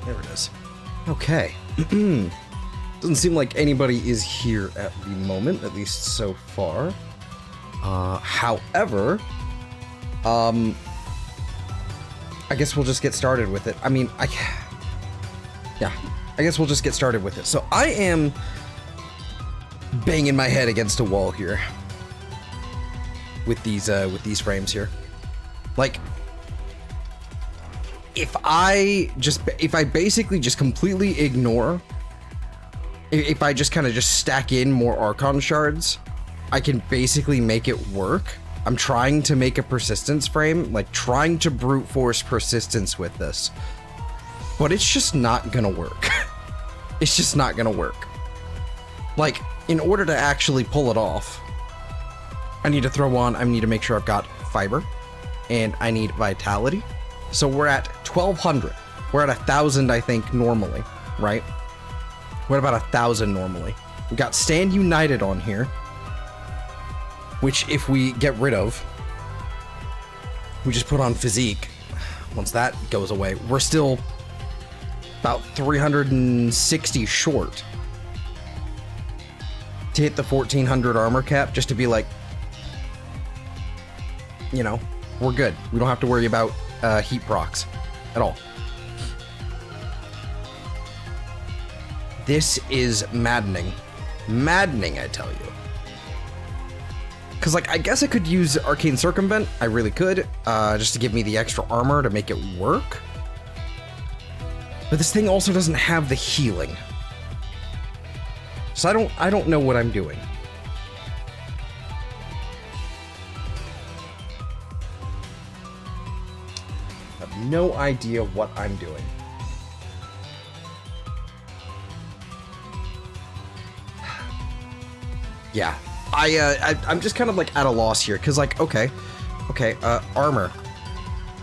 There it is. Okay. Doesn't seem like anybody is here at the moment, at least so far. However, I guess we'll just get started with it. I mean, yeah, I guess we'll just get started with it. So I am banging my head against a wall here with these frames here. Like, if I basically just completely ignore, if I just kind of just stack in more Archon shards, I can basically make it work. I'm trying to make a persistence frame, like trying to brute force persistence with this, but it's just not gonna work. It's just not gonna work. Like, in order to actually pull it off, I need to make sure I've got fiber, and I need vitality. So we're at 1200. We're at 1000, I think, normally, right? We're at about 1000 normally. We got Stand United on here, which if we get rid of, we just put on Physique. Once that goes away, we're still about 360 short to hit the 1400 armor cap, just to be like, you know, we're good. We don't have to worry about heat procs at all. This is maddening. Maddening, I tell you. Because, like, I guess I could use Arcane Circumvent. I really could, just to give me the extra armor to make it work. But this thing also doesn't have the healing. So I don't know what I'm doing. I have no idea what I'm doing. Yeah, I'm just kind of like at a loss here, because like, okay, armor.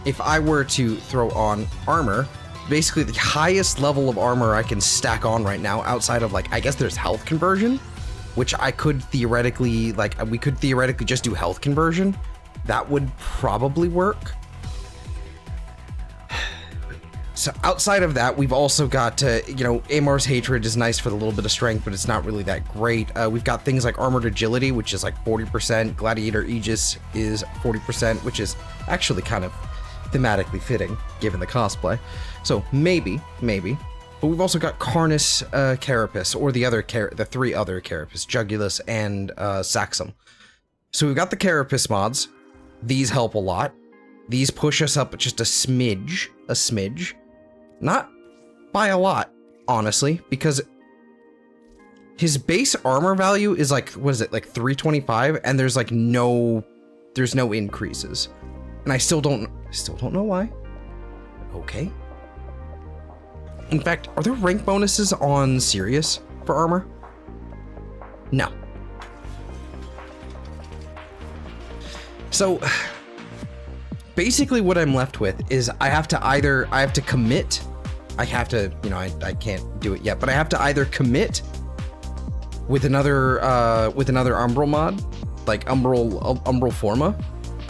If I were to throw on armor, basically the highest level of armor I can stack on right now, outside of like, I guess there's health conversion, which I could theoretically, like, we could theoretically just do health conversion. That would probably work. So outside of that, we've also got, you know, Amar's Hatred is nice for the little bit of strength, but it's not really that great. We've got things like Armored Agility, which is like 40%. Gladiator Aegis is 40%, which is actually kind of thematically fitting, given the cosplay. So maybe. But we've also got Carnus Carapace, or the three other Carapace, Jugulus and Saxum. So we've got the Carapace mods. These help a lot. These push us up just a smidge. Not by a lot, honestly, because his base armor value is like, what is it, like 325, and there's like no increases. And I still don't know why. Okay. In fact, are there rank bonuses on Sirius for armor? No. So basically what I'm left with is I have to commit. I have to, you know, I can't do it yet, but I have to either commit with another Umbral mod, like Umbral Forma,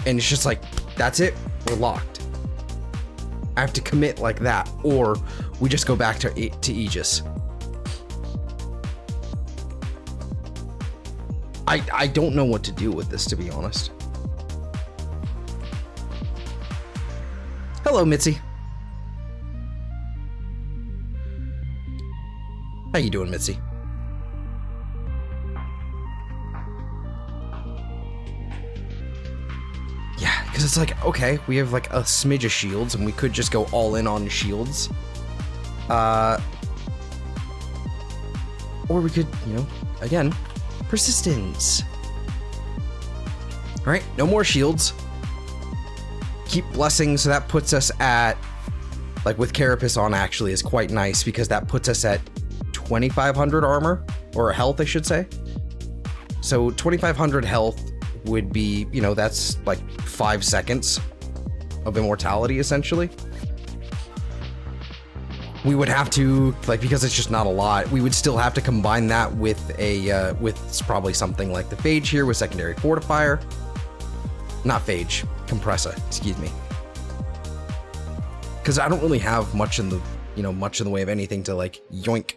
and it's just like, that's it, we're locked. I have to commit like that, or we just go back to Aegis. I don't know what to do with this, to be honest. Hello, Mitzi. How you doing, Mitzi? Yeah, because it's like, okay, we have like a smidge of shields, and we could just go all in on shields. Or we could, you know, again, persistence. All right, no more shields. Keep blessing, so that puts us at, like, with Carapace on actually is quite nice, because that puts us at 2500 armor, or health, I should say. So 2500 health would be, you know, that's like 5 seconds of immortality, essentially. We would have to, like, because it's just not a lot, we would still have to combine that with a, with probably something like the Phage here with secondary fortifier. Not Phage, Compressa, excuse me. Because I don't really have much in the you know, much in the way of anything to like yoink,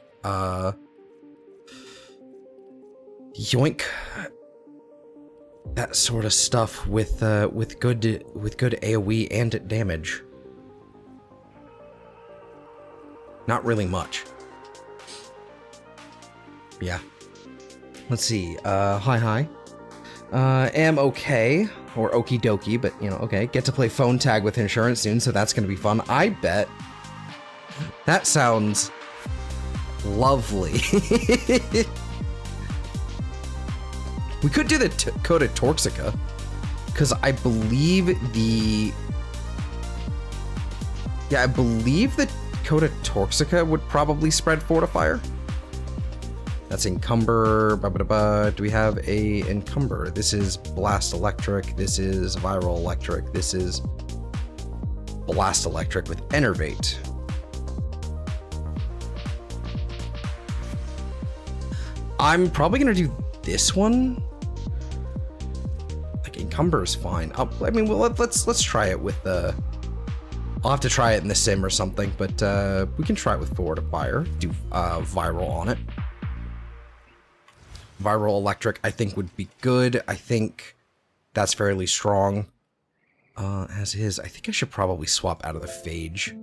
yoink that sort of stuff with good AoE and damage. Not really much. Yeah. Let's see. Hi. Am okay, or okie dokie, but you know, okay. Get to play phone tag with insurance soon, so that's gonna be fun. I bet. That sounds lovely. We could do the Coda Torxica, because I believe the... Yeah, I believe the Coda Torxica would probably spread Fortifier. That's Encumber, do we have a Encumber? This is Blast Electric, this is Viral Electric, this is Blast Electric with Enervate. I'm probably gonna do this one. Like Encumber is fine. I mean, well, let's try it with the... I'll have to try it in the sim or something, but we can try it with Fortifier. Do Viral on it. Viral Electric, I think, would be good. I think that's fairly strong. As is, I think I should probably swap out of the Phage.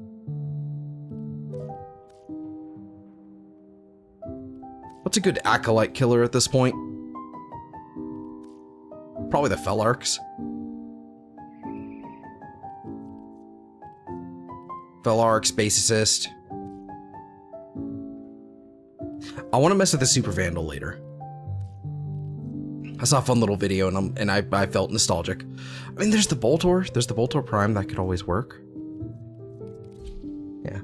What's a good Acolyte killer at this point? Probably the Felarks. Felarks, Base Assist. I want to mess with the Super Vandal later. I saw a fun little video and I felt nostalgic. I mean, there's the Boltor. There's the Boltor Prime. That could always work. Yeah.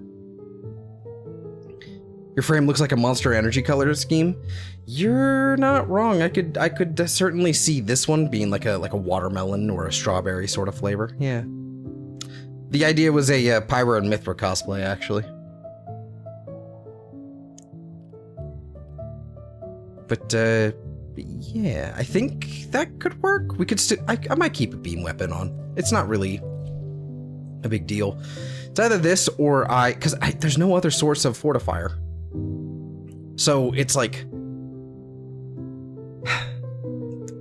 Your frame looks like a Monster Energy color scheme. You're not wrong. I could certainly see this one being like a watermelon or a strawberry sort of flavor. Yeah. The idea was a Pyro and Mithra cosplay, actually. But yeah, I think that could work. We could still... I might keep a beam weapon on. It's not really a big deal. It's either this or because there's no other source of Fortifier. So it's like...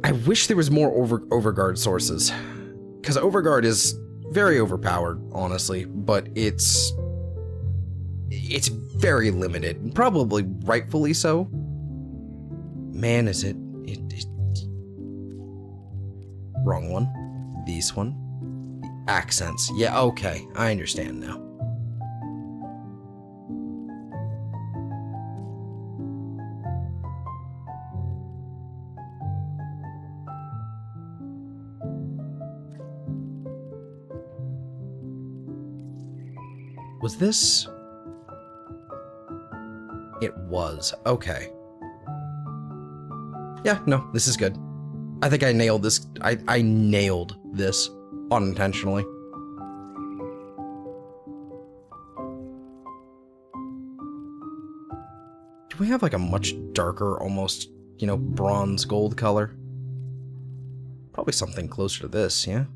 I wish there was more Overguard sources. Because Overguard is very overpowered, honestly, but it's very limited. Probably rightfully so. Man, is it wrong one. This one. The accents. Yeah, okay. I understand now. Was this? It was. Okay. Yeah, no, this is good. I think I nailed this. I nailed this unintentionally. Do we have like a much darker, almost, you know, bronze gold color? Probably something closer to this, yeah?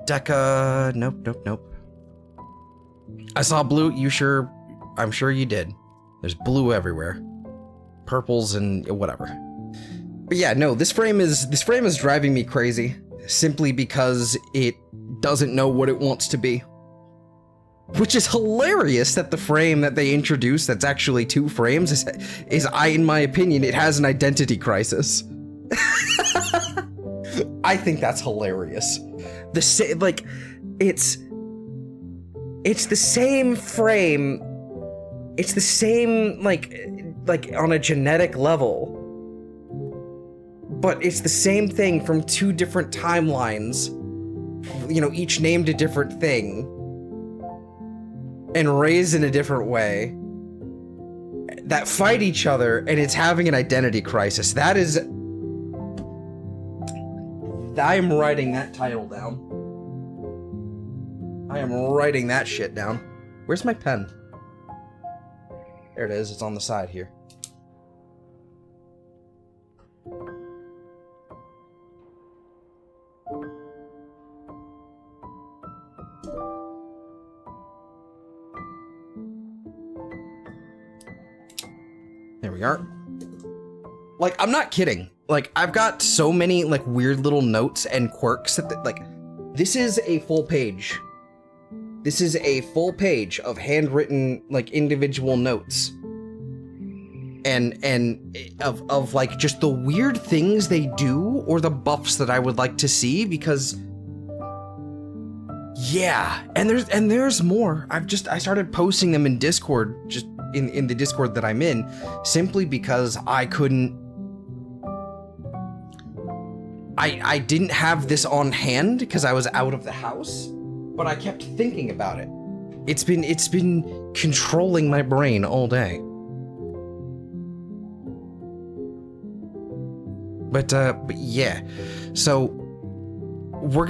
Deca, nope. I saw blue, I'm sure you did. There's blue everywhere. Purples and whatever. But yeah, no, this frame is driving me crazy, simply because it doesn't know what it wants to be. Which is hilarious that the frame that they introduced that's actually 2 frames in my opinion, it has an identity crisis. I think that's hilarious. It's the same frame. It's the same, like on a genetic level. But it's the same thing from 2 different timelines. You know, each named a different thing. And raised in a different way. That fight each other, and it's having an identity crisis. That is... I am writing that title down. I am writing that shit down. Where's my pen? There it is. It's on the side here. There we are. Like, I'm not kidding. Like, I've got so many, like, weird little notes and quirks that, like, this is a full page. This is a full page of handwritten, like, individual notes. And of, like, just the weird things they do or the buffs that I would like to see, because... yeah, and there's more. I started posting them in Discord, just in the Discord that I'm in, simply because I couldn't... I didn't have this on hand because I was out of the house, but I kept thinking about it. It's been controlling my brain all day. But yeah, so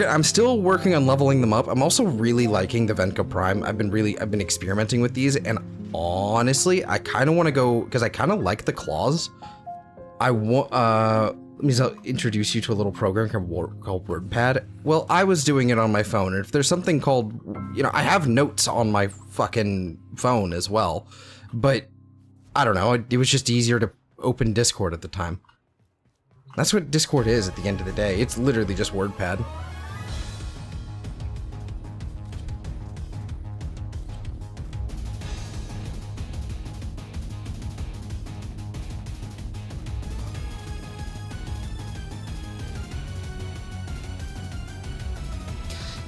I'm still working on leveling them up. I'm also really liking the Venka Prime. I've been experimenting with these, and honestly, I kind of want to go because I kind of like the claws. I want let me introduce you to a little program called WordPad. Well, I was doing it on my phone, and if there's something called, you know, I have notes on my fucking phone as well, but I don't know, it was just easier to open Discord at the time. That's what Discord is at the end of the day. It's literally just WordPad.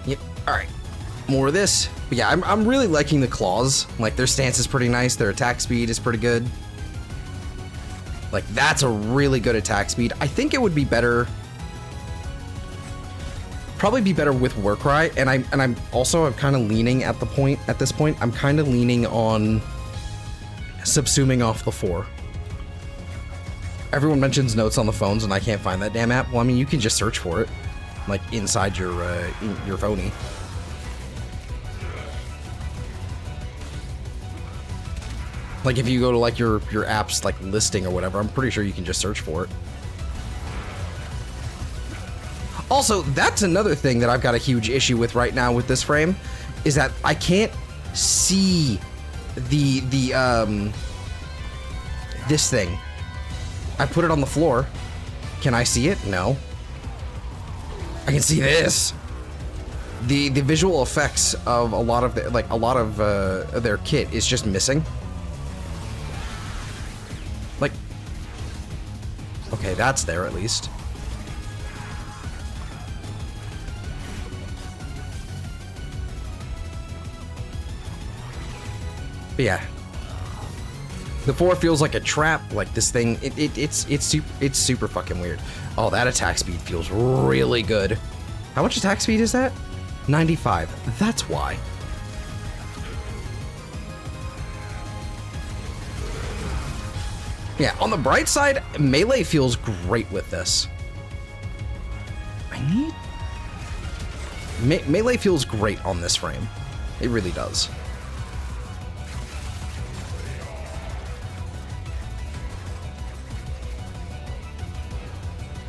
Yep. All right. More of this. But yeah, I'm really liking the claws. Like, their stance is pretty nice. Their attack speed is pretty good. Like, that's a really good attack speed. I think it would be better... probably be better with Warcry, and I'm kind of leaning at this point, I'm kind of leaning on subsuming off the 4. Everyone mentions notes on the phones, and I can't find that damn app. Well, I mean, you can just search for it, like, inside your phony. Like, if you go to, like, your app's, like, listing or whatever, I'm pretty sure you can just search for it. Also, that's another thing that I've got a huge issue with right now with this frame, is that I can't see this thing. I put it on the floor. Can I see it? No. I can see this. The visual effects of a lot of their kit is just missing. Like, okay, that's there at least. But yeah, the 4 feels like a trap. Like, this thing, it's super fucking weird. Oh, that attack speed feels really good. How much attack speed is that? 95. That's why. Yeah, on the bright side, melee feels great with this. Melee feels great on this frame. It really does.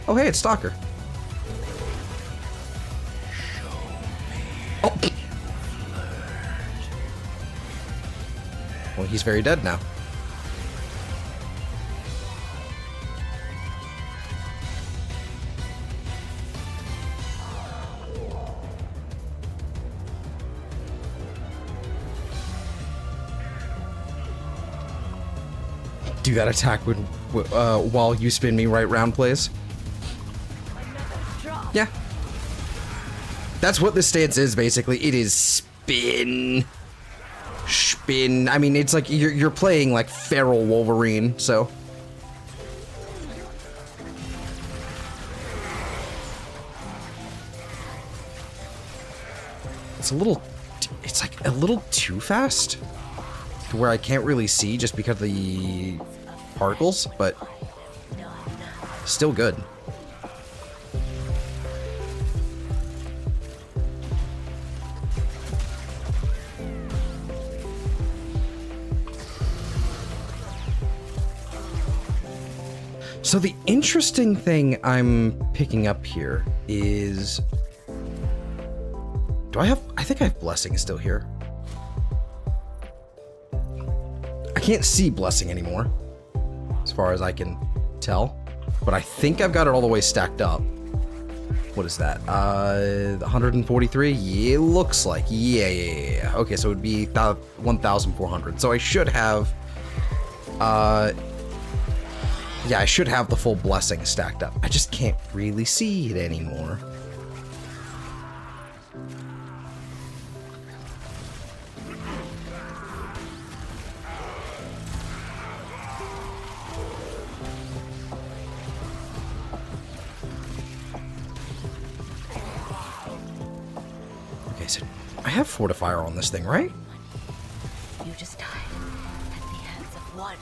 Oh, hey, it's Stalker. Oh. Well, he's very dead now. Do that attack while you spin me right round, please. Yeah. That's what this stance is, basically. It is spin. Spin. I mean, it's like you're playing like feral Wolverine, so. It's like a little too fast to where I can't really see just because of the particles, but still good. So the interesting thing I'm picking up here is... I think I have Blessing still here. I can't see Blessing anymore, as far as I can tell. But I think I've got it all the way stacked up. What is that? 143? Yeah, it looks like. Yeah. Okay, so it would be 1,400. So I should have... yeah, I should have the full Blessing stacked up. I just can't really see it anymore. Okay, so I have Fortifier on this thing, right? You just died at the hands of one.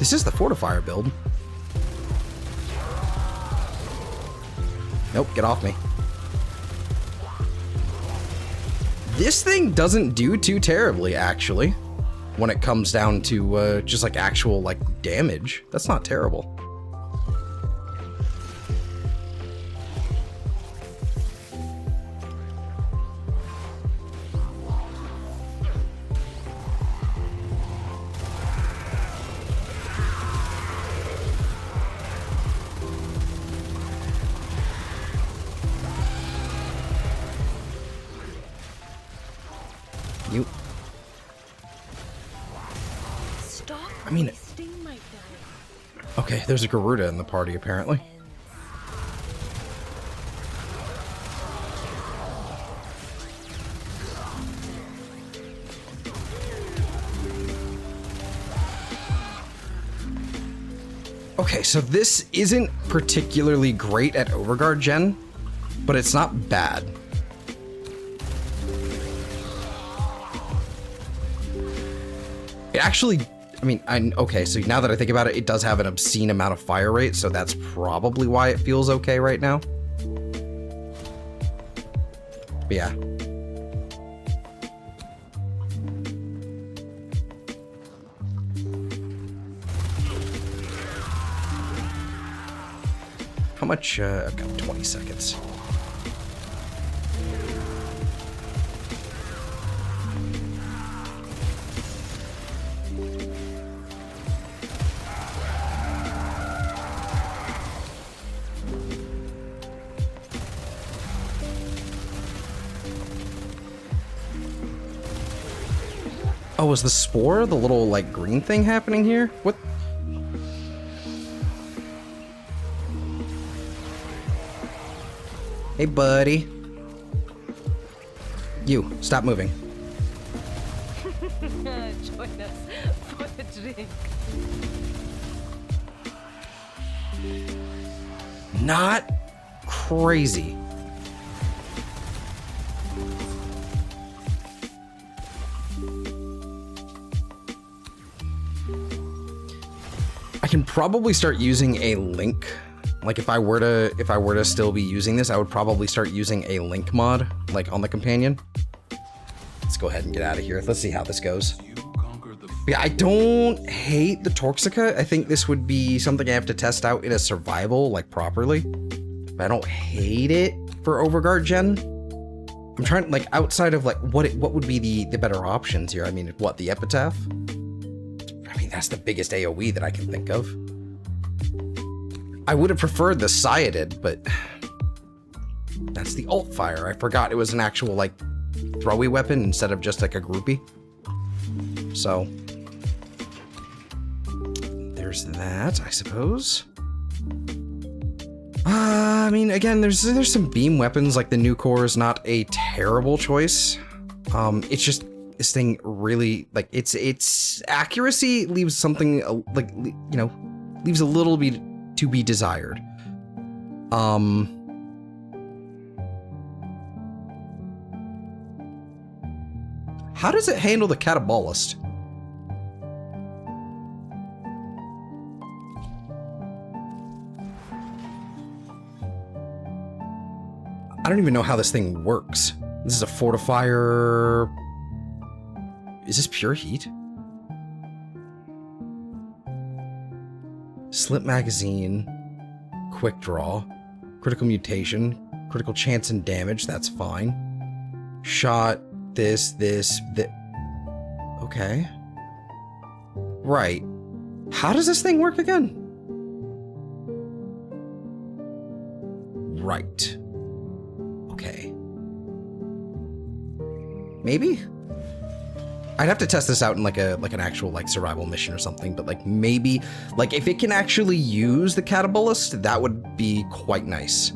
This is the Fortifier build. Nope, get off me. This thing doesn't do too terribly, actually, when it comes down to just like actual like damage. That's not terrible. I mean, okay, there's a Garuda in the party, apparently. Okay, so this isn't particularly great at Overguard gen, but it's not bad. It actually... I mean, okay, so now that I think about it, it does have an obscene amount of fire rate, so that's probably why it feels okay right now. But yeah. How much? I've got 20 seconds. Oh, is the spore the little, like, green thing happening here? What? Hey, buddy. You, stop moving. Join us for the drink. Not crazy. I can probably start using a link. Like if I were to still be using this, I would probably start using a link mod, like on the companion. Let's go ahead and get out of here. Let's see how this goes. Yeah, I don't hate the Toxica. I think this would be something I have to test out in a survival, like properly. But I don't hate it for Overguard gen. I'm trying, like, outside of like what would be the better options here? I mean, what, the Epitaph? I mean, that's the biggest AoE that I can think of. I would have preferred the Sciated, but that's the alt fire. I forgot it was an actual, like, throwy weapon instead of just like a groupie. So there's that, I suppose. I mean, again, there's some beam weapons, like the new core is not a terrible choice. It's just this thing really, like, its accuracy leaves something like, you know, leaves a little bit to be desired. How does it handle the Catabolist? I don't even know how this thing works. This is a fortifier. Is this pure heat? Slip magazine, quick draw, critical mutation, critical chance and damage, that's fine. Shot, this. Okay. Right. How does this thing work again? Right. Okay. Maybe? I'd have to test this out in like an actual like survival mission or something, but like maybe like if it can actually use the catabolist, that would be quite nice.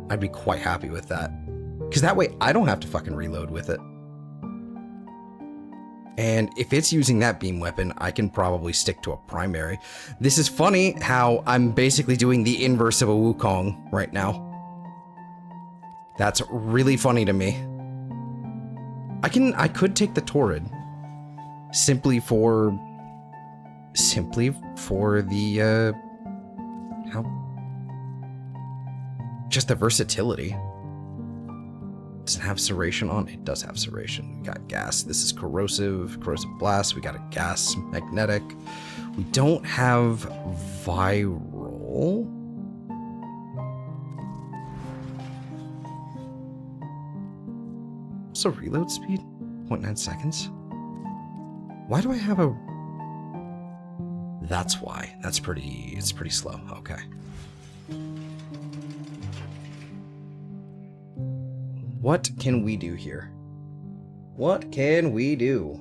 I'd be quite happy with that. Because that way I don't have to fucking reload with it. And if it's using that beam weapon, I can probably stick to a primary. This is funny how I'm basically doing the inverse of a Wukong right now. That's really funny to me. I could take the Torrid. Simply for the, just the versatility. Does it have Serration on? It does have Serration. We got gas. This is corrosive blast. We got a gas magnetic. We don't have viral. So reload speed, 0.9 seconds. Why do I have a... That's why. It's pretty slow. Okay. What can we do here? What can we do?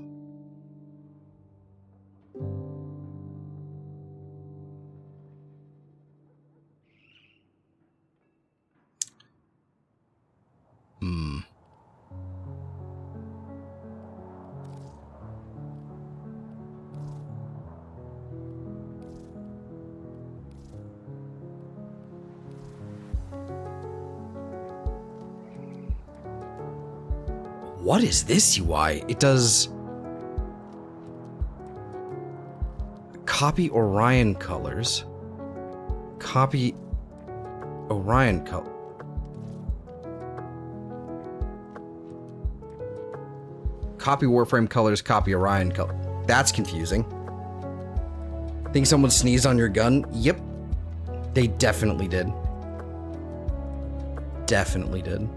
What is this UI? It does... Copy Orion colors. Copy Orion color. Copy Warframe colors, copy Orion color. That's confusing. Think someone sneezed on your gun? Yep. They definitely did. Definitely did.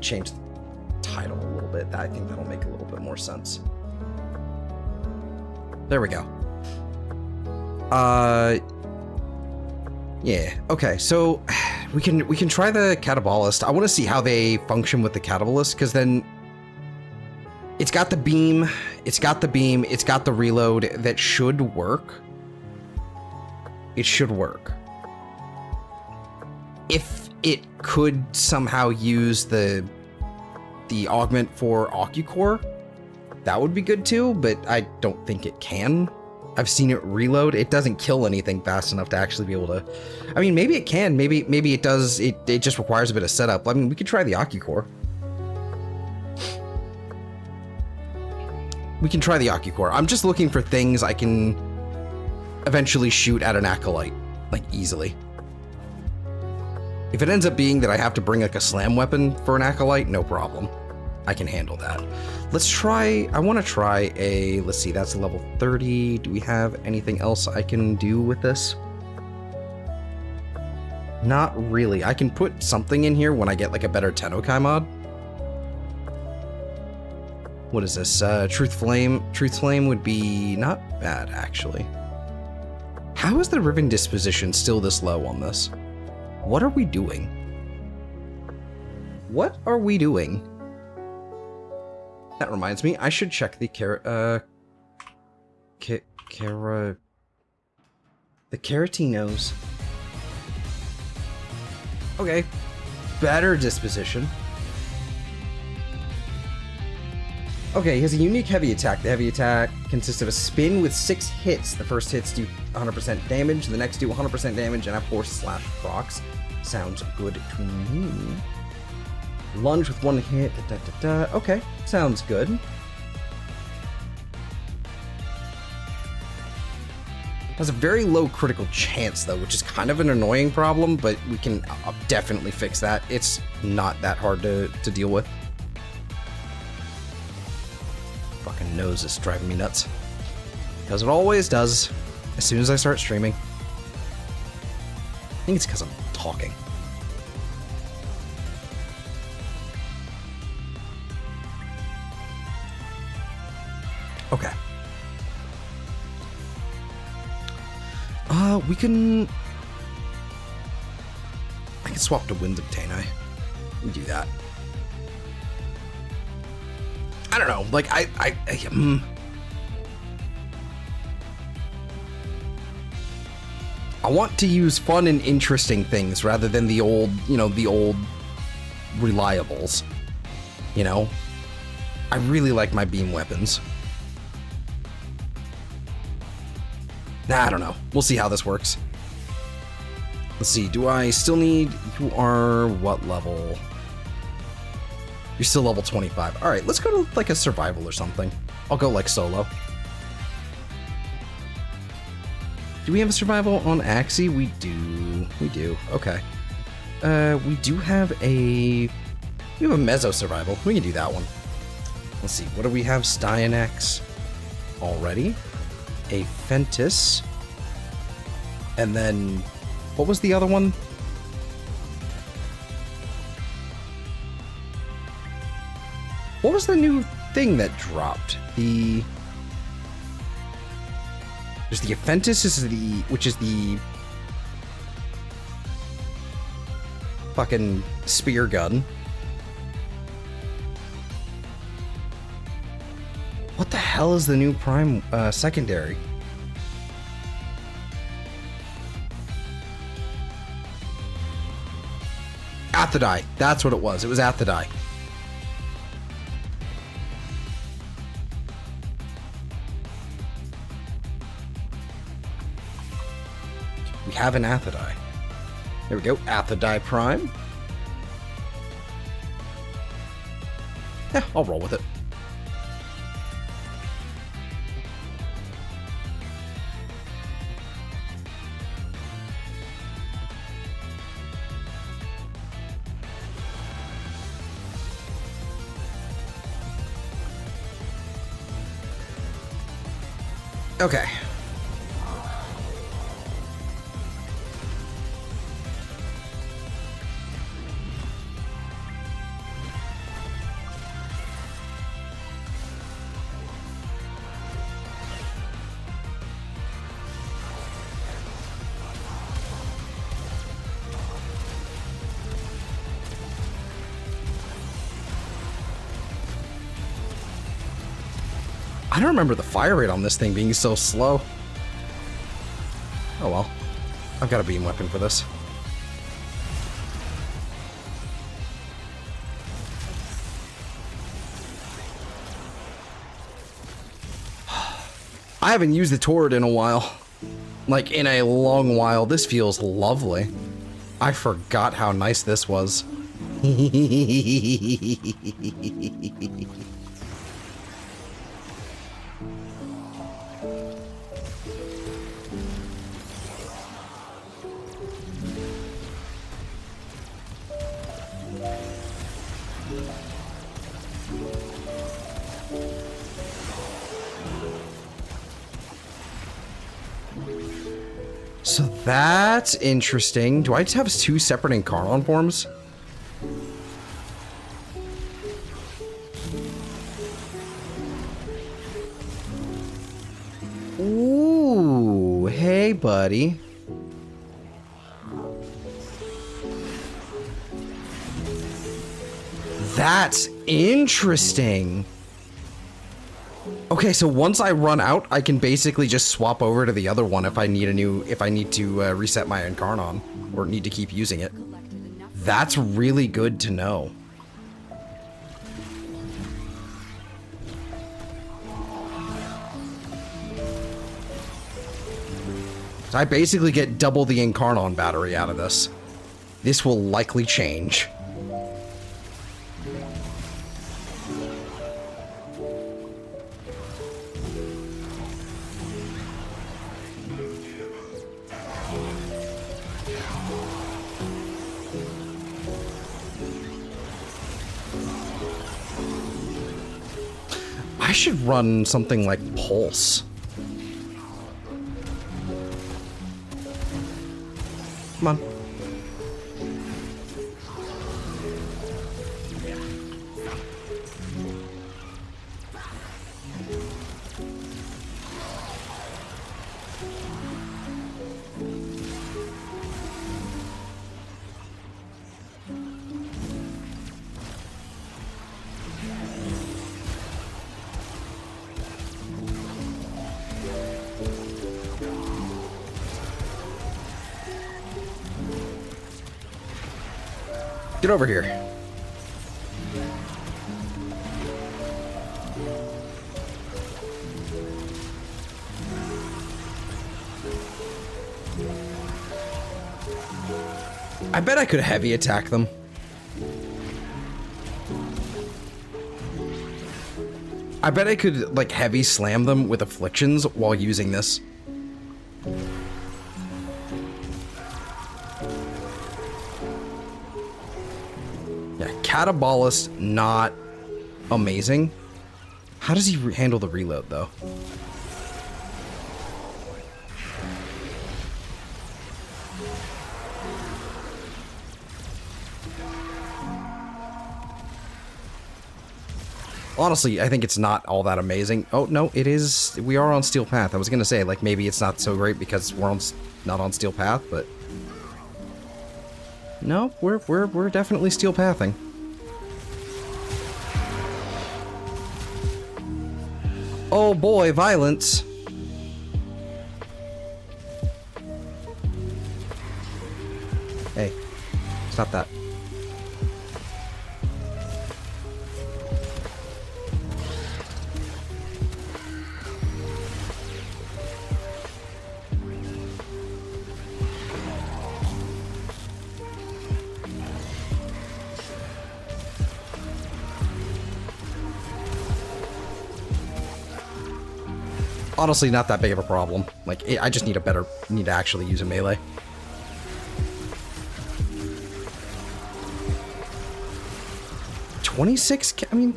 Change the title a little bit. I think that'll make a little bit more sense. There we go. Yeah. Okay. So we can try the catabolist. I want to see how they function with the catabolist, because then it's got the beam, it's got the reload. That should work. It should work. If it could somehow use the augment for Occucore, that would be good too, but I don't think it can. I've seen it reload. It doesn't kill anything fast enough to actually be able to... I mean, maybe it can. Maybe it does. It just requires a bit of setup. I mean, we could try the Occucore. We can try the Occucore. I'm just looking for things I can eventually shoot at an Acolyte, like, easily. If it ends up being that I have to bring like a slam weapon for an Acolyte, no problem. I can handle that. Let's try, I want to try a, let's see, that's level 30. Do we have anything else I can do with this? Not really. I can put something in here when I get like a better Tennokai mod. What is this? Truth Flame. Truth Flame would be not bad, actually. How is the Riven disposition still this low on this? What are we doing? What are we doing? That reminds me, I should check the the Caratinos. Okay. Better disposition. Okay, he has a unique heavy attack. The heavy attack consists of a spin with 6 hits. The first hits do 100% damage, the next do 100% damage, and have 4 slash procs. Sounds good to me. Lunge with 1 hit. Okay, sounds good. Has a very low critical chance, though, which is kind of an annoying problem, but we can definitely fix that. It's not that hard to deal with. Fucking nose is driving me nuts. Because it always does, as soon as I start streaming. I think it's because I'm talking. Okay. We can... I can swap to Winds of Tanai. We do that. I don't know, like, I want to use fun and interesting things rather than the old, you know, the old reliables. You know? I really like my beam weapons. Nah, I don't know. We'll see how this works. Let's see. Do I still need... You are what level? You're still level 25. All right, let's go to like a survival or something. I'll go like solo. Do we have a survival on Axie? We do. We do. Okay. We do have a... We have a Meso survival. We can do that one. Let's see. What do we have? Styanax already. A Fentis. And then... What was the other one? What was the new thing that dropped? The... There's the Aphentis, is the... Which is the... Fucking spear gun. What the hell is the new prime secondary? Athodai. That's what it was. It was Athodai. We have an Athodai. There we go. Athodai Prime. Yeah, I'll roll with it. Okay. I don't remember the fire rate on this thing being so slow. Oh well. I've got a beam weapon for this. I haven't used the turret in a while. Like, in a long while. This feels lovely. I forgot how nice this was. So that's interesting. Do I just have two separate Incarnon forms? Ooh, hey, buddy. That's interesting. Okay, so once I run out, I can basically just swap over to the other one if I need to reset my Incarnon or need to keep using it. That's really good to know. So I basically get double the Incarnon battery out of this. This will likely change. I should run something like Pulse. Come on. Get over here. I bet I could heavy attack them. I bet I could, like, heavy slam them with afflictions while using this. Yeah, Catabolist, not amazing. How does he handle the reload, though? Honestly, I think it's not all that amazing. Oh, no, it is. We are on Steel Path. I was going to say, like, maybe it's not so great because we're not on Steel Path, but... No, we're definitely Steel Pathing. Oh boy, violence. Hey, stop that. Honestly, not that big of a problem. Like, I just need to actually use a melee. $26? I mean,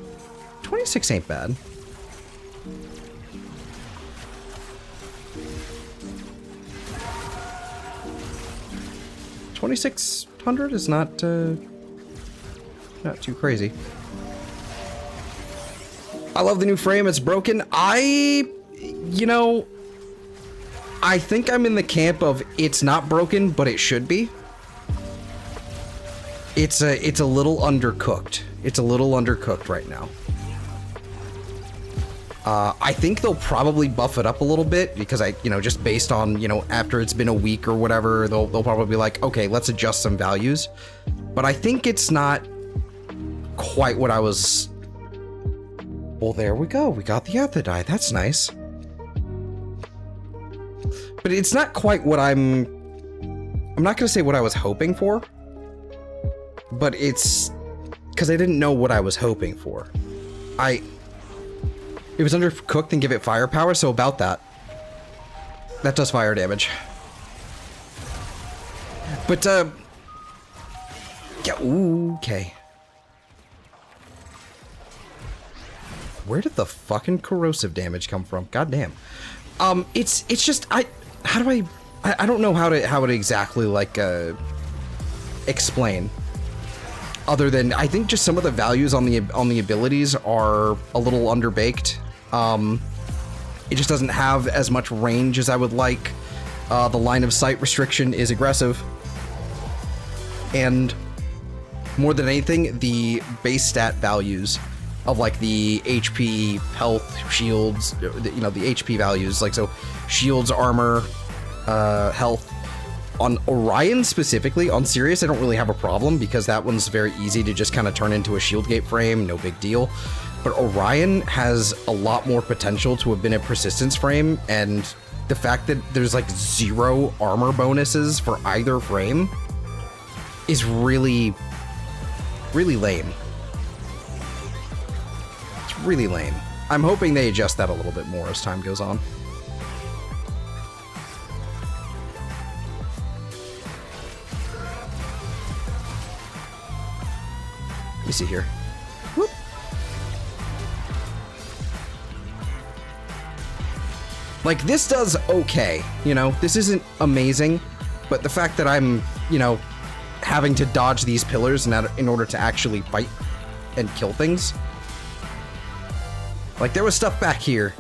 26 ain't bad. $2,600 is not too crazy. I love the new frame. It's broken. You know, I think I'm in the camp of it's not broken, but it should be. It's a little undercooked. It's a little undercooked right now. I think they'll probably buff it up a little bit because just based on, after it's been a week or whatever, they'll probably be like, okay, let's adjust some values. But I think it's not quite what I was... Well, there we go. We got the Ethidai. That's nice. But it's not quite what I'm not going to say what I was hoping for, but it's because I didn't know what I was hoping for. It was undercooked and give it firepower, so about that. That does fire damage. But, yeah, ooh, okay. Where did the fucking corrosive damage come from? God damn. It's just, I don't know how to exactly, like, explain. Other than, I think just some of the values on the abilities are a little underbaked. It just doesn't have as much range as I would like. The line of sight restriction is aggressive. And more than anything, the base stat values of, like, the HP, health, shields, the HP values, like, so shields, armor, health. On Orion specifically, on Sirius, I don't really have a problem because that one's very easy to just kind of turn into a shield gate frame, no big deal. But Orion has a lot more potential to have been a persistence frame, and the fact that there's like 0 armor bonuses for either frame is really, really lame. It's really lame. I'm hoping they adjust that a little bit more as time goes on. Let me see here. Whoop. Like, this does okay, you know? This isn't amazing, but the fact that I'm, you know, having to dodge these pillars in order to actually fight and kill things. Like, there was stuff back here.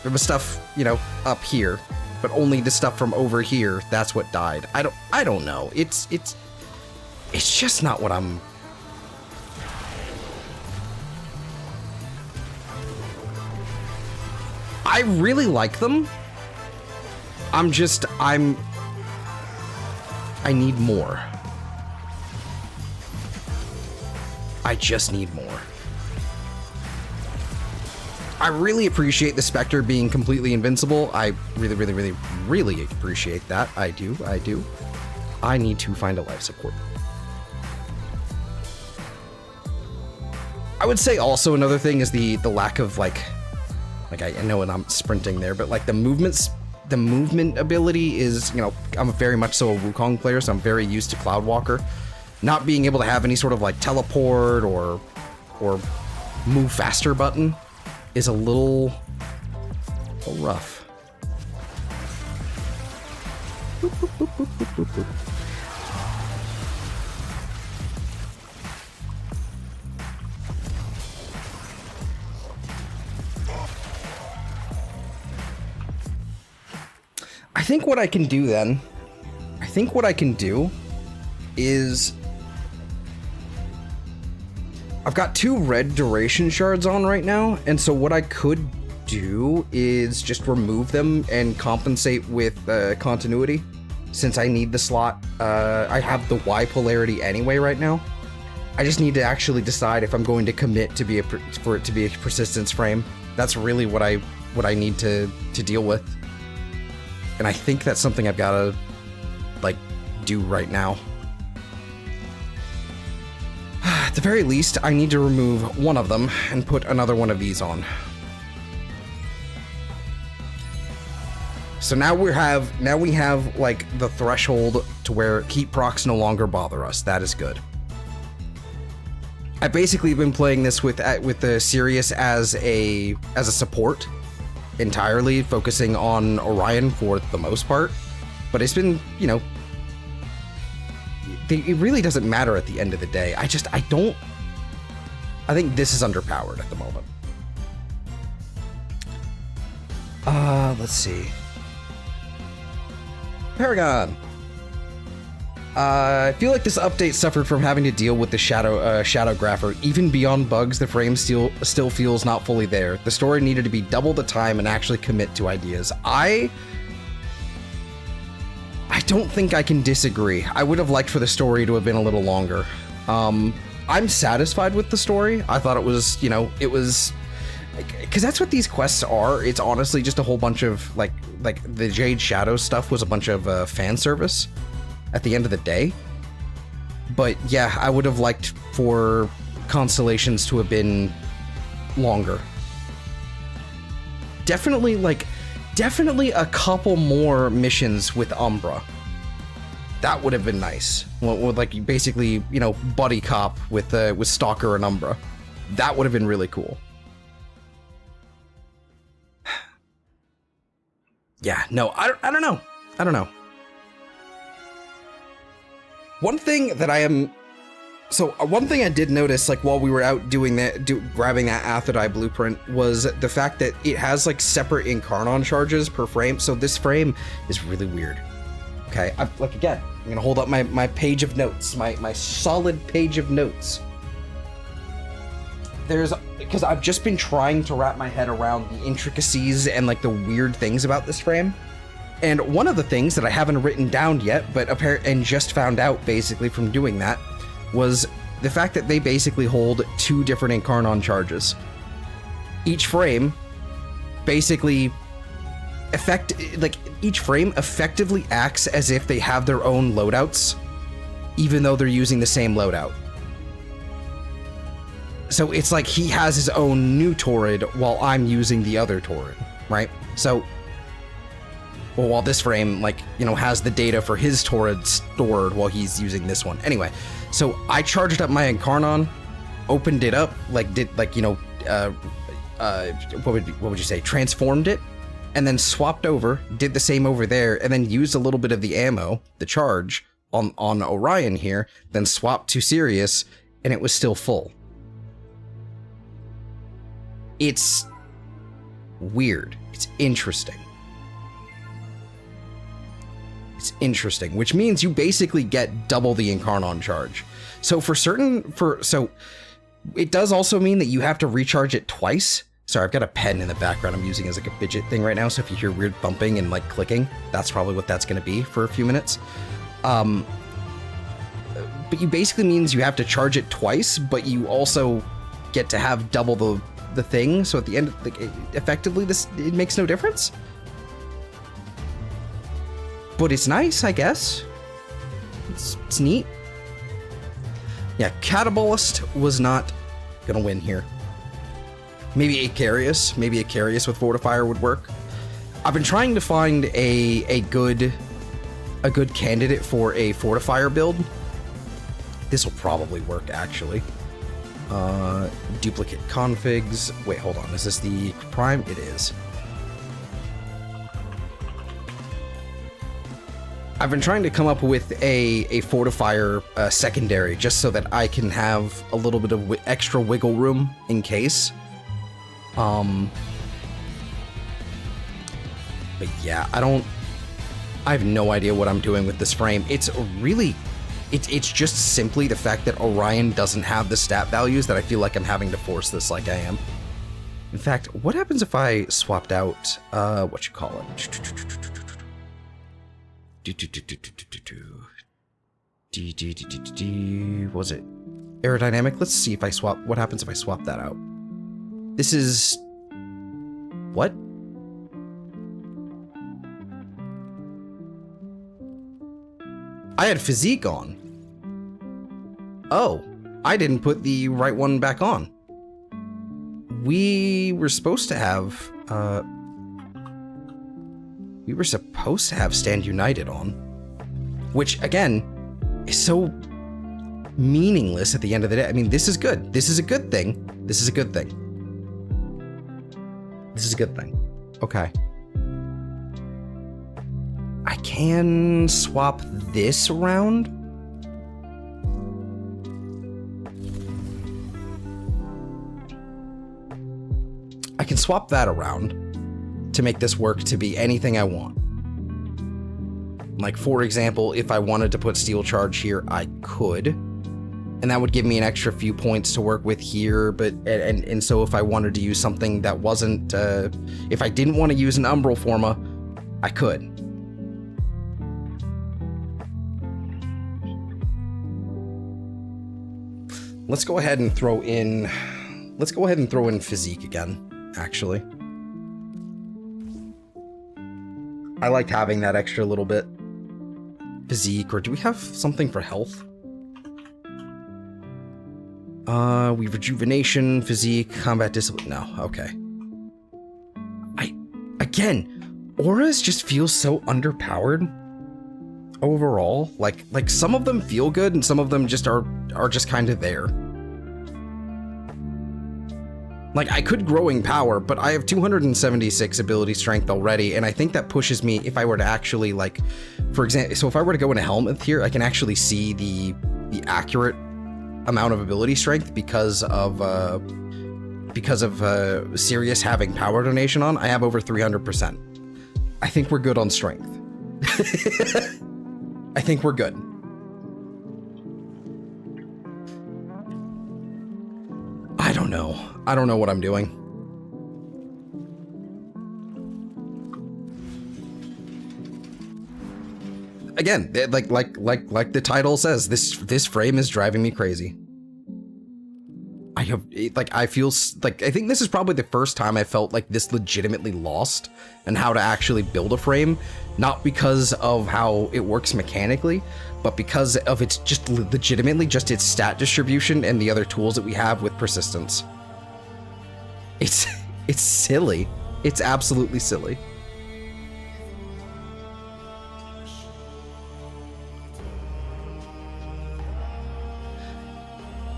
There was stuff, you know, up here, but only the stuff from over here, that's what died. I don't know. It's just not what I'm... I really like them. I need more. I just need more. I really appreciate the Spectre being completely invincible. I really appreciate that. I do. I need to find a life support. I would say also another thing is the lack of like I know when I'm sprinting there, but like the movement ability is, you know, I'm very much so a Wukong player, so I'm very used to Cloudwalker. Not being able to have any sort of like teleport or move faster button is a little rough. Boop, boop, boop, boop, boop, boop, boop. I think what I can do then, is I've got 2 red duration shards on right now, and so what I could do is just remove them and compensate with continuity, since I need the slot. I have the Y polarity anyway right now. I just need to actually decide if I'm going to commit to for it to be a persistence frame. That's really what I need to deal with. And I think that's something I've got to, like, do right now. At the very least, I need to remove one of them and put another one of these on. So now we have like the threshold to where heat procs no longer bother us. That is good. I've basically been playing this with the Sirius as a support entirely, focusing on Orion for the most part, but it's been, you know, it really doesn't matter at the end of the day. I think this is underpowered at the moment. Let's see. Paragon. I feel like this update suffered from having to deal with the shadow grapher. Even beyond bugs, the frame still feels not fully there. The story needed to be double the time and actually commit to ideas. I don't think I can disagree. I would have liked for the story to have been a little longer. I'm satisfied with the story. I thought it was, you know, it was... Because that's what these quests are. It's honestly just a whole bunch of, like the Jade Shadow stuff was a bunch of fan service at the end of the day. But yeah, I would have liked for Constellations to have been longer. Definitely a couple more missions with Umbra. That would have been nice. With like basically, you know, buddy cop with Stalker and Umbra. That would have been really cool. Yeah, no, I don't know. One thing I did notice, like while we were out doing that, grabbing that Atherdai blueprint, was the fact that it has like separate Incarnon charges per frame. So this frame is really weird. Okay, I'm gonna hold up my page of notes, my solid page of notes. Because I've just been trying to wrap my head around the intricacies and like the weird things about this frame. And one of the things that I haven't written down yet, but and just found out basically from doing that, was the fact that they basically hold 2 different Incarnon charges. Each frame basically each frame effectively acts as if they have their own loadouts, even though they're using the same loadout. So it's like he has his own new Torrid while I'm using the other Torrid, right? So, well, while this frame, like, you know, has the data for his Torrid stored while he's using this one. Anyway, so I charged up my Incarnon, opened it up, what would you say, transformed it and then swapped over, did the same over there, and then used a little bit of the ammo, the charge, on Orion here, then swapped to Sirius, and it was still full. It's weird. It's interesting. It's interesting, which means you basically get double the Incarnon charge. So so it does also mean that you have to recharge it twice. Sorry, I've got a pen in the background I'm using as like a fidget thing right now, so if you hear weird bumping and like clicking, that's probably what that's going to be for a few minutes. But you basically means you have to charge it twice, but you also get to have double the thing, so at the end, like, effectively it makes no difference. But it's nice, I guess. It's neat. Yeah, Catabolist was not gonna win here. Maybe Icarius with Fortifier would work. I've been trying to find a good candidate for a Fortifier build. This will probably work, actually. Duplicate configs. Wait, hold on. Is this the prime? It is. I've been trying to come up with a Fortifier secondary just so that I can have a little bit of extra wiggle room in case. But yeah, I have no idea what I'm doing with this frame. It's just simply the fact that Orion doesn't have the stat values that I feel like I'm having to force this like I am. In fact, what happens if I swapped out, what you call it? Was it aerodynamic? Let's see if I swap, what happens if I swap that out? This is... what? I had physique on. Oh, I didn't put the right one back on. We were supposed to have, Stand United on, which again is so meaningless at the end of the day. I mean, this is good. This is a good thing. This is a good thing. This is a good thing. Okay. I can swap this around. I can swap that around to make this work to be anything I want. Like, for example, if I wanted to put steel charge here, I could. And that would give me an extra few points to work with here, but and so if I wanted to use something that wasn't, if I didn't want to use an Umbral Forma, I could. Let's go ahead and throw in physique again, actually. I like having that extra little bit. Physique, or do we have something for health? We rejuvenation, physique, combat discipline. No, okay. Again, auras just feel so underpowered overall. Like some of them feel good and some of them just are just kind of there. Like, I could growing power, but I have 276 ability strength already, and I think that pushes me, if I were to actually, like, for example, so if I were to go into helmet here, I can actually see the accurate amount of ability strength because of Sirius having power donation on. I have over 300%. I think we're good on strength. I think we're good. I don't know. I don't know what I'm doing. Again, like the title says, this frame is driving me crazy. I think this is probably the first time I felt like this legitimately lost and how to actually build a frame, not because of how it works mechanically, but because of its just legitimately just its stat distribution and the other tools that we have with persistence. It's silly. It's absolutely silly.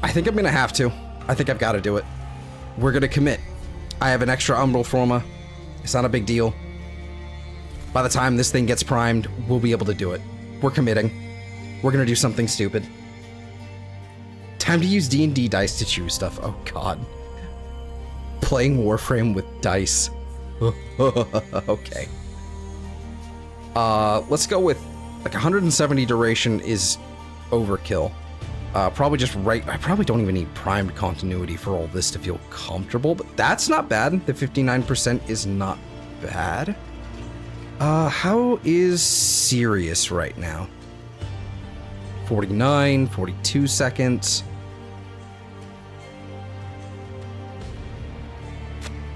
I think I'm gonna have to. I think I've got to do it. We're gonna commit. I have an extra Umbral Forma. It's not a big deal. By the time this thing gets primed, we'll be able to do it. We're committing. We're gonna do something stupid. Time to use D&D dice to choose stuff. Oh god. Playing Warframe with dice. Okay. Let's go with like 170 duration is overkill. Probably just right. I probably don't even need primed continuity for all this to feel comfortable, but that's not bad. The 59% is not bad. How is Sirius right now? 49, 42 seconds.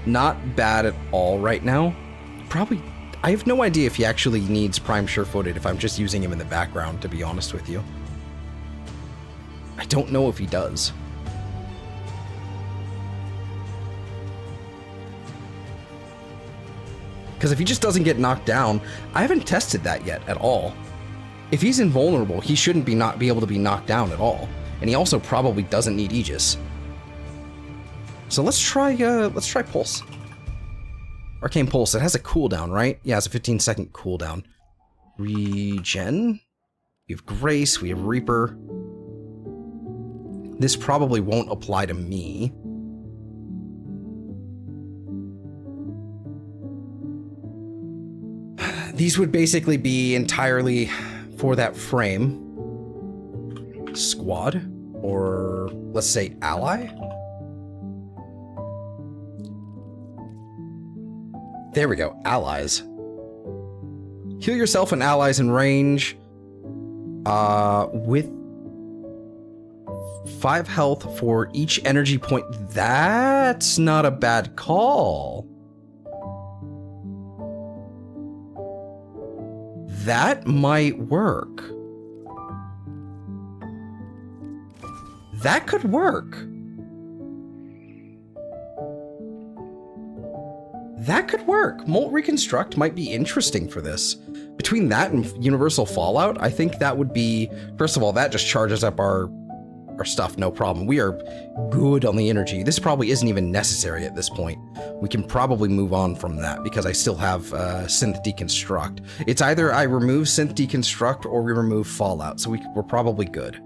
Not bad at all right now. Probably, I have no idea if he actually needs prime sure-footed if I'm just using him in the background, to be honest with you. I don't know if he does. Because if he just doesn't get knocked down, I haven't tested that yet at all. If he's invulnerable, he shouldn't be able to be knocked down at all. And he also probably doesn't need Aegis. So let's try Pulse. Arcane Pulse, it has a cooldown, right? Yeah, it's a 15-second cooldown. Regen. We have Grace, we have Reaper. This probably won't apply to me. These would basically be entirely for that frame. Squad, or let's say ally. There we go, allies. Heal yourself and allies in range with 5 health for each energy point. That's not a bad call. That might work. That could work. That could work. Molt Reconstruct might be interesting for this. Between that and Universal Fallout, I think that would be, first of all, that just charges up our stuff, no problem. We are good on the energy. This probably isn't even necessary at this point. We can probably move on from that because I still have Synth Deconstruct. It's either I remove Synth Deconstruct or we remove Fallout, so we're probably good.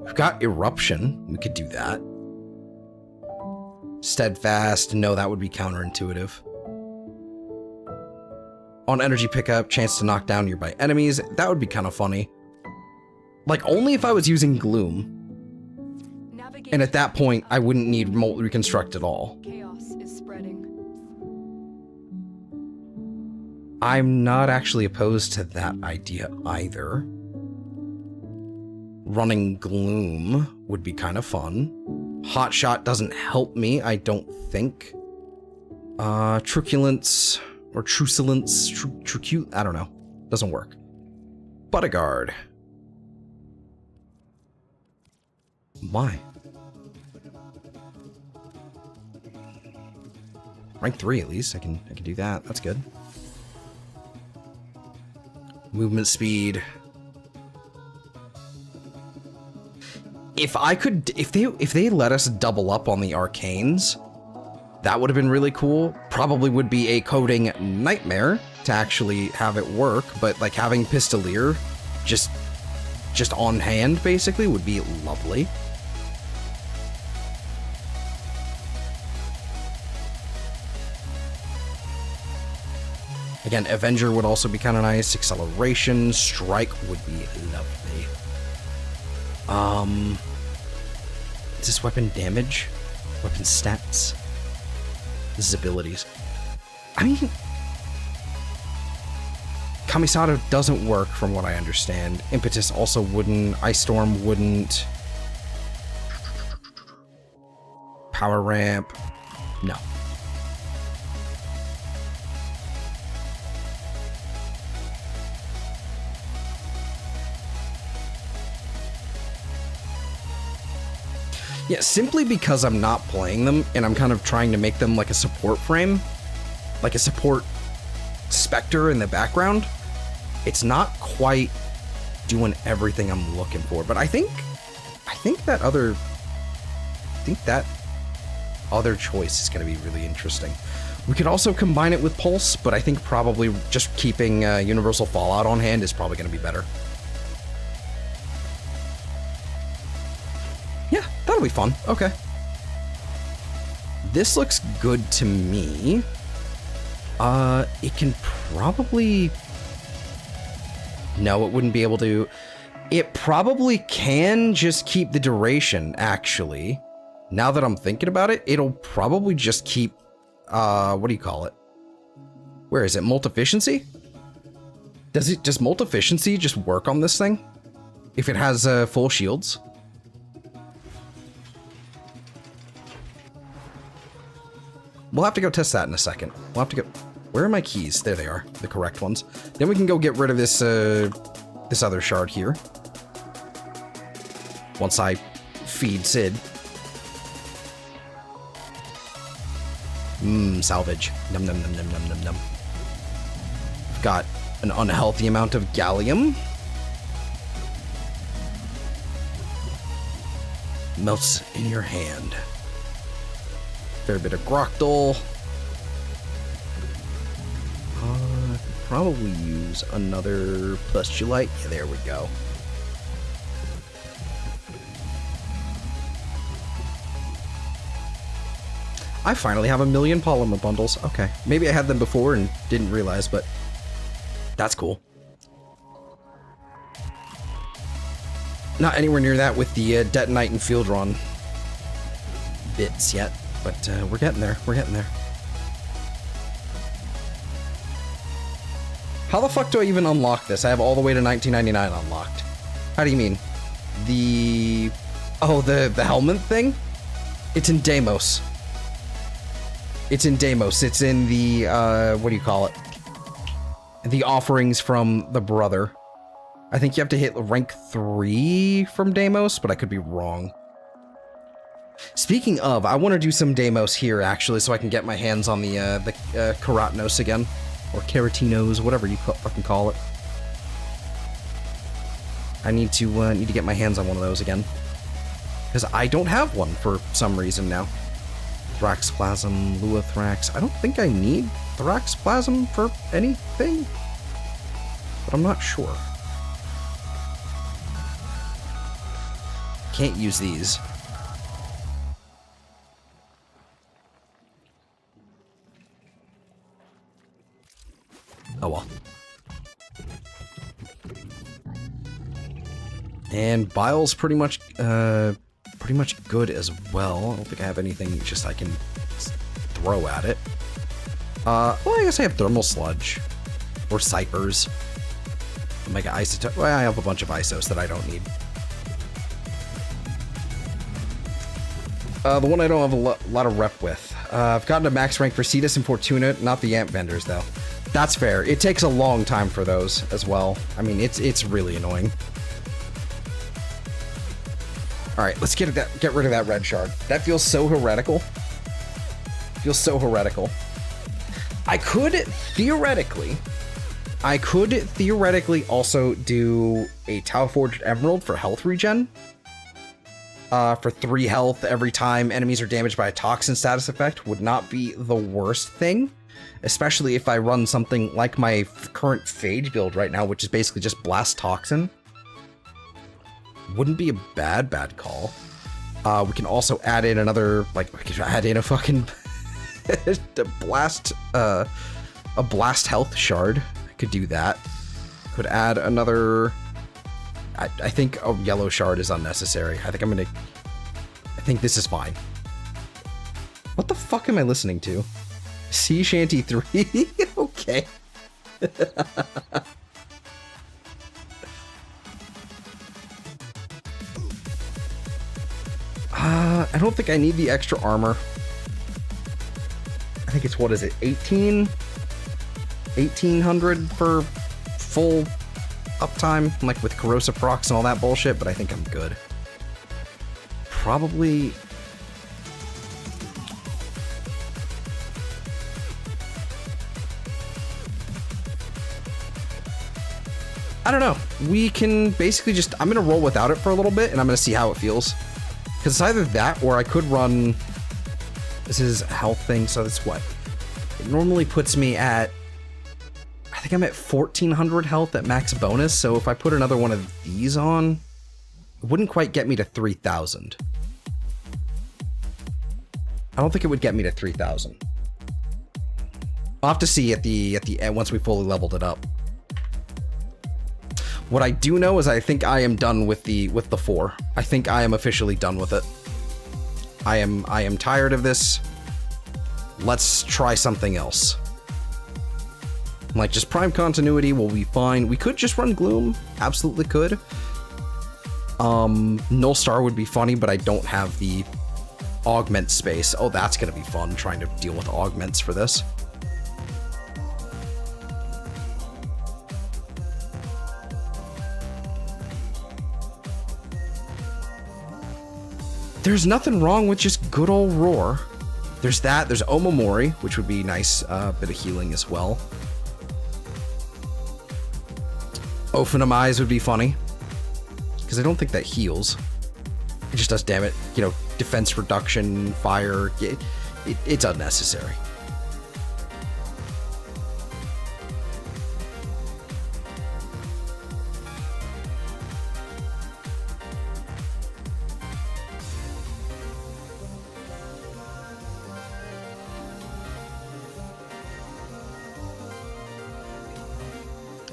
We've got Eruption. We could do that. Steadfast. No, that would be counterintuitive. On energy pickup, chance to knock down nearby enemies. That would be kind of funny. Like, only if I was using Gloom. And at that point, I wouldn't need Molt Reconstruct at all. Chaos is spreading. I'm not actually opposed to that idea either. Running Gloom would be kind of fun. Hotshot doesn't help me, I don't think. Truculence or Truculence, I don't know. Doesn't work. Bodyguard. Why? Rank 3 at least. I can do that. That's good. Movement speed. If they let us double up on the arcanes, that would have been really cool. Probably would be a coding nightmare to actually have it work, but like having Pistolier just on hand basically would be lovely. Again, Avenger would also be kind of nice. Acceleration, Strike would be lovely. Is this weapon damage? Weapon stats? This is abilities. I mean, Kamisada doesn't work from what I understand. Impetus also wouldn't. Ice Storm wouldn't. Power Ramp. No. Yeah, simply because I'm not playing them and I'm kind of trying to make them like a support frame, like a support specter in the background, it's not quite doing everything I'm looking for. But I think I think that other choice is going to be really interesting. We could also combine it with Pulse, but I think probably just keeping Universal Fallout on hand is probably going to be better. Yeah, that'll be fun. Okay. This looks good to me. It can probably... No, it wouldn't be able to... It probably can just keep the duration, actually. Now that I'm thinking about it, it'll probably just keep... what do you call it? Where is it? Multificiency? Does multificiency just work on this thing? If it has full shields? We'll have to go test that in a second. We'll have to go... Where are my keys? There they are. The correct ones. Then we can go get rid of this, this other shard here. Once I feed Sid. Salvage. Num num num num num num num. Got an unhealthy amount of gallium. Melts in your hand. Fair bit of Groctol. Probably use another Pustulite. Yeah, there we go. I finally have 1,000,000 polymer bundles. Okay. Maybe I had them before and didn't realize, but that's cool. Not anywhere near that with the Detonite and Field Run bits yet, but we're getting there. We're getting there. How the fuck do I even unlock this? I have all the way to 1999 unlocked. How do you mean? The... Oh, the helmet thing? It's in Deimos. It's in Deimos. It's in the, what do you call it? The offerings from the brother. I think you have to hit rank 3 from Deimos, but I could be wrong. Speaking of, I want to do some Deimos here, actually, so I can get my hands on the Keratnos again. Or Keratinos, whatever you fucking call it. I need to get my hands on one of those again. Because I don't have one for some reason now. Thraxplasm, Luothrax. I don't think I need Thraxplasm for anything. But I'm not sure. Can't use these. Oh well. And Bile's pretty much good as well. I don't think I have anything just I can throw at it. Well, I guess I have Thermal Sludge. Or Cyphers. Mega Isotope. Well, I have a bunch of Isos that I don't need. The one I don't have a lot of rep with. I've gotten to max rank for Cetus and Fortuna, not the Amp Vendors, though. That's fair. It takes a long time for those as well. I mean, it's really annoying. All right, let's get rid of that red shard. That feels so heretical. Feels so heretical. I could theoretically also do a Tau Forged Emerald for health regen. For 3 health every time enemies are damaged by a toxin status effect would not be the worst thing. Especially if I run something like my current Phage build right now, which is basically just Blast Toxin. Wouldn't be a bad call. We can also add in another, like, we could add in a fucking a blast health shard. I could do that. Could add another. I think a yellow shard is unnecessary. I think this is fine. What the fuck am I listening to? Sea Shanty 3? Okay. I don't think I need the extra armor. I think it's, what is it, 1800 for full uptime, like with corrosive procs and all that bullshit, but I think I'm good. Probably... I don't know. We can basically just, I'm going to roll without it for a little bit, and I'm going to see how it feels. Because it's either that, or I could run, this is a health thing, so that's what? It normally puts me at, I think I'm at 1400 health at max bonus, so if I put another one of these on, it wouldn't quite get me to 3000. I don't think it would get me to 3000. I'll have to see at the end once we fully leveled it up. What I do know is I think I am done with the 4. I think I am officially done with it. I am tired of this. Let's try something else. Like, just prime continuity will be fine. We could just run Gloom. Absolutely could. Null Star would be funny, but I don't have the augment space. Oh, that's gonna be fun, trying to deal with augments for this. There's nothing wrong with just good old Roar. There's that, there's Omamori, which would be nice, bit of healing as well. Ophanamize would be funny, because I don't think that heals. It just does damage, you know, defense reduction, fire, it's unnecessary.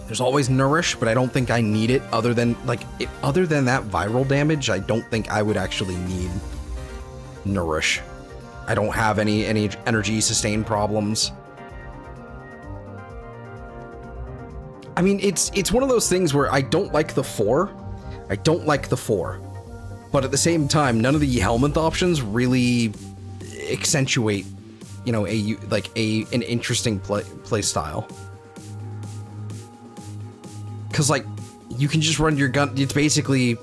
There's always Nourish, but I don't think I need it other than, like, other than that viral damage, I don't think I would actually need Nourish. I don't have any energy sustain problems. I mean, it's one of those things where I don't like the 4. I don't like the 4. But at the same time, none of the Helminth options really accentuate, you know, an interesting play style. Because, like, you can just run your gun. It's basically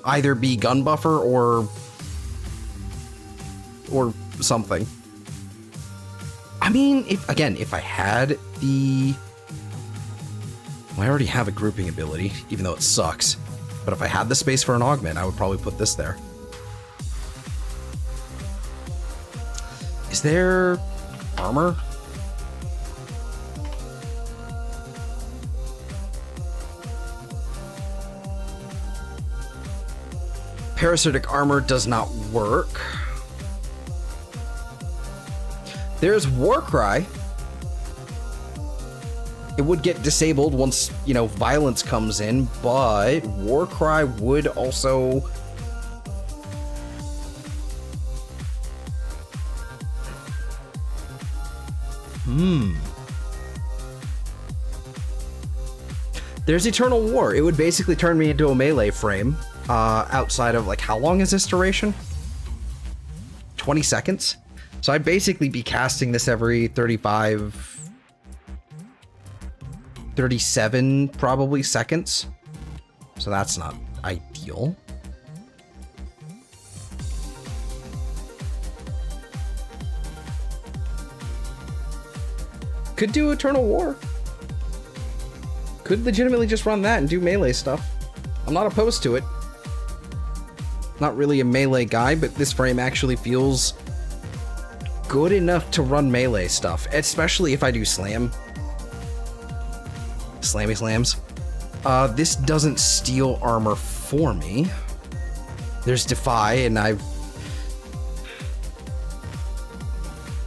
either be gun buffer or something. I mean, if I had the... Well, I already have a grouping ability, even though it sucks. But if I had the space for an augment, I would probably put this there. Is there armor? Parasitic armor does not work. There's Warcry. It would get disabled once, you know, violence comes in, but Warcry would also... There's Eternal War. It would basically turn me into a melee frame. Outside of, like, how long is this duration? 20 seconds? So I'd basically be casting this every 35, 37 probably seconds. So that's not ideal. Could do Eternal War. Could legitimately just run that and do melee stuff. I'm not opposed to it. Not really a melee guy, but this frame actually feels good enough to run melee stuff, especially if I do slam. Slammy slams. This doesn't steal armor for me. There's Defy, and I've...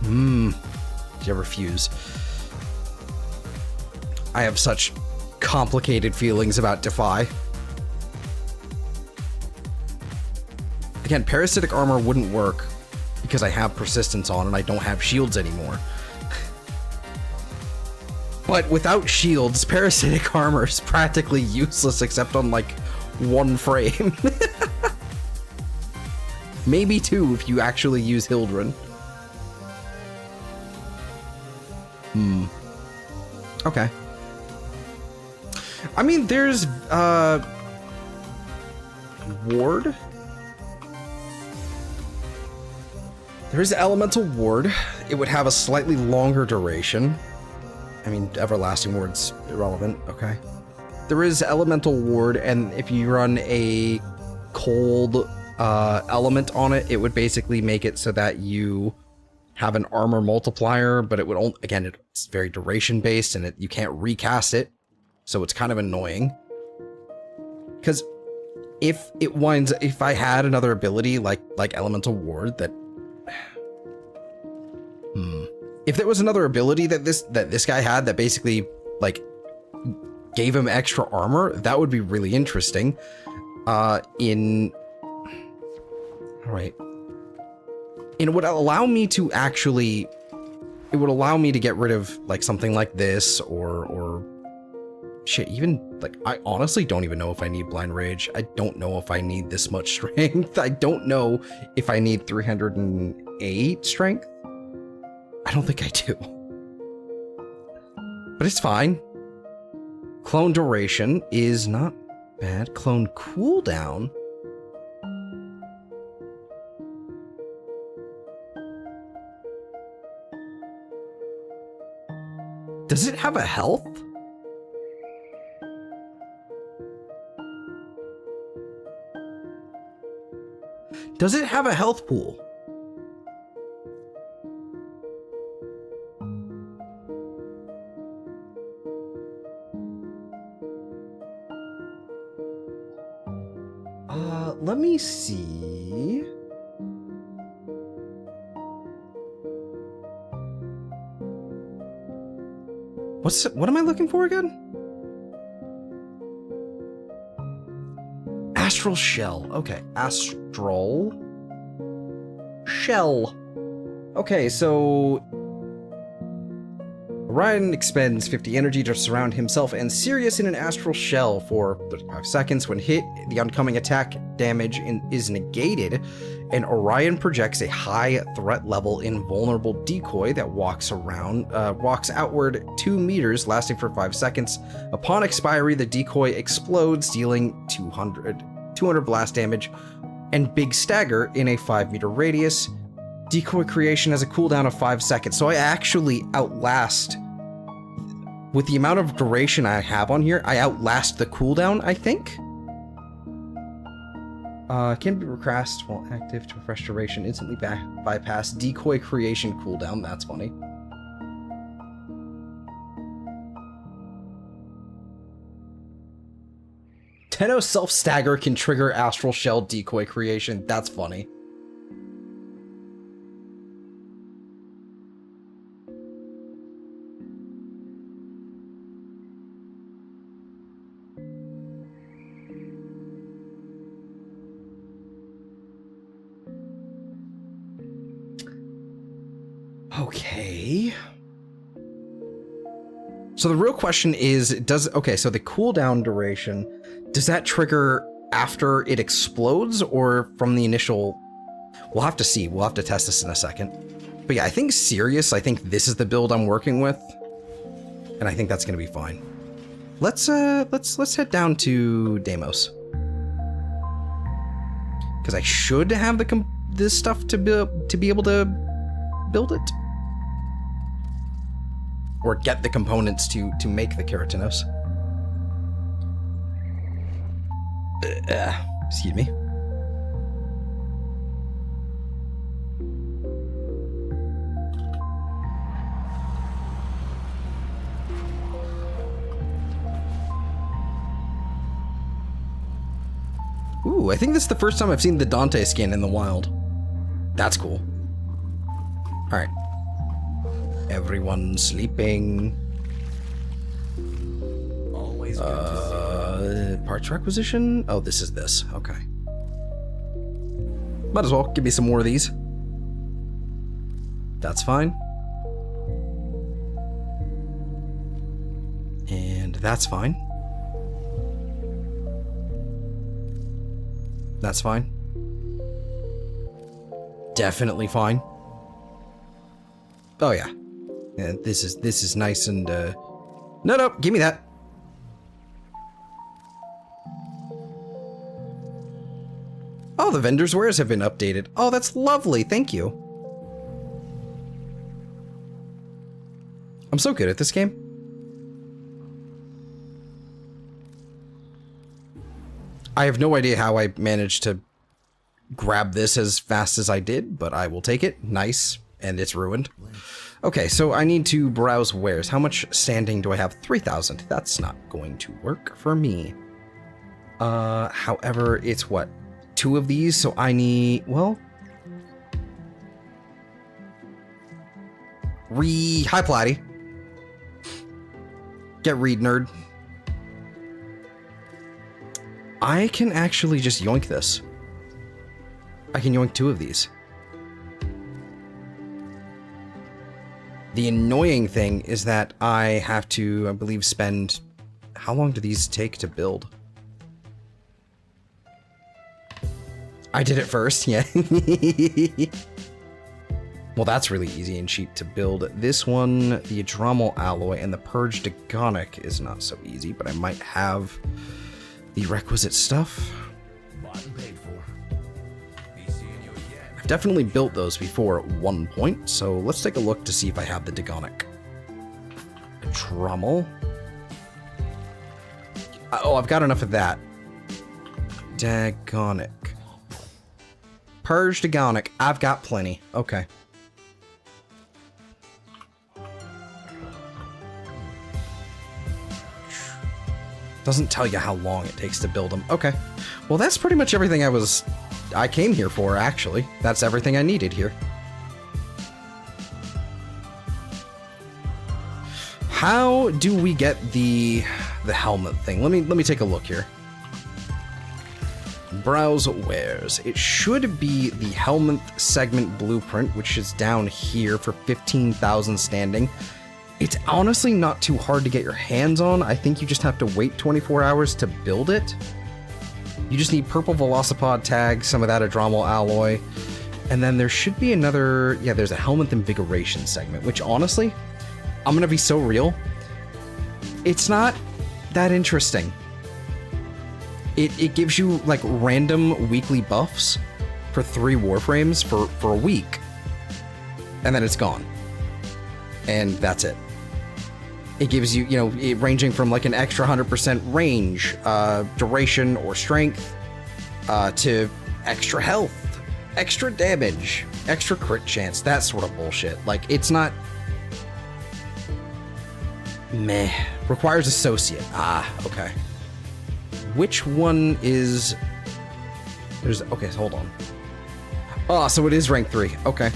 Did you refuse? I have such complicated feelings about Defy. Again, parasitic armor wouldn't work because I have persistence on and I don't have shields anymore. But without shields, parasitic armor is practically useless except on, like, one frame. Maybe 2 if you actually use Hildren. Okay. I mean, there's, Ward? There's Elemental Ward. It would have a slightly longer duration. I mean, Everlasting Ward's irrelevant, okay. there is elemental ward, and if you run a cold element on it, it would basically make it so that you have an armor multiplier, but it would only, again, it's very duration based, and you can't recast it, so it's kind of annoying. Because if I had another ability like elemental ward that, if there was another ability that this guy had that basically like gave him extra armor, that would be really interesting. All right. And it would allow me to actually, it would allow me to get rid of like something like this or shit, even like, I honestly don't even know if I need blind rage. I don't know if I need this much strength. I don't know if I need 308 strength. I don't think I do. But it's fine. Clone duration is not bad. Clone cooldown. Does it have a health? Does it have a health pool? Let me see. What am I looking for again? Astral Shell. Okay, Astral Shell. Okay, so Orion expends 50 energy to surround himself and Sirius in an astral shell for 35 seconds. When hit, the oncoming attack damage is negated, and Orion projects a high threat level invulnerable decoy that walks outward 2 meters, lasting for 5 seconds. Upon expiry, the decoy explodes, dealing 200 blast damage and big stagger in a 5-meter radius. Decoy creation has a cooldown of 5 seconds, so I actually outlast, with the amount of duration I have on here, I outlast the cooldown, I think? Can be recast while active to refresh duration, instantly bypass decoy creation cooldown. That's funny. Tenno self-stagger can trigger astral shell decoy creation. That's funny. Okay. So the real question is, so the cooldown duration, does that trigger after it explodes or from the initial? We'll have to see. We'll have to test this in a second. But yeah, I think Sirius, I think this is the build I'm working with, and I think that's going to be fine. Let's head down to Deimos, because I should have this stuff to be able to build it. Or get the components to make the Keratinos. Excuse me. Ooh, I think this is the first time I've seen the Dante skin in the wild. That's cool. Alright. Everyone sleeping. Always parts requisition? Oh, this is this. Okay. Might as well give me some more of these. That's fine. And that's fine. That's fine. Definitely fine. Oh yeah. Yeah, this is nice and no, give me that. Oh, the vendors' wares have been updated. Oh, that's lovely. Thank you. I'm so good at this game. I have no idea how I managed to grab this as fast as I did, but I will take it. Nice. And it's ruined. Okay, so I need to browse wares. How much standing do I have? 3,000. That's not going to work for me. However, it's what? 2 of these, so I need, well... Hi, Platy. Get read, nerd. I can actually just yoink this. I can yoink 2 of these. The annoying thing is that I have to, I believe, spend... How long do these take to build? I did it first, yeah. Well, that's really easy and cheap to build. This one, the Adromal Alloy, and the Purge Dagonic is not so easy, but I might have the requisite stuff. I've definitely built those before at one point, so let's take a look to see if I have the Dagonic. Adromal. Oh, I've got enough of that. Dagonic. Purge Dagonic. I've got plenty. Okay. Doesn't tell you how long it takes to build them. Okay. Well, that's pretty much everything I came here for, actually. That's everything I needed here. How do we get the helmet thing? Let me take a look here. Browse wares. It should be the helmet segment blueprint, which is down here for 15,000 standing. It's honestly not too hard to get your hands on. I think you just have to wait 24 hours to build it. You just need purple Velocipod tag, some of that Adromal alloy, and then there should be another, yeah, there's a helmet invigoration segment, which honestly, I'm gonna be so real, it's not that interesting. It gives you like random weekly buffs for 3 Warframes for a week, and then it's gone. And that's it. It gives you, you know, ranging from like an extra 100% range, duration or strength, to extra health, extra damage, extra crit chance, that sort of bullshit. Like, it's not... Meh. Requires associate. Ah, okay. Which one is... There's... Okay, hold on. Oh, so it is rank 3. Okay.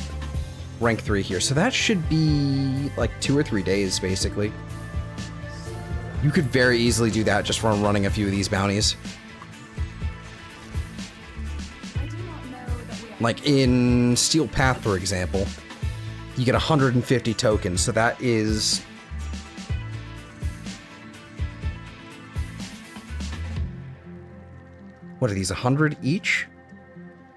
Rank 3 here. So that should be like 2 or 3 days, basically. You could very easily do that just from running a few of these bounties. Like in Steel Path, for example, you get 150 tokens, so that is... What are these, 100 each?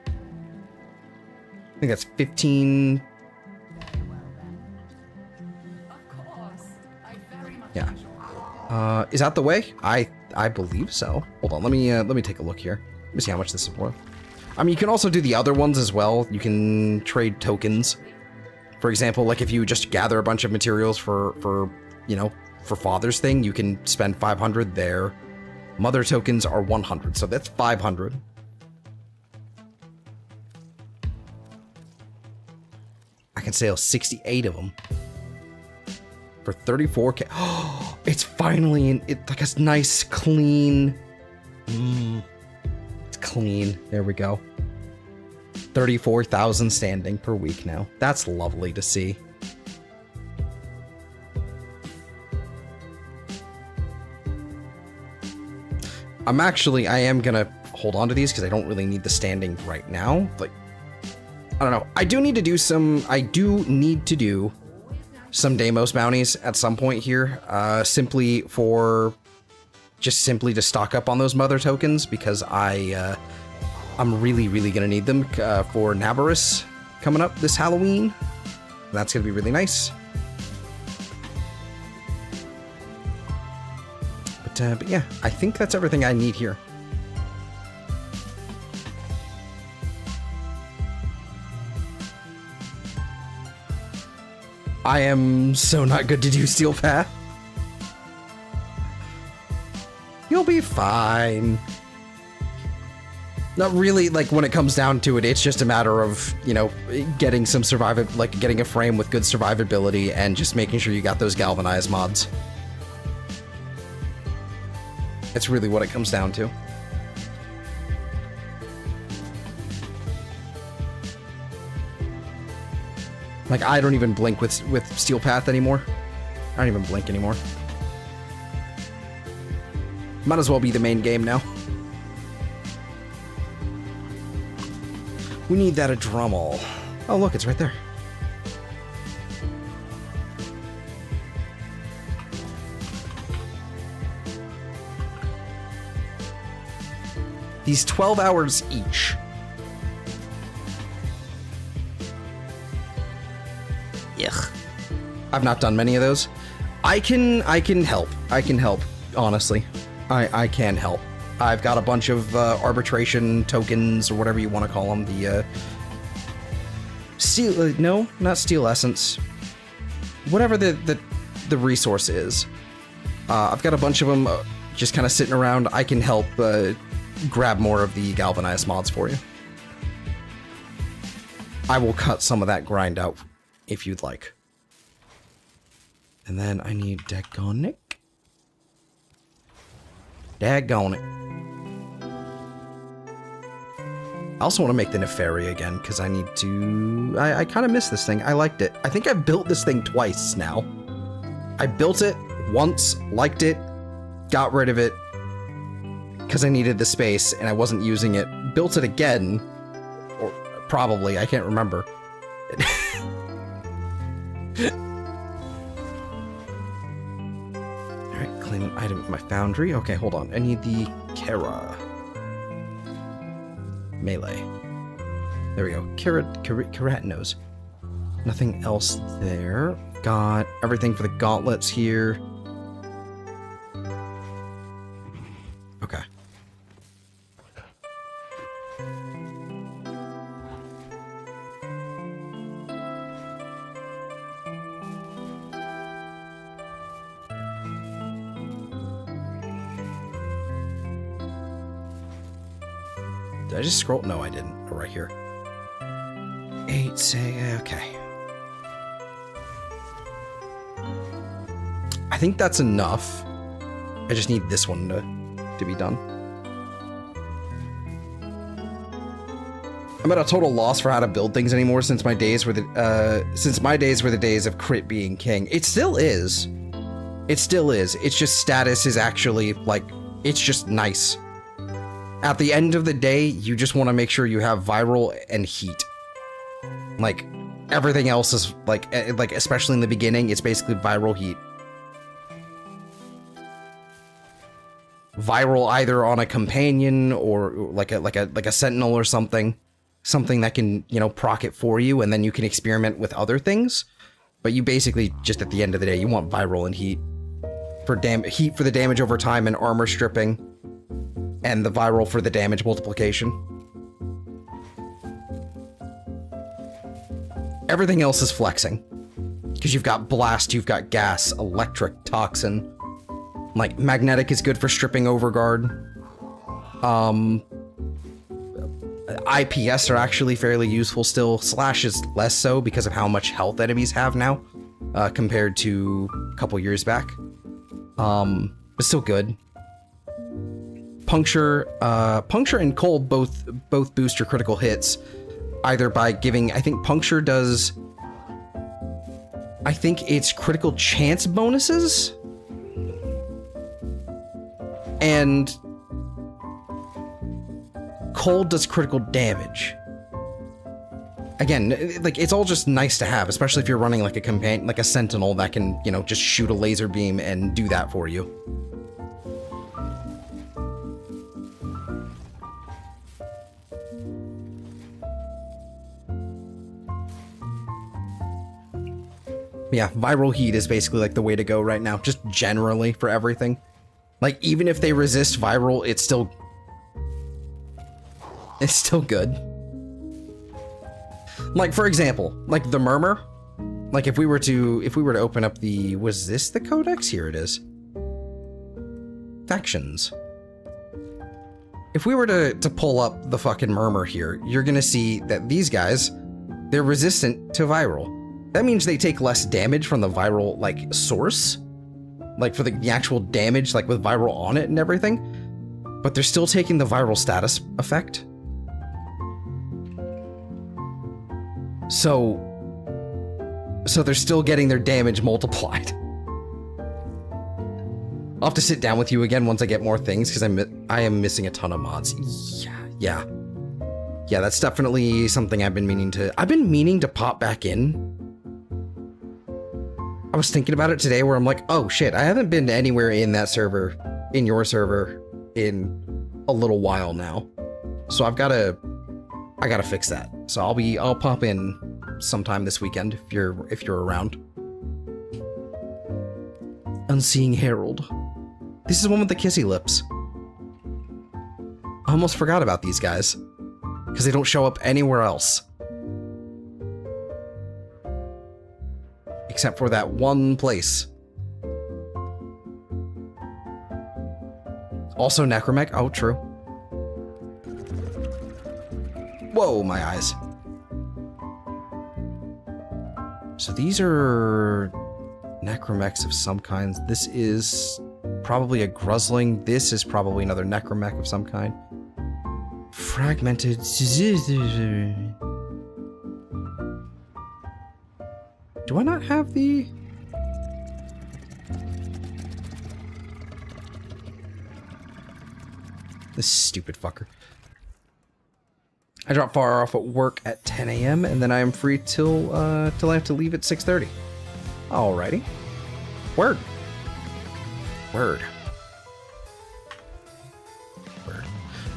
I think that's 15... Yeah. Is that the way? I believe so. Hold on, let me take a look here. Let me see how much this is worth. I mean, you can also do the other ones as well. You can trade tokens. For example, like if you just gather a bunch of materials for you know, for Father's thing, you can spend 500 there. Mother tokens are 100, so that's 500. I can sell 68 of them. For 34k. Oh, it's finally in it, like a nice clean. It's clean. There we go. 34,000 standing per week now. That's lovely to see. I am gonna hold on to these because I don't really need the standing right now. Like, I don't know. I do need to do some Deimos bounties at some point here, simply to stock up on those mother tokens, because I'm really gonna need them for Nabarus coming up this Halloween. That's gonna be really nice. But yeah, I think that's everything I need here. I am so not good to do Steel Path. You'll be fine. Not really, like, when it comes down to it, it's just a matter of, you know, getting some getting a frame with good survivability and just making sure you got those galvanized mods. It's really what it comes down to. Like, I don't even blink with Steel Path anymore. I don't even blink anymore. Might as well be the main game now. We need that a Drummel. Oh, look, it's right there. These 12 hours each. Yuck. I've not done many of those. I can help. I can help, honestly. I can help. I've got a bunch of arbitration tokens, or whatever you want to call them. The steel, no, not steel essence. Whatever the resource is. I've got a bunch of them just kind of sitting around. I can help grab more of the galvanized mods for you. I will cut some of that grind out if you'd like. And then I need Daggone it. Daggone it. I also want to make the Neferi again, because I need to... I kind of miss this thing. I liked it. I think I've built this thing twice now. I built it once, liked it, got rid of it, because I needed the space, and I wasn't using it. Built it again, or probably, I can't remember. Alright, claim an item at my foundry. Okay, hold on. I need the Kara. Melee. There we go. Keratinos. Nothing else there. Got everything for the gauntlets here. Okay. Did I just scroll? No, I didn't. Oh, right here. 8, say, okay. I think that's enough. I just need this one to be done. I'm at a total loss for how to build things anymore since my days were the days of crit being king. It still is. It still is. It's just status is actually like, it's just nice. At the end of the day, you just want to make sure you have viral and heat. Like, everything else is like especially in the beginning, it's basically viral heat. Viral either on a companion or like a sentinel or something that can, you know, proc it for you, and then you can experiment with other things. But you basically just at the end of the day, you want viral and heat for heat for the damage over time and armor stripping. And the viral for the damage multiplication. Everything else is flexing. Because you've got blast, you've got gas, electric, toxin. Like, magnetic is good for stripping overguard. IPS are actually fairly useful still. Slash is less so because of how much health enemies have now. Compared to a couple years back. But still good. Puncture and cold both boost your critical hits, either by giving, I think puncture does, I think it's critical chance bonuses, and cold does critical damage. Again, like, it's all just nice to have, especially if you're running like a companion, like a sentinel that can, you know, just shoot a laser beam and do that for you. Yeah, viral heat is basically like the way to go right now, just generally for everything. Like, even if they resist viral, it's still good. Like, for example, like the Murmur, like if we were to open up the, was this the codex? Here it is. Factions. if we were to pull up the fucking murmur here, you're gonna see that these guys, they're resistant to viral. That means they take less damage from the viral, like, source. Like, for the actual damage, like, with viral on it and everything. But they're still taking the viral status effect. So they're still getting their damage multiplied. I'll have to sit down with you again once I get more things, because I am missing a ton of mods. Yeah, that's definitely something I've been meaning to pop back in. I was thinking about it today where I'm like, oh shit, I haven't been anywhere in that server, in your server, in a little while now. So I gotta fix that. So I'll pop in sometime this weekend if you're around. Unseeing Herald. This is one with the kissy lips. I almost forgot about these guys, because they don't show up anywhere else. Except for that one place. Also Necromech. Oh, true. Whoa, my eyes. So these are Necromechs of some kinds. This is probably a Gruzling. This is probably another Necromech of some kind. Fragmented. Do I not have the... This stupid fucker. I drop far off at work at 10 a.m. and then I am free till I have to leave at 6:30. Alrighty. Word.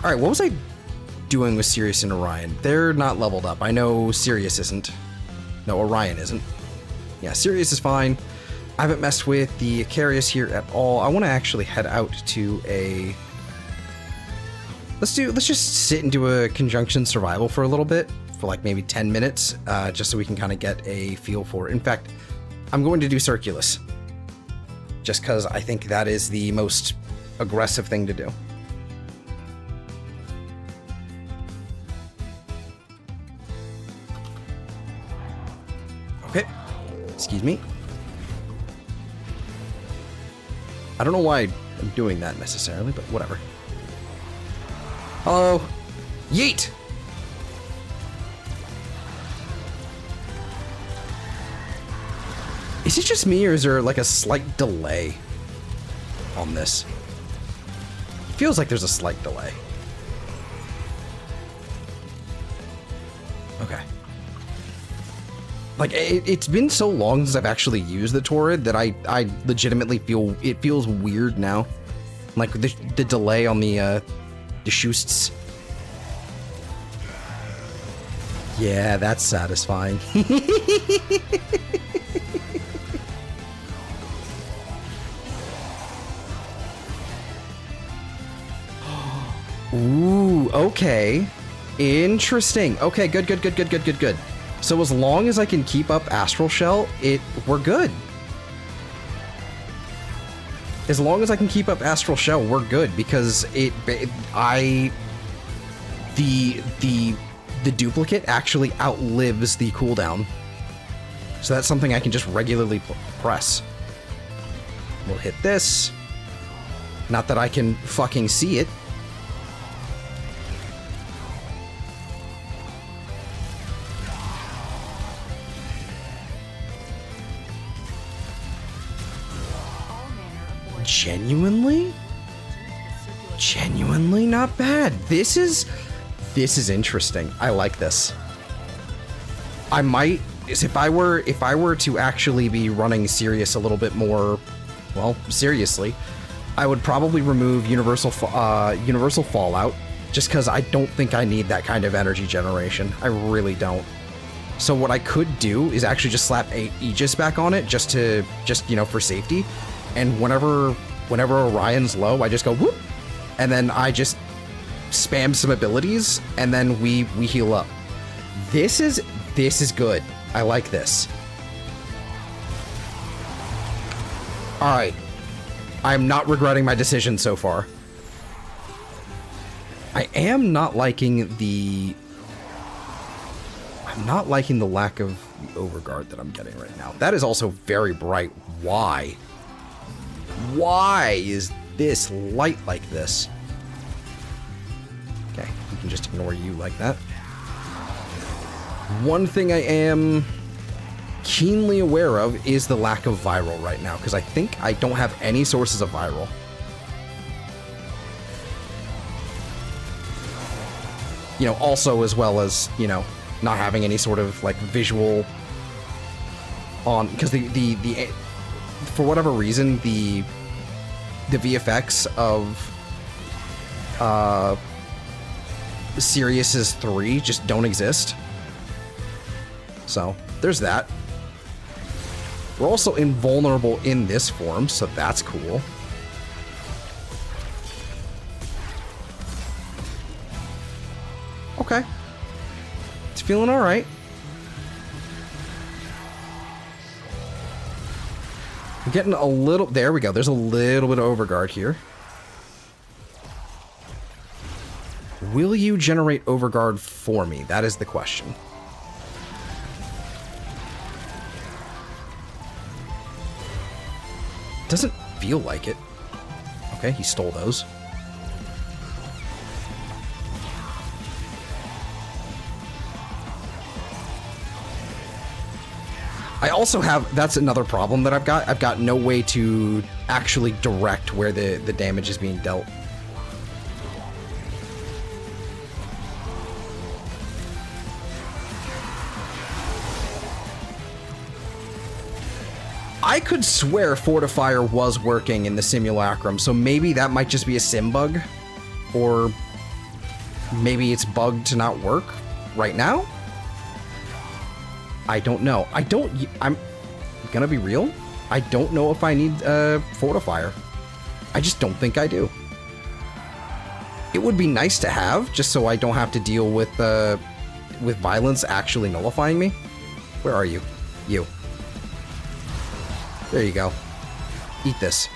Alright, what was I doing with Sirius and Orion? They're not leveled up. I know Sirius isn't. No, Orion isn't. Yeah, Sirius is fine. I haven't messed with the Icarius here at all. I want to actually head out to a... Let's just sit and do a conjunction survival for a little bit, for like maybe 10 minutes, just so we can kind of get a feel for it. In fact, I'm going to do Circulus, just because I think that is the most aggressive thing to do. Okay. Excuse me. I don't know why I'm doing that necessarily, but whatever. Hello. Yeet! Is it just me, or is there like a slight delay on this? It feels like there's a slight delay. Okay. Like, it's been so long since I've actually used the Torrid that I legitimately feel it feels weird now. Like the delay on the shoosts. Yeah, that's satisfying. Ooh, okay. Interesting. Okay, good. So as long as I can keep up Astral Shell, we're good. As long as I can keep up Astral Shell, we're good, because the duplicate actually outlives the cooldown. So that's something I can just regularly press. We'll hit this. Not that I can fucking see it. Genuinely not bad. This is interesting. I like this. I might, if I were to actually be running Sirius a little bit more, well, seriously, I would probably remove Universal Fallout, just because I don't think I need that kind of energy generation. I really don't. So what I could do is actually just slap Aegis back on it, just for safety. And whenever Orion's low, I just go whoop, and then I just spam some abilities, and then we heal up. This is good. I like this. All right, I'm not regretting my decision so far. I am not liking the... I'm not liking the lack of the overguard that I'm getting right now. That is also very bright. Why? Why is this light like this? Okay, we can just ignore you like that. One thing I am keenly aware of is the lack of viral right now, because I think I don't have any sources of viral. You know, also as well as, you know, not having any sort of like visual on, because the for whatever reason the VFX of Sirius's 3 just don't exist. So there's that. We're also invulnerable in this form, so that's cool. Okay. It's feeling all right. I'm getting a little... There we go. There's a little bit of overguard here. Will you generate overguard for me? That is the question. Doesn't feel like it. Okay, he stole those. I also have, that's another problem that I've got. I've got no way to actually direct where the damage is being dealt. I could swear Fortifier was working in the simulacrum, so maybe that might just be a sim bug, or maybe it's bugged to not work right now. I don't know. I'm gonna be real. I don't know if I need a Fortifier. I just don't think I do. It would be nice to have, just so I don't have to deal with violence actually nullifying me. Where are you? You. There you go. Eat this.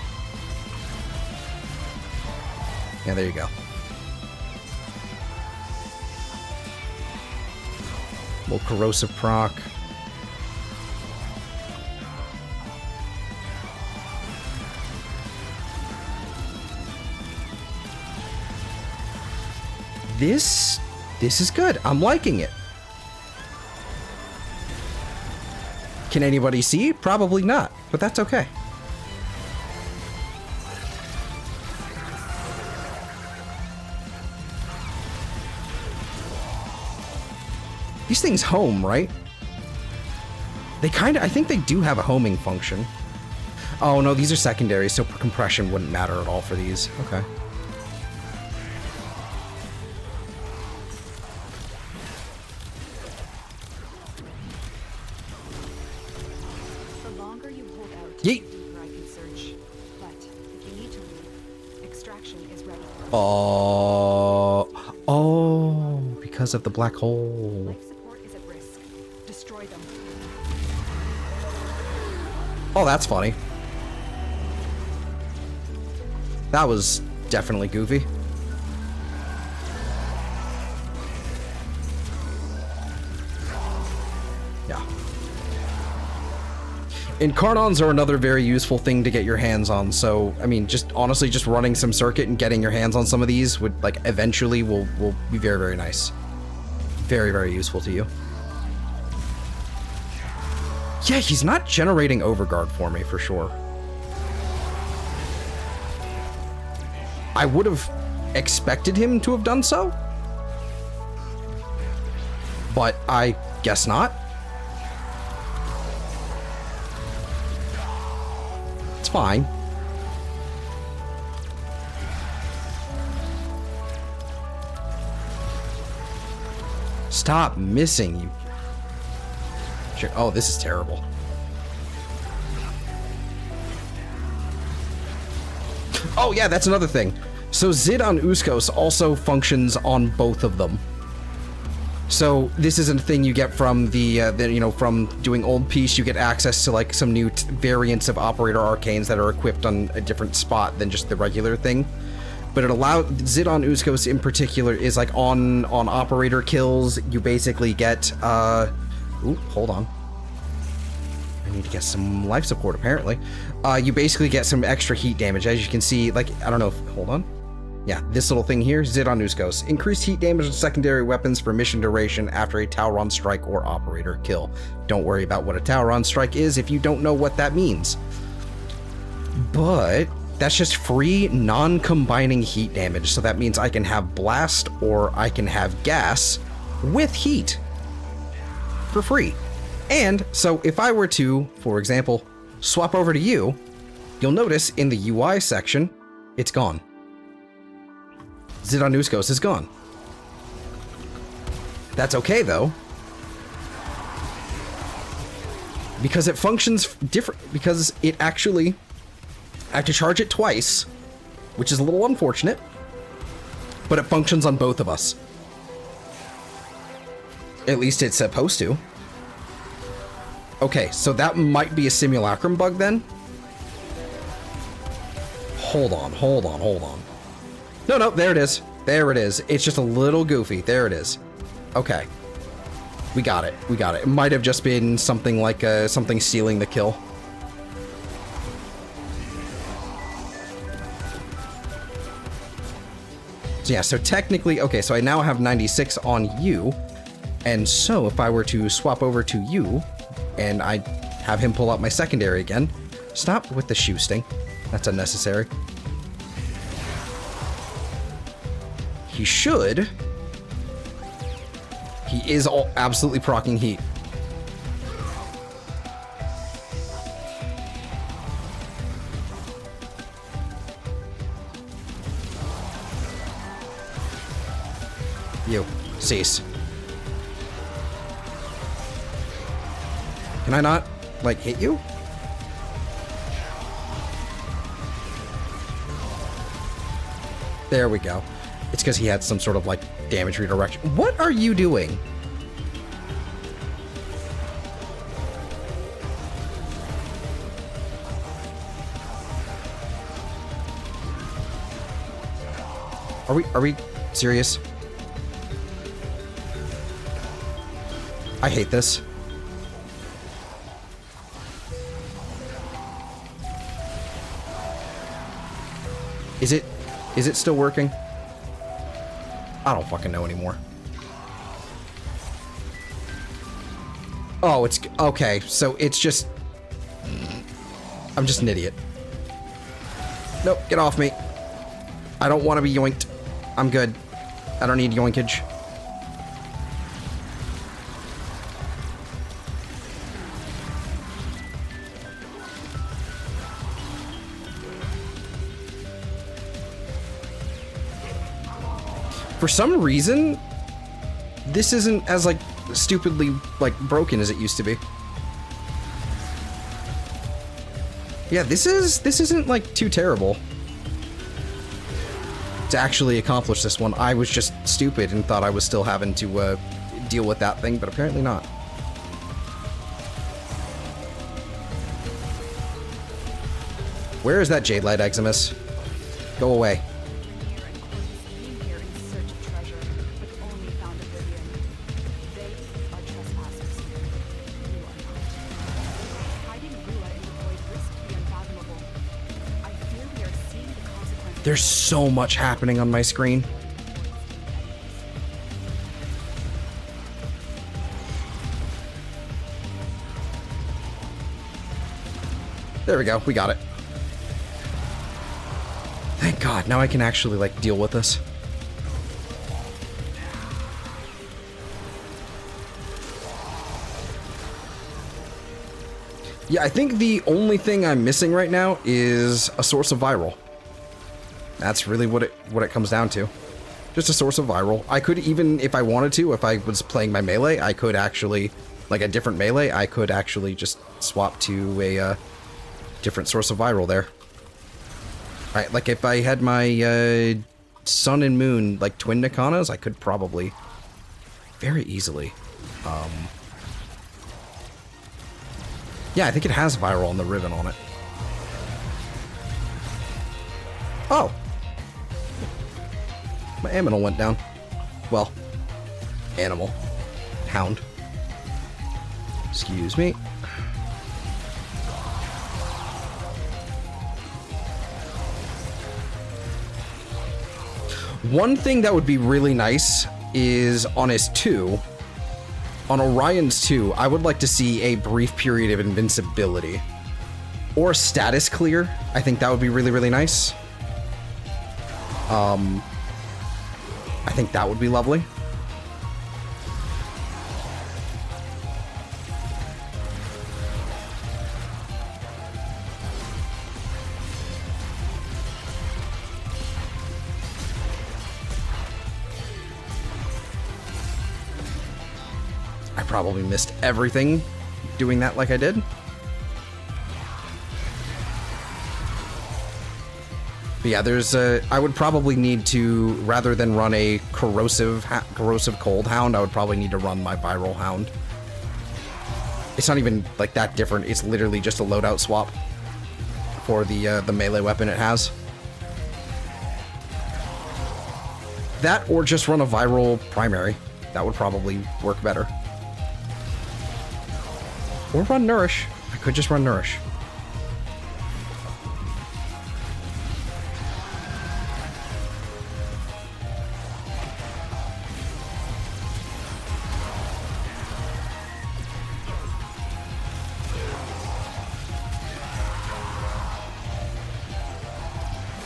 Yeah, there you go. Little corrosive proc. This is good. I'm liking it. Can anybody see? Probably not, but that's okay. These things home, right? They kind of, I think they do have a homing function. Oh no, these are secondary, so compression wouldn't matter at all for these. Okay. Yeet. Oh, because of the black hole. Life support is at risk. Destroy them. Oh, that's funny. That was definitely goofy. Yeah. Incarnons are another very useful thing to get your hands on, so, I mean, just honestly, just running some circuit and getting your hands on some of these would, like, eventually will be very, very nice. Very, very useful to you. Yeah, he's not generating overguard for me, for sure. I would have expected him to have done so, but I guess not. It's fine. Stop missing, you. Oh, this is terrible. Oh yeah, that's another thing. So Zid on Uskos also functions on both of them. So this isn't a thing you get from the you know, from doing Old Peace. You get access to like some new variants of Operator Arcanes that are equipped on a different spot than just the regular thing. but it allows Zidon Uskos in particular is like on operator kills, you basically get ooh, hold on. I need to get some life support apparently. You basically get some extra heat damage, as you can see, like, I don't know if, hold on. Yeah, this little thing here, Zidon Uskos. Increased heat damage on secondary weapons for mission duration after a Tauron strike or operator kill. Don't worry about what a Tauron strike is if you don't know what that means. But that's just free, non-combining heat damage, so that means I can have blast or I can have gas with heat for free. And so if I were to, for example, swap over to you, you'll notice in the UI section, it's gone. Zidon Uskos is gone. That's okay though, because it functions different, because it actually, I have to charge it twice, which is a little unfortunate, but it functions on both of us. At least it's supposed to. Okay, so that might be a simulacrum bug then. Hold on. No, there it is. There it is. It's just a little goofy. There it is. Okay. We got it. It might have just been something like something stealing the kill. So yeah, so technically, okay, so I now have 96 on you. And so if I were to swap over to you, and I have him pull out my secondary again. Stop with the shoe sting. That's unnecessary. He should. He is absolutely proccing heat. You, cease. Can I not, like, hit you? There we go. It's because he had some sort of, like, damage redirection. What are you doing? Are we serious? I hate this. Is it still working? I don't fucking know anymore. Oh, it's okay. So it's just, I'm just an idiot. Nope, get off me. I don't want to be yoinked. I'm good. I don't need yoinkage. For some reason, this isn't as, like, stupidly, like, broken as it used to be. Yeah, this isn't, like, too terrible to actually accomplish this one. I was just stupid and thought I was still having to deal with that thing, but apparently not. Where is that Jade Light Eximus? Go away. There's so much happening on my screen. There we go, we got it. Thank God, now I can actually, like, deal with this. Yeah, I think the only thing I'm missing right now is a source of viral. That's really what it comes down to. Just a source of viral. I could even, if I wanted to, if I was playing my melee, I could actually, like a different melee, I could actually just swap to a different source of viral there. Right, like if I had my sun and moon, like twin Nikanas, I could probably very easily. Yeah, I think it has viral on the ribbon on it. Oh. My aminal went down. Well, animal. Hound. Excuse me. One thing that would be really nice is on his 2, on Orion's 2, I would like to see a brief period of invincibility. Or status clear. I think that would be really, really nice. I think that would be lovely. I probably missed everything doing that like I did. But yeah, there's I would probably need to, rather than run a corrosive cold hound, I would probably need to run my viral hound. It's not even like that different. It's literally just a loadout swap for the melee weapon it has. That or just run a viral primary. That would probably work better. Or run Nourish. I could just run Nourish.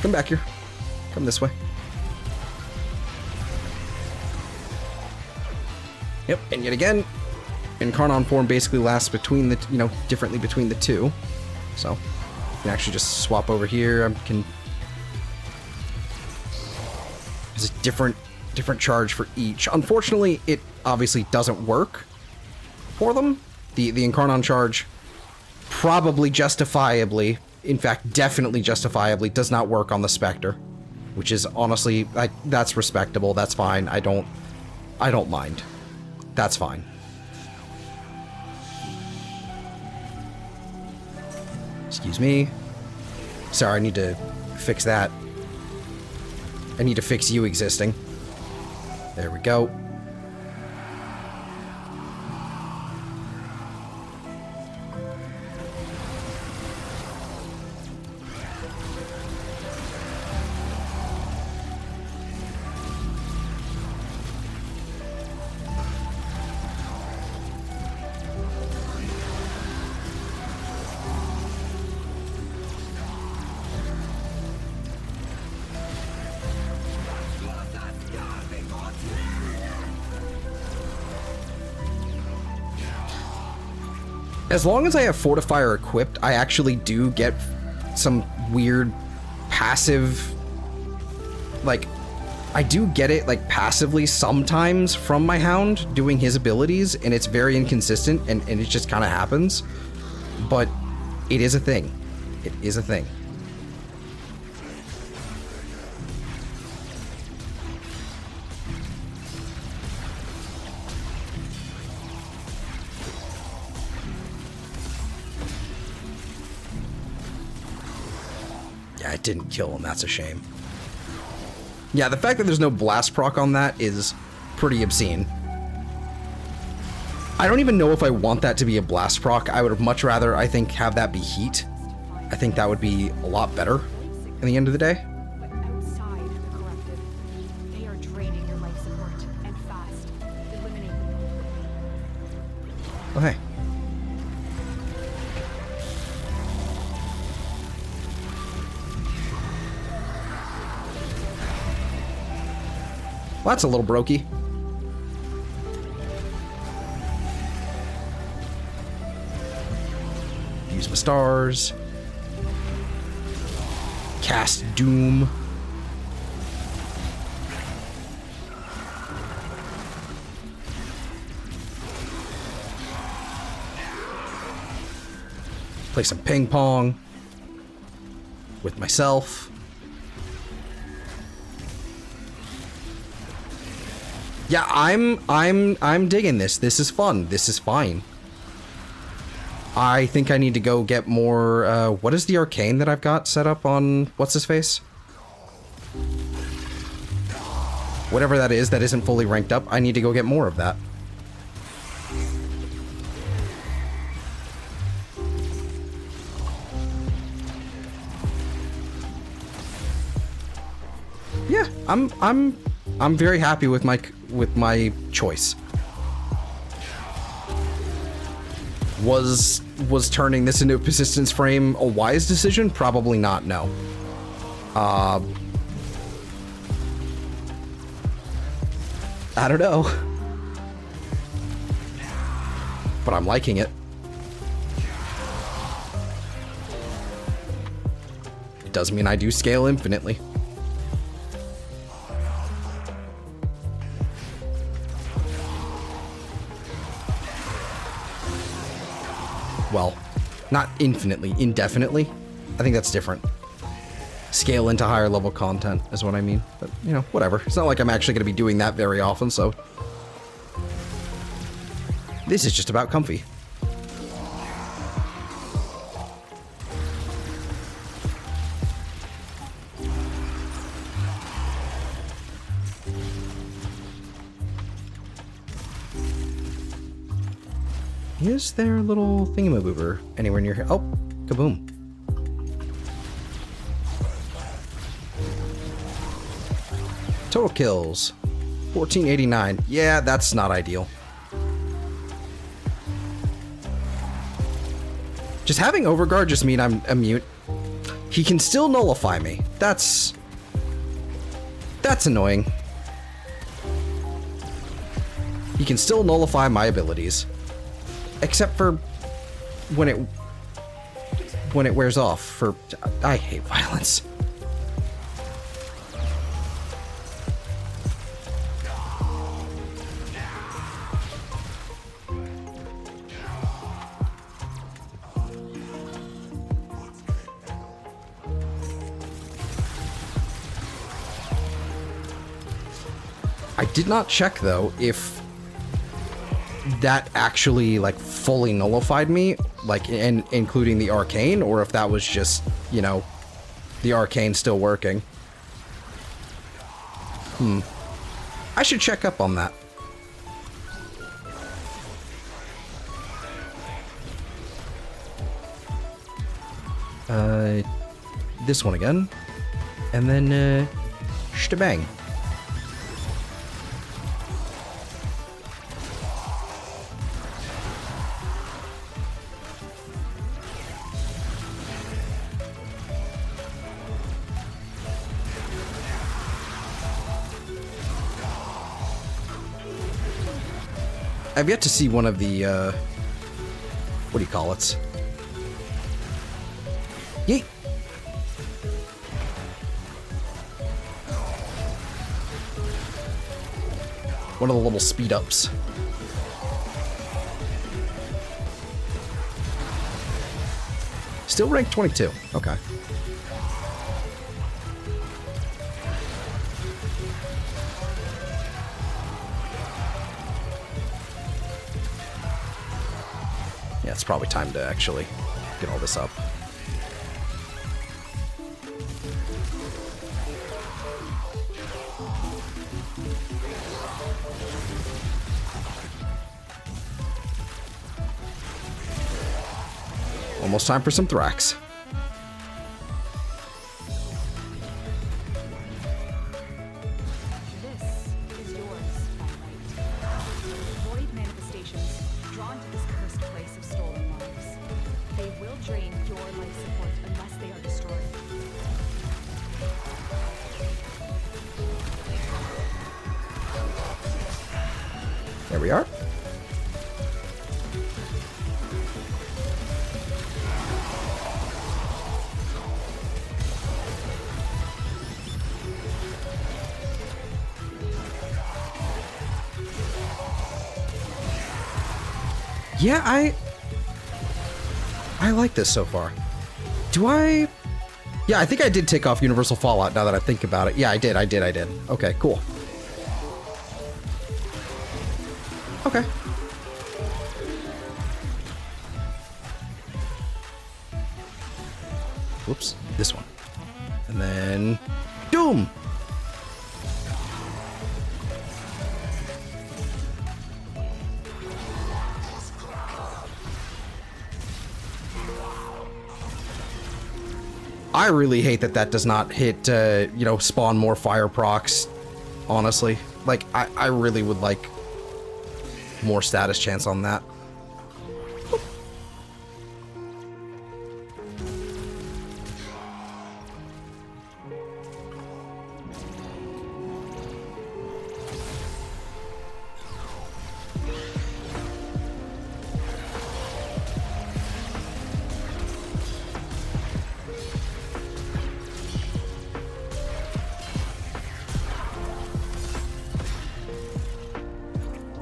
Come back here. Come this way. Yep, and yet again, Incarnon form basically lasts between the, differently between the two. So, you can actually just swap over here. There's a different charge for each. Unfortunately, it obviously doesn't work for them. The Incarnon charge probably justifiably, in fact, definitely justifiably, does not work on the Spectre, which is honestly, that's respectable. That's fine. I don't mind. That's fine. Excuse me. Sorry, I need to fix that. I need to fix you existing. There we go. As long as I have Fortifier equipped, I actually do get some weird passive, like, I do get it, like, passively sometimes from my Hound doing his abilities, and it's very inconsistent, and it just kind of happens. But it is a thing. It is a thing. Yeah, it didn't kill him. That's a shame. Yeah, the fact that there's no blast proc on that is pretty obscene. I don't even know if I want that to be a blast proc. I would much rather, I think, have that be heat. I think that would be a lot better in the end of the day. But outside the corrupted, they are draining your life support and fast. Eliminate them. Oh, hey. Well, that's a little brokey. Use my stars. Cast Doom. Play some ping pong with myself. Yeah, I'm digging this. This is fun. This is fine. I think I need to go get more, what is the arcane that I've got set up on, what's his face? Whatever that is that isn't fully ranked up, I need to go get more of that. Yeah, I'm very happy with my choice. Was turning this into a persistence frame a wise decision? Probably not, no. I don't know. But I'm liking it. It does mean I do scale infinitely. Well, not infinitely, indefinitely. I think that's different. Scale into higher level content is what I mean. But, you know, whatever. It's not like I'm actually going to be doing that very often, so... This is just about comfy. Is there a little thingamaboober anywhere near here? Oh, kaboom. Total kills. 1489. Yeah, that's not ideal. Just having Overguard just mean I'm immune. He can still nullify me. That's annoying. He can still nullify my abilities. Except for when it wears off. I hate violence. I did not check though if that actually like fully nullified me, like including the arcane, or if that was just, you know, the arcane still working. I should check up on that. This one again, and then shtabang. I've yet to see one of the, what do you call it? Yeet! One of the little speed ups. Still ranked 22. Okay. Yeah, it's probably time to actually get all this up. Almost time for some Thrax. This is yours, Void manifestations drawn to this cursed place of stolen lives. They will drain your life support unless they are destroyed. There we are. Yeah, I like this so far. Do I? Yeah, I think I did take off Universal Fallout now that I think about it. Yeah, I did. Okay, cool. Okay. Whoops, this one. And then Doom! I really hate that that does not hit, you know, spawn more fire procs, honestly. Like, I really would like more status chance on that.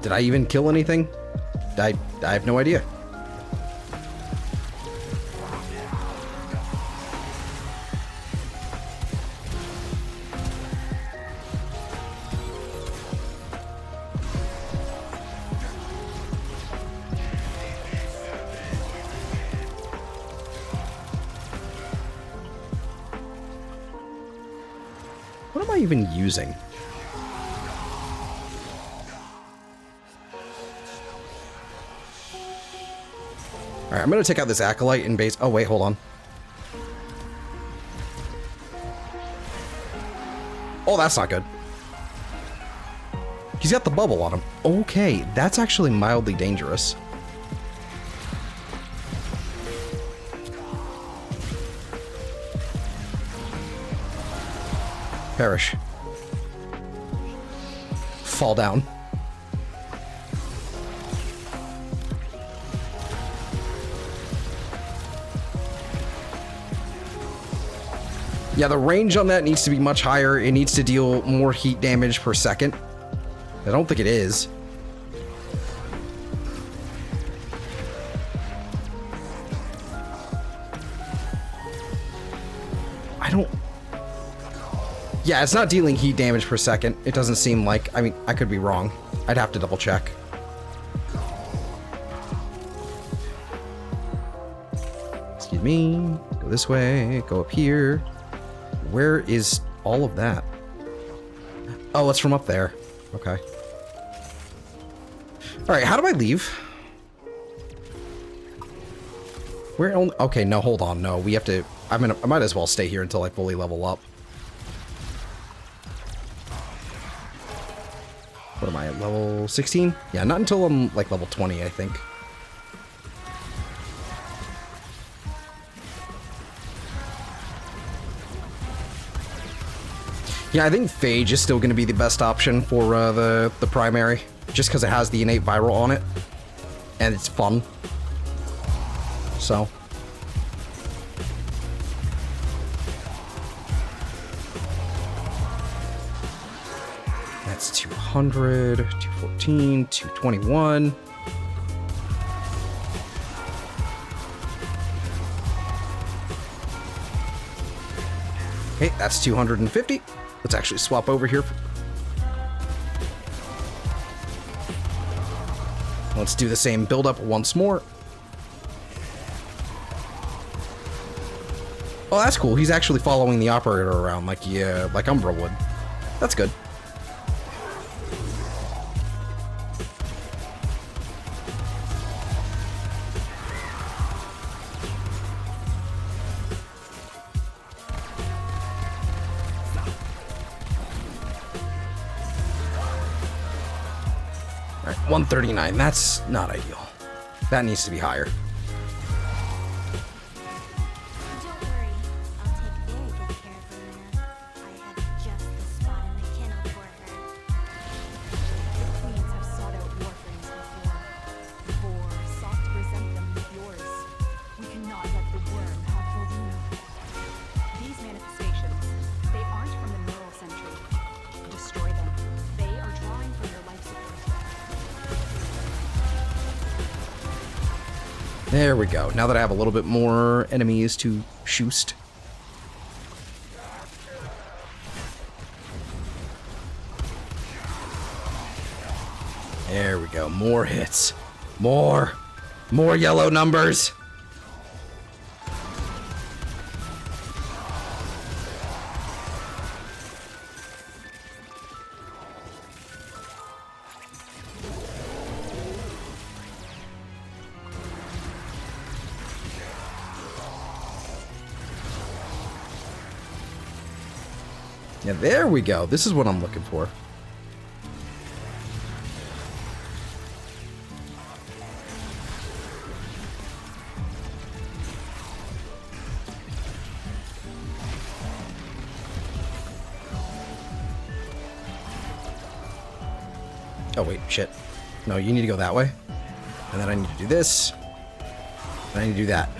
Did I even kill anything? I have no idea. What am I even using? Alright, I'm gonna take out this Acolyte in base. Oh, wait, hold on. Oh, that's not good. He's got the bubble on him. Okay, that's actually mildly dangerous. Perish. Fall down. Yeah, the range on that needs to be much higher. It needs to deal more heat damage per second. I don't think it is. I don't... Yeah, it's not dealing heat damage per second. It doesn't seem like... I mean, I could be wrong. I'd have to double check. Excuse me. Go this way. Go up here. Where is all of that? Oh, it's from up there. Okay. Alright, how do I leave? Where only... Okay, no, hold on. No, we have to... I might as well stay here until I fully level up. What am I at? Level 16? Yeah, not until I'm like level 20, I think. Yeah, I think Phage is still going to be the best option for the primary, just because it has the innate viral on it, and it's fun. So. That's 200, 214, 221. Okay, that's 250. Let's actually swap over here. Let's do the same build up once more. Oh, that's cool. He's actually following the operator around like Umbra would. That's good. All right, 139. That's not ideal. That needs to be higher. Don't worry, I'll take very good care of Luna. I have just the spot in the kennel for her. The queens have sought out warframes before. Sought to present them with yours. We cannot let the worm have Luna. These manifestations, they aren't from the neural century. Destroy them. They are drawing from your life support. There we go. Now that I have a little bit more enemies to shoost. There we go. More hits. More yellow numbers. Yeah, there we go. This is what I'm looking for. Oh, wait, shit. No, you need to go that way. And then I need to do this. And I need to do that.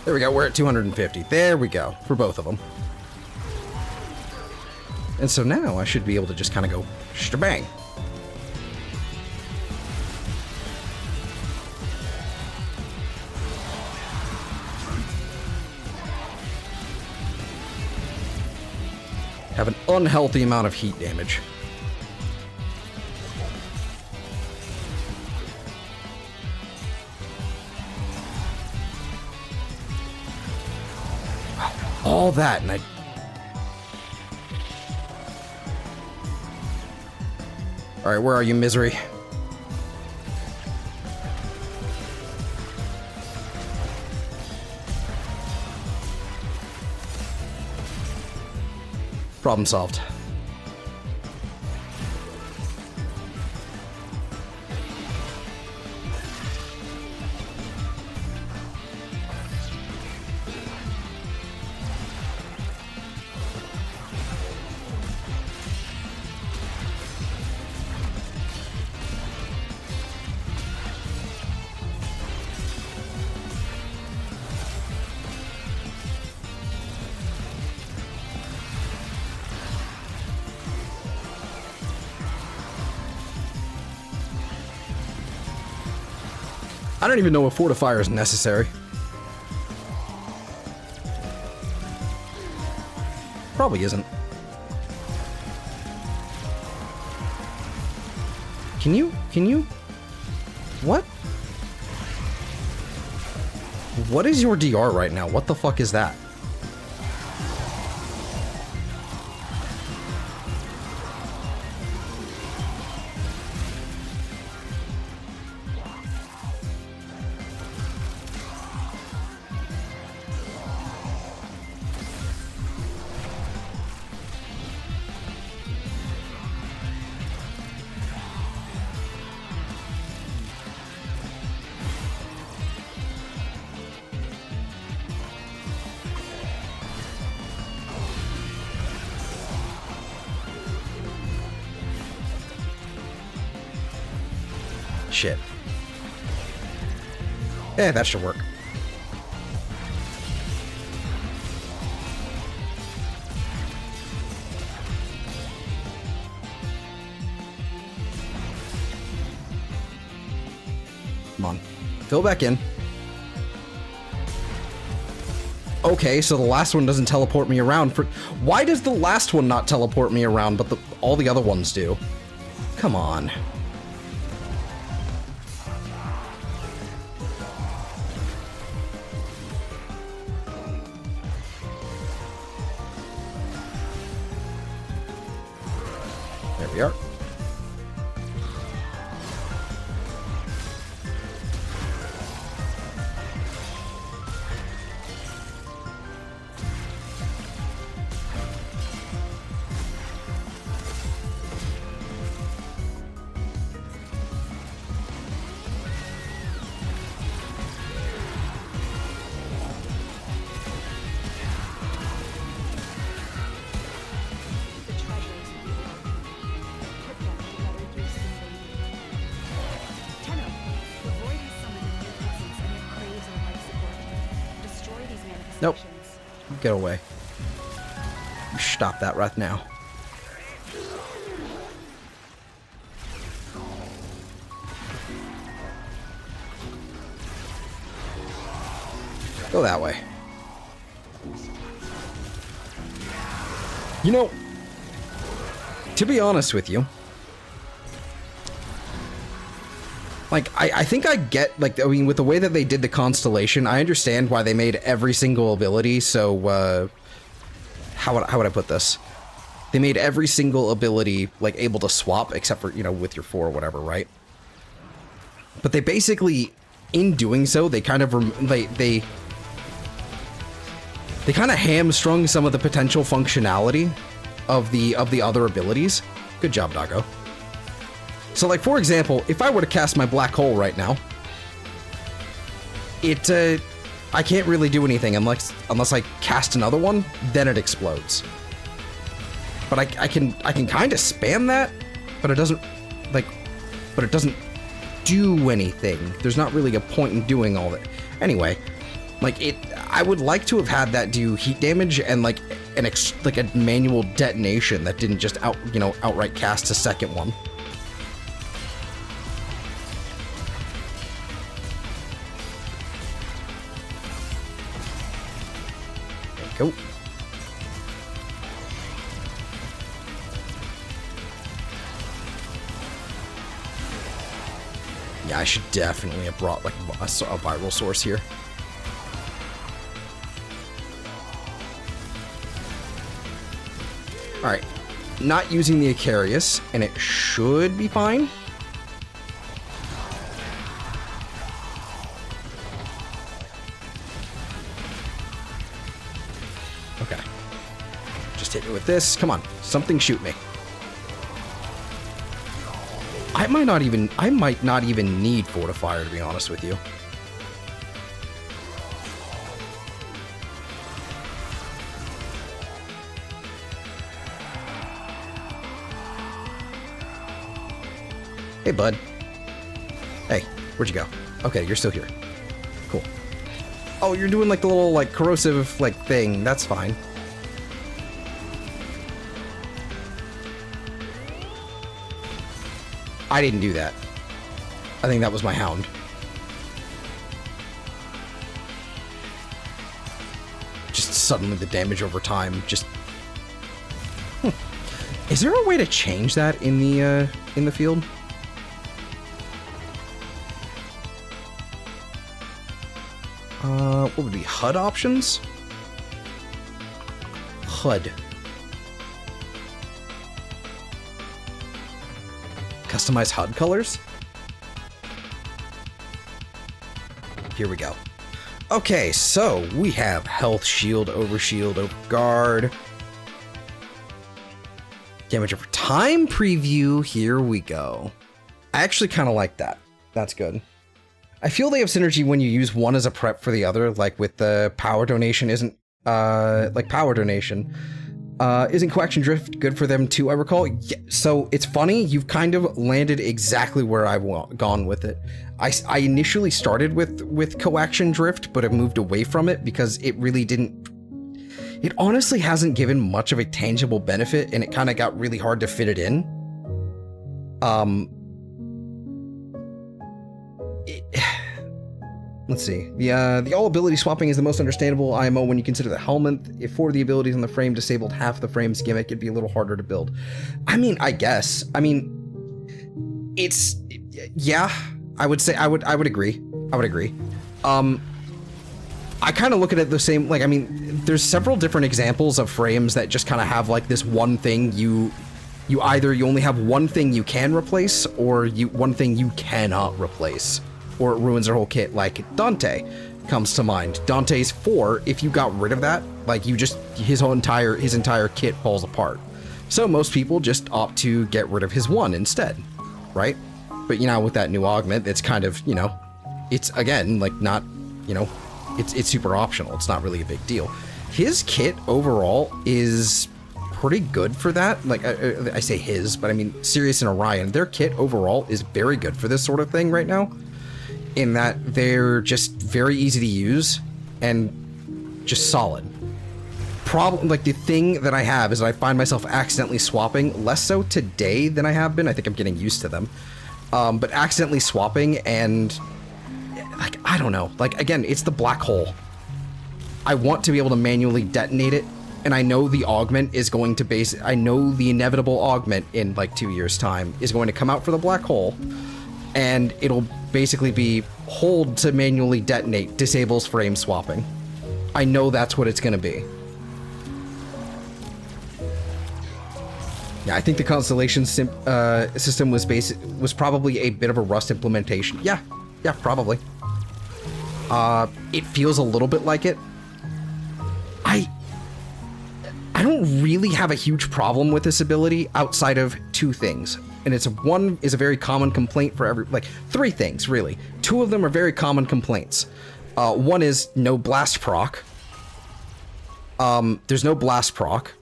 There we go, we're at 250. There we go, for both of them. And so now I should be able to just kind of go shebang. Have an unhealthy amount of heat damage. All that, and I... Alright, where are you, misery? Problem solved. I don't even know if fortifier is necessary. Probably isn't. Can you? What? What is your DR right now? What the fuck is that? Shit. Eh, that should work. Come on. Fill back in. Okay, so the last one doesn't teleport me around. Why does the last one not teleport me around, but all the other ones do? Come on. There we are. The treasures of the earth. Put them together through symbol. Tenno, the void is summoned in your presence and it craves our life support. Destroy these Nope. manifestations. Get away. Stop that right now. Go that way. You know, to be honest with you, like, I think I get, like, I mean, with the way that they did the Constellation, I understand why they made every single ability so, how would I put this? They made every single ability, like, able to swap, except for, you know, with your 4 or whatever, right? But they basically in doing so, they kind of they kind of hamstrung some of the potential functionality of the other abilities. Good job, Doggo. So, like, for example, if I were to cast my black hole right now, I can't really do anything unless I cast another one, then it explodes. But I can kind of spam that, but it doesn't do anything. There's not really a point in doing all that. Anyway, like I would like to have had that do heat damage and like a manual detonation that didn't just outright cast a second one. There we go. Yeah, I should definitely have brought like a viral source here. Alright, not using the Icarius, and it should be fine. Okay. Just hit me with this. Come on, something shoot me. I might not even need Fortifier, to be honest with you. Hey, bud. Hey, where'd you go? Okay, you're still here. Cool. Oh, you're doing like the little like corrosive like thing. That's fine. I didn't do that. I think that was my hound. Just suddenly the damage over time just... Is there a way to change that in the field? What would be HUD options? HUD. Customize HUD colors? Here we go. Okay, so we have health, shield, over guard. Damage over time preview. Here we go. I actually kind of like that. That's good. I feel they have synergy when you use one as a prep for the other, like with the power donation isn't, like power donation. Isn't Coaction Drift good for them too, I recall? Yeah, so it's funny, you've kind of landed exactly where I've gone with it. I initially started with Coaction Drift, but have moved away from it because it really didn't... It honestly hasn't given much of a tangible benefit, and it kind of got really hard to fit it in. Let's see. The all ability swapping is the most understandable IMO when you consider the helmet. If 4 of the abilities on the frame disabled half the frame's gimmick, it'd be a little harder to build. I mean, I guess. I mean, it's... Yeah, I would say I would agree. I would agree. I kind of look at it the same, like, I mean, there's several different examples of frames that just kind of have like this one thing you only have one thing you can replace, or one thing you cannot replace, or it ruins their whole kit. Like Dante comes to mind. Dante's 4, if you got rid of that, like his entire kit falls apart. So most people just opt to get rid of his 1 instead, right? But with that new augment, it's kind of, it's again, like not, it's super optional. It's not really a big deal. His kit overall is pretty good for that. Like I say his, but I mean Sirius and Orion, their kit overall is very good for this sort of thing right now, in that they're just very easy to use and just solid. Like the thing that I have is that I find myself accidentally swapping, less so today than I have been. I think I'm getting used to them. But accidentally swapping, and like, I don't know, like again, it's the black hole. I want to be able to manually detonate it, and I know the augment is going to I know the inevitable augment in like 2 years' time is going to come out for the black hole, and it'll basically be hold to manually detonate disables frame swapping. I know that's what it's going to be. Yeah, I think the Constellations system was probably a bit of a Rust implementation. Yeah, probably. It feels a little bit like it. I don't really have a huge problem with this ability outside of two things. And one is a very common complaint for three things, really. Two of them are very common complaints. One is no blast proc. There's no blast proc.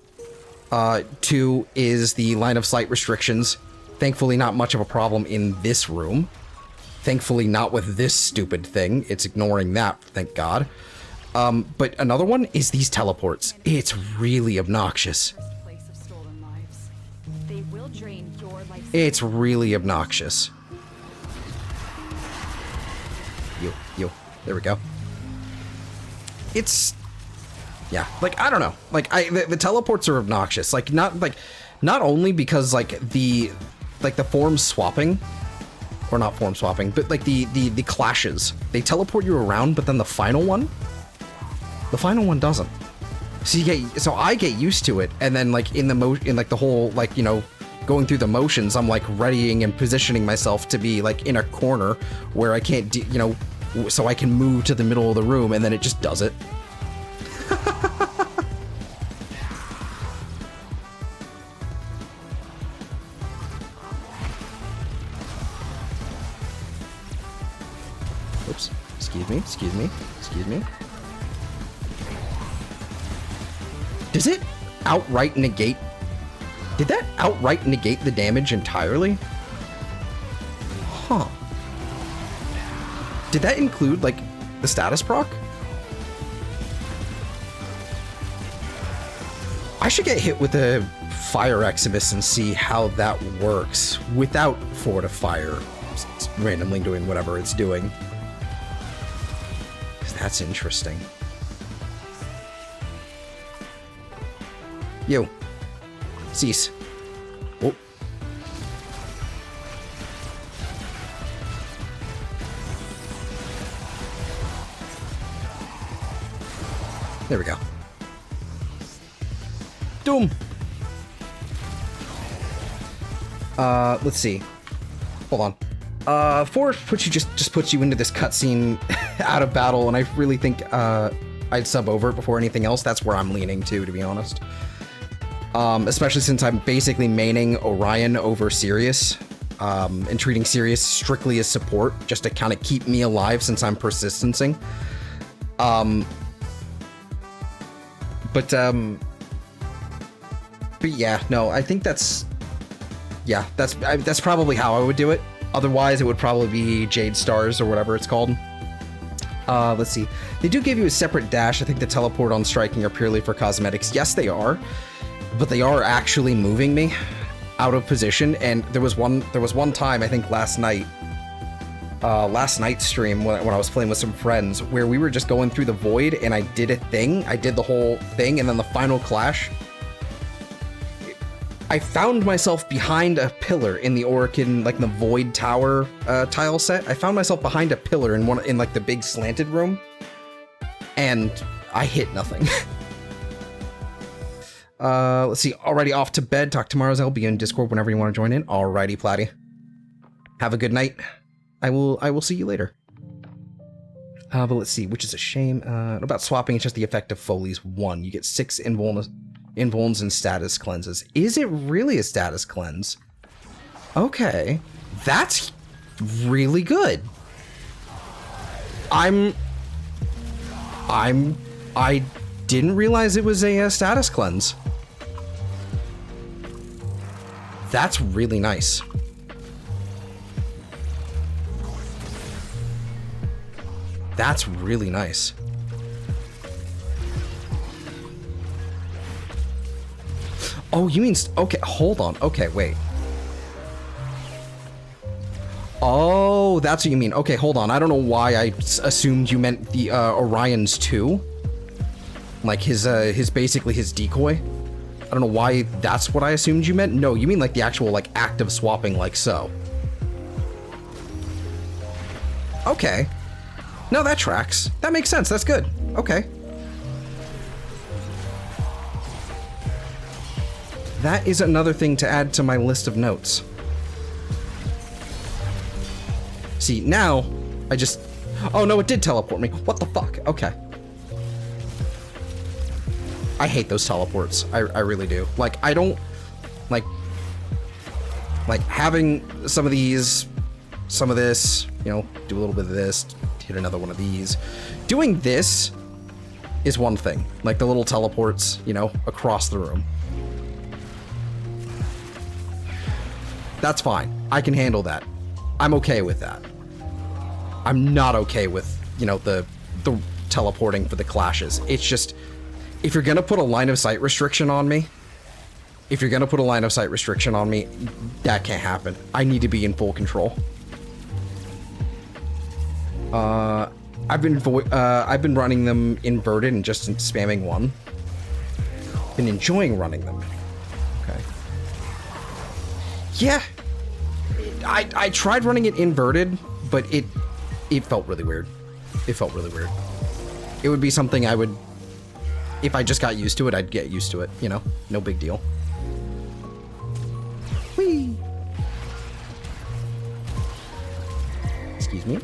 Two is the line of sight restrictions. Thankfully, not much of a problem in this room. Thankfully, not with this stupid thing. It's ignoring that, thank God. But another one is these teleports. It's really obnoxious. Place of stolen lives. They will drain your life. It's really obnoxious. Yo. There we go. It's... yeah, like, I don't know. Like, the teleports are obnoxious. Like, not only because, like, the form swapping... or not form swapping, but, like, the clashes. They teleport you around, but then the final one doesn't. So I get used to it, and then, like, in the whole, like, you know, going through the motions, I'm, like, readying and positioning myself to be, like, in a corner where I can't, you know, so I can move to the middle of the room, and then it just does it. Oops. Excuse me. Does it outright negate? Did that outright negate the damage entirely? Huh. Did that include, like, the status proc? I should get hit with a Fire Exodus and see how that works without Fortifire randomly doing whatever it's doing. That's interesting. Yo. Cease. Oh. There we go. Doom. Let's see. Hold on. Force just puts you into this cutscene out of battle, and I really think I'd sub over it before anything else. That's where I'm leaning to be honest. Especially since I'm basically maining Orion over Sirius, and treating Sirius strictly as support, just to kind of keep me alive since I'm persistencing. But yeah, no, I think that's probably how I would do it. Otherwise, it would probably be Jade Stars or whatever it's called. Let's see. They do give you a separate dash. I think the teleport on striking are purely for cosmetics. Yes, they are, but they are actually moving me out of position. And there was one time, I think last night's stream when I was playing with some friends, where we were just going through the void and I did a thing. I did the whole thing, and then the final clash, I found myself behind a pillar in the Orion, like the Void Tower tile set. I found myself behind a pillar in like the big slanted room, and I hit nothing. Let's see. Already off to bed. Talk tomorrow. I'll be in Discord whenever you want to join in. Alrighty, Platty. Have a good night. I will see you later. But let's see, which is a shame. About swapping, it's just the effect of Foley's 1. You get 6 invulns and status cleanses. Is it really a status cleanse? Okay. That's really good. I didn't realize it was a status cleanse. That's really nice. That's really nice. Oh, you mean... okay, hold on. Okay, wait. Oh, that's what you mean. Okay, hold on. I don't know why I assumed you meant the Orion's 2. Like his basically his decoy. I don't know why that's what I assumed you meant. No, you mean like the actual like active swapping like so. Okay. No, that tracks. That makes sense. That's good. Okay. That is another thing to add to my list of notes. See, now, I just... Oh no, it did teleport me. What the fuck? Okay. I hate those teleports. I really do. Like, I don't... Like having some of these, some of this, you know, do a little bit of this, hit another one of these. Doing this is one thing. Like the little teleports, you know, across the room. That's fine. I can handle that. I'm okay with that. I'm not okay with, you know, the teleporting for the clashes. It's just, if you're gonna put a line of sight restriction on me, that can't happen. I need to be in full control. I've been running them inverted and just spamming one. Been enjoying running them. Okay. Yeah. I tried running it inverted, but it felt really weird. It felt really weird. It would be something I would, if I just got used to it, I'd get used to it, you know? No big deal. Whee! Excuse me.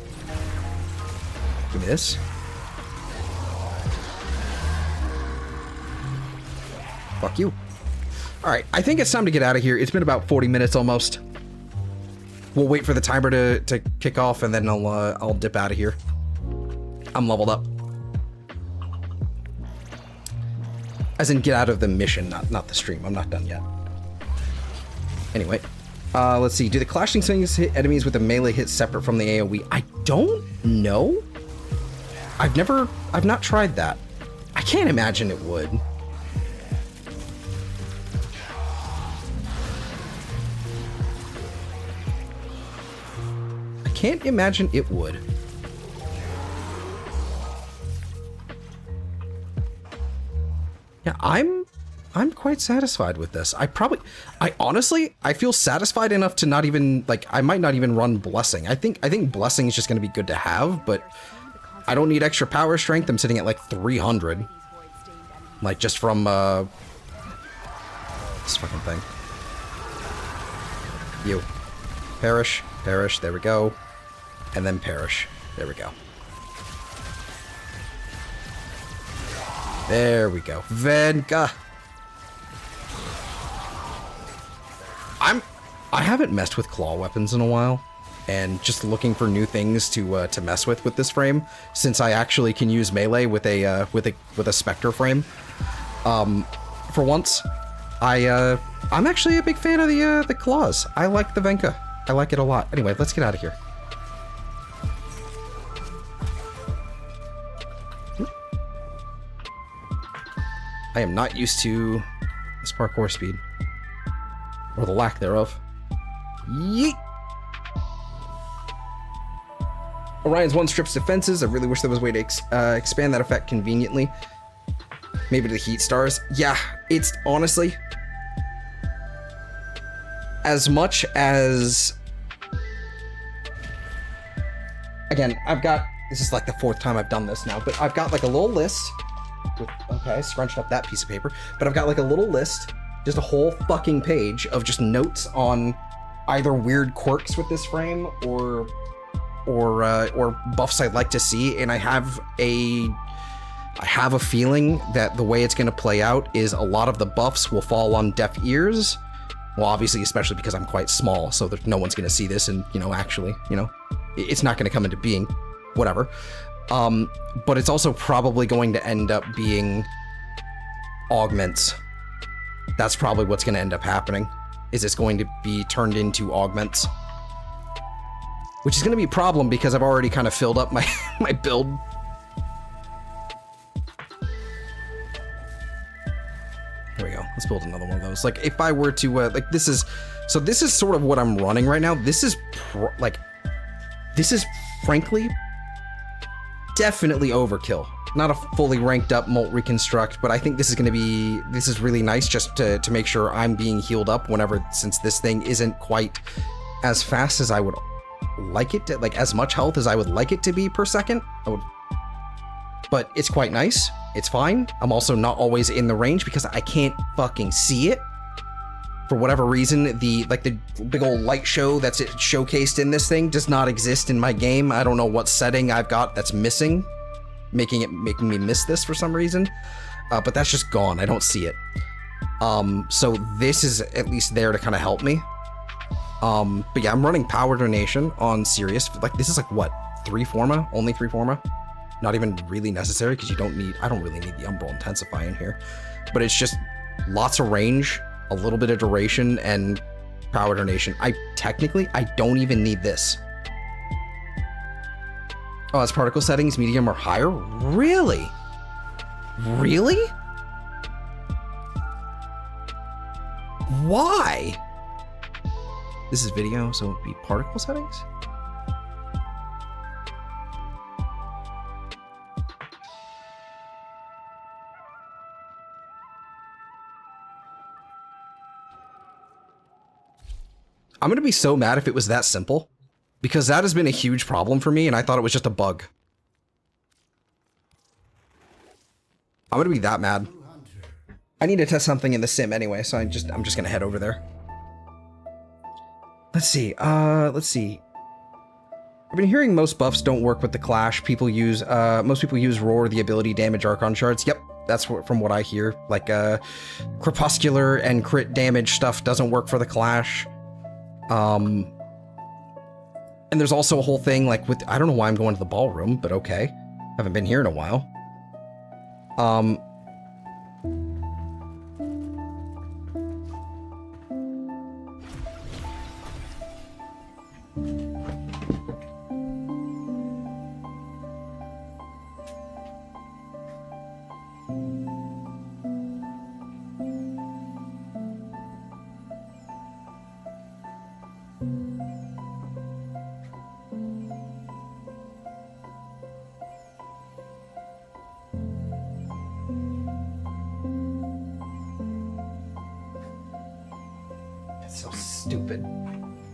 Give me this. Fuck you. Alright, I think it's time to get out of here. It's been about 40 minutes almost. We'll wait for the timer to kick off, and then I'll dip out of here. I'm leveled up. As in, get out of the mission, not the stream. I'm not done yet. Anyway, let's see. Do the clashing things hit enemies with a melee hit separate from the AoE? I don't know. I've not tried that. I can't imagine it would. I can't imagine it would. Yeah, I'm quite satisfied with this. I honestly feel satisfied enough to not even, like, I might not even run Blessing. I think Blessing is just going to be good to have, but I don't need extra power strength. I'm sitting at like 300. Like, just from this fucking thing. You. Perish, perish, there we go. And then perish. There we go. There we go. Venga. I haven't messed with claw weapons in a while, and just looking for new things to mess with this frame, since I actually can use melee with a Spectre frame. For once, I'm actually a big fan of the claws. I like the Venka. I like it a lot. Anyway, let's get out of here. I am not used to this parkour speed. Or the lack thereof. Yeet! Orion's one strips defenses. I really wish there was a way to expand that effect conveniently. Maybe to the heat stars. Yeah, it's honestly... as much as... Again, I've got... This is like the 4th time I've done this now, but I've got like a little list... Okay, I scrunched up that piece of paper. But I've got like a little list, just a whole fucking page of just notes on either weird quirks with this frame or buffs I'd like to see, and I have a feeling that the way it's going to play out is a lot of the buffs will fall on deaf ears. Well, obviously, especially because I'm quite small, so that no one's going to see this, and, you know, actually, you know, it's not going to come into being, whatever. But it's also probably going to end up being augments. That's probably what's going to end up happening, is it's going to be turned into augments. Which is going to be a problem because I've already kind of filled up my, my build. Here we go. Let's build another one of those. Like, if I were to, like, this is sort of what I'm running right now. This is, frankly, definitely overkill. Not a fully ranked up molt reconstruct, but I think this is really nice just to make sure I'm being healed up whenever, since this thing isn't quite as fast as I would like it to, like, as much health as I would like it to be per second. But it's quite nice. It's fine. I'm also not always in the range because I can't fucking see it. For whatever reason, the big old light show that's showcased in this thing does not exist in my game. I don't know what setting I've got that's missing, making me miss this for some reason. But that's just gone. I don't see it. So this is at least there to kind of help me. But yeah, I'm running power donation on Sirius. Like, this is like what, 3 forma? Only 3 forma? Not even really necessary because I don't really need the Umbral Intensify in here. But it's just lots of range, a little bit of duration, and power donation. I don't even need this. Oh, that's particle settings, medium or higher? Really? Really? Why? This is video, so it'd be particle settings? I'm gonna be so mad if it was that simple, because that has been a huge problem for me, and I thought it was just a bug. I'm gonna be that mad. I need to test something in the sim anyway, so I'm just gonna head over there. Let's see. I've been hearing most buffs don't work with the Clash. Most people use Roar, the ability damage Archon shards. Yep, that's from what I hear. Like, Crepuscular and crit damage stuff doesn't work for the Clash. And there's also a whole thing like with, I don't know why I'm going to the ballroom, but okay. Haven't been here in a while.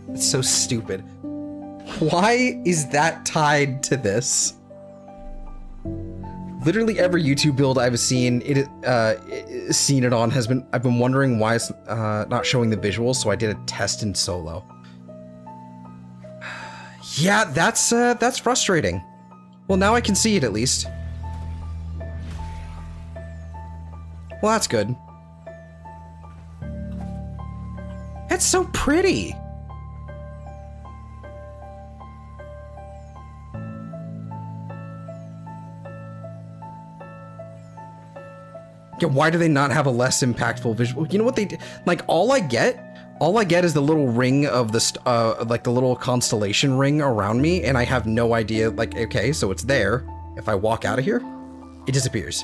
It's so stupid. Why is that tied to this? Literally every YouTube build I've seen it on has been, I've been wondering why it's not showing the visuals, so I did a test in solo. Yeah, that's frustrating. Well, now I can see it at least. Well, that's good. It's so pretty. Yeah, why do they not have a less impactful visual? You know what they did? Like, all I get is the little ring of the, like the little constellation ring around me, and I have no idea, like, okay, so it's there. If I walk out of here, it disappears.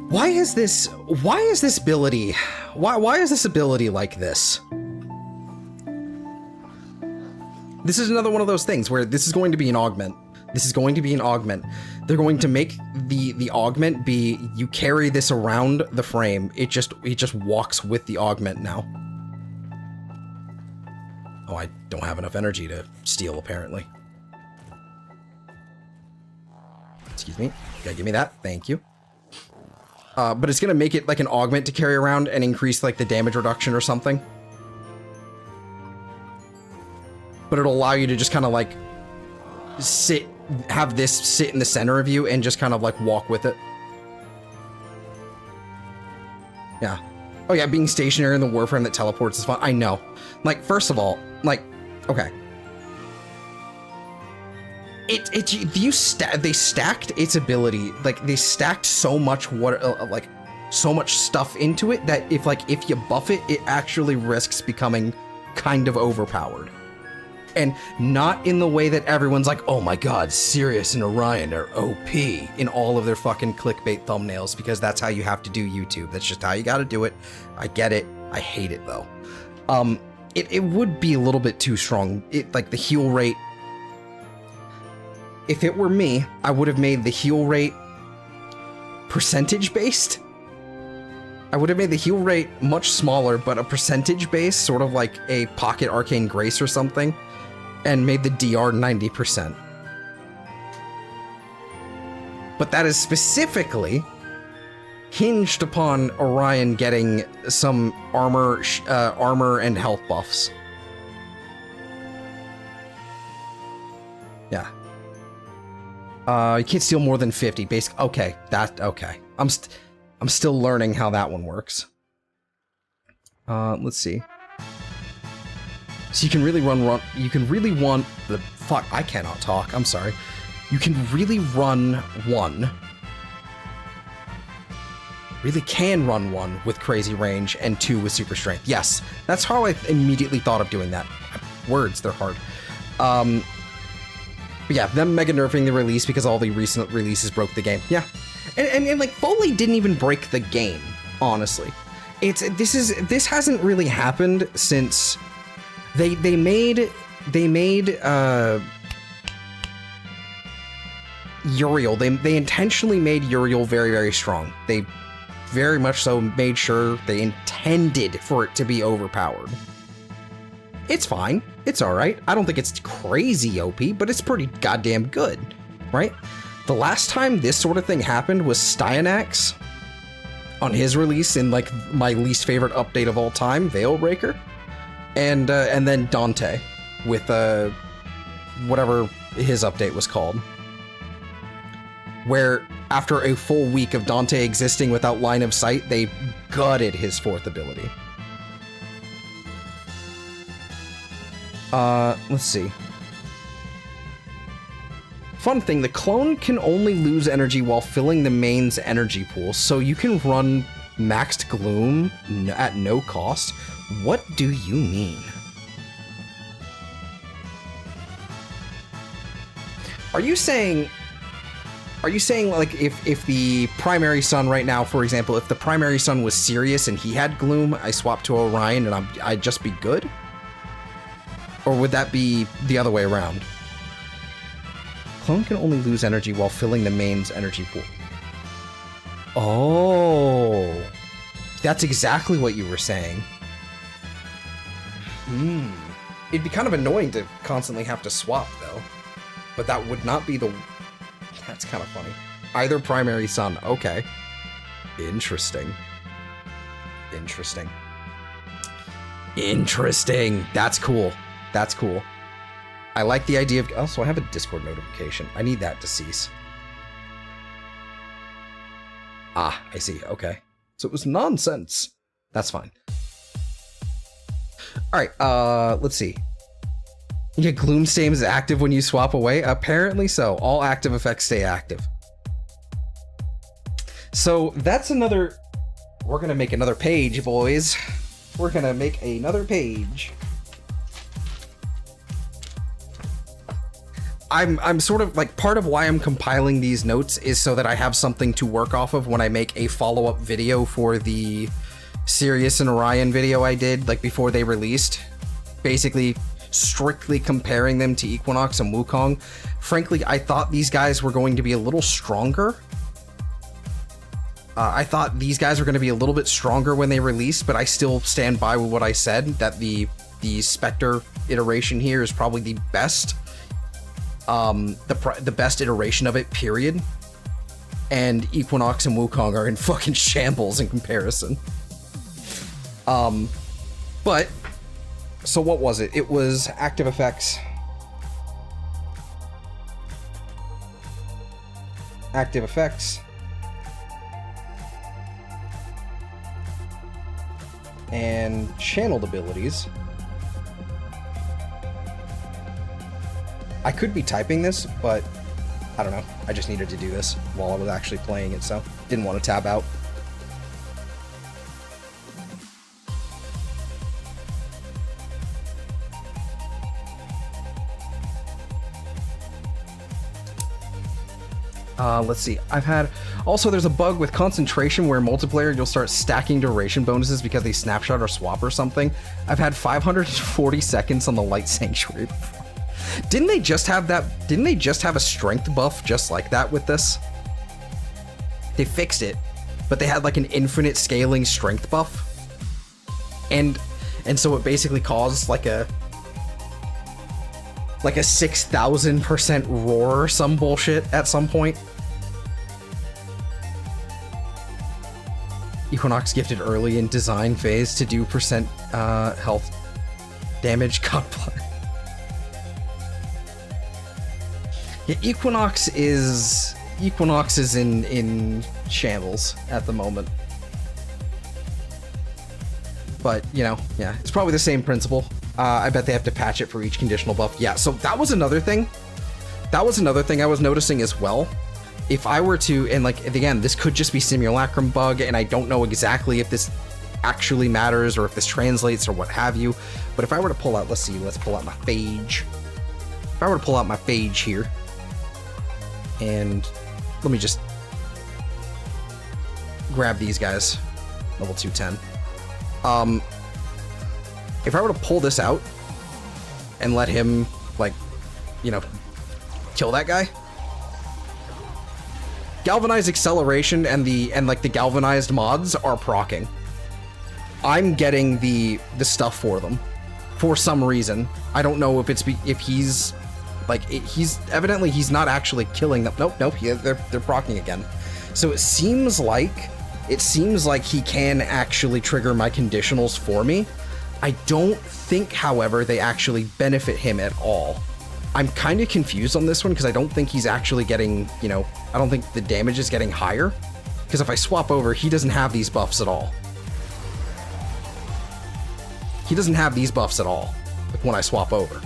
Why is this ability like this? This is another one of those things where this is going to be an augment. They're going to make the augment be, you carry this around the frame. It just walks with the augment now. Oh, I don't have enough energy to steal, apparently. Excuse me. Yeah, give me that. Thank you. But it's gonna make it like an augment to carry around and increase like the damage reduction or something. But it'll allow you to just kind of like have this sit in the center of you and just kind of like walk with it. Yeah. Oh yeah, being stationary in the Warframe that teleports is fun. I know. Like, first of all, like, okay. They stacked its ability, like they stacked so much so much stuff into it that if you buff it, it actually risks becoming kind of overpowered. And not in the way that everyone's like, oh my god, Sirius and Orion are OP in all of their fucking clickbait thumbnails, because that's how you have to do YouTube. That's just how you gotta do it. I get it. I hate it though. It would be a little bit too strong. Like the heal rate. If it were me, I would have made the heal rate percentage based. I would have made the heal rate much smaller, but a percentage base, sort of like a Pocket Arcane Grace or something, and made the DR 90%. But that is specifically hinged upon Orion getting some armor and health buffs. Yeah. You can't steal more than 50. Okay. Okay. I'm still learning how that one works. Let's see. So you can really you can really want the fuck. I cannot talk. I'm sorry. You can really run one. Really can run one with crazy range and 2 with super strength. Yes, that's how I immediately thought of doing that. Words, they're hard. But yeah, them mega nerfing the release because all the recent releases broke the game. Yeah, and like Foley didn't even break the game. Honestly, this hasn't really happened since they made Uriel. They intentionally made Uriel very, very strong. They very much so made sure they intended for it to be overpowered. It's fine. It's alright. I don't think it's crazy OP, but it's pretty goddamn good, right? The last time this sort of thing happened was Styanax on his release in like my least favorite update of all time, Veilbreaker, and then Dante with whatever his update was called, where after a full week of Dante existing without line of sight, they gutted his 4th ability. Let's see. Fun thing, the clone can only lose energy while filling the main's energy pool, so you can run maxed gloom at no cost. What do you mean? Are you saying like if the primary sun right now, for example, if the primary sun was Sirius and he had gloom, I swap to Orion and I'd just be good? Or would that be the other way around? Clone can only lose energy while filling the main's energy pool. Oh, that's exactly what you were saying. It'd be kind of annoying to constantly have to swap though, but that would not be the... That's kind of funny. Either primary sun. Okay. Interesting. Interesting. That's cool. That's cool. I like the idea of... Oh, so I have a Discord notification. I need that to cease. Ah, I see. Okay. So it was nonsense. That's fine. Alright, let's see. Yeah, Gloomstain is active when you swap away? Apparently so. All active effects stay active. So that's another... We're gonna make another page, boys. We're gonna make another page. I'm sort of like, part of why I'm compiling these notes is so that I have something to work off of when I make a follow-up video for the Sirius and Orion video I did, like before they released. Basically, strictly comparing them to Equinox and Wukong. Frankly, I thought these guys were going to be a little stronger. I thought these guys were going to be a little bit stronger when they released, but I still stand by with what I said, that the Spectre iteration here is probably the best. The best iteration of it, period. And Equinox and Wukong are in fucking shambles in comparison. But, so what was it? It was active effects. Active effects. And channeled abilities. I could be typing this, but I don't know. I just needed to do this while I was actually playing it, so didn't want to tab out. Let's see. I've had... Also, there's a bug with concentration where multiplayer you'll start stacking duration bonuses because they snapshot or swap or something. I've had 540 seconds on the Light Sanctuary before. Didn't they just have that? Didn't they just have a strength buff just like that with this? They fixed it, but they had like an infinite scaling strength buff. And so it basically caused like a 6,000% roar or some bullshit at some point. Equinox gifted early in design phase to do percent health damage. God bless. Yeah, Equinox is in shambles at the moment. But, you know, yeah, it's probably the same principle. I bet they have to patch it for each conditional buff. Yeah, so that was another thing. That was another thing I was noticing as well. If I were to, and like, again, this could just be simulacrum bug, and I don't know exactly if this actually matters or if this translates or what have you. But if I were to pull out, let's pull out my phage. If I were to pull out my phage here, and let me just grab these guys, level 210. If I were to pull this out and let him, like, you know, kill that guy, galvanized acceleration and the galvanized mods are proccing. I'm getting the stuff for them for some reason. I don't know if it's if he's like he's evidently he's not actually killing them. Nope, they're proccing again. So it seems like he can actually trigger my conditionals for me. I don't think, however, they actually benefit him at all. I'm kind of confused on this one because I don't think he's actually getting, you know, I don't think the damage is getting higher. Because if I swap over, he doesn't have these buffs at all. He doesn't have these buffs at all when I swap over.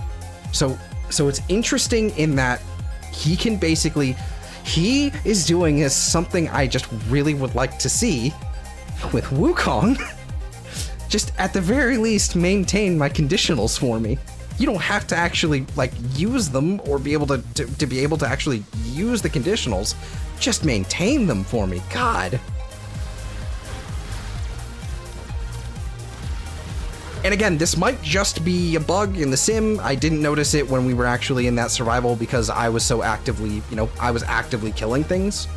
So it's interesting in that he can basically, he is doing is something I just really would like to see with Wukong. Just at the very least maintain my conditionals for me. You don't have to actually like use them or be able to be able to actually use the conditionals. Just maintain them for me. God. And again, this might just be a bug in the sim. I didn't notice it when we were actually in that survival because I was so actively, you know, I was actively killing things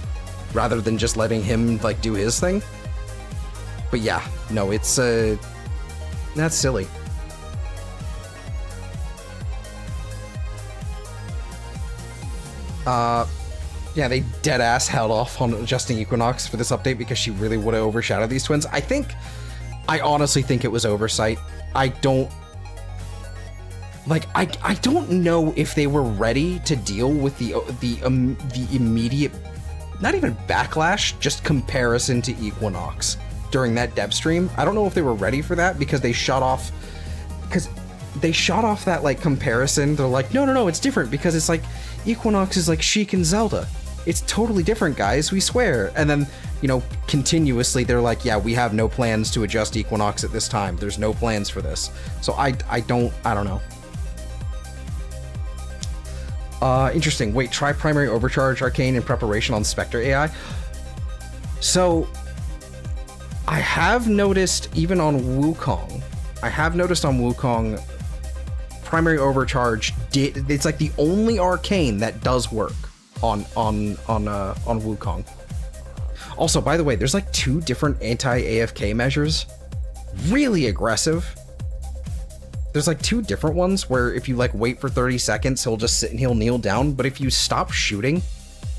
rather than just letting him like do his thing. But yeah, no, it's that's silly. Yeah, they dead ass held off on adjusting Equinox for this update because she really would have overshadowed these twins. I honestly think it was oversight. I don't know if they were ready to deal with the immediate, not even backlash, just comparison to Equinox during that dev stream. I don't know if they were ready for that because they shot off that like comparison. They're like, no, it's different because it's like Equinox is like Sheik and Zelda. It's totally different, guys, we swear. And then, you know, continuously they're like, yeah, we have no plans to adjust Equinox at this time. There's no plans for this. So I don't know. Interesting. Wait, try primary overcharge arcane in preparation on Spectre AI. So I have noticed even on Wukong, primary overcharge it's like the only arcane that does work on Wukong. Also, by the way, there's like 2 different anti-AFK measures. Really aggressive. There's like 2 different ones where if you like wait for 30 seconds, he'll just sit and he'll kneel down. But if you stop shooting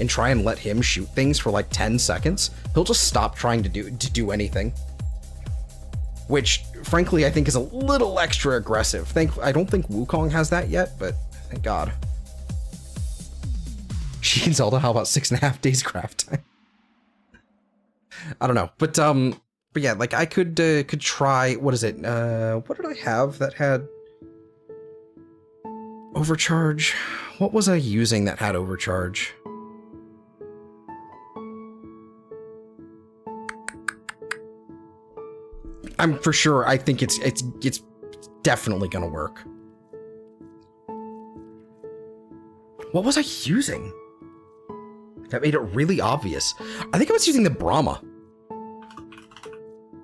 and try and let him shoot things for like 10 seconds, he'll just stop trying to do anything. Which, frankly, I think is a little extra aggressive. I don't think Wukong has that yet, but thank God. She and Zelda, how about 6.5 days craft time? I don't know, but yeah, like I could try. What is it? What did I have that had overcharge? What was I using that had overcharge? I'm for sure. I think it's definitely gonna work. What was I using? That made it really obvious. I think I was using the Brahma.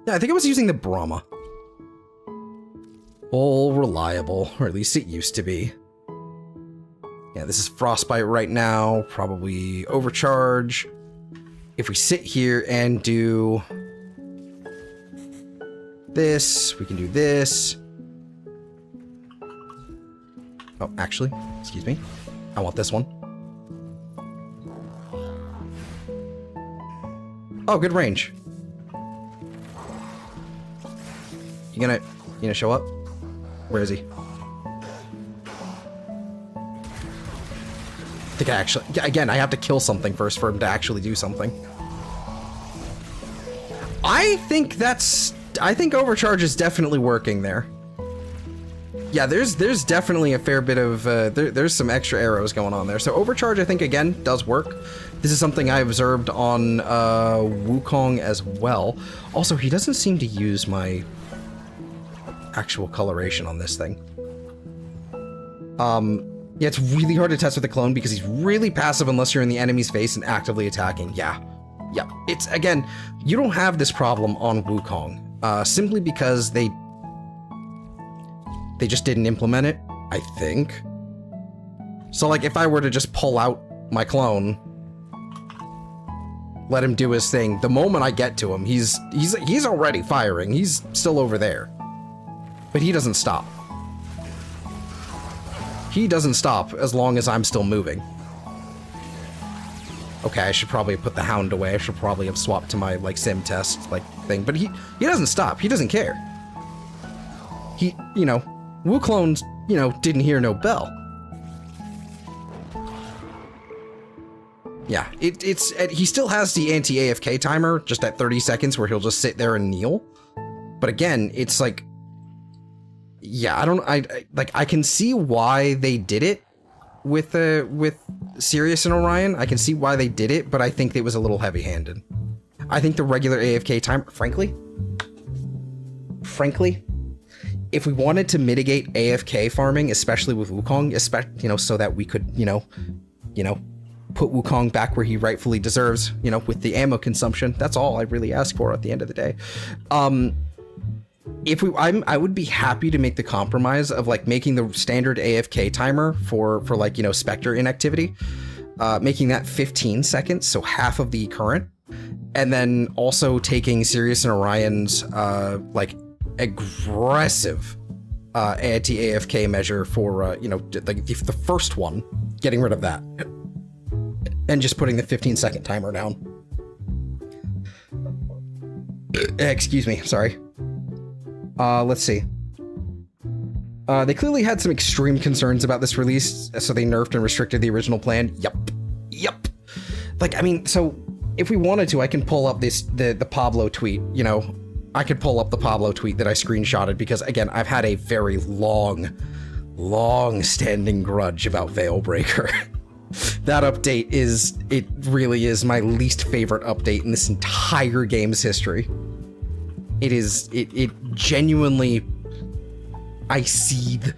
Yeah, I think I was using the Brahma. All reliable, or at least it used to be. Yeah, this is Frostbite right now. Probably overcharge. If we sit here and do this, we can do this. Oh, actually, excuse me. I want this one. Oh, good range. You gonna show up? Where is he? I think I actually, again, I have to kill something first for him to actually do something. I think Overcharge is definitely working there. Yeah, there's definitely a fair bit of, there's some extra arrows going on there. So Overcharge, I think, again, does work. This is something I observed on Wukong as well. Also, he doesn't seem to use my actual coloration on this thing. Yeah, it's really hard to test with a clone because he's really passive unless you're in the enemy's face and actively attacking. Yeah. It's, again, you don't have this problem on Wukong, simply because they just didn't implement it, I think. So, like, if I were to just pull out my clone, let him do his thing, the moment I get to him, he's already firing. He's still over there. But he doesn't stop. He doesn't stop as long as I'm still moving. Okay, I should probably put the Hound away. I should probably have swapped to my, like, sim test, like, thing. But he doesn't stop. He doesn't care. He, you know, Wukong, you know, didn't hear no bell. Yeah, it's he still has the anti-AFK timer just at 30 seconds where he'll just sit there and kneel. But again, it's like, yeah, I can see why they did it with Sirius and Orion. I can see why they did it, but I think it was a little heavy-handed. I think the regular AFK timer, frankly, if we wanted to mitigate AFK farming, especially with Wukong, you know, so that we could, you know, put Wukong back where he rightfully deserves, you know, with the ammo consumption. That's all I really ask for at the end of the day. I would be happy to make the compromise of, like, making the standard AFK timer for like, you know, Spectre inactivity, making that 15 seconds, so half of the current, and then also taking Sirius and Orion's like aggressive anti-AFK measure for you know, like the first one, getting rid of that, and just putting the 15-second timer down. Excuse me, sorry. Let's see. They clearly had some extreme concerns about this release, so they nerfed and restricted the original plan. Yep. Like, I mean, so if we wanted to, I can pull up the Pablo tweet, you know. I could pull up the Pablo tweet that I screenshotted because, again, I've had a very long-standing grudge about Veilbreaker. That update it really is my least favorite update in this entire game's history. It genuinely, I seethe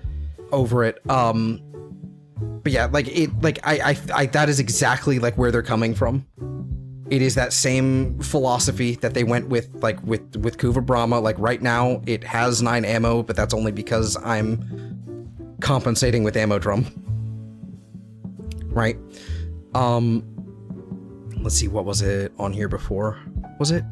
over it. But yeah, like I that is exactly like where they're coming from. It is that same philosophy that they went with, like with Kuva Brahma. Like right now it has 9 ammo, but that's only because I'm compensating with ammo drum. Right? Let's see, what was it on here before? Was it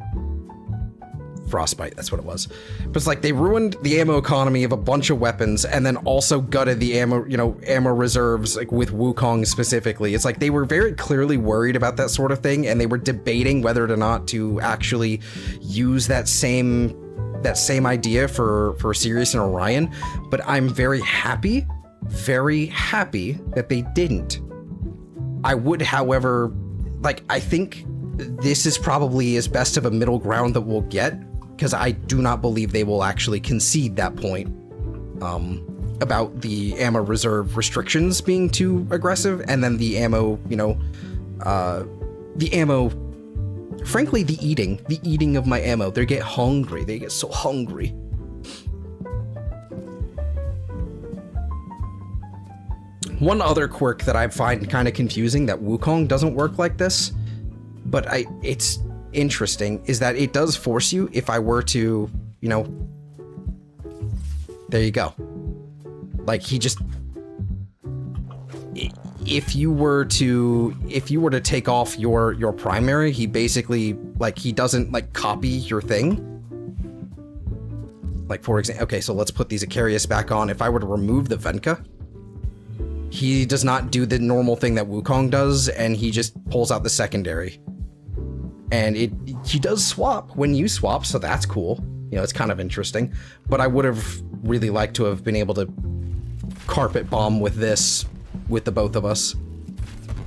Frostbite? That's what it was. But it's like they ruined the ammo economy of a bunch of weapons and then also gutted the ammo, you know, ammo reserves, like with Wukong specifically. It's like they were very clearly worried about that sort of thing, and they were debating whether or not to actually use that same idea for Sirius and Orion. But I'm very happy that they didn't. I would, however, like, I think this is probably as best of a middle ground that we'll get, because I do not believe they will actually concede that point about the ammo reserve restrictions being too aggressive, and then the ammo, you know, frankly, the eating of my ammo. They get hungry. They get so hungry. One other quirk that I find kind of confusing that Wukong doesn't work like this, but it's interesting, is that it does force you, if I were to, you know, there you go. Like, he just, if you were to take off your primary, he basically, like, he doesn't, like, copy your thing. Like, for example, okay, so let's put these Icarius back on. If I were to remove the Venka, he does not do the normal thing that Wukong does, and he just pulls out the secondary. And he does swap when you swap, so that's cool. You know, it's kind of interesting. But I would have really liked to have been able to carpet bomb with this, with the both of us.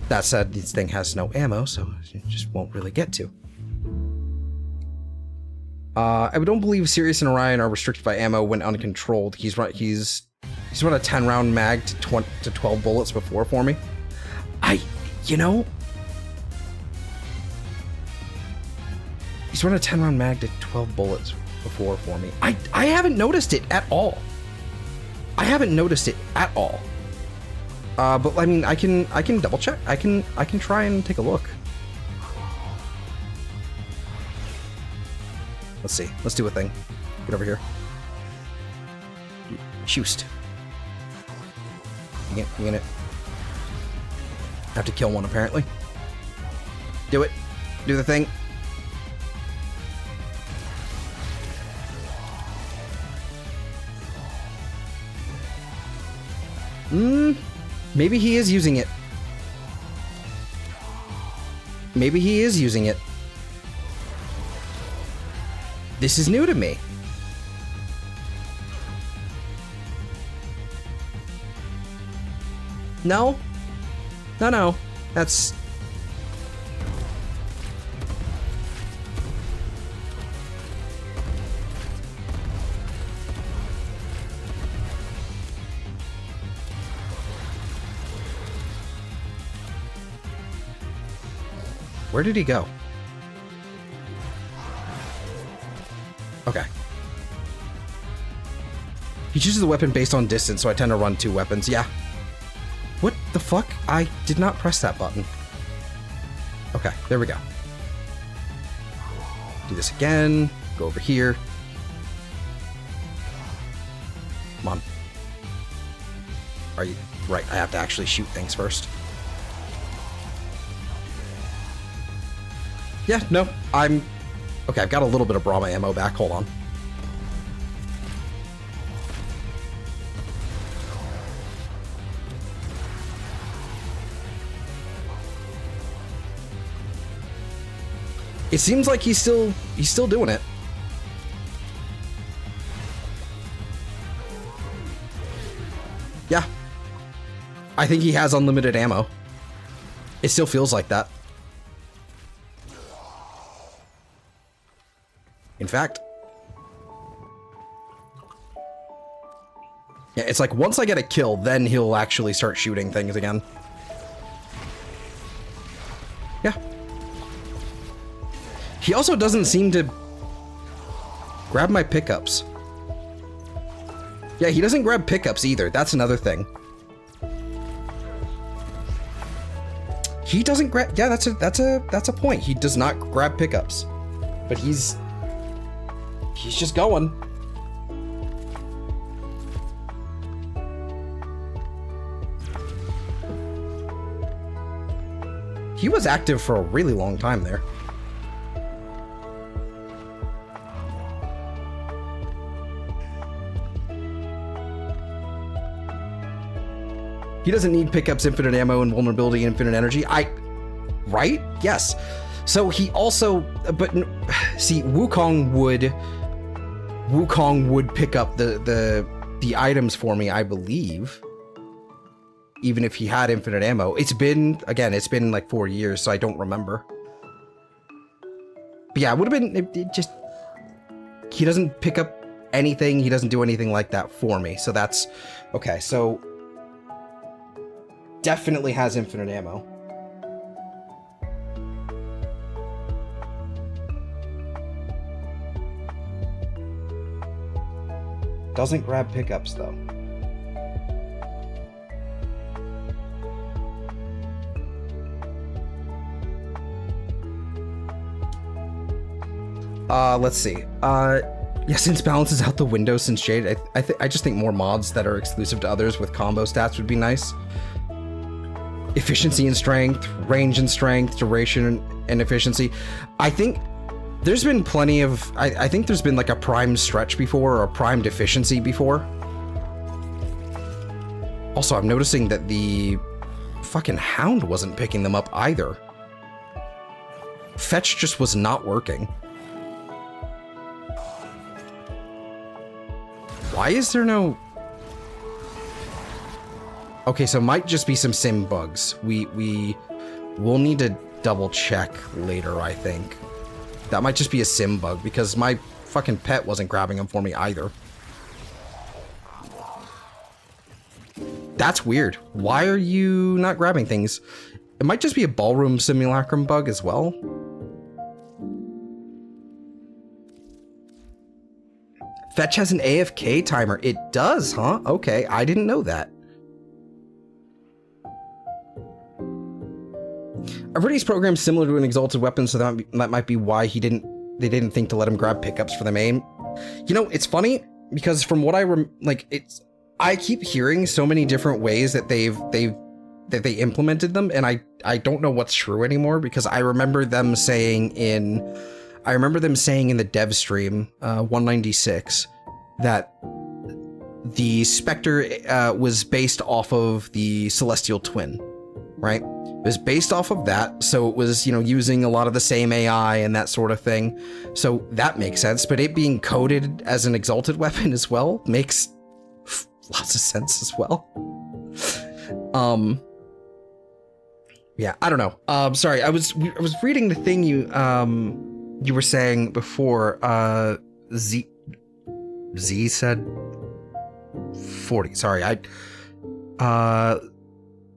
That said, this thing has no ammo, so it just won't really get to. I don't believe Sirius and Orion are restricted by ammo when uncontrolled. He's run a 10-round mag to 12 bullets before for me. You know, he's run a 10-round mag to 12 bullets before for me. I haven't noticed it at all. I haven't noticed it at all. But I mean, I can double check. I can try and take a look. Let's see. Let's do a thing. Get over here. Shoot. You gonna have to kill one, apparently. Do it. Do the thing. Maybe he is using it. Maybe he is using it. This is new to me. No. No. That's... Where did he go? Okay. He chooses the weapon based on distance, so I tend to run 2 weapons. Yeah. What the fuck? I did not press that button. Okay, there we go. Do this again. Go over here. Come on. Are you... Right, I have to actually shoot things first. Yeah, no, I'm... Okay, I've got a little bit of Brahma ammo back. Hold on. It seems like he's still doing it. Yeah. I think he has unlimited ammo. It still feels like that. In fact, yeah, it's like once I get a kill, then he'll actually start shooting things again. Yeah. He also doesn't seem to grab my pickups. Yeah, he doesn't grab pickups either. That's another thing. He doesn't grab... Yeah, that's a point. He does not grab pickups. But he's just going. He was active for a really long time there. He doesn't need pickups, infinite ammo, and vulnerability, infinite energy. Right? Yes. So he also, but see, Wukong would pick up the items for me, I believe. Even if he had infinite ammo. It's been like 4 years, so I don't remember. But yeah, it would have been, it just, he doesn't pick up anything. He doesn't do anything like that for me. So that's, okay, so definitely has infinite ammo. Doesn't grab pickups though. Let's see. Yeah, since balance is out the window since Jade, I just think more mods that are exclusive to others with combo stats would be nice. Efficiency and strength, range and strength, duration and efficiency. I think there's been plenty of... I think there's been like a prime stretch before, or a prime deficiency before. Also, I'm noticing that the fucking hound wasn't picking them up either. Fetch just was not working. Why is there no... Okay, so it might just be some sim bugs. We'll need to double check later, I think. That might just be a sim bug, because my fucking pet wasn't grabbing them for me either. That's weird. Why are you not grabbing things? It might just be a ballroom simulacrum bug as well. Fetch has an AFK timer. It does, huh? Okay, I didn't know that. I've heard he's programmed similar to an exalted weapon, so that might be why they didn't think to let him grab pickups for the main. You know, it's funny because from what I keep hearing so many different ways that they implemented them, and I don't know what's true anymore, because I remember them saying in the dev stream 196 that the Spectre was based off of the Celestial Twin, right? It was based off of that, so it was, you know, using a lot of the same AI and that sort of thing. So that makes sense, but it being coded as an exalted weapon as well makes lots of sense as well. Yeah, I don't know. Sorry, I was reading the thing you were saying before. Z said 40. Sorry,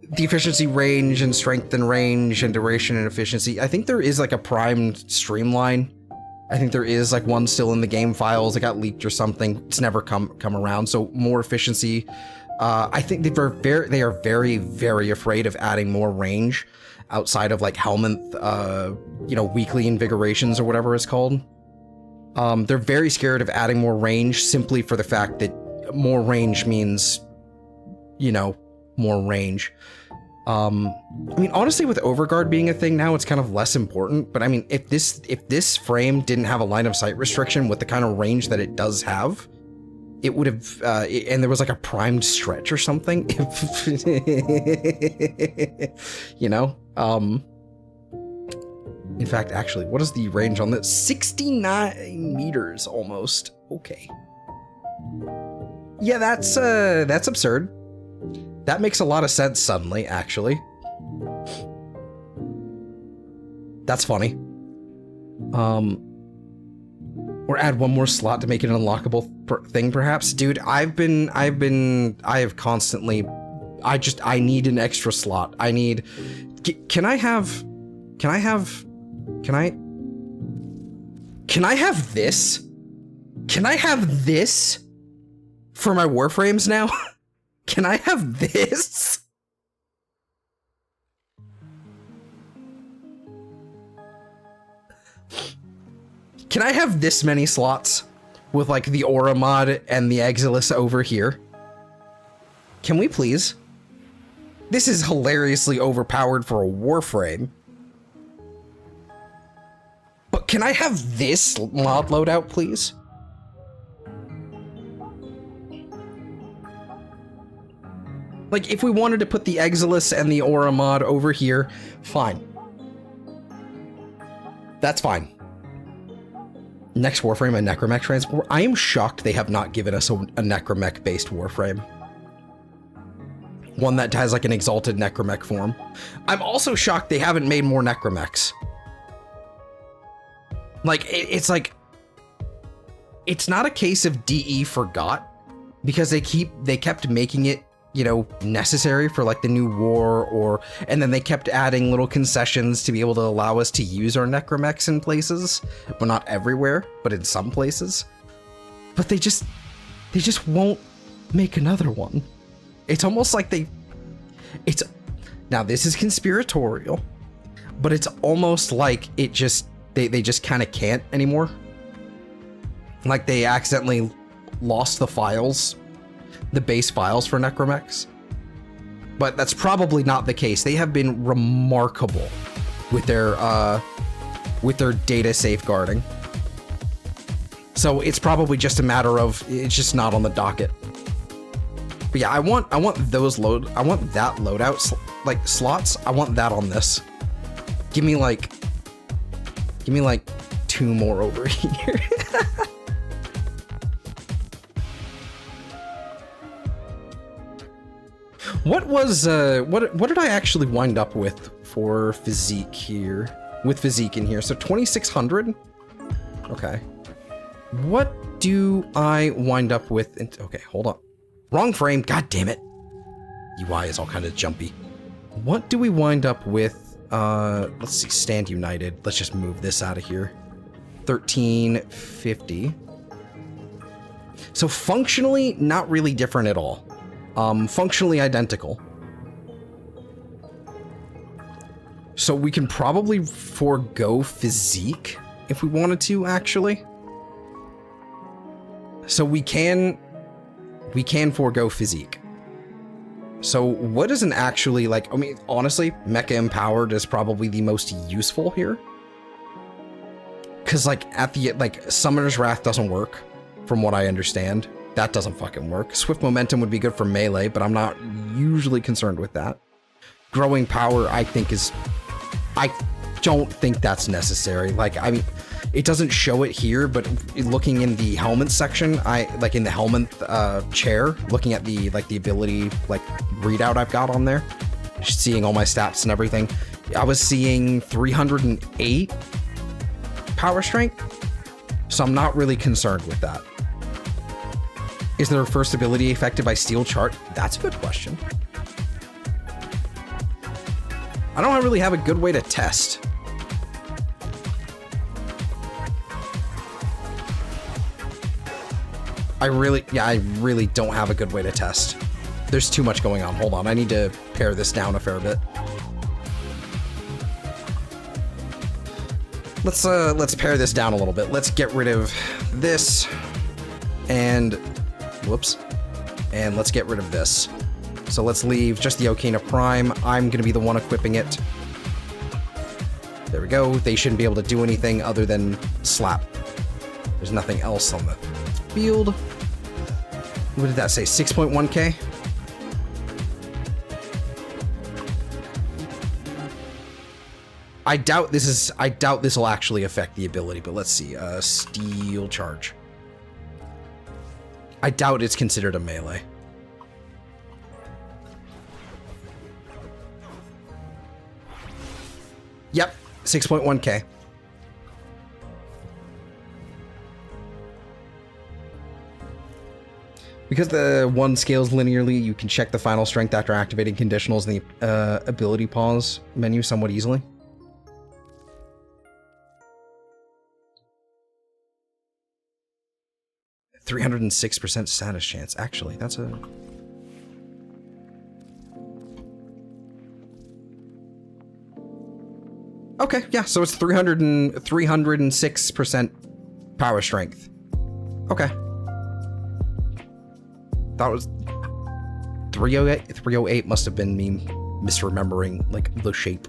the efficiency range and strength and range and duration and efficiency. I think there is like a primed streamline. I think there is like one still in the game files. It got leaked or something. It's never come around. So more efficiency. I think they are very, very afraid of adding more range outside of like helmet, you know, weekly invigorations or whatever it's called. They're very scared of adding more range simply for the fact that more range means, you know, more range. I mean, honestly, with Overguard being a thing now, it's kind of less important. But I mean, if this frame didn't have a line of sight restriction with the kind of range that it does have, it would have, and there was like a primed stretch or something, you know? In fact, actually, what is the range on this? 69 meters almost. Okay. Yeah, that's absurd. That makes a lot of sense suddenly, actually. That's funny. Or add one more slot to make it an unlockable thing, perhaps. Dude, I have constantly, I need an extra slot. Can I have this? Can I have this for my Warframes now? Can I have this? Can I have this many slots with like the Aura mod and the Exilis over here? Can we please? This is hilariously overpowered for a Warframe. But can I have this mod loadout, please? Like, if we wanted to put the Exilis and the Aura mod over here, fine. That's fine. Next Warframe, a Necromech transport. I am shocked they have not given us a Necromech-based Warframe. One that has like an exalted Necromech form. I'm also shocked they haven't made more Necromechs. Like, it's like... It's not a case of DE forgot, because they kept making it, you know, necessary for like the new war, and then they kept adding little concessions to be able to allow us to use our Necromechs in places, but not everywhere, but in some places. But they just won't make another one. It's almost like now this is conspiratorial, but it's almost like they just kind of can't anymore. Like they accidentally lost the files. The base files for Necromechs. But that's probably not the case. They have been remarkable with their data safeguarding. So it's probably just a matter of it's just not on the docket. But yeah, I want that loadout like slots. I want that on this. Give me like 2 more over here. What was, what did I actually wind up with for physique here? With physique in here, so 2600? Okay. What do I wind up with? Okay, hold on. Wrong frame, god damn it. UI is all kind of jumpy. What do we wind up with? Let's see, stand united. Let's just move this out of here. 1350. So functionally, not really different at all. Functionally identical. So we can probably forego physique if we wanted to, actually. So we can forego physique. So what isn't actually like, I mean, honestly, Mecha Empowered is probably the most useful here. Cause like at the, like Summoner's Wrath doesn't work from what I understand. That doesn't fucking work. Swift Momentum would be good for melee, but I'm not usually concerned with that. Growing Power, I think is, I don't think that's necessary. Like, I mean, it doesn't show it here, but looking in the helmet section, like in the helmet chair, looking at the, like the ability, like readout I've got on there, seeing all my stats and everything, I was seeing 308 power strength. So I'm not really concerned with that. Is their first ability affected by Steel Chart? That's a good question. I don't really have a good way to test. I really don't have a good way to test. There's too much going on. Hold on, I need to pare this down a fair bit. Let's pare this down a little bit. Let's get rid of this and whoops. And let's get rid of this. So let's leave just the Okina Prime. I'm gonna be the one equipping it. There we go. They shouldn't be able to do anything other than slap. There's nothing else on the field. What did that say? 6.1k? I doubt this will actually affect the ability, but let's see. Steel Charge. I doubt it's considered a melee. Yep, 6.1k. Because the one scales linearly, you can check the final strength after activating conditionals in the ability pause menu somewhat easily. %306% status chance. Actually, that's a... Okay, yeah, so it's 306% power strength. Okay. That was 308. 308 must have been me misremembering like the shape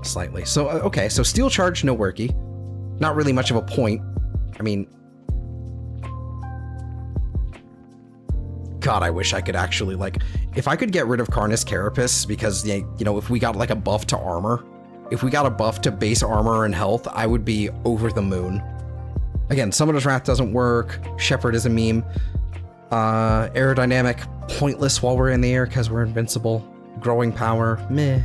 slightly. So okay, so Steel Charge, no worky. Not really much of a point. I mean, God, I wish I could actually like, if I could get rid of Carnus Carapace, because you know, if we got like a buff to armor, if we got a buff to base armor and health, I would be over the moon. Again, Summoner's Wrath doesn't work. Shepherd is a meme. Aerodynamic, pointless while we're in the air because we're invincible. Growing Power, meh.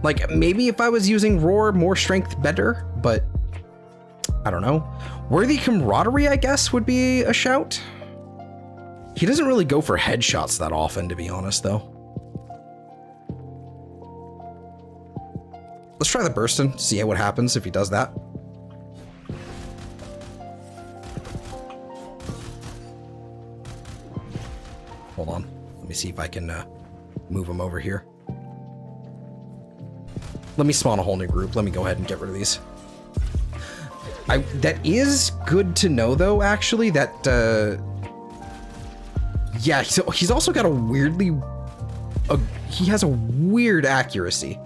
Like, maybe if I was using Roar, more strength better, but I don't know. Worthy Camaraderie, I guess, would be a shout. He doesn't really go for headshots that often, to be honest, though. Let's try the Burstin, see what happens if he does that. Hold on. Let me see if I can move him over here. Let me spawn a whole new group. Let me go ahead and get rid of these. That is good to know, though, actually, that... yeah, so he's also got a weirdly... he has a weird accuracy.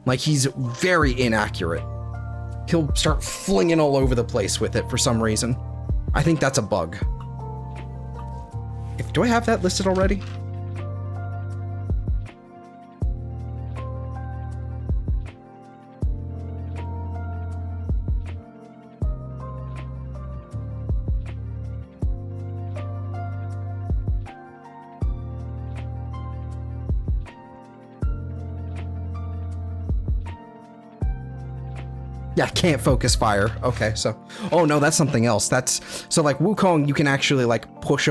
Like, he's very inaccurate. He'll start flinging all over the place with it for some reason. I think that's a bug. Do I have that listed already? Yeah, can't focus fire. Okay, so oh no, that's something else. That's so like Wukong, you can actually like push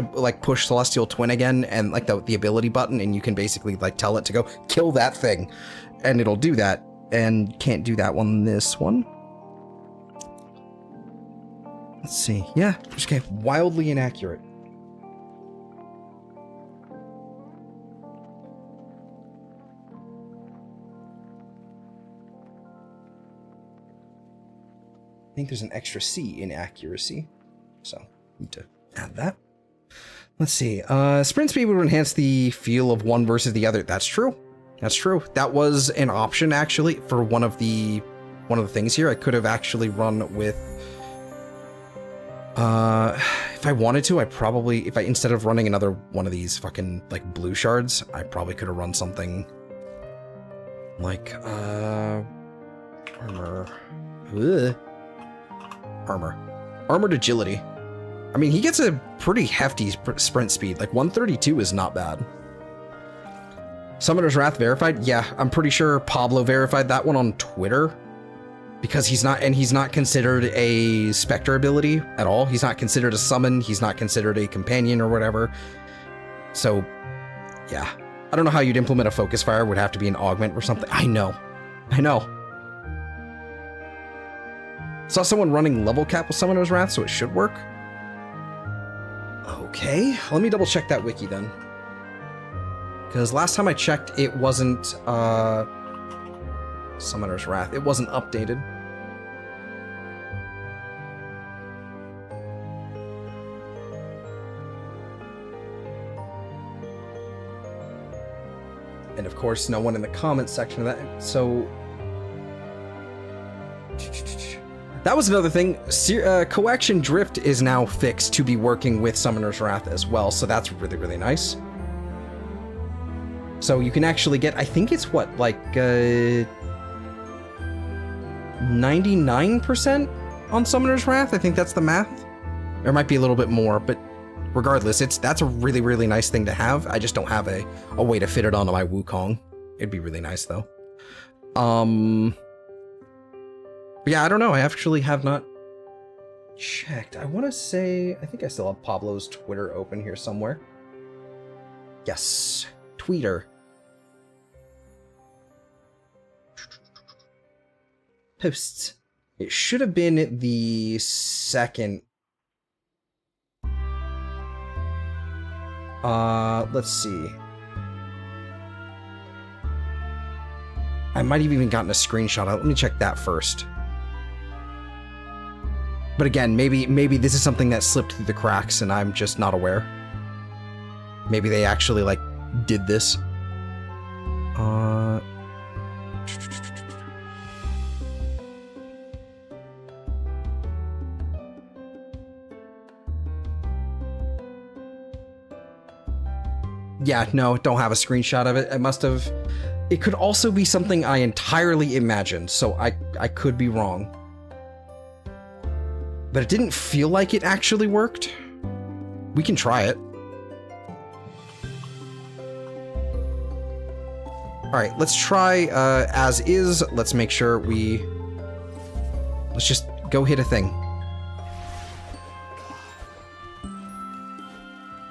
Celestial Twin again, and like the ability button, and you can basically like tell it to go kill that thing, and it'll do that. And can't do that one. This one. Let's see. Yeah, okay, wildly inaccurate. I think there's an extra C in accuracy, so need to add that. Let's see. Sprint speed would enhance the feel of one versus the other. That's true. That's true. That was an option actually for one of the things here. I could have actually run with. If I wanted to, instead of running another one of these fucking like blue shards, I probably could have run something like armor. Ugh. Armored agility. I mean, he gets a pretty hefty sprint speed. Like 132 is not bad. Summoner's Wrath verified? Yeah, I'm pretty sure Pablo verified that one on Twitter. Because he's not considered a Spectre ability at all. He's not considered a summon. He's not considered a companion or whatever. So, yeah. I don't know how you'd implement a focus fire. Would have to be an augment or something. I know. Saw someone running level cap with Summoner's Wrath, so it should work. Okay, let me double check that wiki then. Because last time I checked, it wasn't, Summoner's Wrath. It wasn't updated. And of course, no one in the comments section of that, so... That was another thing. Coaction Drift is now fixed to be working with Summoner's Wrath as well, so that's really, really nice. So you can actually get, I think it's what, like, 99% on Summoner's Wrath? I think that's the math. There might be a little bit more, but regardless, that's a really, really nice thing to have. I just don't have a way to fit it onto my Wukong. It'd be really nice, though. Yeah, I don't know. I actually have not checked. I want to say... I think I still have Pablo's Twitter open here somewhere. Yes. Tweeter. Posts. It should have been the second... let's see. I might have even gotten a screenshot. Let me check that first. But again, maybe this is something that slipped through the cracks and I'm just not aware. Maybe they actually, like, did this. Yeah, no, don't have a screenshot of it. I must have... It could also be something I entirely imagined, so I could be wrong. But it didn't feel like it actually worked. We can try it. Alright, let's try as is. Let's make sure let's just go hit a thing.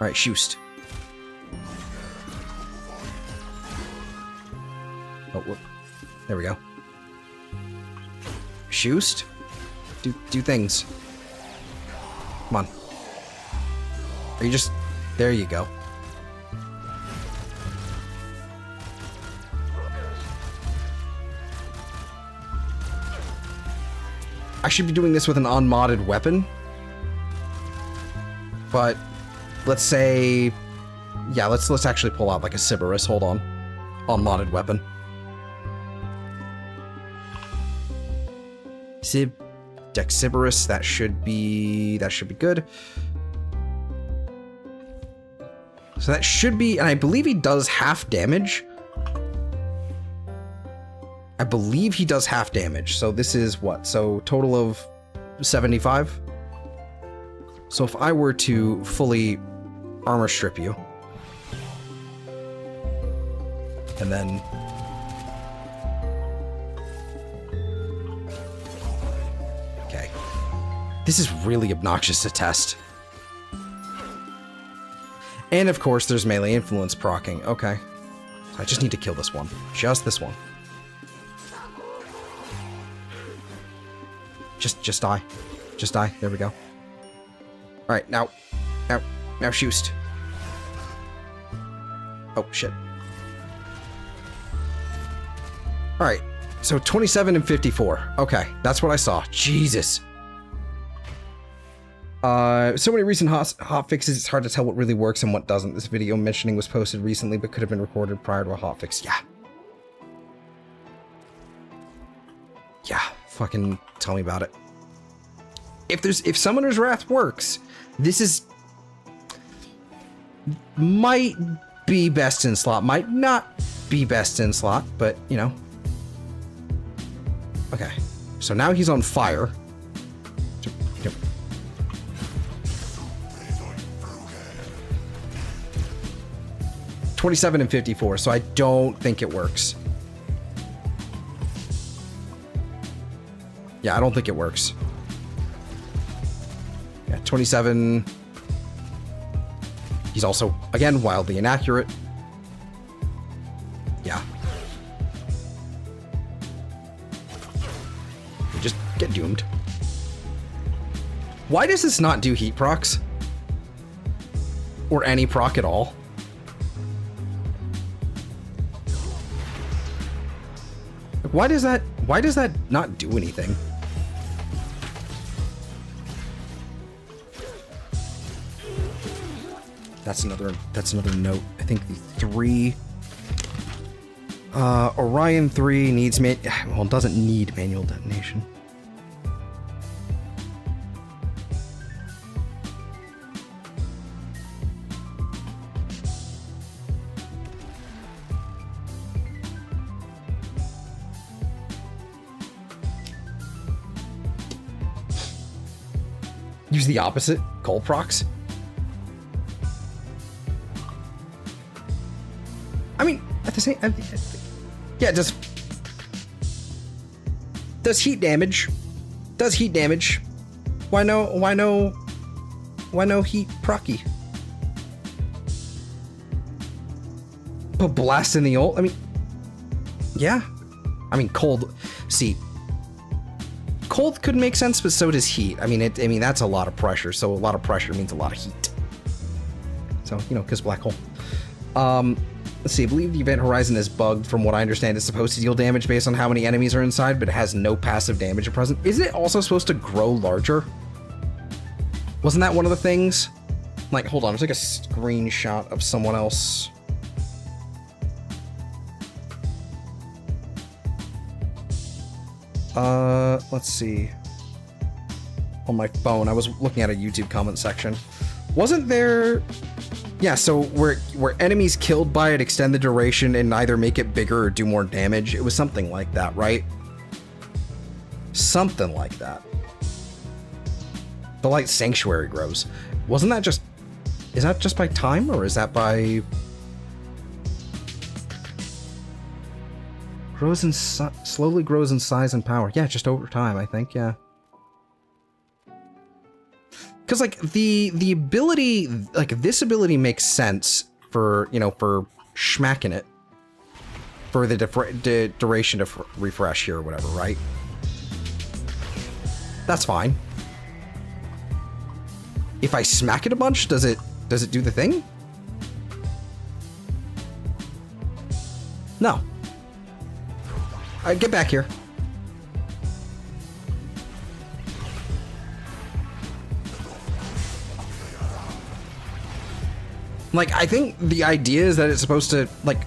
Alright, shoost. Oh, whoop. There we go. Shoost. Do things. Come on. Are you just... There you go. I should be doing this with an unmodded weapon. But let's say... Yeah, let's actually pull out like a Sirius. Hold on. Unmodded weapon. Dexiberus, that should be good. So that should be, and I believe he does half damage. I believe he does half damage. So this is what? So total of 75. So if I were to fully armor strip you, and then This is really obnoxious to test. And of course, there's melee influence proccing. Okay. So I just need to kill this one. Just this one. Just die. Just die. There we go. Alright, now shoost. Oh, shit. Alright, so 27 and 54. Okay, that's what I saw. Jesus. So many recent hot fixes, it's hard to tell what really works and what doesn't. This video mentioning was posted recently, but could have been recorded prior to a hotfix. Yeah. Yeah, fucking tell me about it. If Summoner's Wrath works, this might be best in slot, might not be best in slot, but you know. Okay, so now he's on fire. 27 and 54, so I don't think it works. Yeah, I don't think it works. Yeah, 27. He's also, again, wildly inaccurate. Yeah. You just get doomed. Why does this not do heat procs? Or any proc at all? Why does that not do anything? That's another note. I think the 3 Orion 3 needs well, it doesn't need manual detonation. Use the opposite, cold procs. I mean, at the same, yeah, it does heat damage. Does heat damage. Why no heat procky? But blast in the ult. I mean, yeah. I mean, cold. See. Cold could make sense, but so does heat. I mean, that's a lot of pressure. So a lot of pressure means a lot of heat. So, you know, because black hole. Let's see. I believe the event horizon is bugged. From what I understand, it's supposed to deal damage based on how many enemies are inside, but it has no passive damage at present. Is it also supposed to grow larger? Wasn't that one of the things? Like, hold on. There's like a screenshot of someone else. Let's see. On my phone, I was looking at a YouTube comment section. Wasn't there... Yeah, so where enemies killed by it extend the duration and either make it bigger or do more damage. It was something like that, right? Something like that. The Light Sanctuary grows. Wasn't that just... Is that just by time, or is that by... Grows in slowly grows in size and power. Yeah, just over time, I think. Yeah. Because like the ability, like this ability makes sense for, you know, for schmacking it for the duration of refresh here or whatever, right? That's fine. If I smack it a bunch, does it do the thing? No. Get back here. Like, I think the idea is that it's supposed to, like...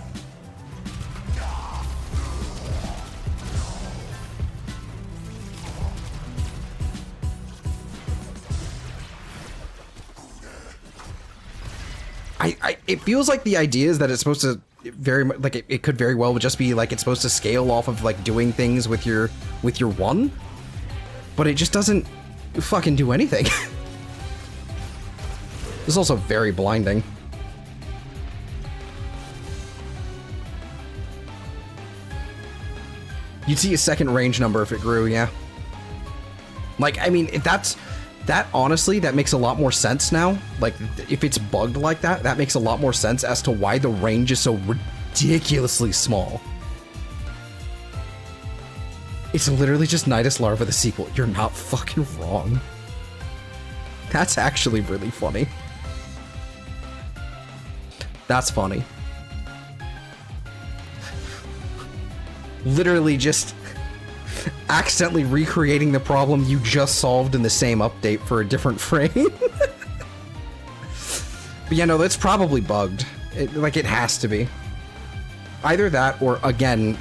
It feels like the idea is that it's supposed to very much, like, it could very well just be, like, it's supposed to scale off of, like, doing things with your one, but it just doesn't fucking do anything. This is also very blinding. You'd see a second range number if it grew, yeah. Like, I mean, That honestly, that makes a lot more sense now. Like, if it's bugged like that, that makes a lot more sense as to why the range is so ridiculously small. It's literally just Nidus Larva the sequel. You're not fucking wrong. That's actually really funny. That's funny. Literally just accidentally recreating the problem you just solved in the same update for a different frame. But yeah, no, that's probably bugged. Like, it has to be. Either that, or again,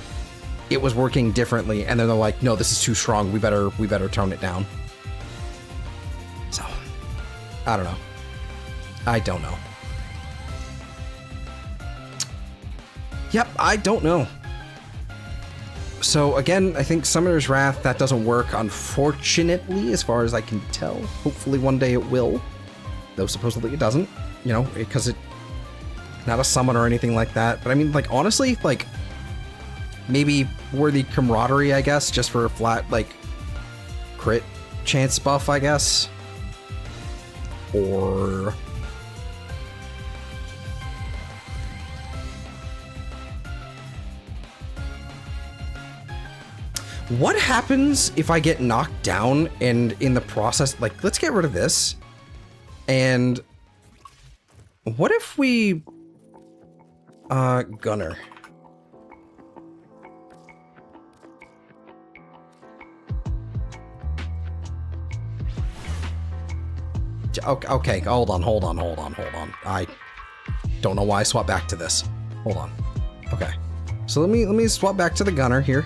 it was working differently, and then they're like, no, this is too strong, we better tone it down. So, I don't know. I don't know. Yep, I don't know. So again, I think Summoner's Wrath, that doesn't work, unfortunately, as far as I can tell. Hopefully one day it will. Though supposedly it doesn't, you know, because it's not a summon or anything like that. But I mean, like, honestly, like, maybe Worthy Camaraderie, I guess, just for a flat, like, crit chance buff, I guess. Or... what happens if I get knocked down and in the process, like, let's get rid of this. And what if we, Gunner. Okay, hold on. I don't know why I swapped back to this. Hold on. Okay. So let me swap back to the Gunner here.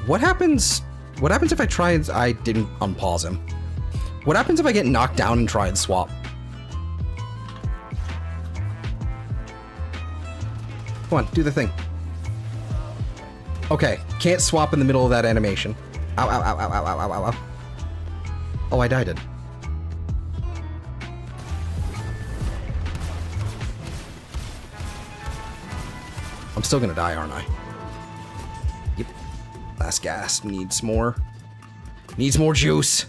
What happens if I try and... I didn't unpause him. What happens if I get knocked down and try and swap? Come on, do the thing. Okay, can't swap in the middle of that animation. Ow, ow, ow, ow, ow, ow, ow, ow. Oh, I died. I'm still gonna die, aren't I? Yep. Last gas needs more. Needs more juice.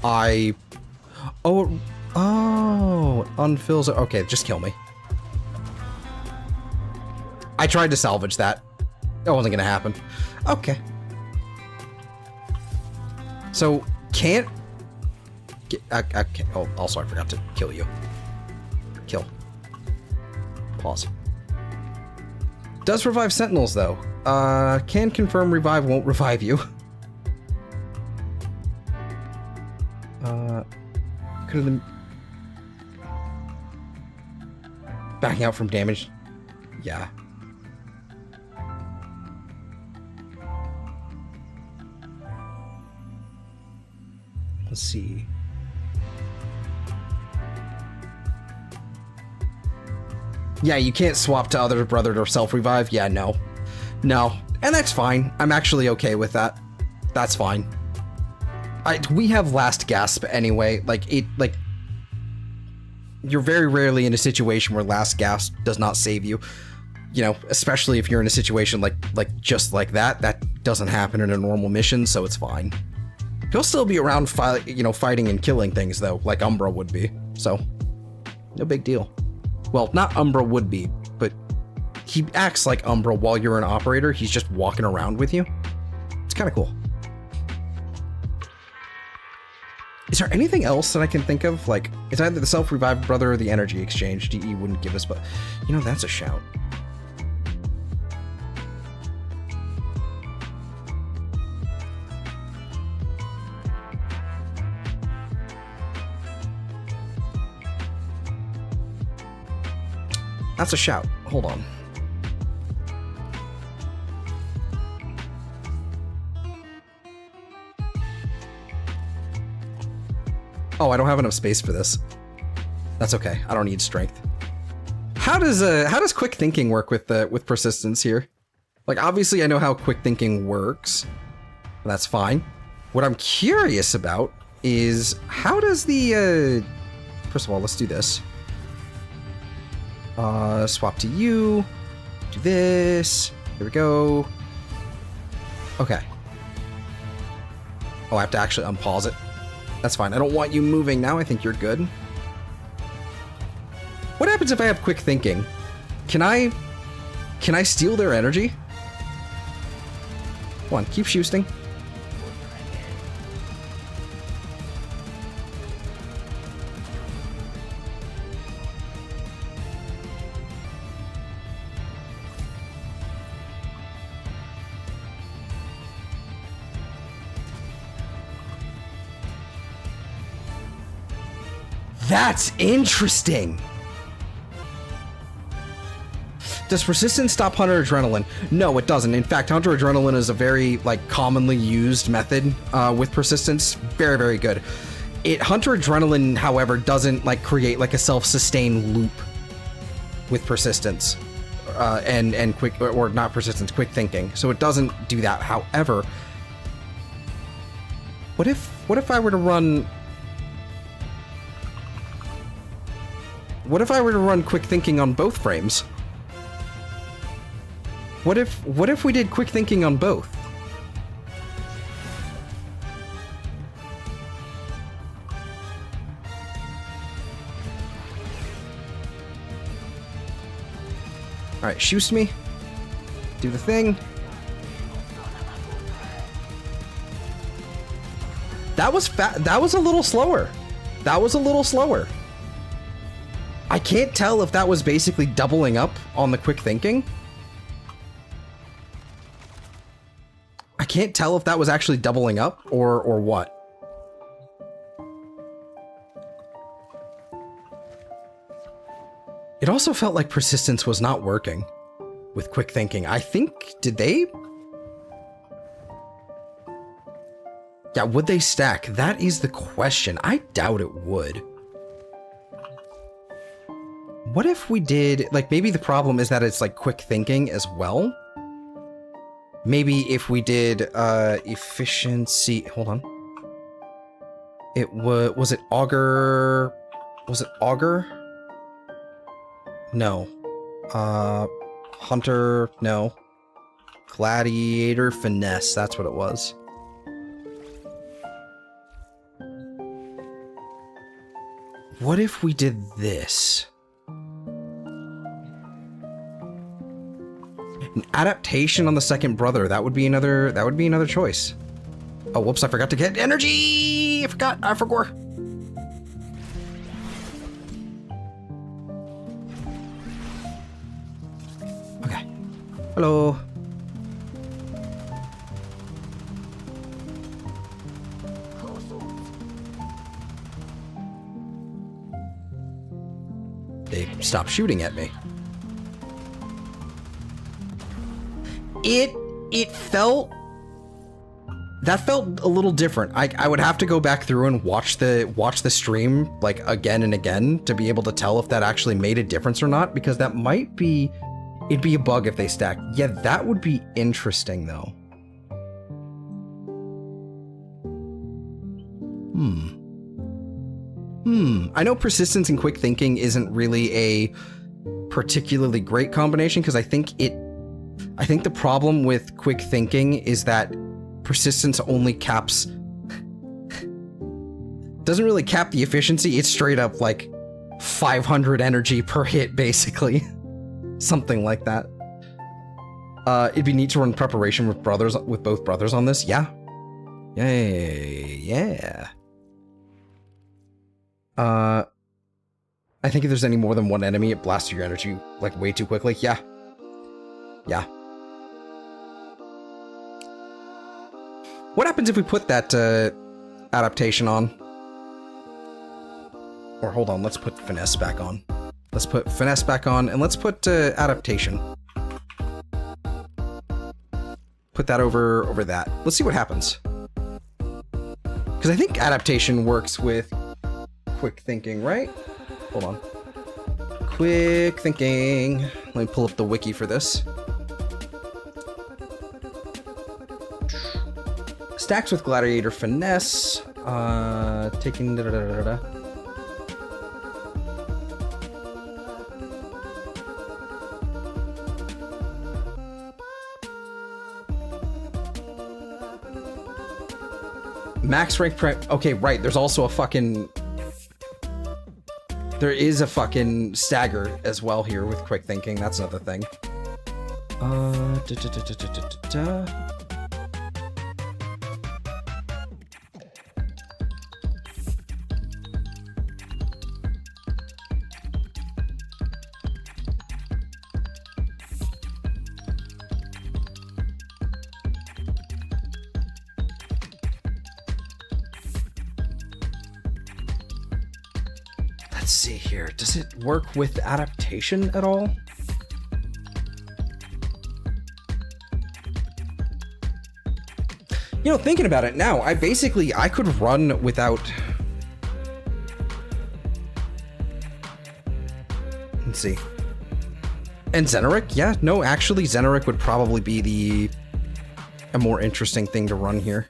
Oh, unfills. Okay, just kill me. I tried to salvage that. That wasn't gonna happen. Okay. So, can't... okay. Oh, also I forgot to kill you. Kill. Pause. Does revive sentinels, though. Can confirm revive won't revive you. Could have been... backing out from damage. Yeah. Let's see. Yeah, you can't swap to other brother or self-revive. Yeah, no. No. And that's fine. I'm actually okay with that. That's fine. We have last gasp anyway. Like, you're very rarely in a situation where last gasp does not save you. You know, especially if you're in a situation like just like that. That doesn't happen in a normal mission, so it's fine. He'll still be around, fighting and killing things, though, like Umbra would be. So, no big deal. Well, not Umbra would be, but he acts like Umbra while you're an operator. He's just walking around with you. It's kind of cool. Is there anything else that I can think of? Like, it's either the self-revived brother or the energy exchange. DE wouldn't give us, but, you know, that's a shout. That's a shout. Hold on. Oh, I don't have enough space for this. That's okay. I don't need strength. How does quick thinking work with persistence here? Like, obviously I know how quick thinking works. That's fine. What I'm curious about is how does the first of all, let's do this. Swap to you. Do this. Here we go. Okay. Oh, I have to actually unpause it. That's fine. I don't want you moving now. I think you're good. What happens if I have quick thinking? Can I steal their energy? Come on, keep shooting. That's interesting. Does persistence stop Hunter Adrenaline? No, it doesn't. In fact, Hunter Adrenaline is a very commonly used method with persistence. Very, very good. Hunter Adrenaline, however, doesn't create a self-sustained loop with persistence and quick, or not persistence, quick thinking. So it doesn't do that. However, what if I were to run? What if I were to run quick thinking on both frames? What if we did quick thinking on both? All right, shoot me. Do the thing. That was that was a little slower. That was a little slower. I can't tell if that was basically doubling up on the quick thinking. I can't tell if that was actually doubling up or what. It also felt like persistence was not working with quick thinking. I think, did they? Yeah, would they stack? That is the question. I doubt it would. What if we did, maybe the problem is that it's quick thinking as well? Maybe if we did efficiency, hold on. It was it auger? Was it auger? No. Hunter, no. Gladiator finesse, that's what it was. What if we did this? An adaptation on the second brother. That would be another choice. Oh, whoops, I forgot to get energy! I forgot. Okay. Hello. They stopped shooting at me. It felt a little different. I would have to go back through and watch the stream again and again to be able to tell if that actually made a difference or not, because that might be, it'd be a bug if they stacked. Yeah, that would be interesting though. I know persistence and quick thinking isn't really a particularly great combination, because I think the problem with quick thinking is that persistence only caps... doesn't really cap the efficiency, it's straight up 500 energy per hit, basically. Something like that. It'd be neat to run preparation with both brothers on this, yeah. Yay, yeah. I think if there's any more than one enemy, it blasts your energy way too quickly, yeah. Yeah. What happens if we put that adaptation on? Or hold on, let's put finesse back on. Let's put finesse back on, and let's put adaptation. Put that over that. Let's see what happens. Because I think adaptation works with quick thinking, right? Hold on. Quick thinking. Let me pull up the wiki for this. Stacks with Gladiator finesse. Taking Max rank okay, right. There's also a fucking... There is a fucking stagger as well here with quick thinking. That's another thing. Let's see here. Does it work with adaptation at all? You know, thinking about it now, I could run without... Let's see. And Xenoric? Yeah, no, actually, Xenoric would probably be a more interesting thing to run here.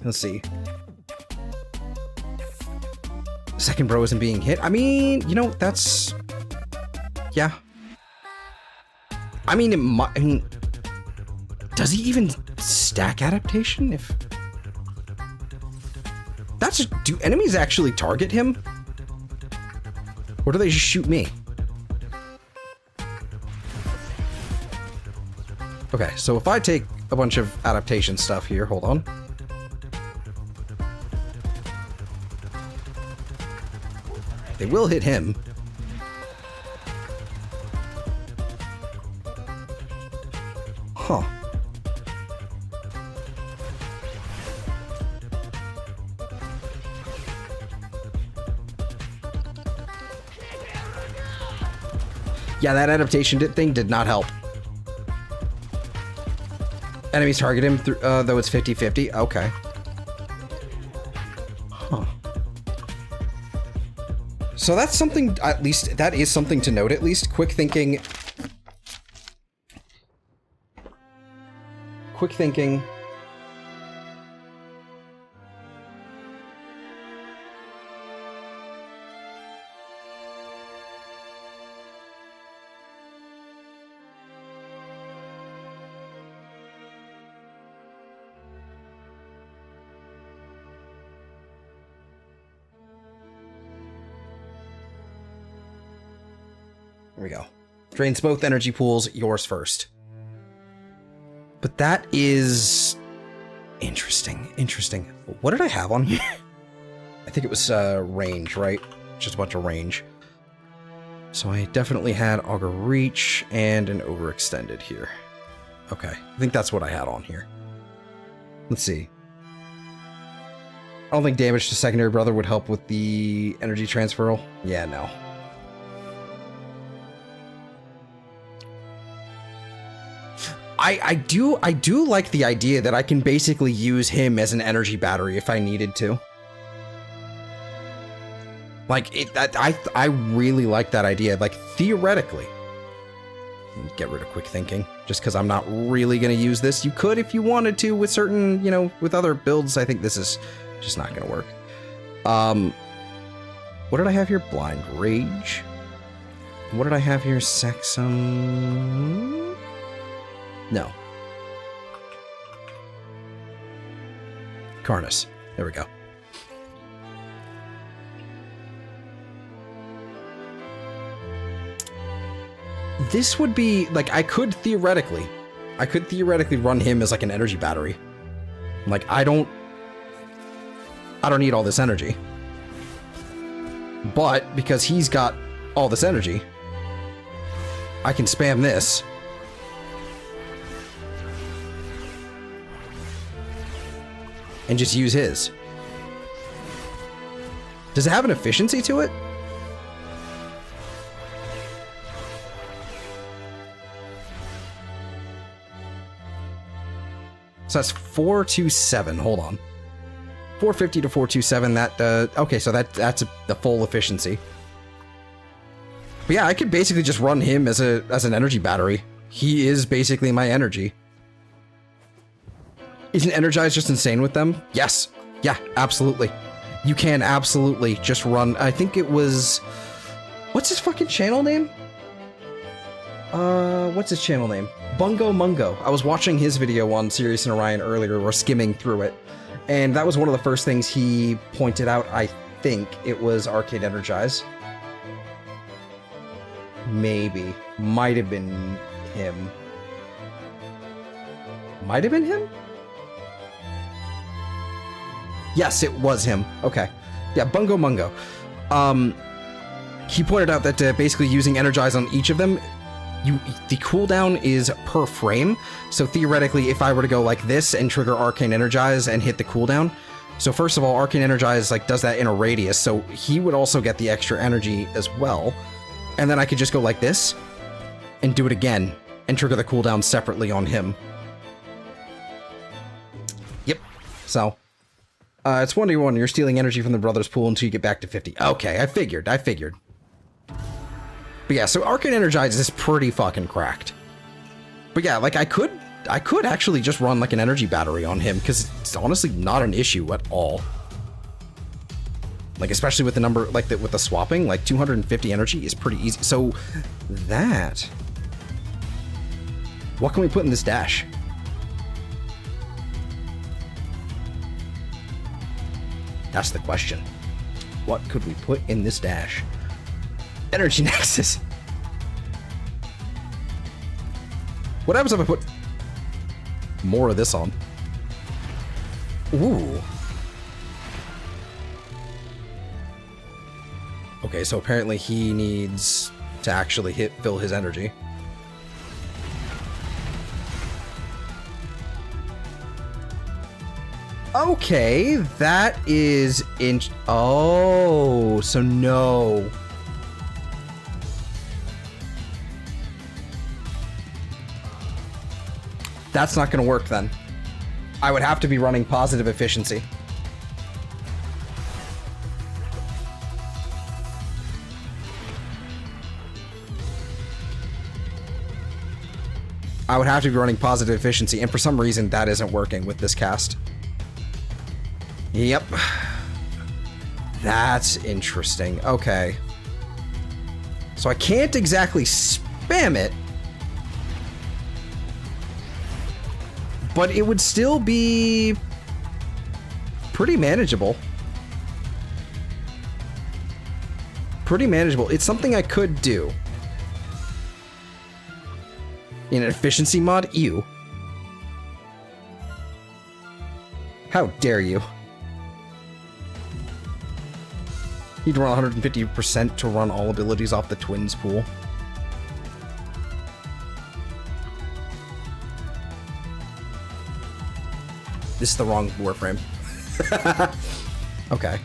Let's see. Second bro isn't being hit. I mean, you know, that's... Yeah. I mean, does he even stack adaptation? If... That's... Do enemies actually target him? Or do they just shoot me? Okay, so if I take a bunch of adaptation stuff here, hold on. They will hit him. Huh. Yeah, that adaptation thing did not help. Enemies target him, though it's 50-50. Okay. Huh. So that's something, at least, that is something to note, at least. Quick thinking. Quick thinking. There we go. Drains both energy pools, yours first. But that is... interesting, interesting. What did I have on here? I think it was range, right? Just a bunch of range. So I definitely had Augur Reach and an Overextended here. Okay, I think that's what I had on here. Let's see. I don't think damage to secondary brother would help with the energy transferal. Yeah, no. I do like the idea that I can basically use him as an energy battery if I needed to. Like, I really like that idea. Like, theoretically. Get rid of quick thinking, just because I'm not really going to use this. You could if you wanted to with certain, you know, with other builds. I think this is just not going to work. What did I have here? Blind Rage. What did I have here? Sexum... No. Karnas. There we go. This would be, like, I could theoretically run him as, like, an energy battery. Like, I don't need all this energy. But, because he's got all this energy, I can spam this. And just use his. Does it have an efficiency to it? So that's 427. Hold on. 450 to 427. That okay. So that's the full efficiency. But yeah, I could basically just run him as an energy battery. He is basically my energy. Isn't Energize just insane with them? Yes. Yeah, absolutely. You can absolutely just run... I think it was... What's his fucking channel name? What's his channel name? Bungo Mungo. I was watching his video on Sirius and Orion earlier, or skimming through it, and that was one of the first things he pointed out. I think it was Arcade Energize. Maybe. Might have been him. Might have been him? Yes, it was him. Okay. Yeah, Bungo Mungo. He pointed out that basically using Energize on each of them, the cooldown is per frame. So theoretically, if I were to go like this and trigger Arcane Energize and hit the cooldown, so first of all, Arcane Energize like does that in a radius, so he would also get the extra energy as well. And then I could just go like this and do it again and trigger the cooldown separately on him. Yep. So it's 1v1. You're stealing energy from the brothers pool until you get back to 50. Okay, I figured. But yeah, so Arcane Energize is pretty fucking cracked. But yeah, like I could actually just run like an energy battery on him, because it's honestly not an issue at all. Like, especially with the number, like with the swapping, like 250 energy is pretty easy. So that, what can we put in this dash? That's the question. What could we put in this dash? Energy Nexus. What happens if I put more of this on? Ooh. Okay, so apparently he needs to actually fill his energy. Okay, that is oh, so no. That's not going to work then. I would have to be running positive efficiency. I would have to be running positive efficiency, and for some reason that isn't working with this cast. Yep. That's interesting. Okay. So I can't exactly spam it, but it would still be pretty manageable. Pretty manageable. It's something I could do. In an efficiency mod? Ew. How dare you? Need to run 150% to run all abilities off the twins pool. This is the wrong Warframe. Okay.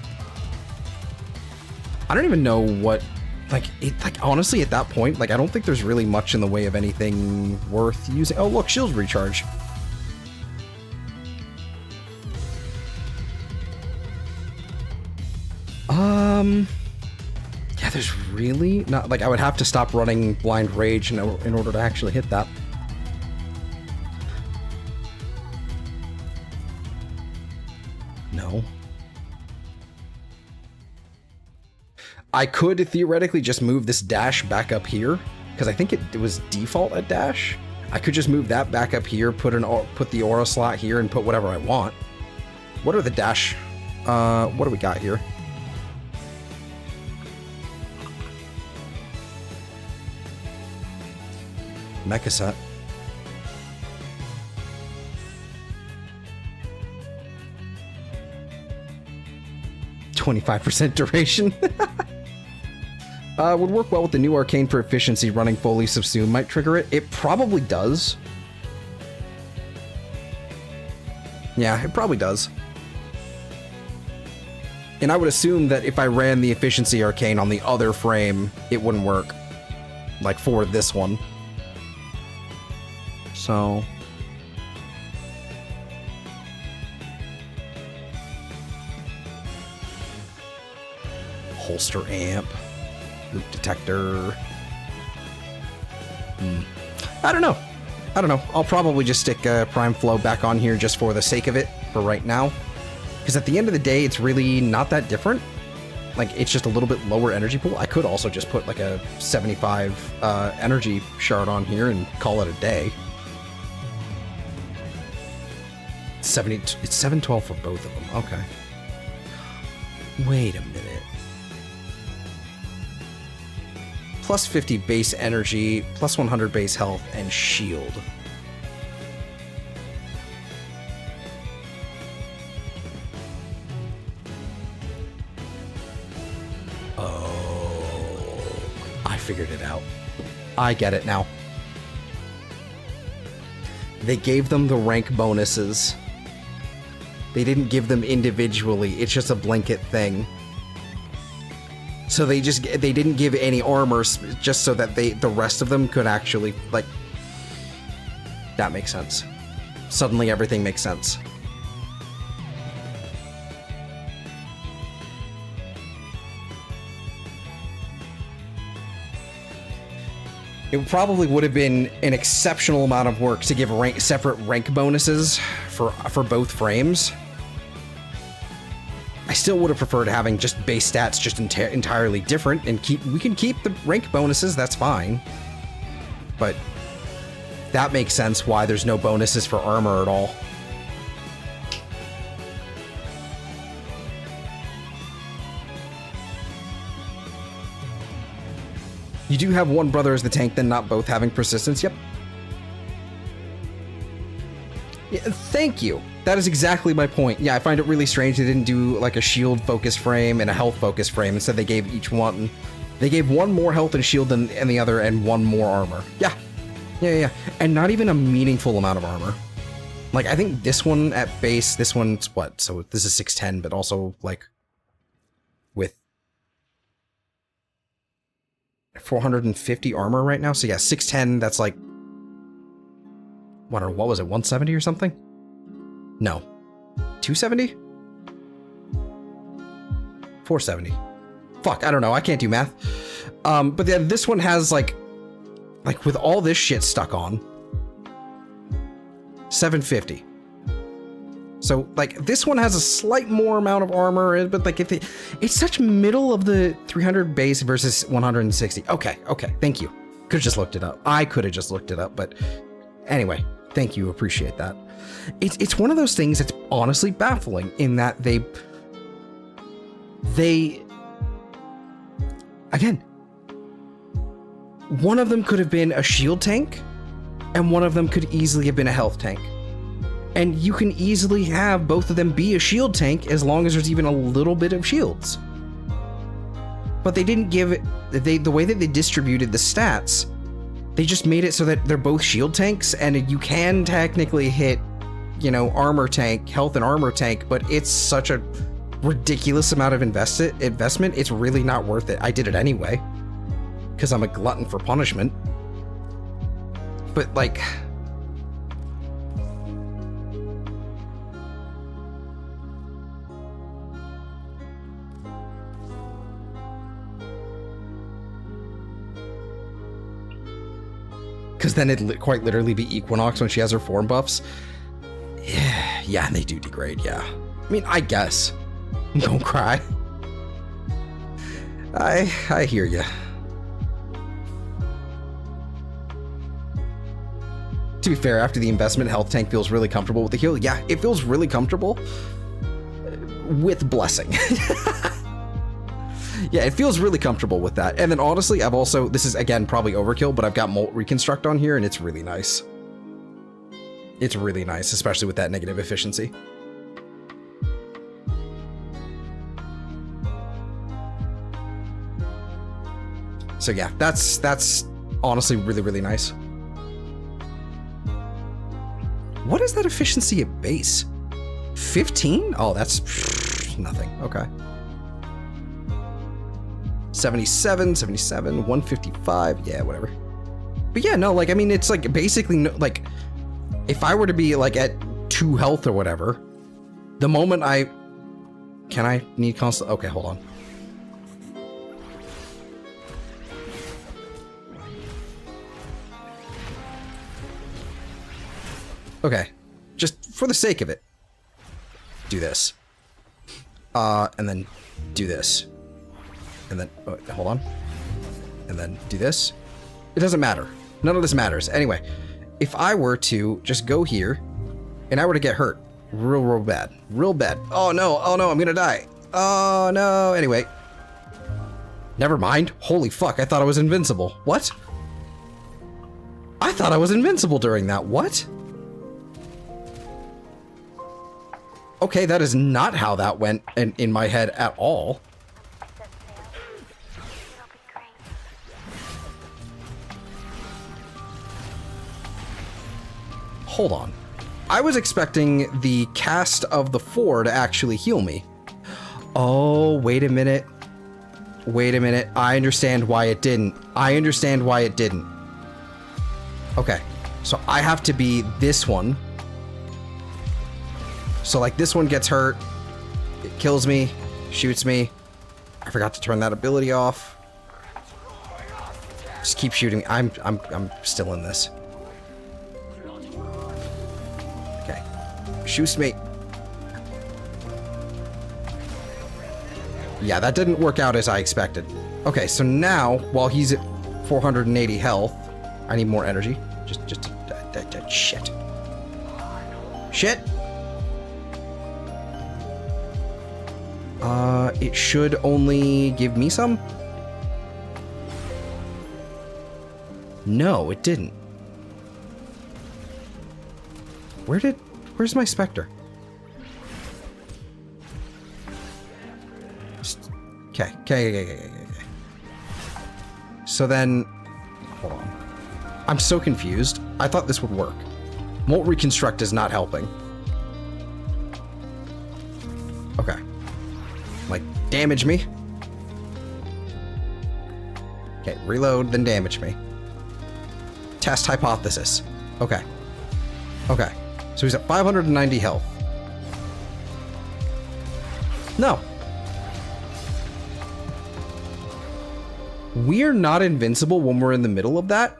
I don't even know what, like, honestly, at that point, like, I don't think there's really much in the way of anything worth using. Oh, look, shield recharge. Yeah, there's really not, like, I would have to stop running Blind Rage in order to actually hit that. No. I could theoretically just move this dash back up here, because I think it was default at dash. I could just move that back up here, put the aura slot here, and put whatever I want. What are the dash? What do we got here? Mecha set. 25% duration. Would work well with the new arcane for efficiency. Running fully subsume might trigger it. It probably does. Yeah, it probably does. And I would assume that if I ran the efficiency arcane on the other frame, it wouldn't work. Like for this one. So... holster amp. Loop detector. I don't know. I'll probably just stick Prime Flow back on here just for the sake of it for right now. Because at the end of the day, it's really not that different. like, it's just a little bit lower energy pool. I could also just put like a 75 energy shard on here and call it a day. 70, it's 712 for both of them. Okay. Wait a minute. Plus 50 base energy, plus 100 base health, and shield. Oh, I figured it out. I get it now. They gave them the rank bonuses. They didn't give them individually. It's just a blanket thing. So they didn't give any armor just so that the rest of them could actually, like, that makes sense. Suddenly everything makes sense. It probably would have been an exceptional amount of work to give separate rank bonuses for both frames. I still would have preferred having just base stats just entirely different, and we can keep the rank bonuses, that's fine. But that makes sense why there's no bonuses for armor at all. You do have one brother as the tank, then not both having persistence. Yep. Yeah, thank you. That is exactly my point. Yeah, I find it really strange they didn't do like a shield focus frame and a health focus frame. Instead, they gave each one. They gave one more health and shield than the other, and one more armor. Yeah. Yeah. And not even a meaningful amount of armor. Like, I think this one at base, this one's what? So this is 610, but also like with 450 armor right now. So yeah, 610, that's like, what was it, 170 or something? No. 270? 470. Fuck, I don't know. I can't do math. But then this one has like with all this shit stuck on, 750. So like this one has a slight more amount of armor, but like it's such middle of the 300 base versus 160. Okay, thank you. Could have just looked it up. I could have just looked it up, but anyway, thank you. Appreciate that. It's one of those things that's honestly baffling in that they again, one of them could have been a shield tank and one of them could easily have been a health tank. And you can easily have both of them be a shield tank as long as there's even a little bit of shields. But they didn't give it, the way that they distributed the stats, they just made it so that they're both shield tanks, and you can technically hit, you know, armor tank, health and armor tank, but it's such a ridiculous amount of investment, it's really not worth it. I did it anyway, because I'm a glutton for punishment. But like, because then it'd quite literally be Equinox when she has her form buffs. Yeah, and they do degrade, yeah. I mean, I guess. Don't cry. I hear you. To be fair, after the investment, health tank feels really comfortable with the heal. Yeah, it feels really comfortable with blessing. Yeah, it feels really comfortable with that. And then honestly, I've also, this is again probably overkill, but I've got Molt Reconstruct on here and it's really nice. It's really nice, especially with that negative efficiency. So yeah, that's honestly really, really nice. What is that efficiency at base? 15? Oh, that's nothing. Okay. 77, 155. Yeah, whatever. But yeah, no, like, I mean, it's like basically, like, if I were to be like at 2 health or whatever, the moment can I need constant? Okay, hold on. Okay, just for the sake of it, do this. And then do this. And then, oh, hold on. And then do this. It doesn't matter. None of this matters. Anyway, if I were to just go here and I were to get hurt real bad, Oh no, I'm gonna die. Oh no. Anyway, never mind. Holy fuck, I thought I was invincible. What? I thought I was invincible during that. What? Okay, that is not how that went in my head at all. Hold on. I was expecting the cast of the 4 to actually heal me. Oh, wait a minute. Wait a minute. I understand why it didn't. Okay, so I have to be this one. So like this one gets hurt, it kills me, shoots me. I forgot to turn that ability off. Just keep shooting me. I'm still in this. Okay, shoots me. Yeah, that didn't work out as I expected. Okay, so now while he's at 480 health, I need more energy. Just shit. Shit. It should only give me some? No, it didn't. Where's my Spectre? Okay. So then, hold on. I'm so confused. I thought this would work. Molt Reconstruct is not helping. Okay. Like, damage me. Okay, reload, then damage me. Test hypothesis. Okay. Okay. So he's at 590 health. No. We're not invincible when we're in the middle of that?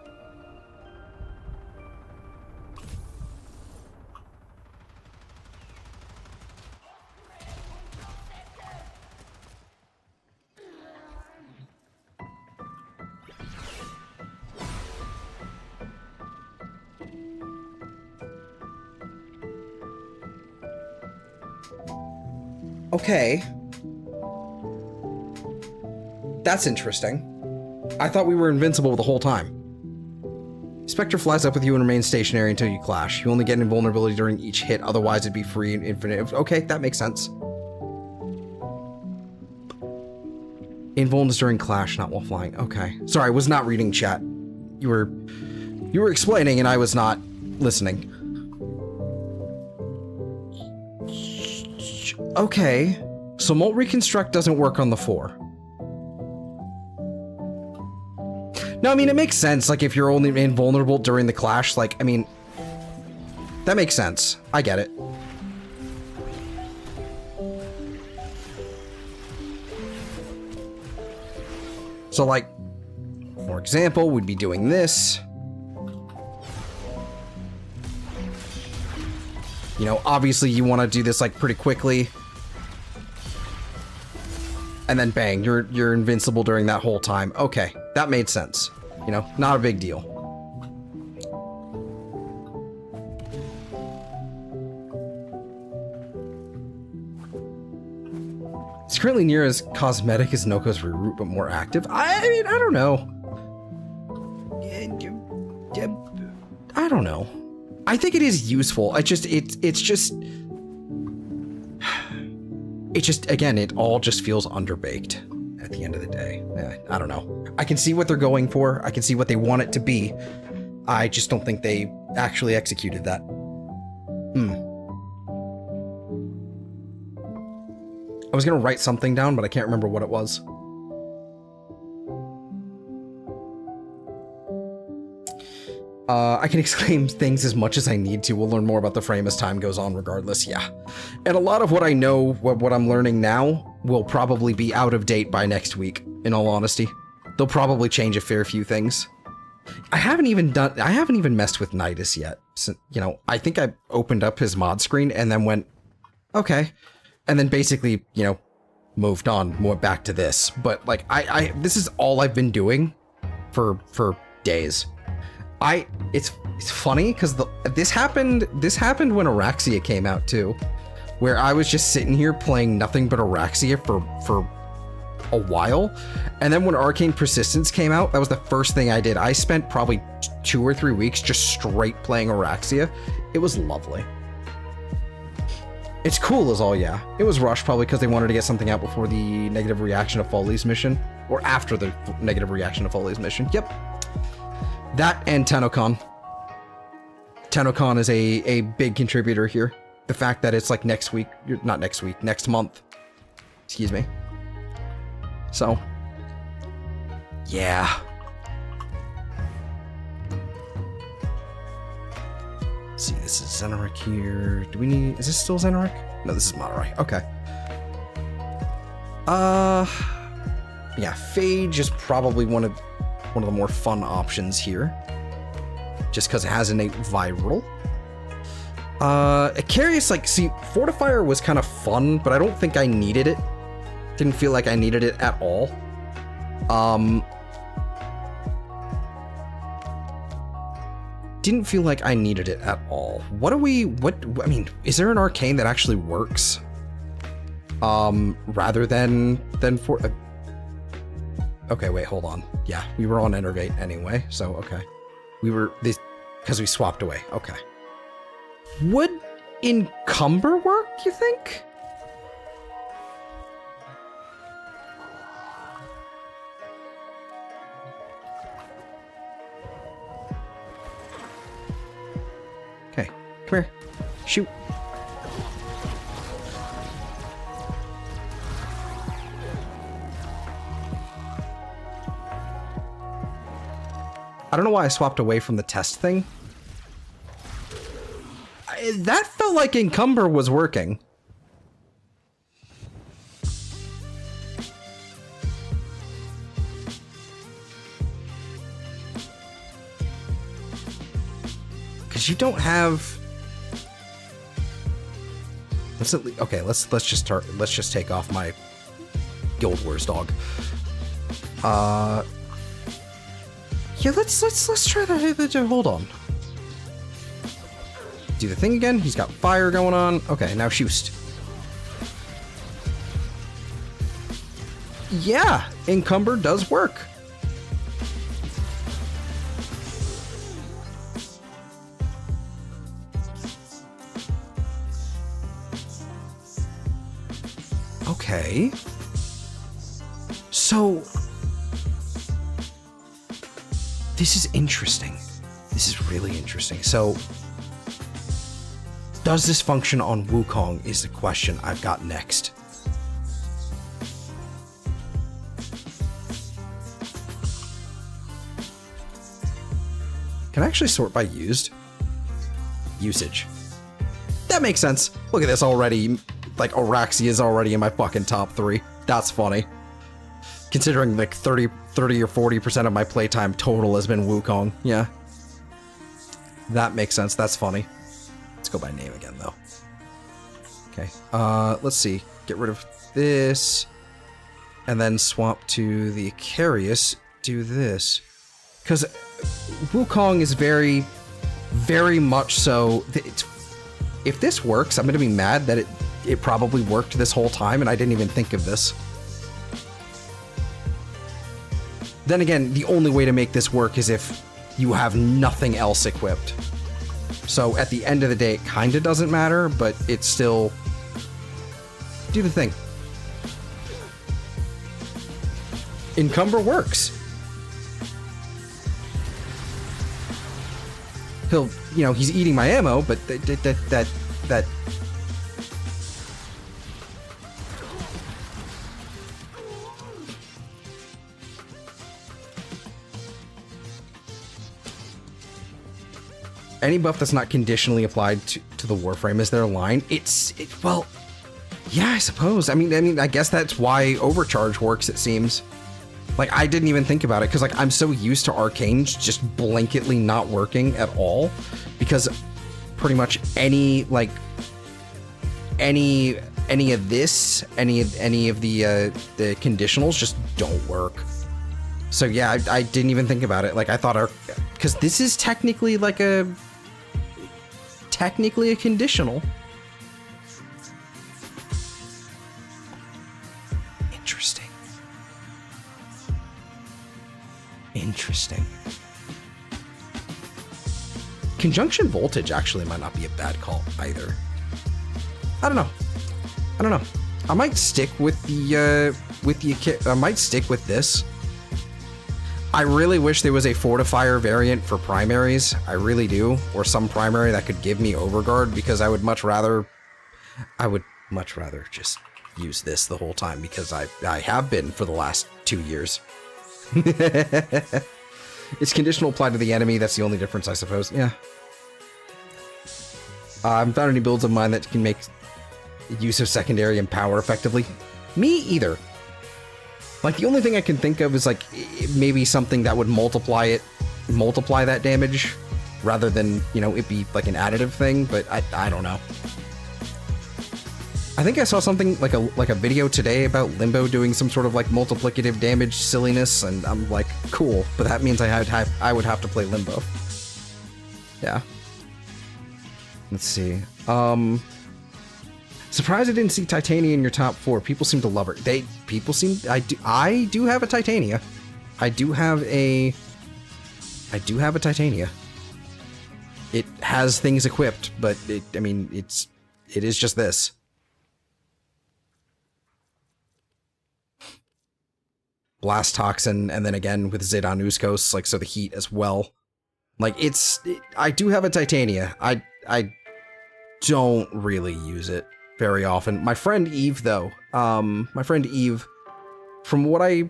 Okay. That's interesting. I thought we were invincible the whole time. Spectre flies up with you and remains stationary until you clash. You only get invulnerability during each hit, otherwise it'd be free and infinite. Okay, that makes sense. Invuln is during clash, not while flying. Okay. Sorry, I was not reading chat. You were explaining and I was not listening. Okay. So Molt Reconstruct doesn't work on the 4. No, I mean, it makes sense, like, if you're only invulnerable during the clash, like, I mean, that makes sense. I get it. So, like, for example, we'd be doing this. You know, obviously you want to do this, like, pretty quickly. And then bang, you're invincible during that whole time. Okay, that made sense. You know, not a big deal. It's currently near as cosmetic as Noko's reroute, but more active. I mean, I don't know. I don't know. I think it is useful. It's just, again, it all just feels underbaked at the end of the day. I don't know. I can see what they're going for. I can see what they want it to be. I just don't think they actually executed that. I was gonna write something down, but I can't remember what it was. I can exclaim things as much as I need to. We'll learn more about the frame as time goes on regardless, yeah. And a lot of what I know, what I'm learning now, will probably be out of date by next week, in all honesty. They'll probably change a fair few things. I haven't even messed with Nidus yet. So, you know, I think I opened up his mod screen and then went, okay. And then basically, you know, moved on more back to this. But like I this is all I've been doing for days. It's funny because this happened when Araxia came out too, where I was just sitting here playing nothing but Araxia for a while, and then when Arcane Persistence came out, that was the first thing I did. I spent probably 2 or 3 weeks just straight playing Araxia. It was lovely. It's cool as all, yeah. It was rushed probably because they wanted to get something out before the negative reaction to Foley's mission, or after the negative reaction to Foley's mission. Yep. That and TennoCon. TennoCon is a big contributor here. The fact that it's like next month. Excuse me. So, yeah. Let's see, this is Zenoric here. Is this still Zenoric? No, this is Monterey. Okay. Yeah, Phage is probably one of the more fun options here. Just because it has innate viral. Icarius, like, see, Fortifier was kind of fun, but I don't think I needed it. Didn't feel like I needed it at all. Didn't feel like I needed it at all. I mean, is there an arcane that actually works? Rather than for... okay, wait, hold on. Yeah, we were on Enervate anyway, so okay. Because we swapped away, okay. Would Encumber work, you think? Okay, come here. Shoot. I don't know why I swapped away from the test thing. That felt like Encumber was working. Because you don't have... Okay, let's just take off my Guild Wars dog. Yeah, let's try that. Hold on. Do the thing again. He's got fire going on. Okay, now shoot. Yeah, Encumber does work. Okay. So... this is interesting. This is really interesting. So, does this function on Wukong is the question I've got next. Can I actually sort by usage? That makes sense. Look at this already. Like, Araxia is already in my fucking top 3. That's funny. Considering like 30 or 40% of my playtime total has been Wukong. Yeah. That makes sense. That's funny. Let's go by name again, though. Okay. Let's see. Get rid of this. And then swap to the Icarius. Do this. Because Wukong is very, very much so... if this works, I'm going to be mad that it probably worked this whole time and I didn't even think of this. Then again, the only way to make this work is if you have nothing else equipped. So at the end of the day, it kind of doesn't matter, but it's still... do the thing. Encumber works. He'll, he's eating my ammo, but that... Any buff that's not conditionally applied to the Warframe is their line. Well, yeah, I suppose. I mean, I guess that's why Overcharge works, it seems. Like, I didn't even think about it, because, like, I'm so used to Arcanes just blanketly not working at all, because pretty much any any of this, any of the conditionals just don't work. So yeah, I didn't even think about it. Like I thought because this is technically like a conditional. Interesting. Conjunction voltage actually might not be a bad call either. I don't know. I might stick with I might stick with this. I really wish there was a fortifier variant for primaries. I really do, or some primary that could give me overguard, because I would much rather just use this the whole time, because I have been for the last 2 years. It's conditional applied to the enemy. That's the only difference, I suppose. Yeah. I haven't found any builds of mine that can make use of secondary and power effectively. Me either. Like, the only thing I can think of is, like, maybe something that would multiply that damage, rather than, you know, it be, like, an additive thing, but I don't know. I think I saw something, like a video today about Limbo doing some sort of, like, multiplicative damage silliness, and I'm like, cool, but that means I would have to play Limbo. Yeah. Let's see. Surprised I didn't see Titania in your top 4. People seem to love her. I do have a Titania. I do have a Titania. It has things equipped, but it is just this. Blast Toxin, and then again with Zidane Uskos, like, so the heat as well. Like, I do have a Titania. I don't really use it very often. My friend Eve, though, from what I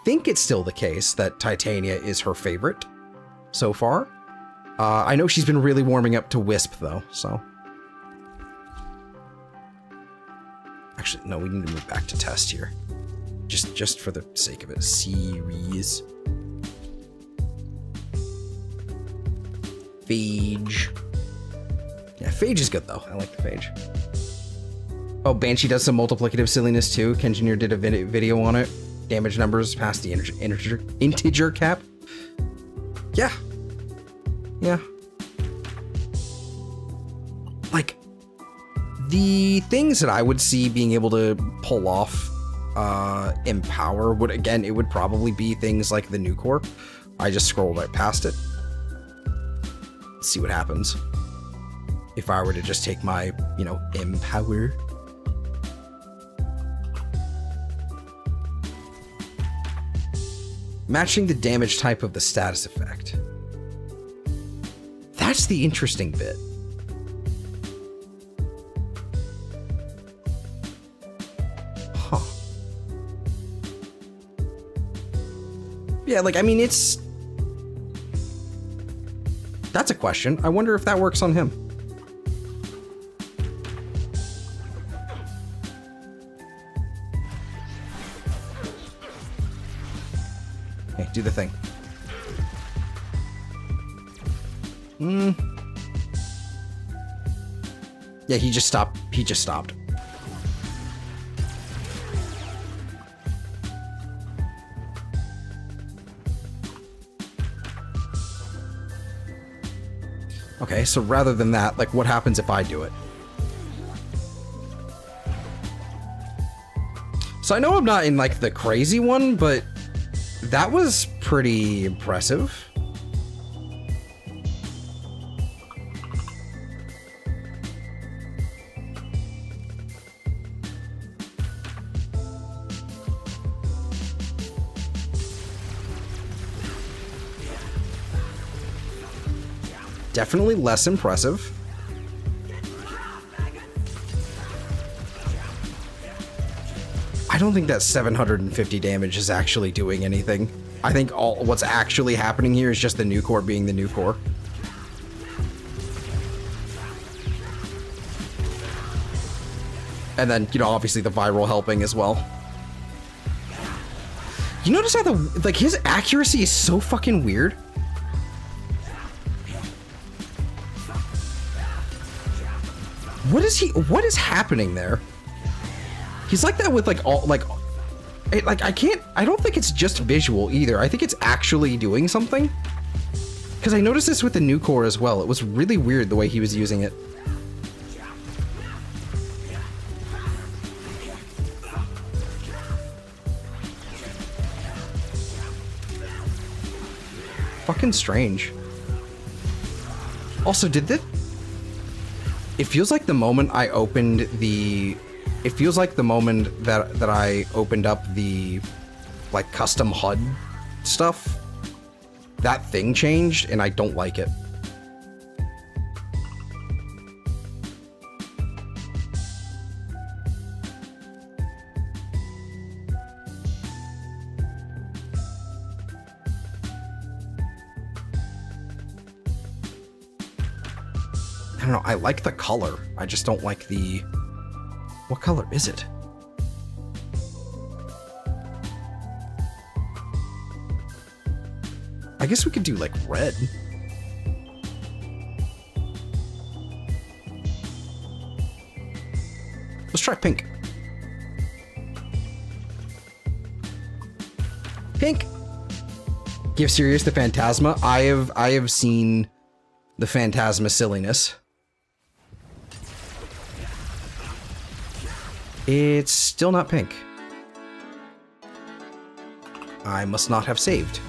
think it's still the case that Titania is her favorite so far. I know she's been really warming up to Wisp, though, so. Actually, no, we need to move back to test here. Just for the sake of it. Sirius. Phage. Yeah, Phage is good, though. I like the Phage. Oh, Banshee does some multiplicative silliness, too. Kenjinir did a video on it. Damage numbers past the integer cap. Yeah. Yeah. Like, the things that I would see being able to pull off Empower it would probably be things like the new core. I just scrolled right past it. Let's see what happens if I were to just take my, you know, Empower. Matching the damage type of the status effect. That's the interesting bit. Huh. Yeah, like, I mean, that's a question. I wonder if that works on him. Hey, do the thing. Yeah, he just stopped. Okay, so rather than that, like, what happens if I do it? So I know I'm not in, like, the crazy one, but that was pretty impressive. Definitely less impressive. I don't think that 750 damage is actually doing anything. I think what's actually happening here is just the new core being the new core. And then, you know, obviously the viral helping as well. You notice how his accuracy is so fucking weird? What is happening there? He's like that with like all like I don't think it's just visual either. I think it's actually doing something. Because I noticed this with the new core as well. It was really weird the way he was using it. Fucking strange. Also, did that... It feels like the moment I opened the... It feels like the moment that I opened up the, like, custom HUD stuff, that thing changed, and I don't like it. I don't know, I like the color. I just don't like the... What color is it? I guess we could do, like, red. Let's try pink. Pink! Give Sirius the Phantasma. I have seen the Phantasma silliness. It's still not pink. I must not have saved.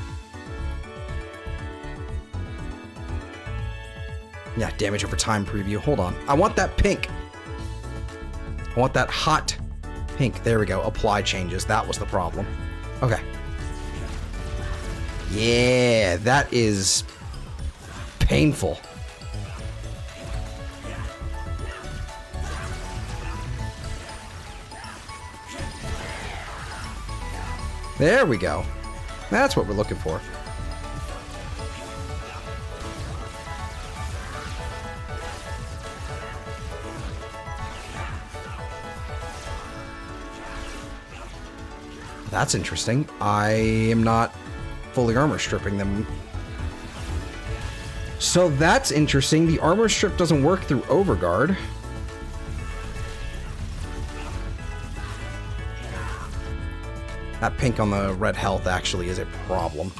Yeah, damage over time preview. Hold on. I want that pink. I want that hot pink. There we go. Apply changes. That was the problem. Okay. Yeah, that is painful. There we go. That's what we're looking for. That's interesting. I am not fully armor stripping them. So that's interesting. The armor strip doesn't work through Overguard. That pink on the red health actually is a problem.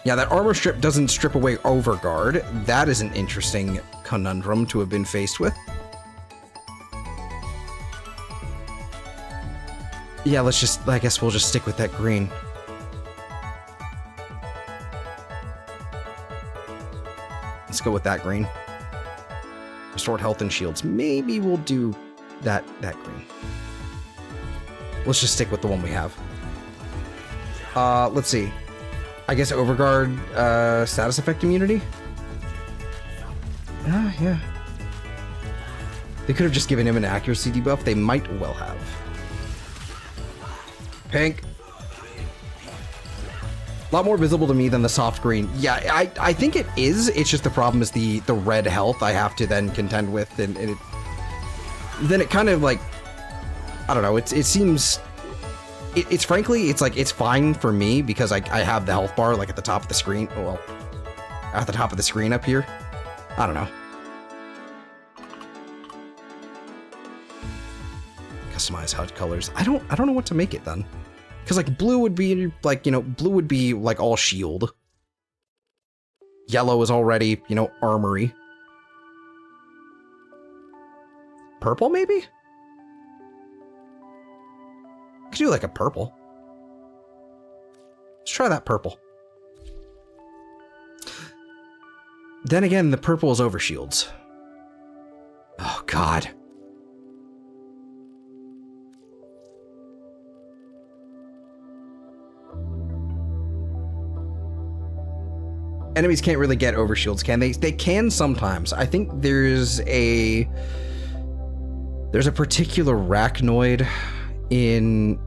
Yeah, that armor strip doesn't strip away Overguard. That is an interesting conundrum to have been faced with. Yeah, let's just, I guess we'll just stick with that green. Let's go with that green. Restored health and shields. Maybe we'll do that green. Let's just stick with the one we have. Let's see. I guess Overguard, status effect immunity? Yeah. They could have just given him an accuracy debuff. They might well have. Pink. A lot more visible to me than the soft green. Yeah, I think it is. It's just the problem is the red health I have to then contend with, and then it kind of like, I don't know, it seems, it's frankly, it's like, it's fine for me because I have the health bar like at the top of the screen. Well, at the top of the screen up here. I don't know. Customize HUD colors. I don't know what to make it then. Because like blue would be like, you know, blue would be like all shield. Yellow is already, you know, armory. Purple maybe? Could do like a purple. Let's try that purple. Then again, the purple is over shields. Oh God. Enemies can't really get over shields, can they? They can sometimes. I think there's a particular Arachnoid in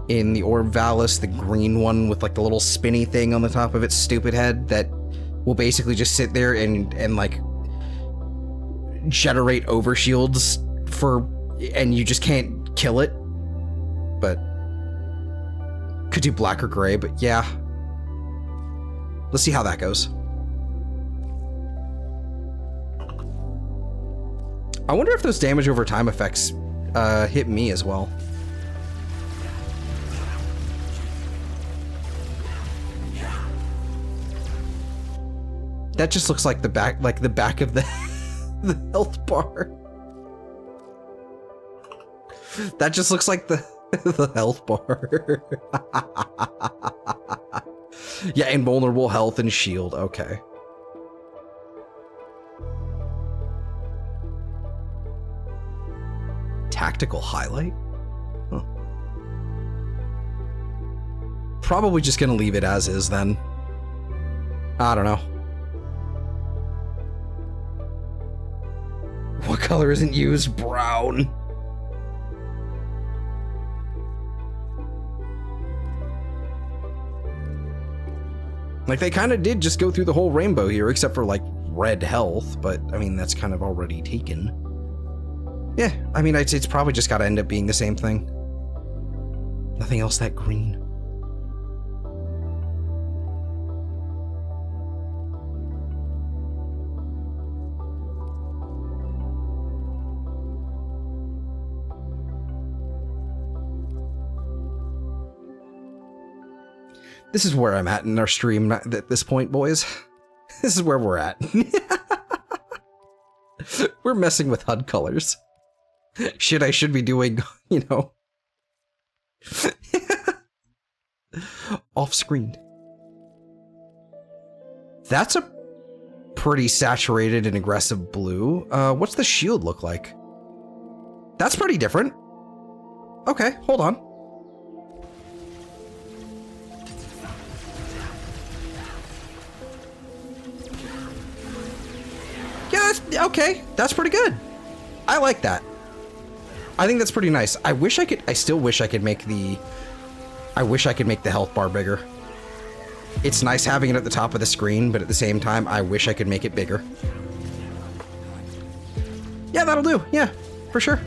the Orb Valis, the green one with like the little spinny thing on the top of its stupid head that will basically just sit there and like generate over shields and you just can't kill it. But could do black or gray, but yeah. Let's see how that goes. I wonder if those damage over time effects hit me as well. That just looks like the back of the, the health bar. That just looks like the health bar. Yeah, invulnerable health and shield. Okay. Tactical highlight? Huh. Probably just gonna leave it as is then. I don't know. What color isn't used? Brown. Like, they kind of did just go through the whole rainbow here, except for, like, red health, but, I mean, that's kind of already taken. Yeah, I mean, it's probably just gotta end up being the same thing. Nothing else that green. This is where I'm at in our stream at this point, boys. This is where we're at. We're messing with HUD colors. Shit I should be doing, you know. Off screen. That's a pretty saturated and aggressive blue. What's the shield look like? That's pretty different. Okay, hold on. Yeah, okay, that's pretty good. I like that. I think that's pretty nice. I still wish I could make the health bar bigger. It's nice having it at the top of the screen, but at the same time, I wish I could make it bigger. Yeah, that'll do. Yeah, for sure.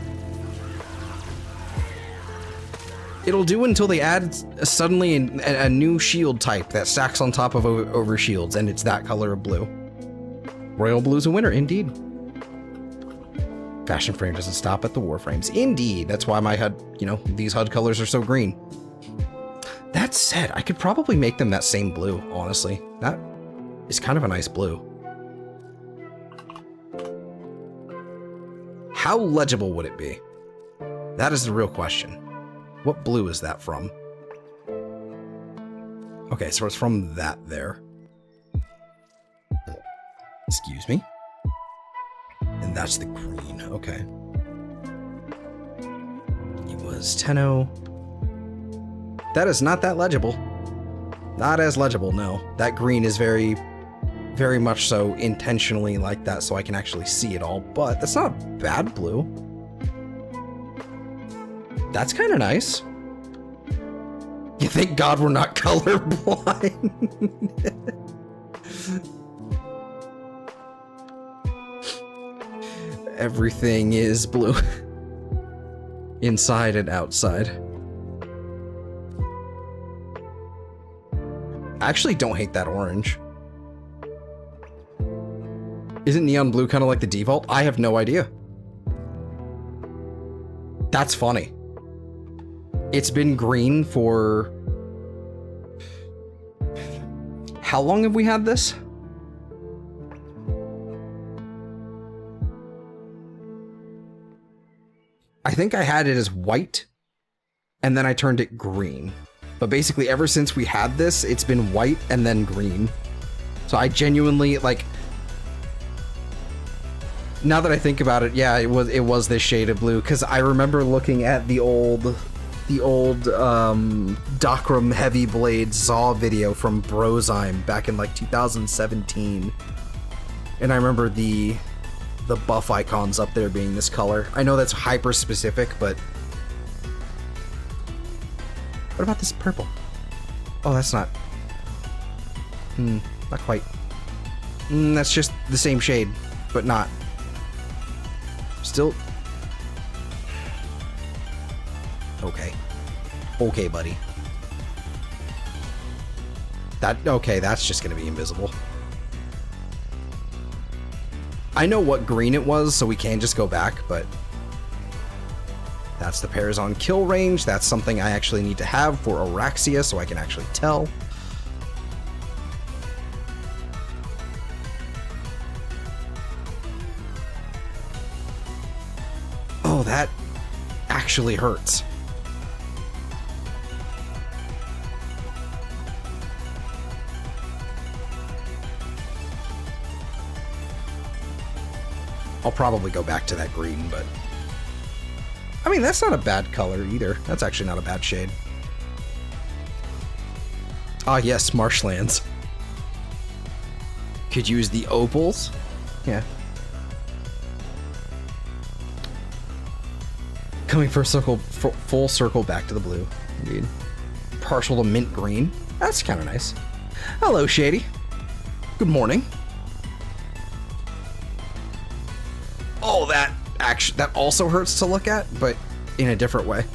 It'll do until they add suddenly a new shield type that stacks on top of over shields, and it's that color of blue. Royal Blue's a winner, indeed. Fashion frame doesn't stop at the Warframes. Indeed, that's why my HUD, you know, these HUD colors are so green. That said, I could probably make them that same blue, honestly. That is kind of a nice blue. How legible would it be? That is the real question. What blue is that from? Okay, so it's from that there. Excuse me. And that's the green, okay. It was 10-0. That is not that legible. Not as legible, no. That green is very, very much so intentionally like that so I can actually see it all, but that's not bad blue. That's kind of nice. You thank God we're not colorblind. Everything is blue. Inside and outside. I actually don't hate that orange. Isn't neon blue kind of like the default? I have no idea. That's funny. It's been green for... How long have we had this? I think I had it as white, and then I turned it green. But basically, ever since we had this, it's been white and then green. So I genuinely, like... Now that I think about it, yeah, it was this shade of blue, because I remember looking at the old Docram Heavy Blade Zaw video from Brozyme back in like 2017. And I remember the buff icons up there being this color. I know that's hyper specific, but what about this purple? Oh, that's not not quite. That's just the same shade, but not. Still okay. Okay, buddy. Okay, that's just gonna be invisible. I know what green it was, so we can just go back, but that's the pairs on kill range. That's something I actually need to have for Araxia, so I can actually tell. Oh, that actually hurts. I'll probably go back to that green, but I mean, that's not a bad color either. That's actually not a bad shade. Ah, yes, marshlands. Could use the opals. Yeah. Coming for a circle, full circle back to the blue. Indeed. Partial to mint green. That's kind of nice. Hello, Shady. Good morning. Oh, that also hurts to look at, but in a different way.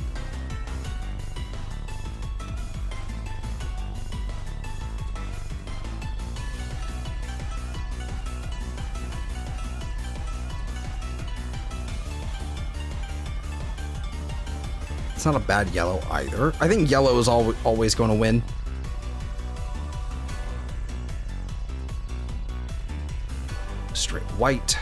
It's not a bad yellow either. I think yellow is always going to win. Straight white.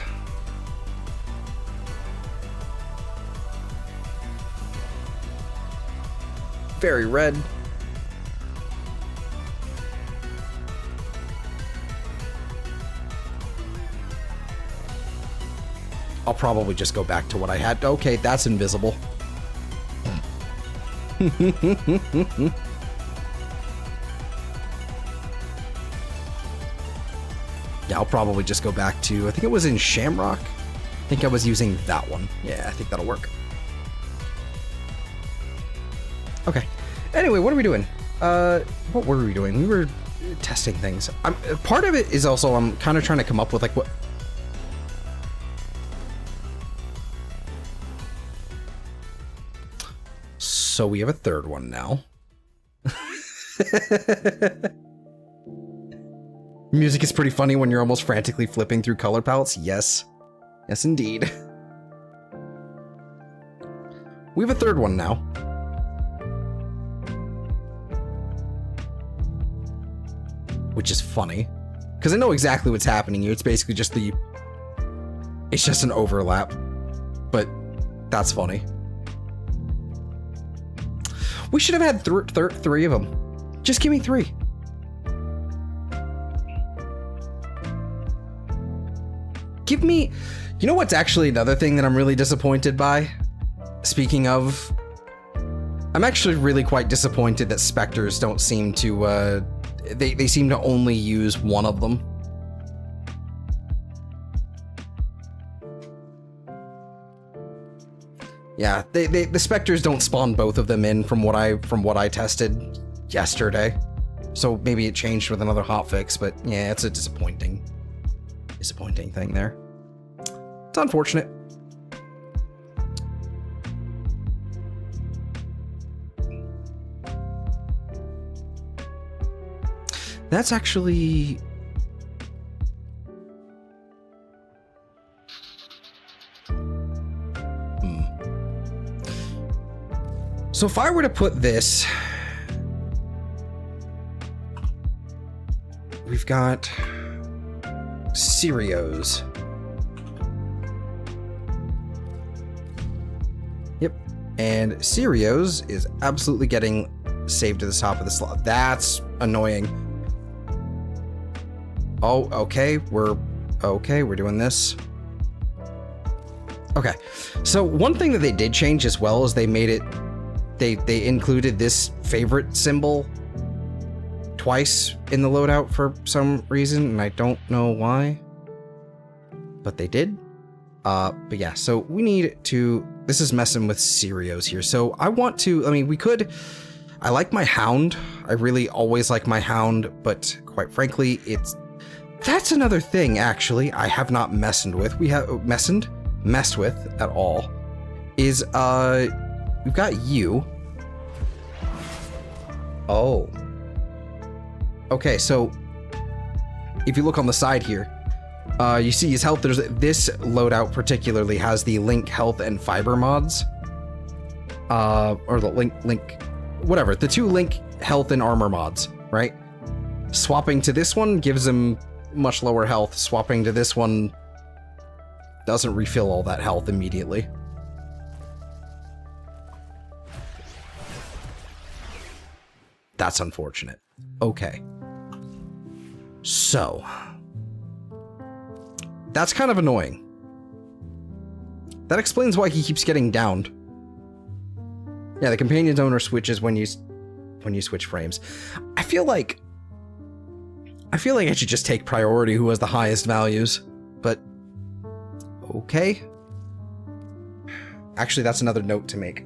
Very red. I'll probably just go back to what I had. Okay, that's invisible. Yeah, I'll probably just go back to, I think it was in Shamrock. I think I was using that one. Yeah, I think that'll work. Okay. Anyway, what are we doing? What were we doing? We were testing things. Part of it is also I'm kind of trying to come up with like what. So we have a third one now. Music is pretty funny when you're almost frantically flipping through color palettes. Yes. Yes, indeed. We have a third one now. Which is funny, because I know exactly what's happening here. It's basically just it's just an overlap, but that's funny. We should have had three of them. Just give me 3. Give me, you know what's actually another thing that I'm really disappointed by? Speaking of, I'm actually really quite disappointed that Spectres don't seem to, they seem to only use one of them. Yeah, the Spectres don't spawn both of them in from what I tested yesterday. So maybe it changed with another hotfix, but yeah, it's a disappointing thing there. It's unfortunate. That's actually... So if I were to put this... We've got... Sirius. Yep. And Sirius is absolutely getting saved to the top of the slot. That's annoying. Oh, okay. We're doing this. Okay. So one thing that they did change as well is they made it... They included this favorite symbol twice in the loadout for some reason, and I don't know why, but they did. But yeah, so we need to, this is messing with Sirius here. So I want to, I mean, we could, I like my Hound. I really always like my Hound, but quite frankly, that's another thing actually I have not messed with at all, is, we've got you. Oh. Okay, so if you look on the side here, You see his health, this loadout particularly has the Link health and fiber mods. Or the Link, whatever, the 2 Link health and armor mods, right? Swapping to this one gives him much lower health. Swapping to this one doesn't refill all that health immediately. That's unfortunate. Okay. So, that's kind of annoying. That explains why he keeps getting downed. Yeah, the companion's owner switches when you switch frames. I feel like I should just take priority who has the highest values, but okay. Actually, that's another note to make.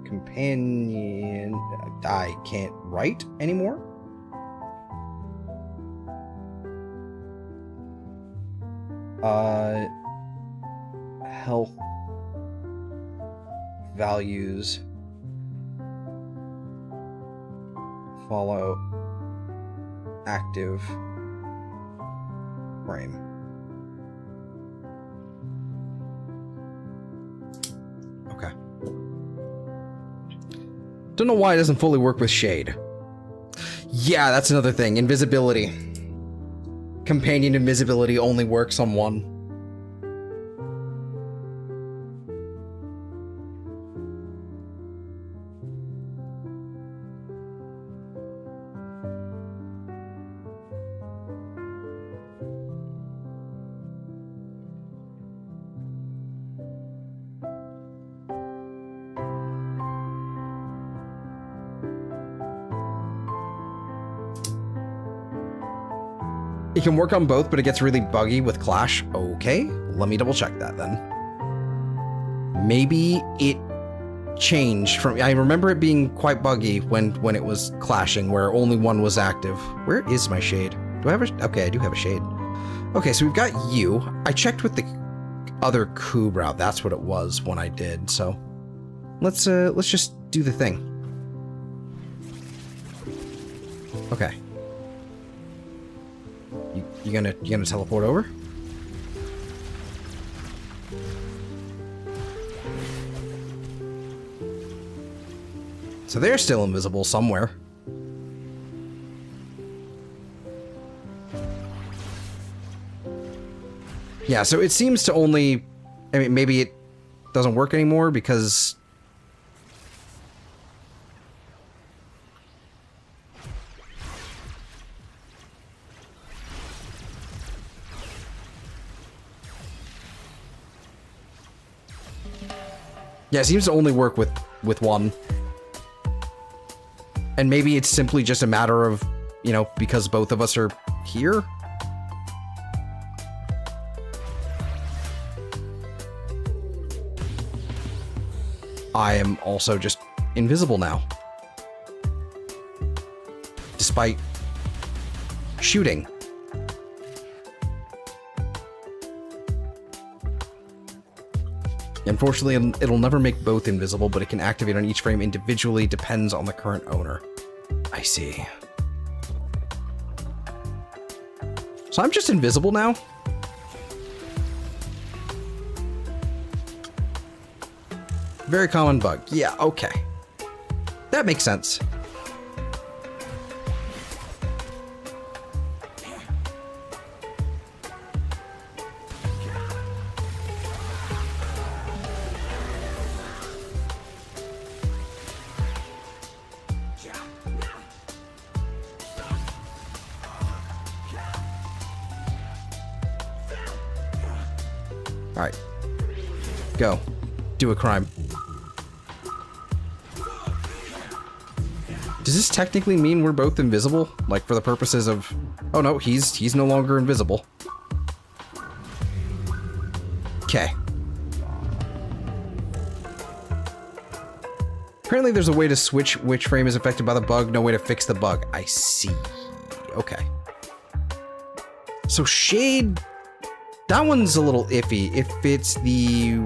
Companion, I can't write anymore. Health values follow active frame. Okay. Don't know why it doesn't fully work with Shade. Yeah, that's another thing. Invisibility. Companion invisibility only works on one. It can work on both, but it gets really buggy with Clash. Okay, let me double check that then. Maybe it changed from... I remember it being quite buggy when it was clashing, where only one was active. Where is my Shade? Do I have a... Okay, I do have a Shade. Okay, so we've got you. I checked with the other Coob route. That's what it was when I did, so... Let's just do the thing. Okay. You gonna teleport over? So they're still invisible somewhere. Yeah, so it seems to only... I mean, maybe it doesn't work anymore because... Yeah, it seems to only work with one. And maybe it's simply just a matter of, you know, because both of us are here? I am also just invisible now. Despite shooting. Unfortunately, it'll never make both invisible, but it can activate on each frame individually, depends on the current owner. I see. So I'm just invisible now? Very common bug. Yeah, okay. That makes sense. Alright. Go. Do a crime. Does this technically mean we're both invisible? Like, for the purposes of... Oh no, he's no longer invisible. Okay. Apparently there's a way to switch which frame is affected by the bug, no way to fix the bug. I see. Okay. So Shade... That one's a little iffy. If it's the...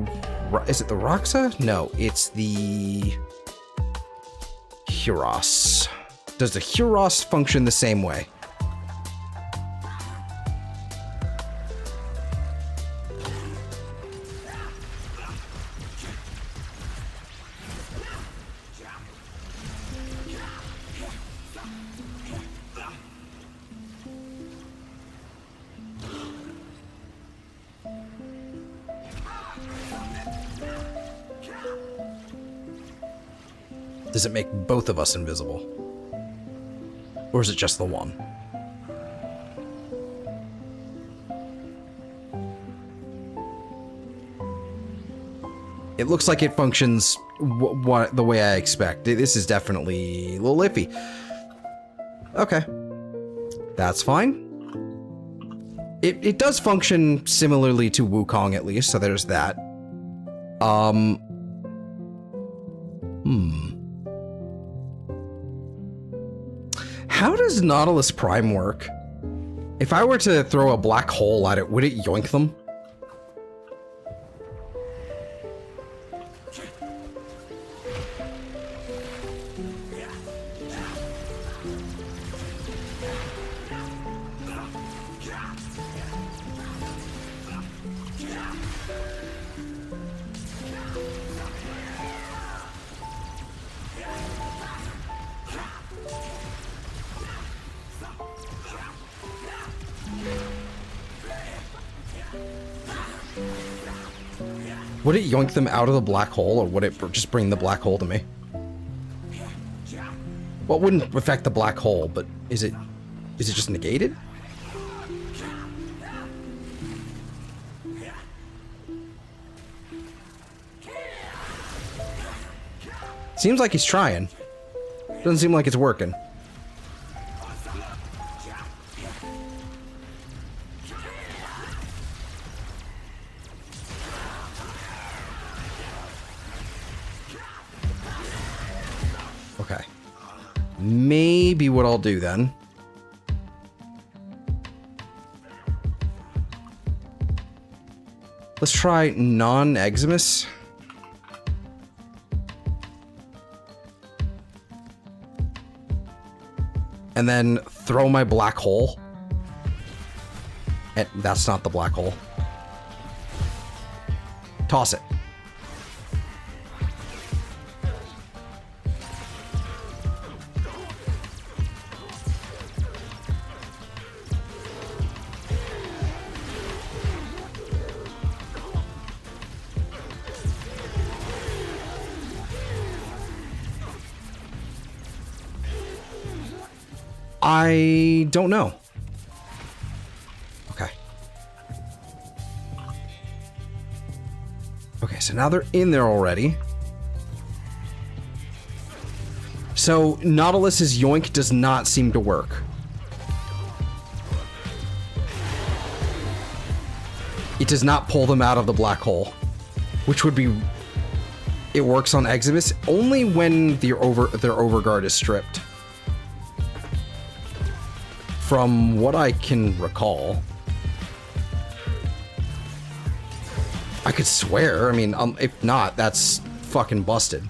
Is it the Roxa? No, it's the... Huros. Does the Huros function the same way? Does it make both of us invisible? Or is it just the one? It looks like it functions the way I expect. This is definitely a little iffy. Okay. That's fine. It does function similarly to Wukong at least, so there's that. How does Nautilus Prime work? If I were to throw a black hole at it, would it yoink them? Would it yoink them out of the black hole, or would it just bring the black hole to me? Well, it wouldn't affect the black hole, but is it just negated? Seems like he's trying. Doesn't seem like it's working. Okay. Maybe what I'll do then. Let's try non-Eximus. And then throw my black hole. And that's not the black hole. Toss it. I don't know. Okay. Okay, so now they're in there already. So Nautilus's yoink does not seem to work. It does not pull them out of the black hole, which would be... It works on Eximus only when their overguard is stripped. From what I can recall. I could swear, I mean, if not, that's fucking busted.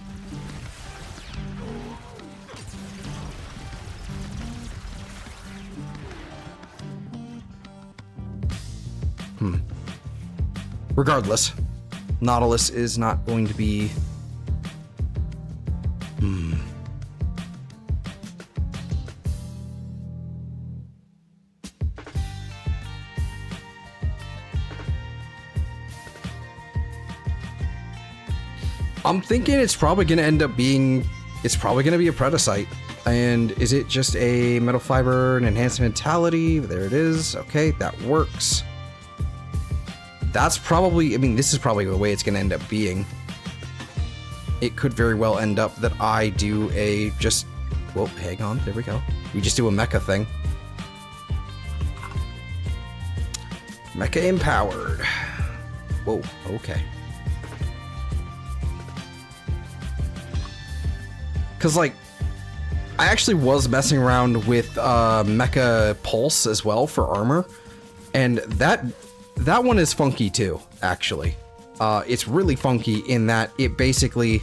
Regardless, Nautilus is not going to be... I'm thinking it's probably going to end up being... It's probably going to be a Predacite. And is it just a Metal Fiber and Enhanced Mentality? There it is. Okay, that works. That's probably... I mean, this is probably the way it's going to end up being. It could very well end up that I do a just... Whoa, hang on. There we go. We just do a mecha thing. Mecha empowered. Whoa, okay. Because, like, I actually was messing around with Mecha Pulse as well for armor, and that one is funky too, actually. It's really funky in that it basically...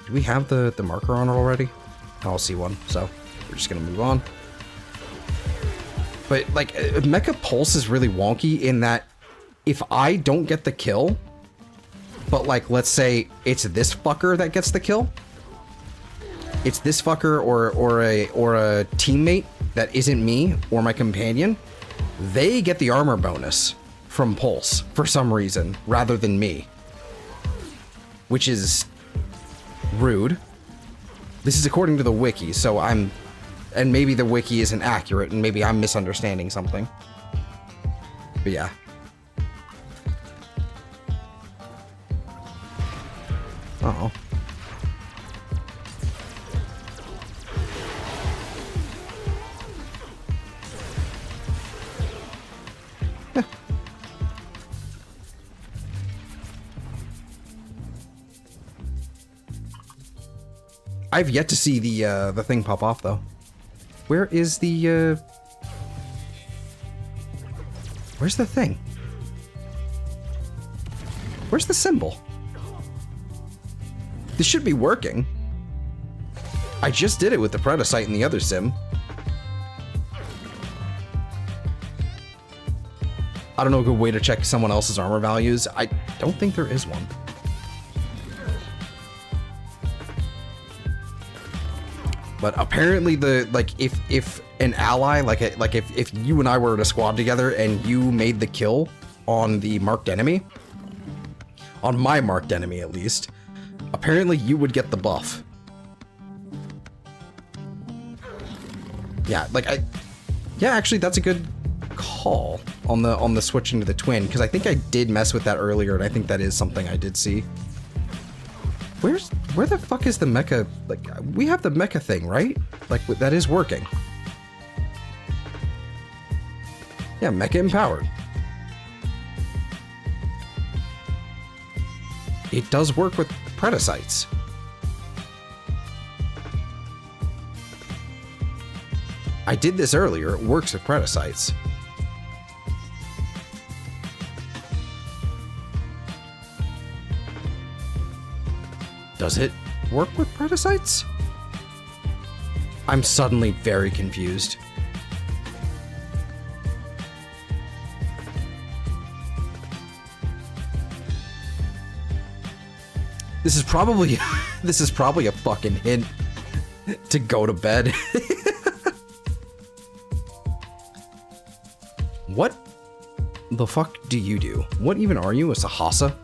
Do we have the marker on it already? I don't see one, so we're just gonna move on. But like, Mecha Pulse is really wonky in that if I don't get the kill, but like, let's say it's this fucker that gets the kill, it's this fucker or a teammate that isn't me or my companion, they get the armor bonus from Pulse for some reason rather than me, which is rude. This is according to the wiki, so and maybe the wiki isn't accurate and maybe I'm misunderstanding something. But yeah. Uh-oh. I've yet to see the thing pop off though. Where is the where's the thing? Where's the symbol? This should be working. I just did it with the Predacite in the other sim. I don't know a good way to check someone else's armor values. I don't think there is one. But apparently if an ally, if you and I were in a squad together and you made the kill on the marked enemy, on my marked enemy at least, apparently you would get the buff. Yeah, yeah, actually that's a good call on the switching to the twin, because I think I did mess with that earlier and I think that is something I did see. Where the fuck is the mecha? Like, we have the mecha thing, right? Like, that is working. Yeah, mecha empowered. It does work with Predacites. I did this earlier. It works with Predacites. Does it work with Predacites? I'm suddenly very confused. This is probably a fucking hint to go to bed. What the fuck do you do? What even are you? A Sahasa?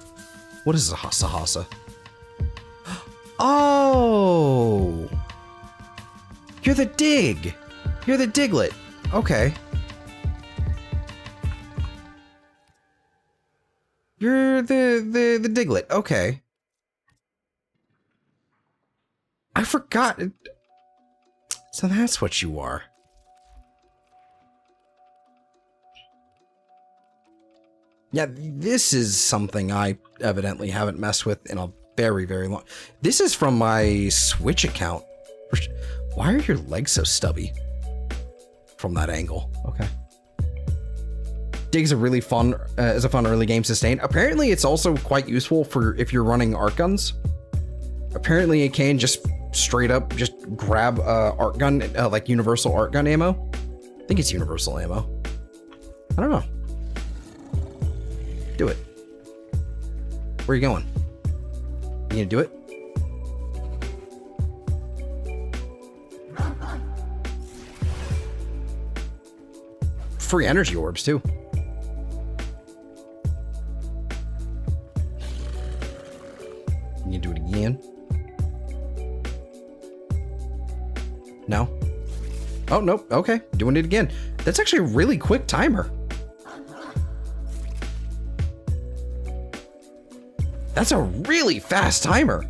What is a Sahasa? Oh! You're the Dig! You're the Diglett. Okay. You're the Diglett. Okay. I forgot. So that's what you are. Yeah, this is something I evidently haven't messed with in a very, very long. This is from my Switch account. Why are your legs so stubby? From that angle. Okay. Dig's a really fun, is a fun early game sustain. Apparently, it's also quite useful for if you're running art guns. Apparently, it can just straight up just grab art gun, like universal art gun ammo. I think it's universal ammo. I don't know. Do it. Where are you going? You gonna do it? Free energy orbs too. You do it again? No? Oh, nope. Okay. Doing it again. That's actually a really quick timer. That's a really fast timer.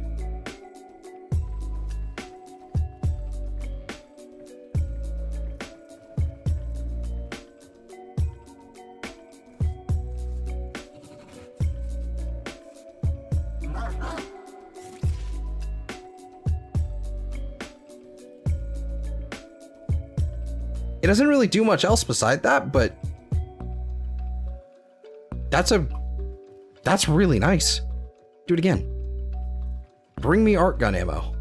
It doesn't really do much else beside that, but that's really nice. Do it again. Bring me art gun ammo.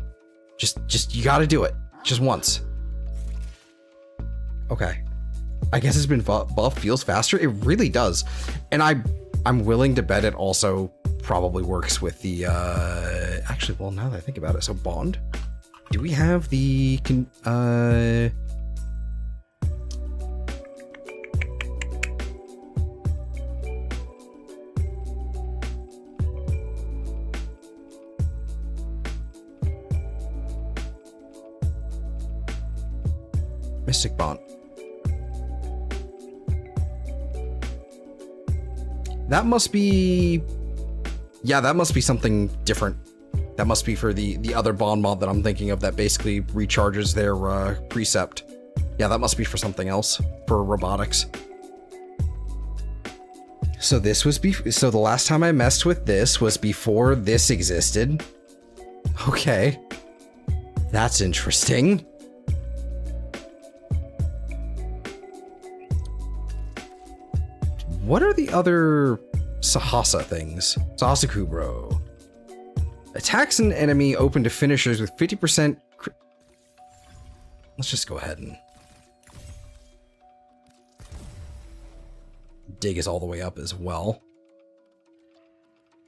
Just you gotta do it. Just once. Okay. I guess it's been buffed, feels faster. It really does. And I'm willing to bet it also probably works with the, actually, well, now that I think about it, so Bond. Do we have the, Mystic Bond. That must be... Yeah, that must be something different. That must be for the other Bond mod that I'm thinking of that basically recharges their precept. Yeah, that must be for something else. For robotics. So this was... So the last time I messed with this was before this existed. Okay. That's interesting. What are the other Sahasa things? Sahasa Kubro. Attacks an enemy open to finishers with 50%. Let's just go ahead and dig is all the way up as well.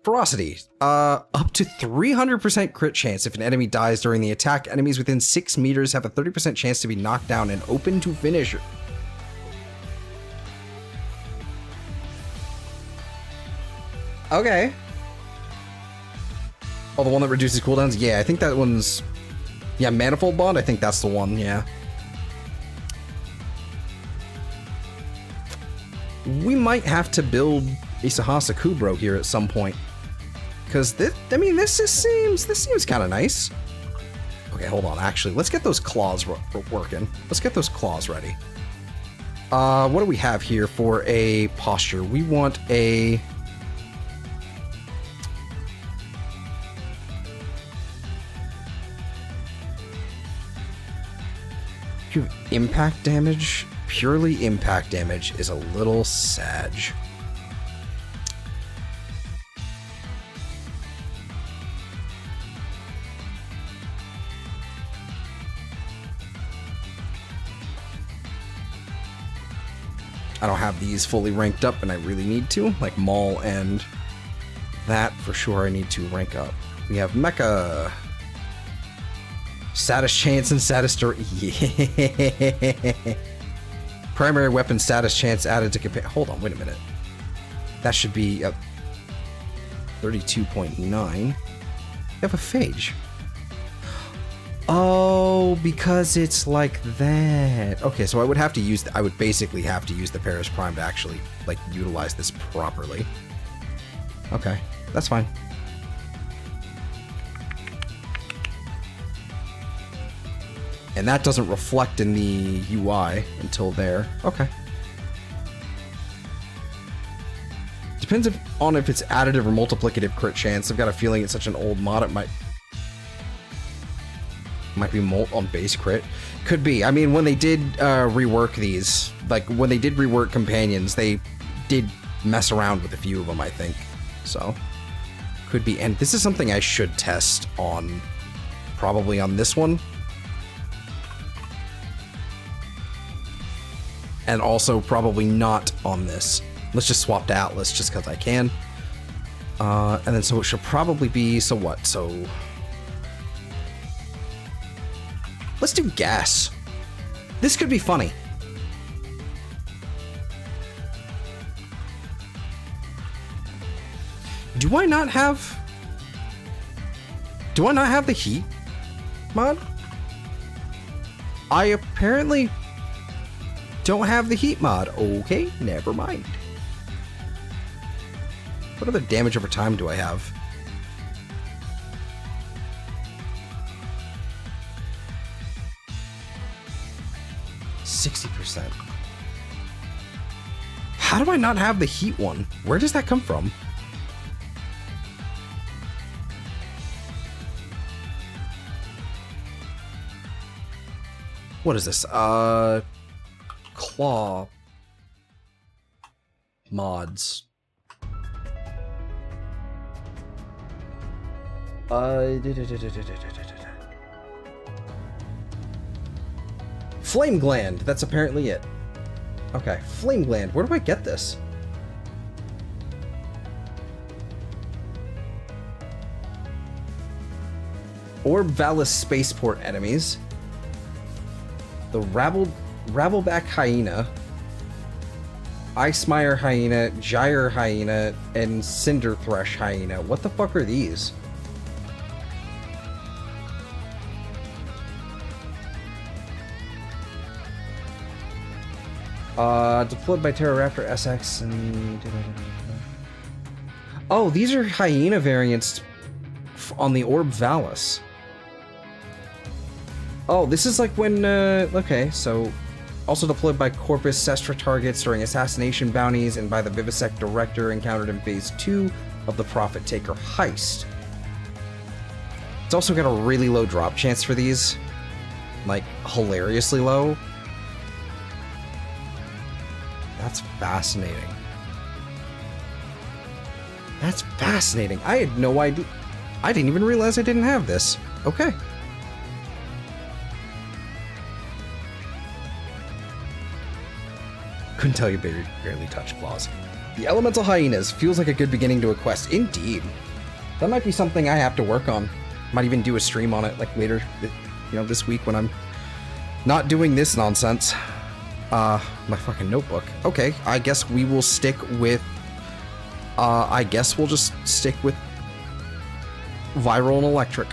Ferocity. Up to 300% crit chance if an enemy dies during the attack. Enemies within 6 meters have a 30% chance to be knocked down and open to finisher. Okay. Oh, the one that reduces cooldowns? Yeah, I think that one's... Yeah, Manifold Bond? I think that's the one, yeah. We might have to build a Sahasa Kubro here at some point. Because this, I mean, this seems kind of nice. Okay, hold on. Actually, let's get those claws working. Let's get those claws ready. What do we have here for a posture? We want a... Impact damage? Purely impact damage is a little sad. I don't have these fully ranked up and I really need to, like Maul and that for sure I need to rank up. We have Mecha. Status chance and status yeah. Primary weapon status chance added to compare. Hold on, wait a minute. That should be 32.9. You have a phage. Oh, because it's like that. Okay, so I would have to use. I would basically have to use the Paris Prime to actually like utilize this properly. Okay, that's fine. And that doesn't reflect in the UI until there. Okay. Depends on if it's additive or multiplicative crit chance. I've got a feeling it's such an old mod, it might be molt on base crit. Could be. I mean, when they did rework these, like when they did rework companions, they did mess around with a few of them, I think. So, could be. And this is something I should test on, probably on this one. And also probably not on this. Let's just swap to Atlas just because I can. And then so it should probably be, so what? So let's do gas. This could be funny. Do I not have the heat mod? I apparently don't have the heat mod. Okay, never mind. What other damage over time do I have? %. How do I not have the heat one? Where does that come from? What is this? Claw mods. Flame Gland. That's apparently it. Okay, Flame Gland. Where do I get this? Orb Valis Spaceport enemies. The Ravelback Hyena. Icemire Hyena, Gyre Hyena, and Cinder Thresh Hyena. What the fuck are these? Deployed by Pteroraptor SX and... Oh, these are Hyena variants on the Orb Valis. Oh, this is like when, okay, so... Also deployed by Corpus Sestra targets during assassination bounties and by the Vivisect Director encountered in Phase 2 of the Profit Taker heist. It's also got a really low drop chance for these. Like, hilariously low. That's fascinating. That's fascinating. I had no idea. I didn't even realize I didn't have this. Okay. Couldn't tell you barely touched claws. The Elemental Hyenas feels like a good beginning to a quest. Indeed. That might be something I have to work on. Might even do a stream on it, like later, you know, this week when I'm not doing this nonsense. My fucking notebook. Okay, I guess we will stick with, I guess we'll just stick with Viral and Electric.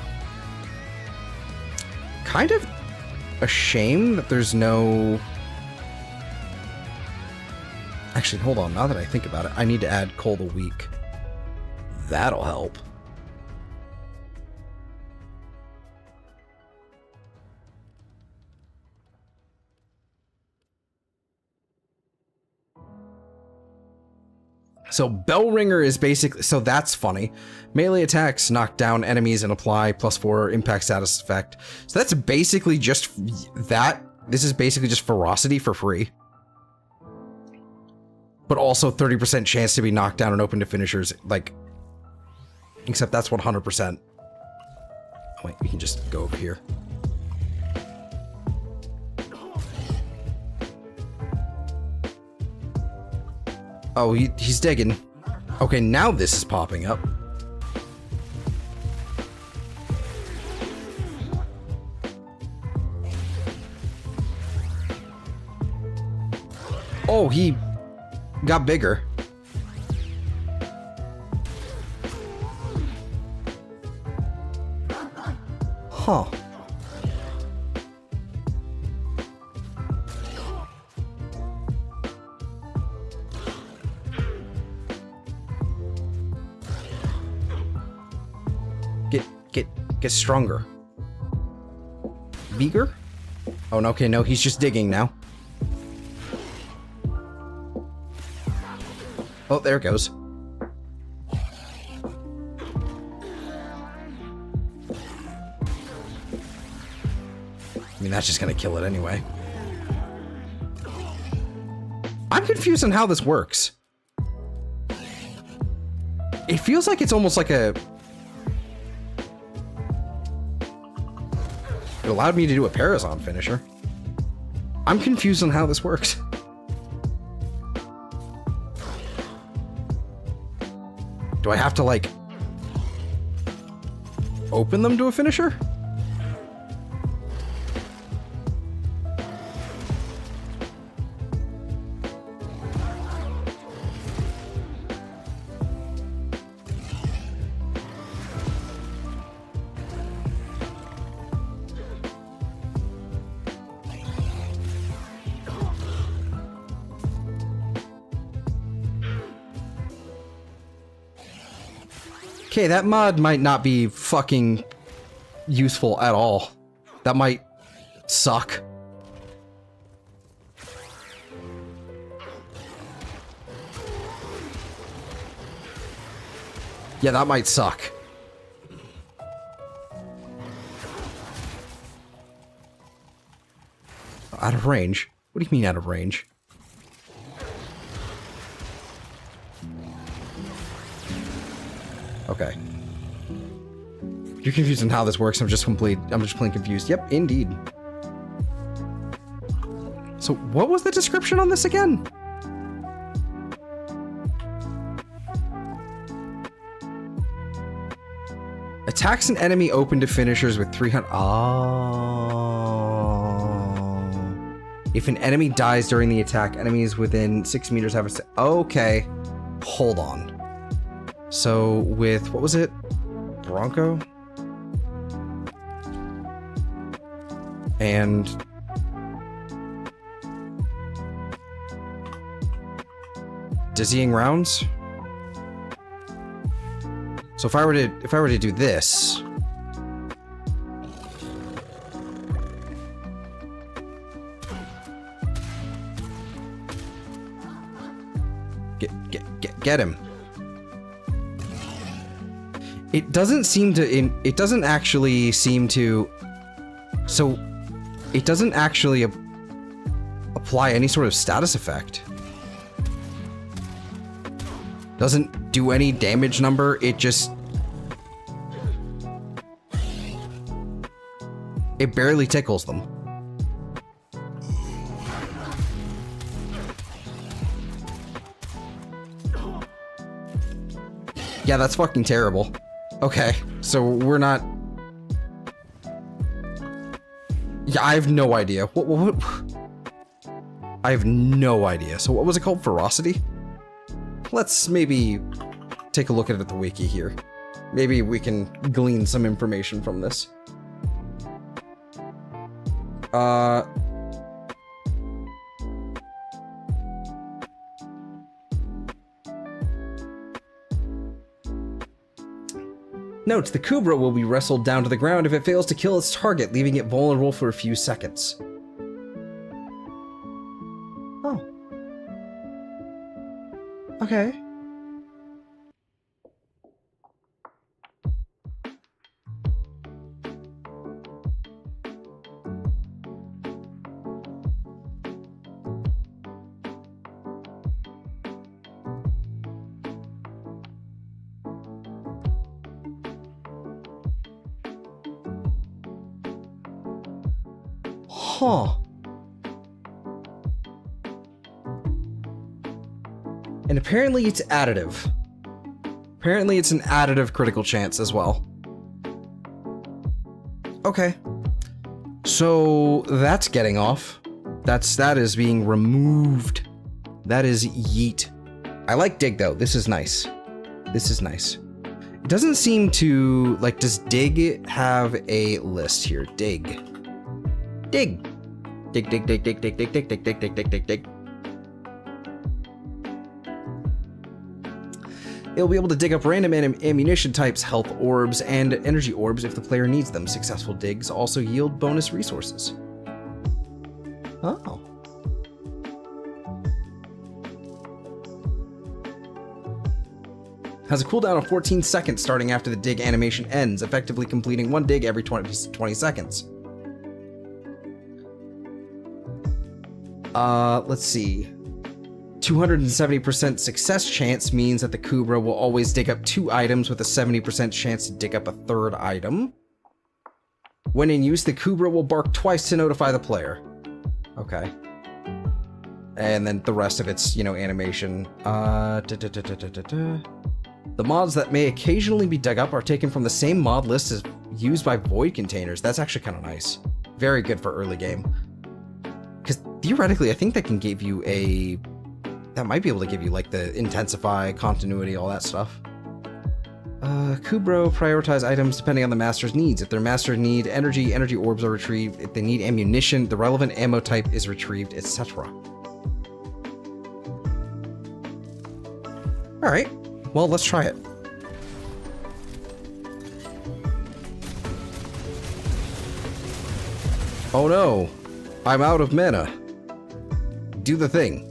Kind of a shame that there's no... Actually, hold on, now that I think about it, I need to add Cold a Week. That'll help. So Bellringer is basically, so that's funny. Melee attacks knock down enemies and apply +4 impact status effect. So that's basically just that. This is basically just ferocity for free. But also 30% chance to be knocked down and open to finishers, like, except that's 100%. Oh wait, we can just go over here. Oh, he's digging. Okay, now this is popping up. Oh, he got bigger. Huh. Get stronger. Bigger? Oh, no, okay, no, he's just digging now. Oh, there it goes. I mean, that's just gonna kill it anyway. I'm confused on how this works. It feels like it's almost like a... It allowed me to do a Parazon finisher. I'm confused on how this works. Do I have to, like, open them to a finisher? Okay, that mod might not be fucking useful at all. That might suck. Yeah, that might suck. Out of range? What do you mean out of range? Okay. You're confused on how this works. I'm just plain confused. Yep, indeed. So what was the description on this again? Attacks an enemy open to finishers with 300. Oh. If an enemy dies during the attack, enemies within 6 meters have a. Okay. Hold on. So with, what was it? Bronco? And dizzying rounds. So if I were to do this, get him. It doesn't seem to. It doesn't actually seem to. So it doesn't actually apply any sort of status effect. Doesn't do any damage number, it just... It barely tickles them. Yeah, that's fucking terrible. Okay, so we're not... Yeah, I have no idea. What? I have no idea. So what was it called? Ferocity? Let's maybe take a look at it at the wiki here. Maybe we can glean some information from this. Note, the Kubra will be wrestled down to the ground if it fails to kill its target, leaving it vulnerable for a few seconds. Oh. Okay. Huh. And apparently it's additive. Apparently it's an additive critical chance as well. Okay. So that's getting off. That is being removed. That is yeet. I like dig though. This is nice. This is nice. It doesn't seem to, like, does dig have a list here? Dig. Dig. Dig, dig, dig, dig, dig, dig, dig, dig, dig, dig, dig, dig, dig. It'll be able to dig up random ammunition types, health orbs, and energy orbs if the player needs them. Successful digs also yield bonus resources. Oh. Has a cooldown of 14 seconds starting after the dig animation ends, effectively completing one dig every 20 seconds. Let's see. 270% success chance means that the Kubra will always dig up 2 items with a 70% chance to dig up a 3rd item. When in use, the Kubra will bark twice to notify the player. Okay. And then the rest of its, you know, animation. The mods that may occasionally be dug up are taken from the same mod list as used by void containers. That's actually kind of nice. Very good for early game. Because theoretically, I think that can give you a... That might be able to give you, like, the intensify, continuity, all that stuff. Kubro prioritize items depending on the master's needs. If their master need energy, energy orbs are retrieved. If they need ammunition, the relevant ammo type is retrieved, etc. Alright, well, let's try it. Oh no, I'm out of mana. Do the thing.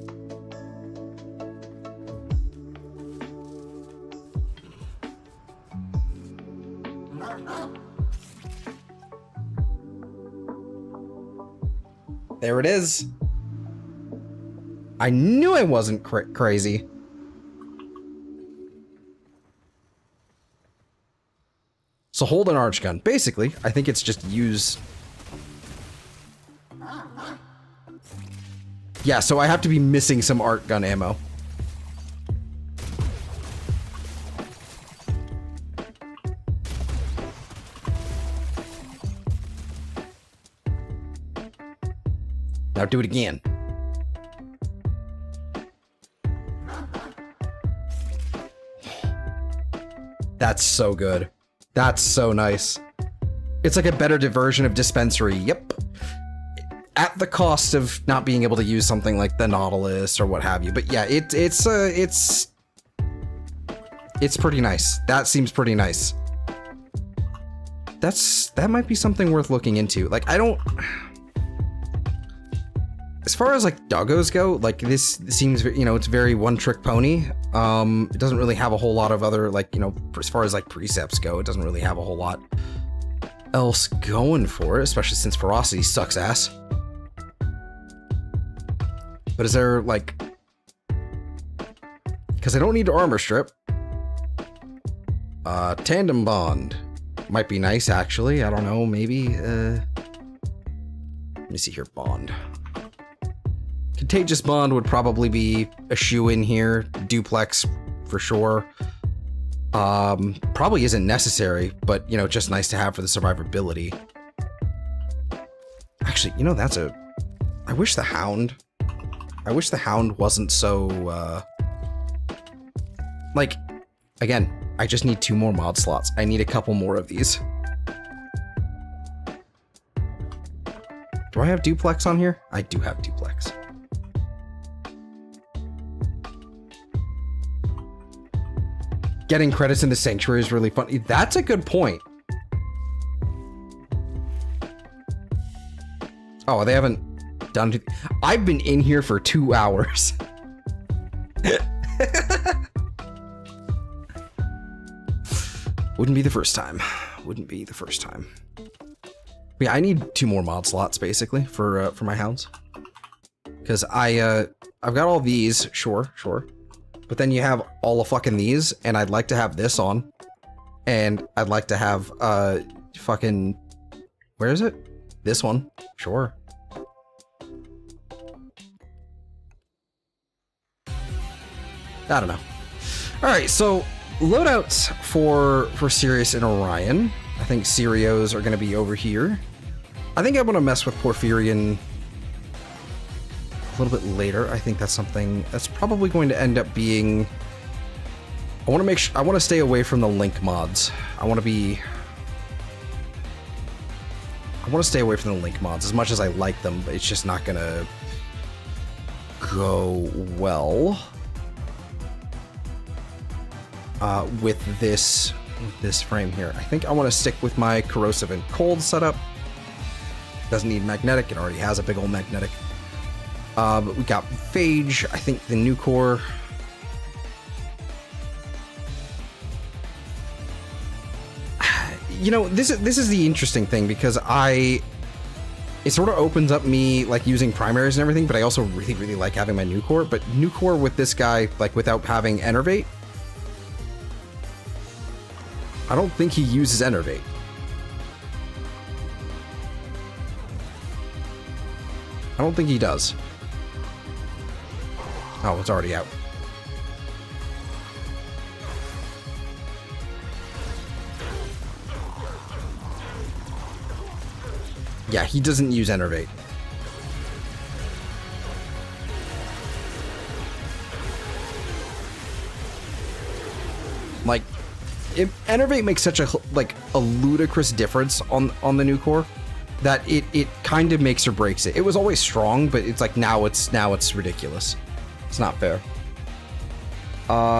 There it is. I knew I wasn't crazy. So hold an arch gun. Basically, I think it's just use... Yeah, so I have to be missing some arc gun ammo. Now do it again. That's so good. That's so nice. It's like a better version of dispensary. Yep. At the cost of not being able to use something like the Nautilus or what have you. But yeah, it's pretty nice. That seems pretty nice. That might be something worth looking into. Like, I don't... As far as like doggos go, like this seems, you know, it's very one-trick pony. It doesn't really have a whole lot of other, like, you know, as far as like precepts go, it doesn't really have a whole lot else going for it, especially since ferocity sucks ass. But is there like, because I don't need to armor strip. Tandem bond might be nice actually. I don't know, maybe. Let me see here, bond. Contagious bond would probably be a shoe in here. Duplex for sure. Probably isn't necessary, but you know, just nice to have for the survivability. Actually, you know, that's a... I wish the hound wasn't so, like, again, I just need 2 more mod slots. I need a couple more of these. Do I have duplex on here? I do have duplex. Getting credits in the sanctuary is really fun. That's a good point. Oh, they haven't done it. I've been in here for 2 hours. Wouldn't be the first time. Wouldn't be the first time. But yeah, I need 2 more mod slots basically for my hounds. Because I've got all these, sure. But then you have all of fucking these, and I'd like to have this on. And I'd like to have, fucking... Where is it? This one. Sure. I don't know. Alright, so loadouts for Sirius and Orion. I think Sirios are going to be over here. I think I'm going to mess with Porphyrion a little bit later. I think that's something that's probably going to end up being... I want to make sure... I want to stay away from the link mods. I want to stay away from the link mods as much as I like them, but it's just not going to go well with this frame here. I think I want to stick with my corrosive and cold setup. Doesn't need magnetic. It already has a big old magnetic. But we got Phage, I think the new core. You know, this is the interesting thing because it sort of opens up me like using primaries and everything, but I also really like having my new core. But new core with this guy, like without having Enervate, I don't think he uses Enervate. I don't think he does. Oh, it's already out. Yeah, he doesn't use Enervate. Like, Enervate makes such a ludicrous difference on the new core that it kind of makes or breaks it. It was always strong, but it's like now it's ridiculous. It's not fair.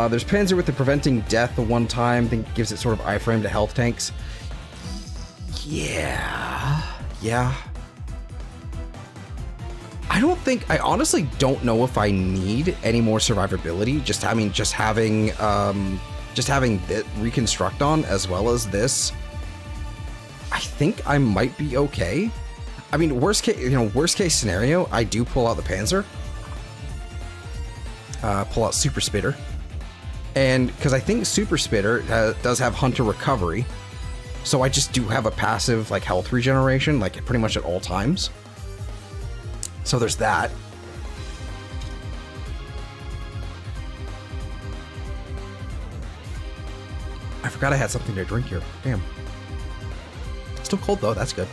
There's Panzer with the preventing death the one time. I think it gives it sort of iframe to health tanks. Yeah. I honestly don't know if I need any more survivability. Just having that reconstruct on as well as this, I think I might be okay. I mean, worst case scenario, I do pull out the Panzer, pull out Super Spitter, and because I think Super Spitter does have Hunter Recovery, So I just do have a passive like health regeneration, like pretty much at all times. So there's that. I forgot I had something to drink here. Damn. Still cold though, that's good.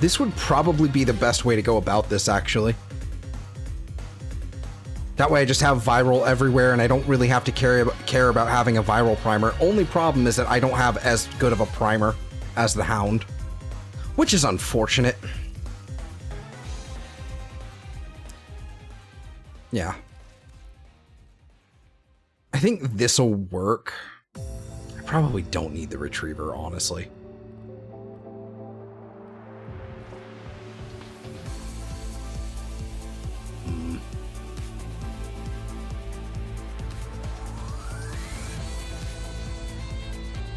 This would probably be the best way to go about this, actually. That way I just have viral everywhere and I don't really have to care about having a viral primer. Only problem is that I don't have as good of a primer as the Hound, which is unfortunate. Yeah. I think this'll work. I probably don't need the Retriever, honestly.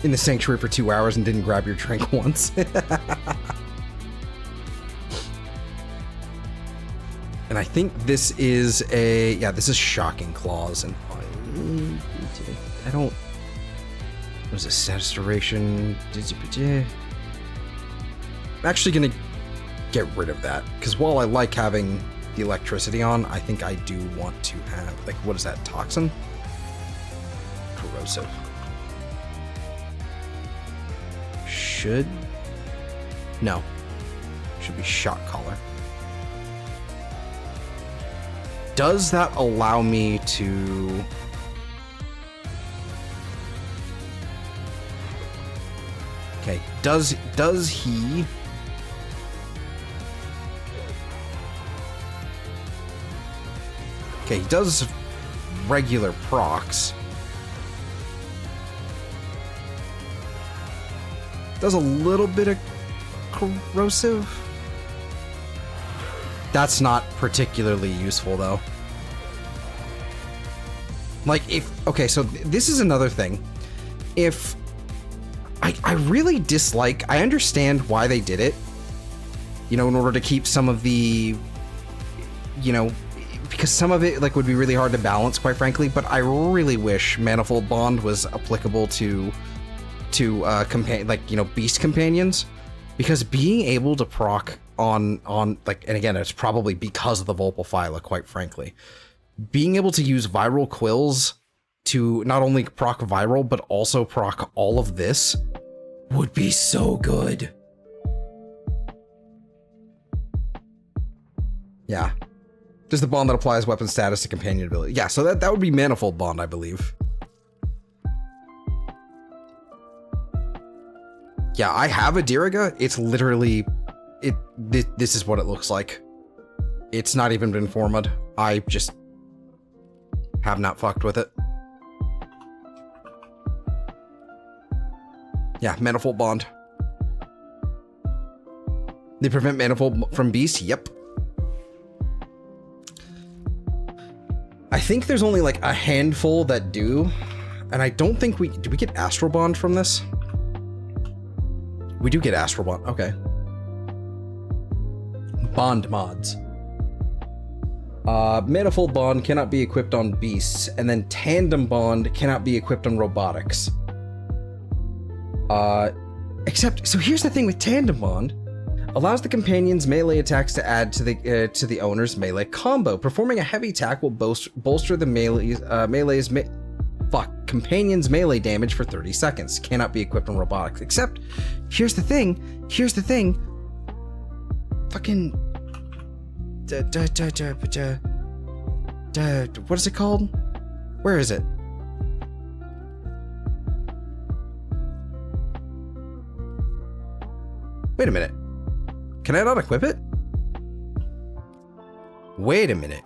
In the sanctuary for 2 hours and didn't grab your drink once. And I think this is a... yeah, this is Shocking Claws. And I don't... what is this? Restoration? I'm actually going to get rid of that. Because while I like having the electricity on, I think I do want to have... like, what is that? Toxin? Corrosive. Should... no. Should be Shock Collar. Does that allow me to... okay, does he... okay, he does regular procs. Does a little bit of corrosive. That's not particularly useful though. Like if, okay, so this is another thing. If I really dislike, I understand why they did it, you know, in order to keep some of the, you know, because some of it like would be really hard to balance, quite frankly, but I really wish Manifold Bond was applicable to like, you know, beast companions, because being able to proc on like, and again, it's probably because of the Vulpaphyla, quite frankly, being able to use viral quills to not only proc viral but also proc all of this would be so good. Yeah, there's the bond that applies weapon status to companion ability. Yeah, so that would be Manifold Bond, I believe. Yeah, I have a Diriga. It's literally, this is what it looks like. It's not even been formed. I just have not fucked with it. Yeah, Manifold Bond. They prevent Manifold from Beast? Yep. I think there's only like a handful that do, and I don't think do we get Astral Bond from this? We do get Astral Bond, okay. Bond mods. Manifold Bond cannot be equipped on beasts, and then Tandem Bond cannot be equipped on robotics. Except, so here's the thing with Tandem Bond. Allows the companion's melee attacks to add to the owner's melee combo. Performing a heavy attack will bolster the companion's melee damage for 30 seconds. Cannot be equipped on robotics. Except, here's the thing. Fucking... what is it called? Where is it? Wait a minute. Can I not equip it? Wait a minute.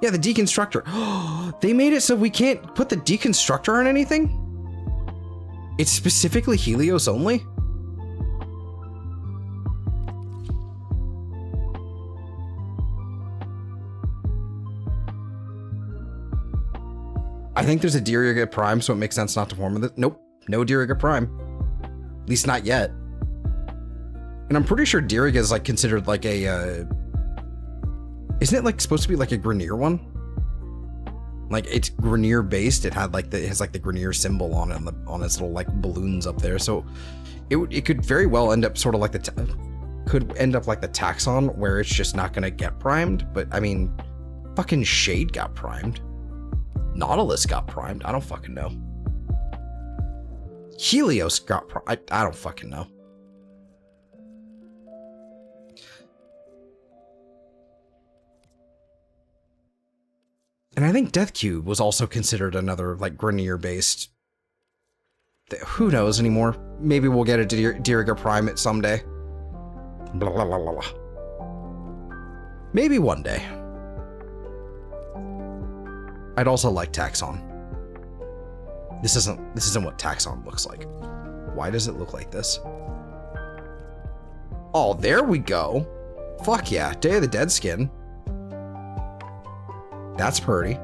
Yeah, the deconstructor. They made it so we can't put the deconstructor on anything? It's specifically Helios only? I think there's a Diriga Prime, so it makes sense not to form with it. Nope, no Diriga Prime. At least not yet. And I'm pretty sure Diriga is like considered like a Isn't it like supposed to be like a Grineer one? Like it's Grineer based. It had like it has like the Grineer symbol on it on its little like balloons up there. So it could very well end up sort of like could end up like the Taxon, where it's just not gonna get primed. But I mean, fucking Shade got primed. Nautilus got primed. I don't fucking know. Helios got primed. I don't fucking know. And I think Death Cube was also considered another like Grineer based. Who knows anymore? Maybe we'll get a Diriga Prime it someday. Blah, blah, blah, blah, blah. Maybe one day. I'd also like Taxon. This isn't what Taxon looks like. Why does it look like this? Oh, there we go. Fuck yeah, Day of the Dead skin. That's pretty.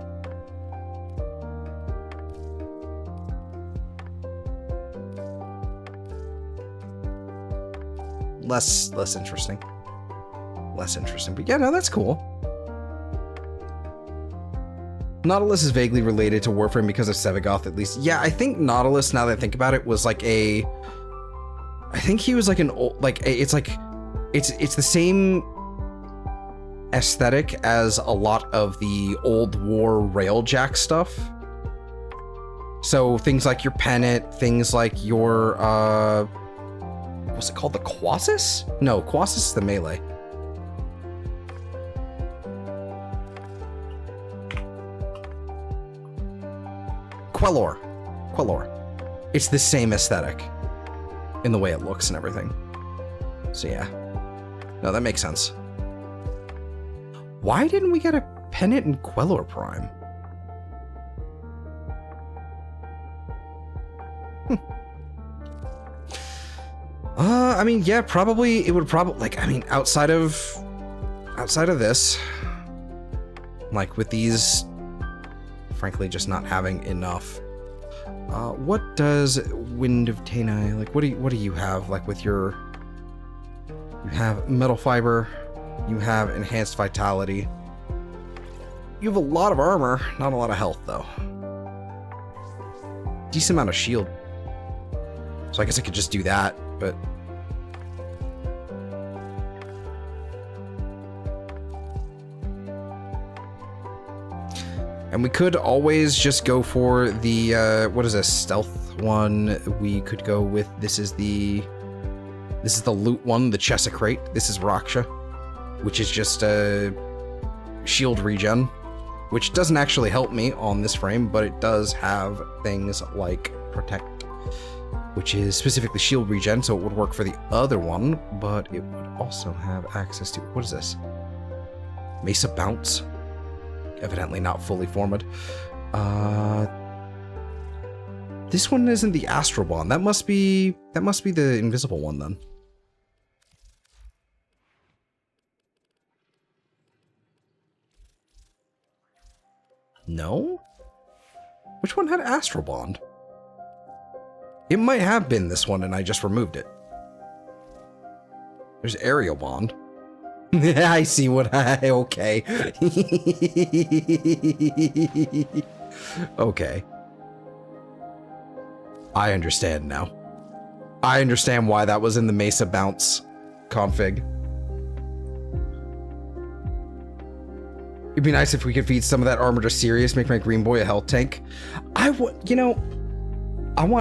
Less interesting. Less interesting, but yeah, no, that's cool. Nautilus is vaguely related to Warframe because of Sevagoth, at least. Yeah, I think Nautilus, now that I think about it, was like I think he was like an old, it's the same aesthetic as a lot of the old war railjack stuff. So things like your pennant, things like your what's it called, the Quasis? No, Quasis is the melee. Quelor. It's the same aesthetic in the way it looks and everything. So yeah. No, that makes sense. Why didn't we get a pennant in Quelor Prime? I mean, yeah, probably, it would probably, like, I mean, outside of this, like, with these, frankly, just not having enough, what does Wind of Tanai, like, what do you have, like, with your, you have Metal Fiber, you have Enhanced Vitality, you have a lot of armor, not a lot of health, though. Decent amount of shield. So I guess I could just do that, but... And we could always just go for the, what is this, stealth one. We could go with, this is the loot one, the Chesa Crate. This is Raksha, which is just a shield regen, which doesn't actually help me on this frame, but it does have things like Protect, which is specifically shield regen, so it would work for the other one, but it would also have access to, what is this? Mesa Bounce. Evidently not fully formed. This one isn't the Astral Bond. That must be the invisible one then. No? Which one had Astral Bond? It might have been this one and I just removed it. There's Aerial Bond. I see what okay. Okay. I understand now. I understand why that was in the Mesa Bounce config. It'd be nice if we could feed some of that armor to Sirius, make my green boy a health tank. I want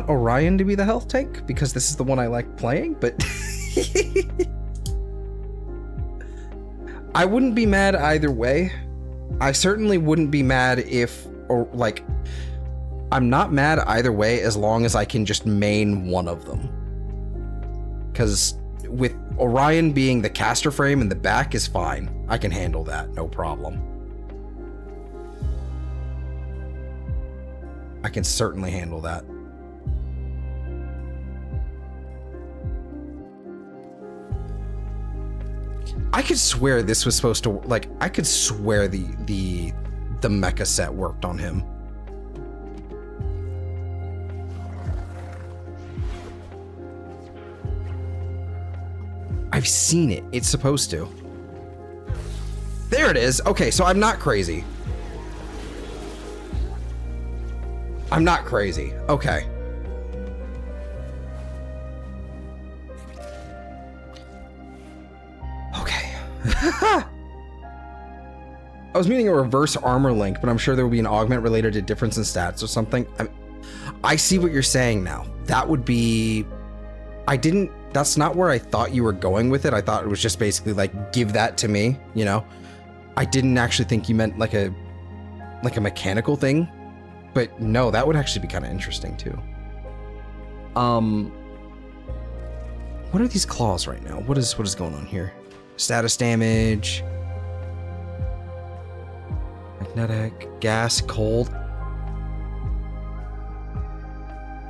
Orion to be the health tank because this is the one I like playing, but I wouldn't be mad either way. I certainly wouldn't be mad if, or like, I'm not mad either way as long as I can just main one of them. Because with Orion being the caster frame in the back is fine. I can handle that, no problem. I can certainly handle that. I could swear this was supposed to, like, I could swear the mecha set worked on him. I've seen it. It's supposed to. There it it is. Okay, so I'm not crazy. I'm not crazy. Okay. Okay. I was meaning a reverse armor link, but I'm sure there will be an augment related to difference in stats or something. I see what you're saying now. That would be... That's not where I thought you were going with it. I thought it was just basically like, give that to me, you know? I didn't actually think you meant like a mechanical thing. But no, that would actually be kind of interesting too. What are these claws right now? What is going on here? Status damage. Magnetic, gas, cold.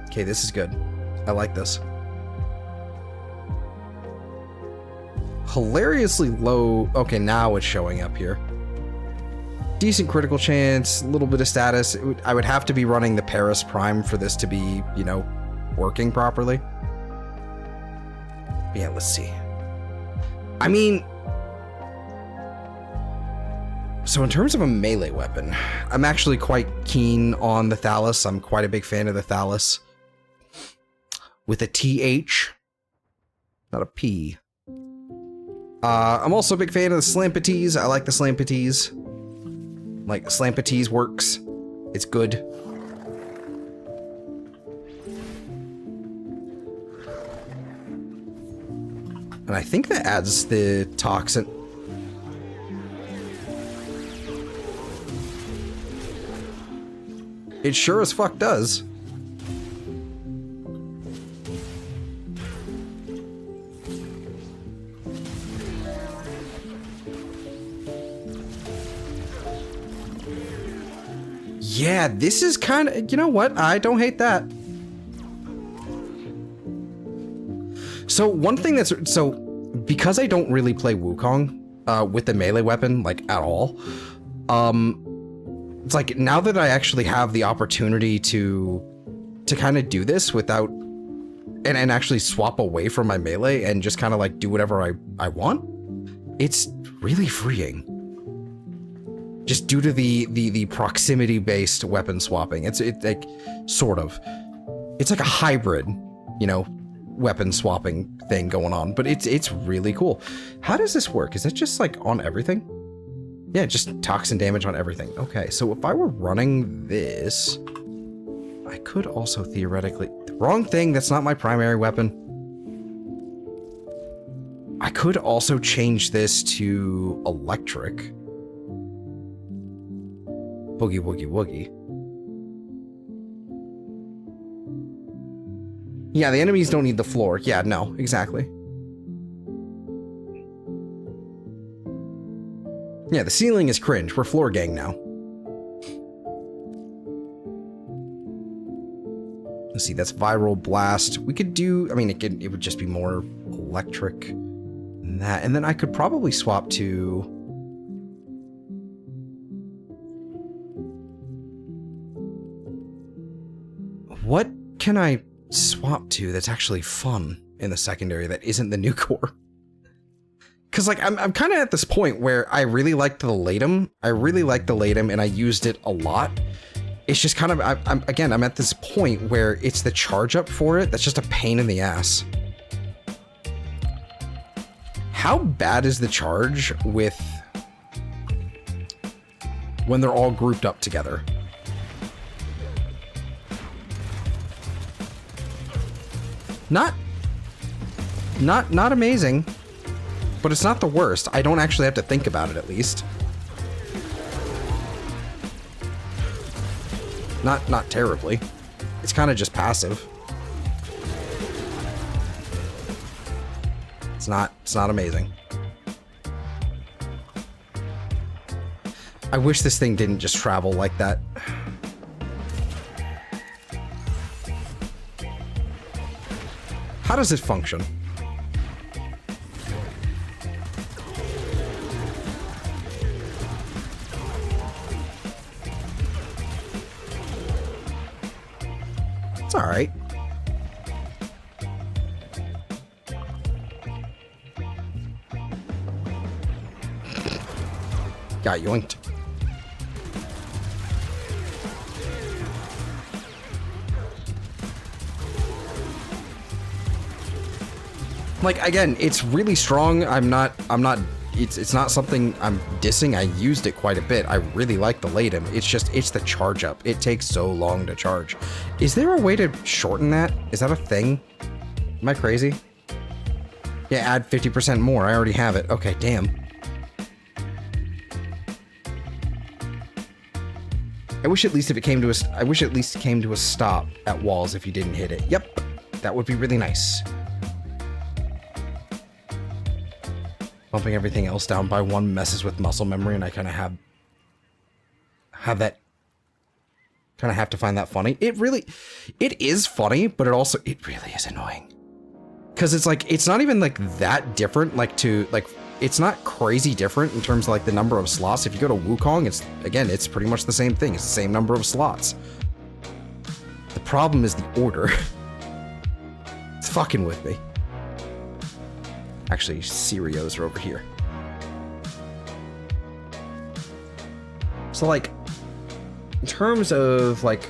Okay, this is good. I like this. Hilariously low. Okay, now it's showing up here. Decent critical chance, a little bit of status. I would have to be running the Paris Prime for this to be, you know, working properly. But yeah, let's see. I mean, so in terms of a melee weapon, I'm actually quite keen on the Thalus. I'm quite a big fan of the Thalus. With a TH, not a P. I'm also a big fan of the Slampatese. I like the Slampatese. Like, Slampatese works. It's good. And I think that adds the toxin. It sure as fuck does. Yeah, this is kind of, you know what? I don't hate that. So one thing that's, so because I don't really play Wukong with the melee weapon, like at all, it's like now that I actually have the opportunity to kind of do this without, and actually swap away from my melee and just kind of like do whatever I want, it's really freeing. Just due to the proximity based weapon swapping. It's like sort of, it's like a hybrid, you know, weapon swapping thing going on, but it's really cool. How does this work? Is that just like on everything? Yeah, just toxin damage on everything. Okay, so if I were running this, I could also theoretically, wrong thing, that's not my primary weapon. I could also change this to electric. Boogie woogie woogie. Yeah, the enemies don't need the floor. Yeah, no, exactly. Yeah, the ceiling is cringe. We're floor gang now. Let's see, that's viral blast. We could do, I mean, it would just be more electric than that. And then I could probably swap to... What can I swap to that's actually fun in the secondary that isn't the new core? Because like I'm kind of at this point where I really liked the Latum. I really liked the Latum and I used it a lot. It's just kind of I'm at this point where it's the charge up for it that's just a pain in the ass. How bad is the charge with when they're all grouped up together? Not amazing, but it's not the worst. I don't actually have to think about it, at least. Not terribly. It's kind of just passive. It's not amazing. I wish this thing didn't just travel like that. How does it function? It's all right. Got yoinked. Like, again, it's really strong. It's not something I'm dissing. I used it quite a bit. I really like the Latum. It's the charge up. It takes so long to charge. Is there a way to shorten that? Is that a thing? Am I crazy? Yeah, add 50% more. I already have it. Okay, damn. I wish at least it came to a stop at walls if you didn't hit it. Yep. That would be really nice. Bumping everything else down by one messes with muscle memory, and I kind of have that, kind of have to find that funny. It is funny, but it really is annoying. Because it's like, it's not even like that different, it's not crazy different in terms of like the number of slots. If you go to Wukong, it's pretty much the same thing. It's the same number of slots. The problem is the order. It's fucking with me. Actually, Sirius are over here. So, like, in terms of, like,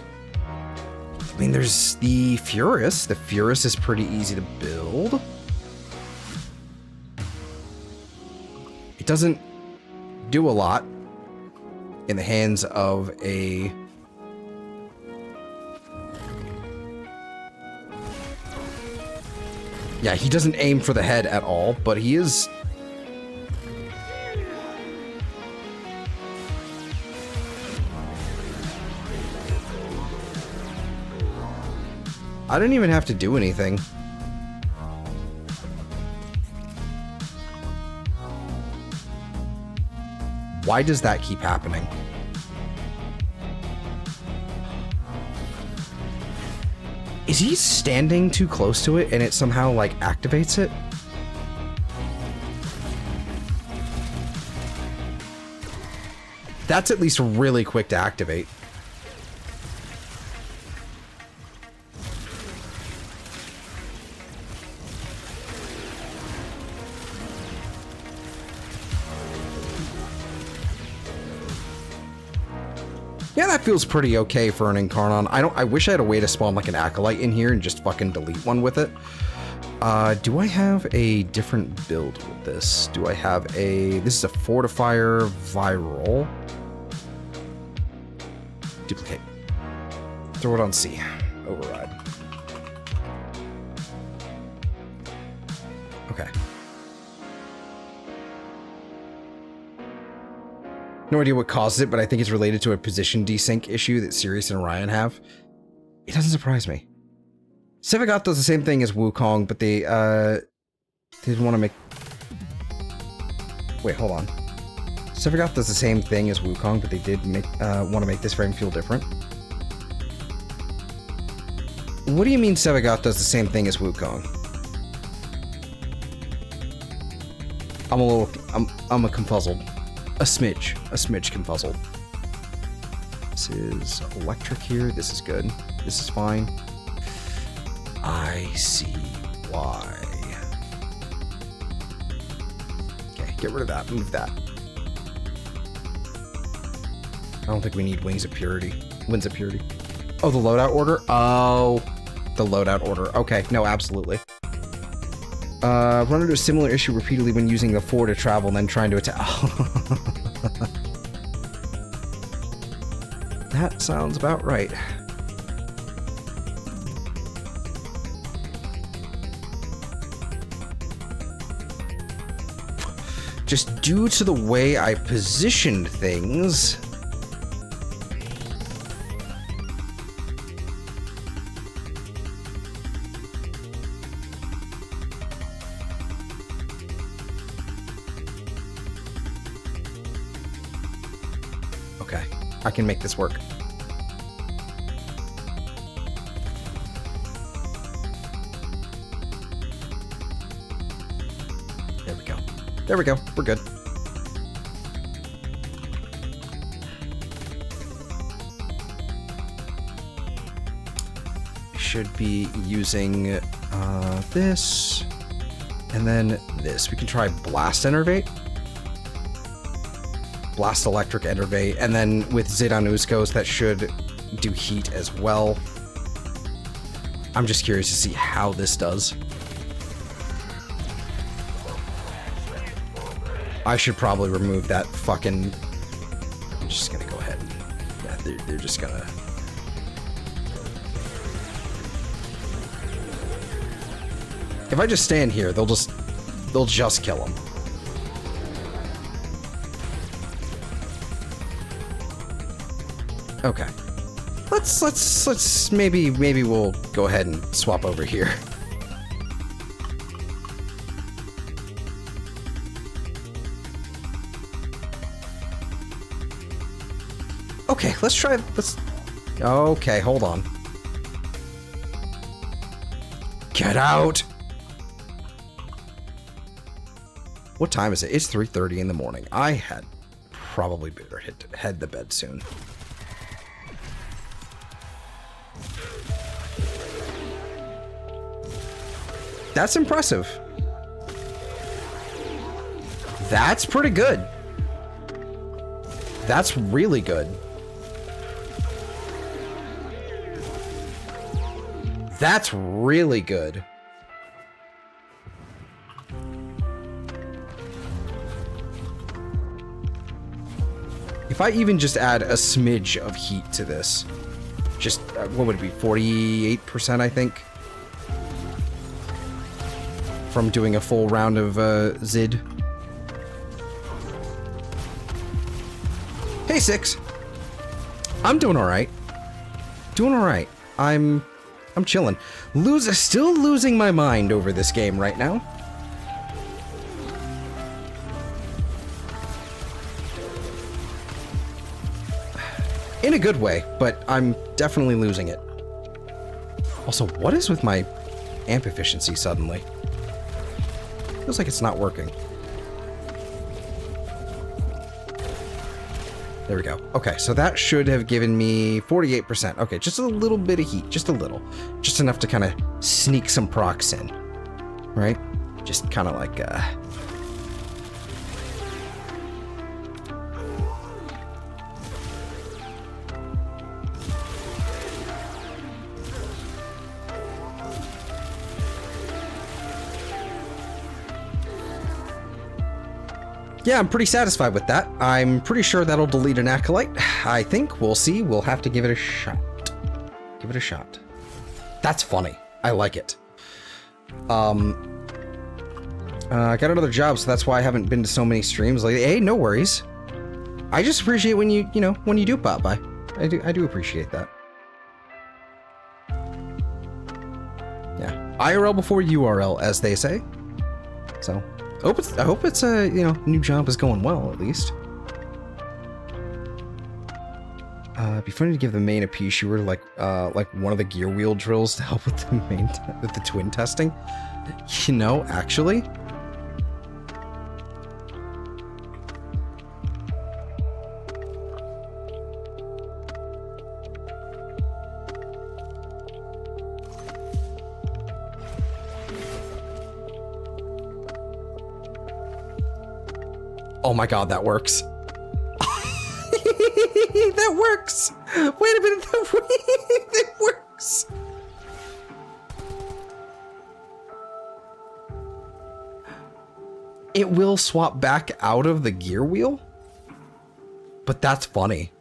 I mean, there's the Furus. The Furus is pretty easy to build. It doesn't do a lot in the hands of a... Yeah, he doesn't aim for the head at all, but he is... I didn't even have to do anything. Why does that keep happening? Is he standing too close to it and it somehow, like, activates it? That's at least really quick to activate. Yeah, that feels pretty okay for an Incarnon. I wish I had a way to spawn like an Acolyte in here and just fucking delete one with it. Do I have a different build with this? Do I have a... This is a Fortifier Viral. Duplicate. Throw it on C. Override. Okay. No idea what causes it, but I think it's related to a position desync issue that Sirius and Orion have. It doesn't surprise me. Sevagot does the same thing as Wukong, but they didn't want to make... Wait, hold on. Sevagot does the same thing as Wukong, but they did want to make this frame feel different. What do you mean Sevagot does the same thing as Wukong? I'm a confuzzled. A smidge confuzzled. This is electric here. This is good. This is fine. I see why. Okay, get rid of that. Move that. I don't think we need Wings of Purity. Winds of Purity. Oh, the loadout order? Oh, the loadout order. Okay, no, absolutely. Run into a similar issue repeatedly when using the 4 to travel and then trying to attack. That sounds about right. Just due to the way I positioned things... Okay, I can make this work. There we go. There we go. We're good. Should be using this, and then this. We can try Blast Enervate. Blast Electric, Enervate, and then with Zid on Uskos, that should do heat as well. I'm just curious to see how this does. I should probably remove that fucking... I'm just gonna go ahead and... Yeah, they're just gonna... If I just stand here, they'll just kill him. Okay. Let's maybe we'll go ahead and swap over here. Okay, okay, hold on. Get out! What time is it? It's 3:30 in the morning. I had probably better head to bed soon. That's impressive. That's pretty good. That's really good. That's really good. If I even just add a smidge of heat to this, just, what would it be, 48%, I think? From doing a full round of Zid. Hey, Six. I'm doing alright. Doing alright. I'm chilling. Still losing my mind over this game right now. In a good way, but I'm definitely losing it. Also, what is with my amp efficiency suddenly? Feels like it's not working. There we go. Okay, so that should have given me 48%. Okay, just a little bit of heat. Just a little. Just enough to kind of sneak some procs in. Right? Just kind of like, Yeah, I'm pretty satisfied with that. I'm pretty sure that'll delete an Acolyte. I think. We'll see. We'll have to give it a shot. Give it a shot. That's funny. I like it. I got another job, so that's why I haven't been to so many streams. Like, hey, no worries. I just appreciate when you know, when you do pop by. I do appreciate that. Yeah. IRL before URL, as they say. So... I hope it's a, you know, new job is going well, at least. It'd be funny to give the main a pea shooter like one of the gear wheel drills to help with the with the twin testing. You know, actually. Oh my god, that works. That works! Wait a minute, that works! It will swap back out of the gear wheel? But that's funny.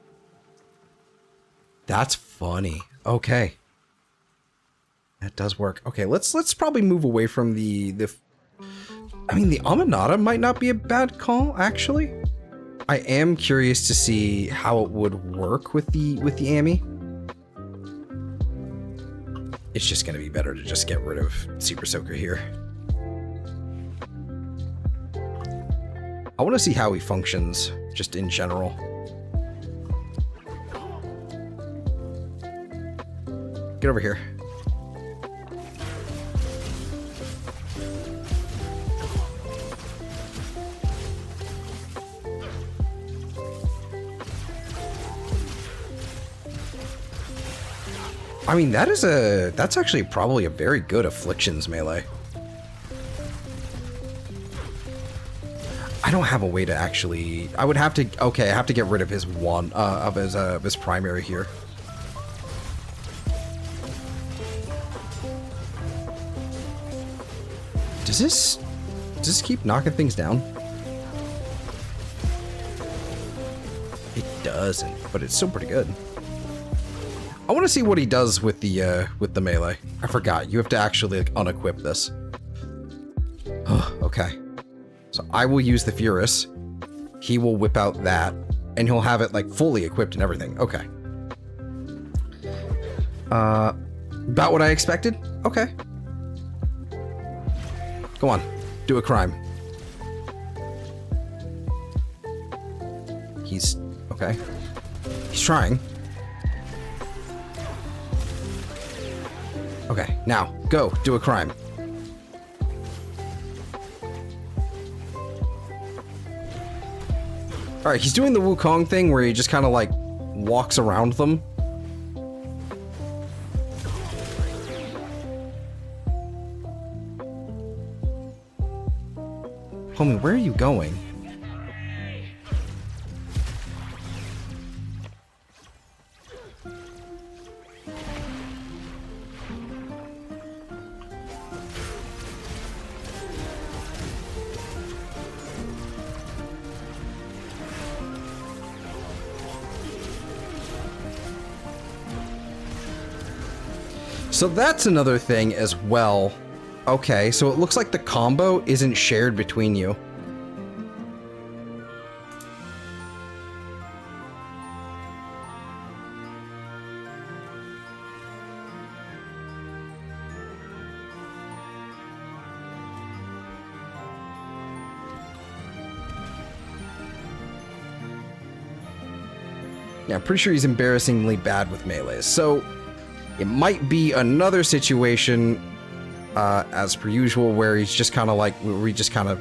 That's funny. Okay. That does work. Okay, let's probably move away from the I mean, the Aminata might not be a bad call, actually. I am curious to see how it would work with the Ami. It's just gonna be better to just get rid of Super Soaker here. I want to see how he functions, just in general. Get over here. I mean, that's actually probably a very good Afflictions melee. I don't have a way to actually... I would have to... Okay, I have to get rid of his one... of his primary here. Does this keep knocking things down? It doesn't, but it's still pretty good. I want to see what he does with the melee. I forgot. You have to actually like, unequip this. Okay. So I will use the Furus. He will whip out that, and he'll have it like fully equipped and everything. Okay. About what I expected? Okay. Go on. Do a crime. He's... okay. He's trying. Okay, now, go. Do a crime. Alright, he's doing the Wukong thing where he just kind of like walks around them. Homie, where are you going? So that's another thing as well. Okay, so it looks like the combo isn't shared between you. Yeah, I'm pretty sure he's embarrassingly bad with melees. So it might be another situation, as per usual, where he's just kind of like, we just kind of,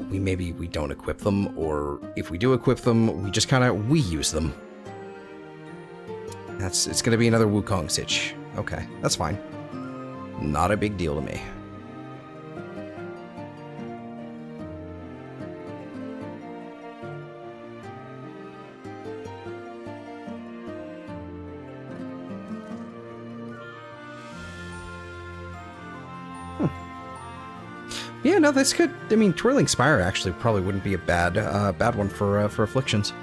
maybe we don't equip them, or if we do equip them, we just kind of, we use them. It's going to be another Wukong sitch. Okay, that's fine. Not a big deal to me. Yeah, no, that's good. I mean, Twirling Spire actually probably wouldn't be a bad one for Afflictions.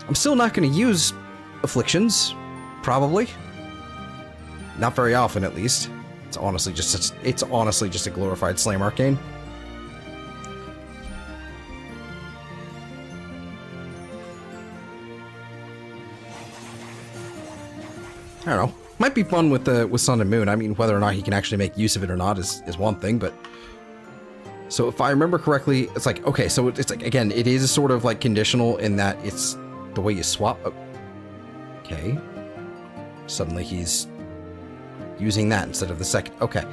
I'm still not going to use Afflictions, probably. Not very often, at least. It's honestly just a glorified Slame Arcane. I don't know. Might be fun with Sun and Moon. I mean, whether or not he can actually make use of it or not is one thing, but. So if I remember correctly, it's like, okay, so it's like, again, it is sort of like conditional in that it's the way you swap. Oh, okay. Suddenly he's using that instead of the second. Okay.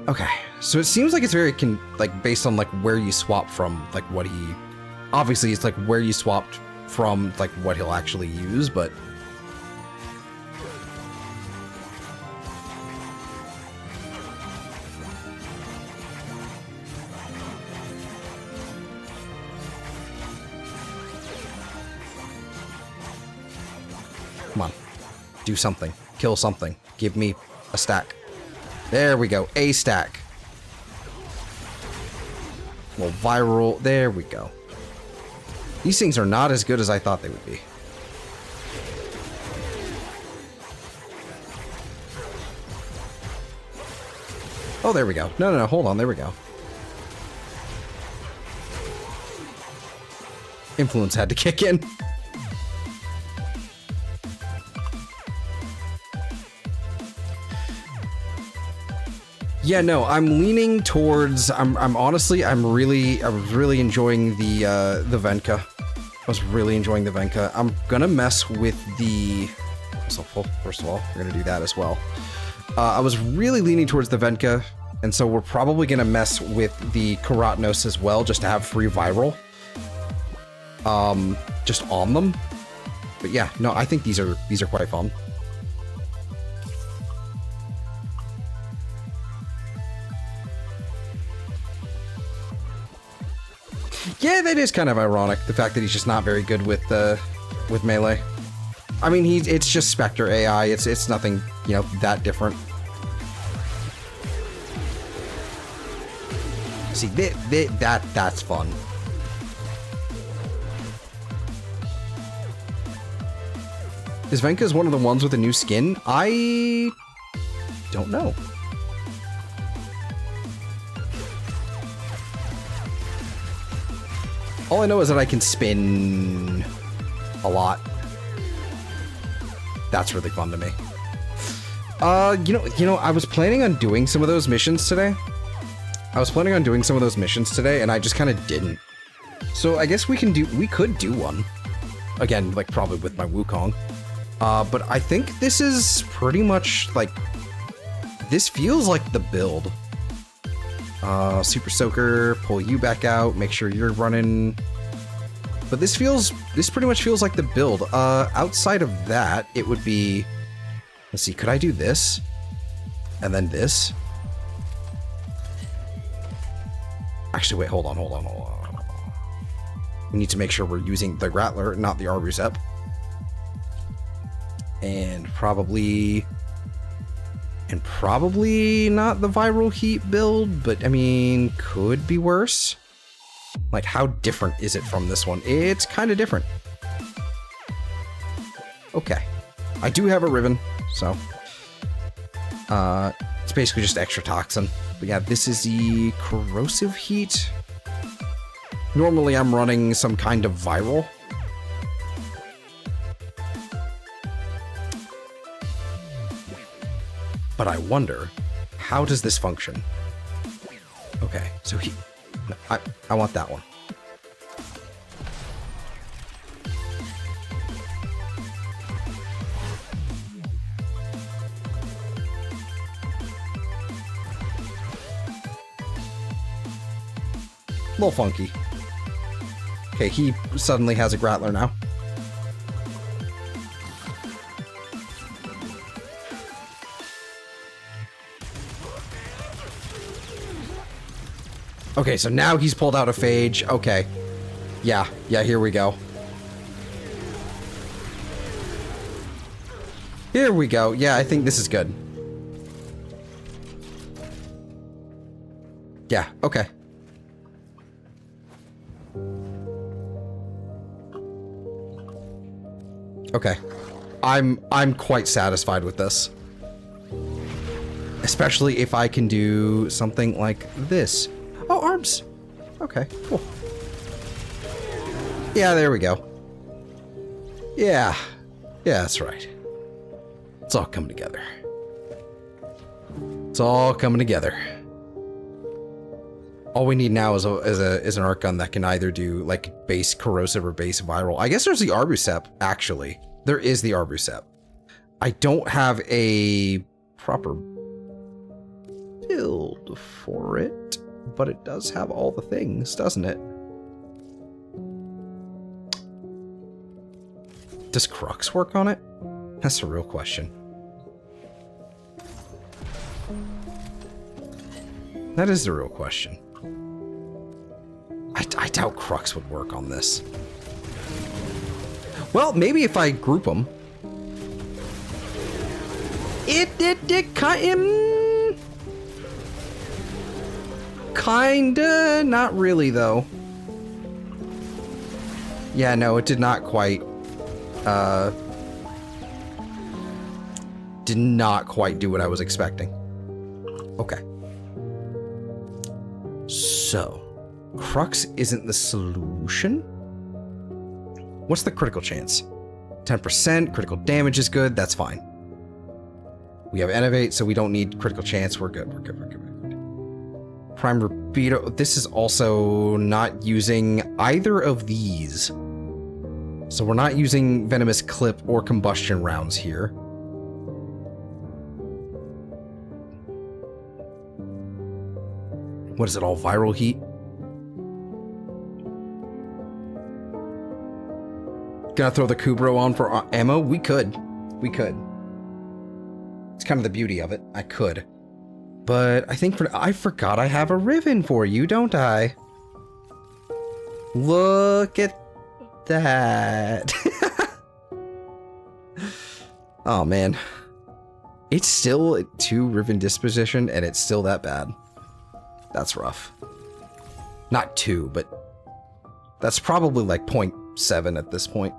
Okay. So it seems like it's very like based on like where you swap from, like what he, obviously it's like where you swapped from, like what he'll actually use, but. Come on. Do something. Kill something. Give me a stack. There we go. A stack. Well, viral. There we go. These things are not as good as I thought they would be. Oh, there we go. No, hold on. There we go. Influence had to kick in. Yeah, no, I'm leaning towards. I'm honestly, I was really enjoying the Venka. I was really enjoying the Venka. I'm gonna mess with the. So first of all, we're gonna do that as well. I was really leaning towards the Venka, and so we're probably gonna mess with the Karatnos as well, just to have free viral. Just on them. But yeah, no, I think these are quite fun. Yeah, that is kind of ironic, the fact that he's just not very good with melee. I mean, it's just Spectre AI. It's nothing, you know, that different. See, that's fun. Is Venka's one of the ones with a new skin? I don't know. All I know is that I can spin a lot. That's really fun to me. You know, I was planning on doing some of those missions today. And I just kind of didn't. So I guess we could do one. Again, like probably with my Wukong. But I think this is pretty much like, this feels like the build. Super Soaker, pull you back out, make sure you're running. But this pretty much feels like the build. Outside of that, it would be, let's see, could I do this? And then this? Actually, wait, hold on. We need to make sure we're using the Grattler, not the Arbucep. And probably not the Viral Heat build, but I mean, could be worse. Like, how different is it from this one? It's kind of different. Okay. I do have a Riven, so it's basically just extra toxin. But yeah, this is the Corrosive Heat. Normally I'm running some kind of viral. But I wonder, how does this function? Okay, so I want that one. A little funky. Okay, he suddenly has a Grattler now. Okay, so now he's pulled out a Phage. Okay. Yeah, here we go. Here we go. Yeah, I think this is good. Yeah, okay. Okay. I'm quite satisfied with this. Especially if I can do something like this. Oh, arms. Okay, cool. Yeah, there we go. Yeah, that's right. It's all coming together. It's all coming together. All we need now is an arc gun that can either do like base corrosive or base viral. I guess there's the Arbucep, actually. There is the Arbucep. I don't have a proper build for it. But it does have all the things, doesn't it? Does Crux work on it? That's the real question. That is the real question. I doubt Crux would work on this. Well, maybe if I group them. It kinda, not really though. Yeah, no, it did not quite do what I was expecting. Okay. So, Crux isn't the solution? What's the critical chance? 10%, critical damage is good, that's fine. We have Innovate, so we don't need critical chance, we're good. Prime Repeato, this is also not using either of these. So we're not using Venomous Clip or Combustion rounds here. What is it, all Viral Heat? Gonna throw the Kubro on for ammo? We could. It's kind of the beauty of it. I could. But I think I forgot I have a Riven for you, don't I? Look at that. Oh, man. It's still a 2 Riven disposition, and it's still that bad. That's rough. Not 2, but that's probably like 0.7 at this point.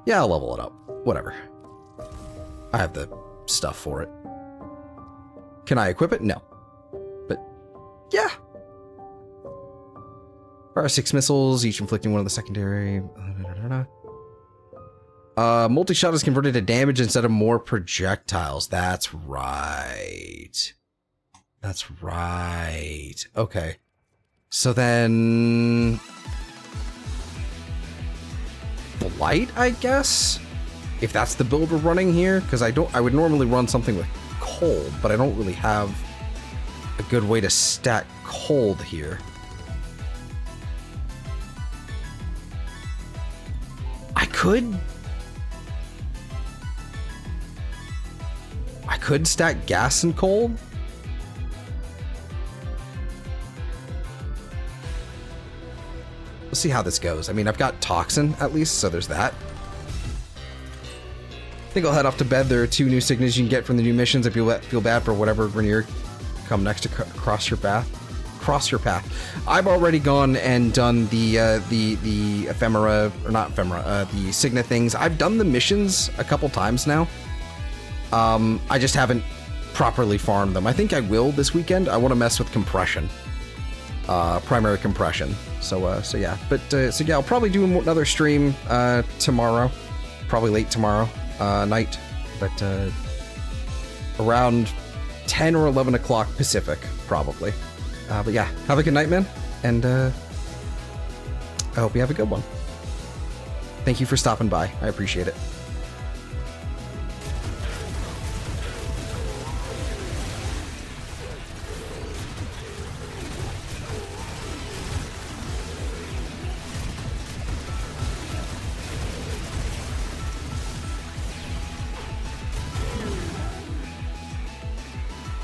Yeah, I'll level it up. Whatever. I have the stuff for it. Can I equip it? No. But, yeah. Fire 6 missiles, each inflicting one of the secondary. Multi-shot is converted to damage instead of more projectiles. That's right. That's right. Okay. So then... Blight, I guess? If that's the build we're running here? Because I would normally run something with cold, but I don't really have a good way to stack cold here. I could stack gas and cold. We'll see how this goes. I mean, I've got Toxin, at least, so there's that. I think I'll head off to bed. There are 2 new signatures you can get from the new missions if you feel bad for whatever Grenier come next to cross your path. Cross your path. I've already gone and done the ephemera, or not ephemera, the Signa things. I've done the missions a couple times now. I just haven't properly farmed them. I think I will this weekend. I want to mess with compression. Primary compression. So yeah. But, so yeah, I'll probably do another stream, tomorrow. Probably late tomorrow, night. But, around 10 or 11 o'clock Pacific, probably. But yeah, have a good night, man. And, I hope you have a good one. Thank you for stopping by. I appreciate it.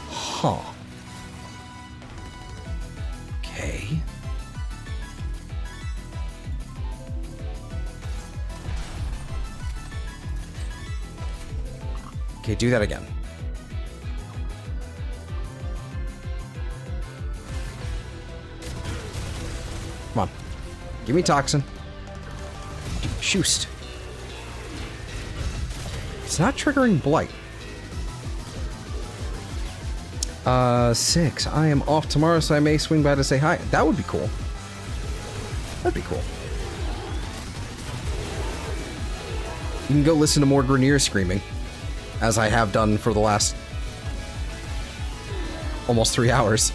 Huh. Okay. Okay, do that again. Come on. Give me Toxin. Shoost. It's not triggering Blight. 6. I am off tomorrow, so I may swing by to say hi. That would be cool. That'd be cool. You can go listen to more Grenier screaming, as I have done for the last almost 3 hours.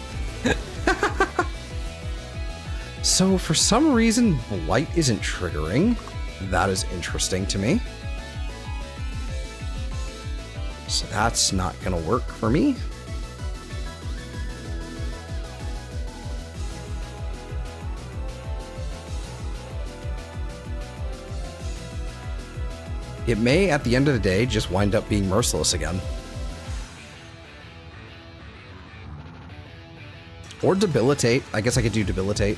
So for some reason, Blight isn't triggering. That is interesting to me. So that's not gonna work for me. It may, at the end of the day, just wind up being merciless again. Or debilitate. I guess I could do debilitate.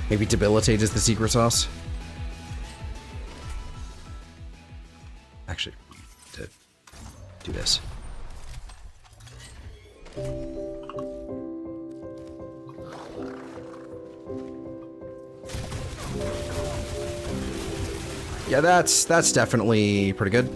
Maybe debilitate is the secret sauce. Actually, to do this. Yeah, that's definitely pretty good.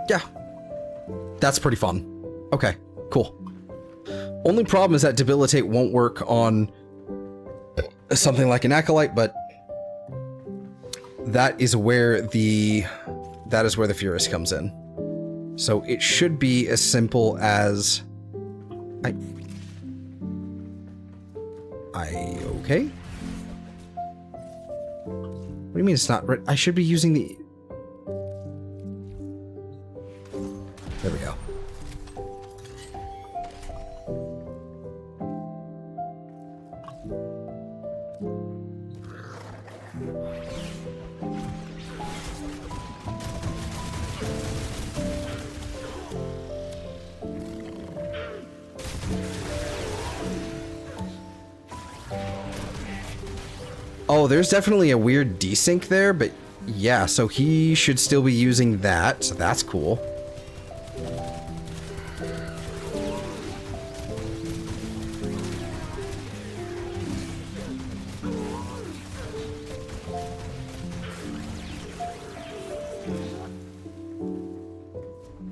Yeah. That's pretty fun. Okay, cool. Only problem is that debilitate won't work on something like an acolyte, but that is where the Furious comes in. So it should be as simple as I okay? What do you mean it's not right? I should be using the... There we go. Oh, there's definitely a weird desync there, but yeah, so he should still be using that, so that's cool.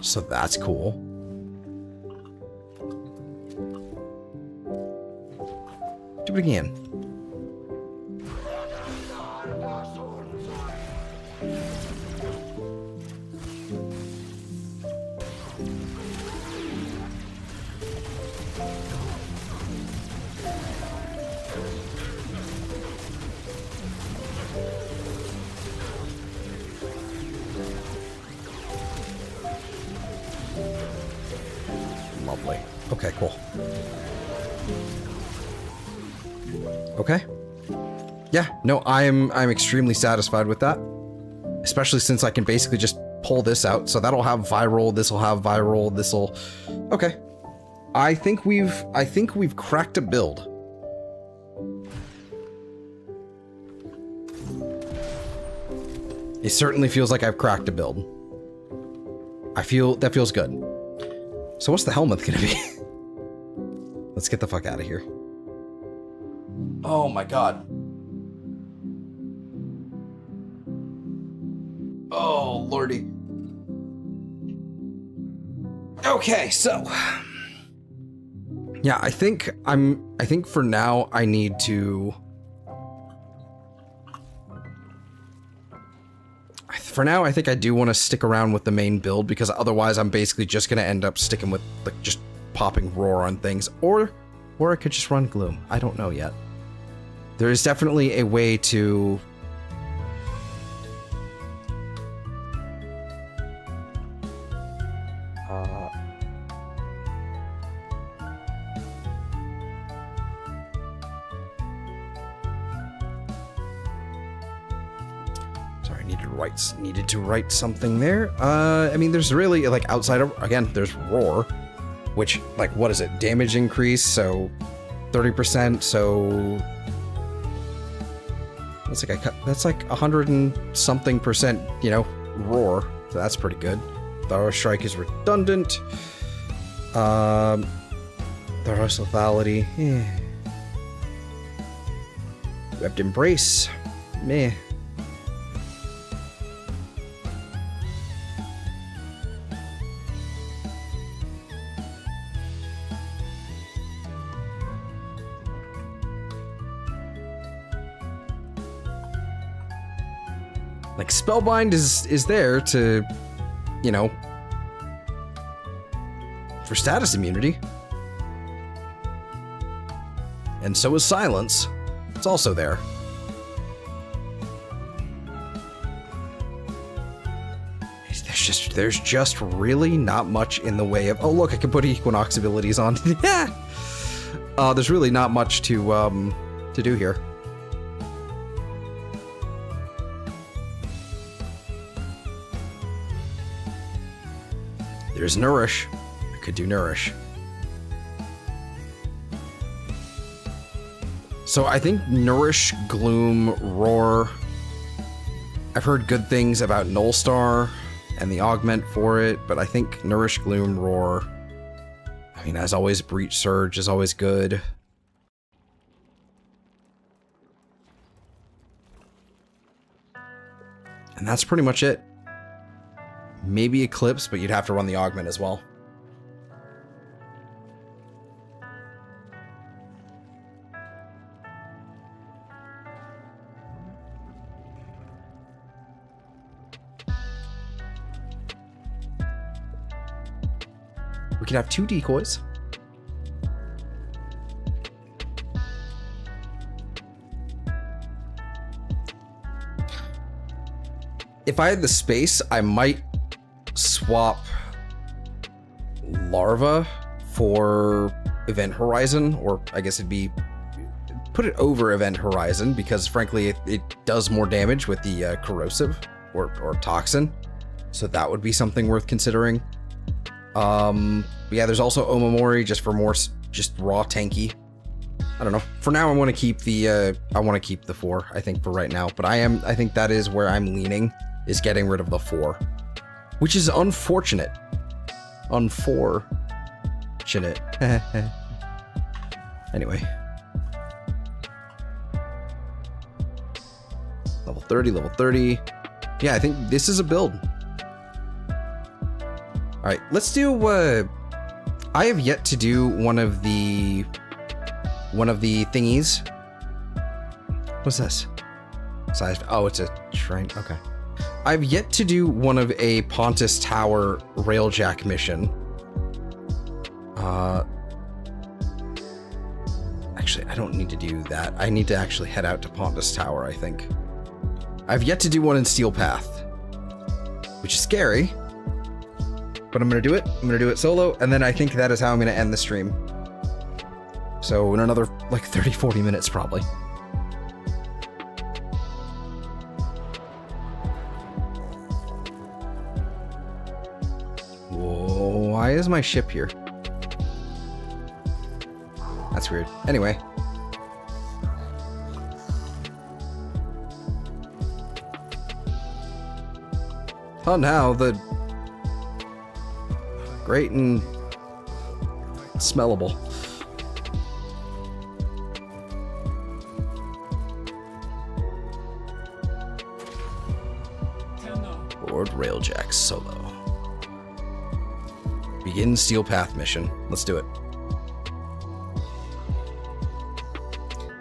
So that's cool. Do it again. Lovely. Okay, cool. Okay. Yeah, no, I'm extremely satisfied with that. Especially since I can basically just pull this out. So that'll have viral, this'll have viral, this'll... Okay. I think we've cracked a build. It certainly feels like I've cracked a build. That feels good. So what's the helmet gonna be? Let's get the fuck out of here. Oh my god. Oh lordy. Okay, so yeah, I think for now I need to I think I do want to stick around with the main build, because otherwise I'm basically just going to end up sticking with like just popping roar on things, or I could just run gloom. I don't know yet. There is definitely a way to needed to write something there. I mean, there's really, like, outside of, again, there's roar, which, like, what is it? Damage increase, so 30%, so that's like 100 and something percent, you know, roar. So that's pretty good. Thorough strike is redundant. Thorough lethality. Webbed embrace. Meh. Like, Spellbind is there to, you know, for status immunity. And so is Silence. It's also there. There's just really not much in the way of... Oh, look, I can put Equinox abilities on. Yeah! There's really not much to do here. There's Nourish. I could do Nourish. So I think Nourish, Gloom, Roar. I've heard good things about Nullstar and the augment for it, but I think Nourish, Gloom, Roar. I mean, as always, Breach Surge is always good. And that's pretty much it. Maybe Eclipse, but you'd have to run the augment as well. We could have 2 decoys. If I had the space, I might swap Larva for Event Horizon, or I guess it'd be put it over Event Horizon because, frankly, it does more damage with the corrosive or toxin. So that would be something worth considering. Yeah, there's also Omamori just for more just raw tanky. I don't know. For now, I want to keep the 4. I think for right now, but I think that is where I'm leaning, is getting rid of the 4, which is unfortunate. Unfortunate. Anyway. Level 30, level 30. Yeah, I think this is a build. Alright, let's do, I have yet to do one of the thingies. What's this? Size, oh, it's a shrine, okay. I've yet to do one of a Pontus Tower railjack mission. Actually, I don't need to do that. I need to actually head out to Pontus Tower, I think. I've yet to do one in Steel Path, which is scary, but I'm gonna do it. I'm gonna do it solo, and then I think that is how I'm gonna end the stream. So in another, like, 30, 40 minutes, probably. Whoa, why is my ship here? That's weird. Anyway. Oh, now the great and smellable. Lord Railjack solo. Begin Steel Path mission. Let's do it.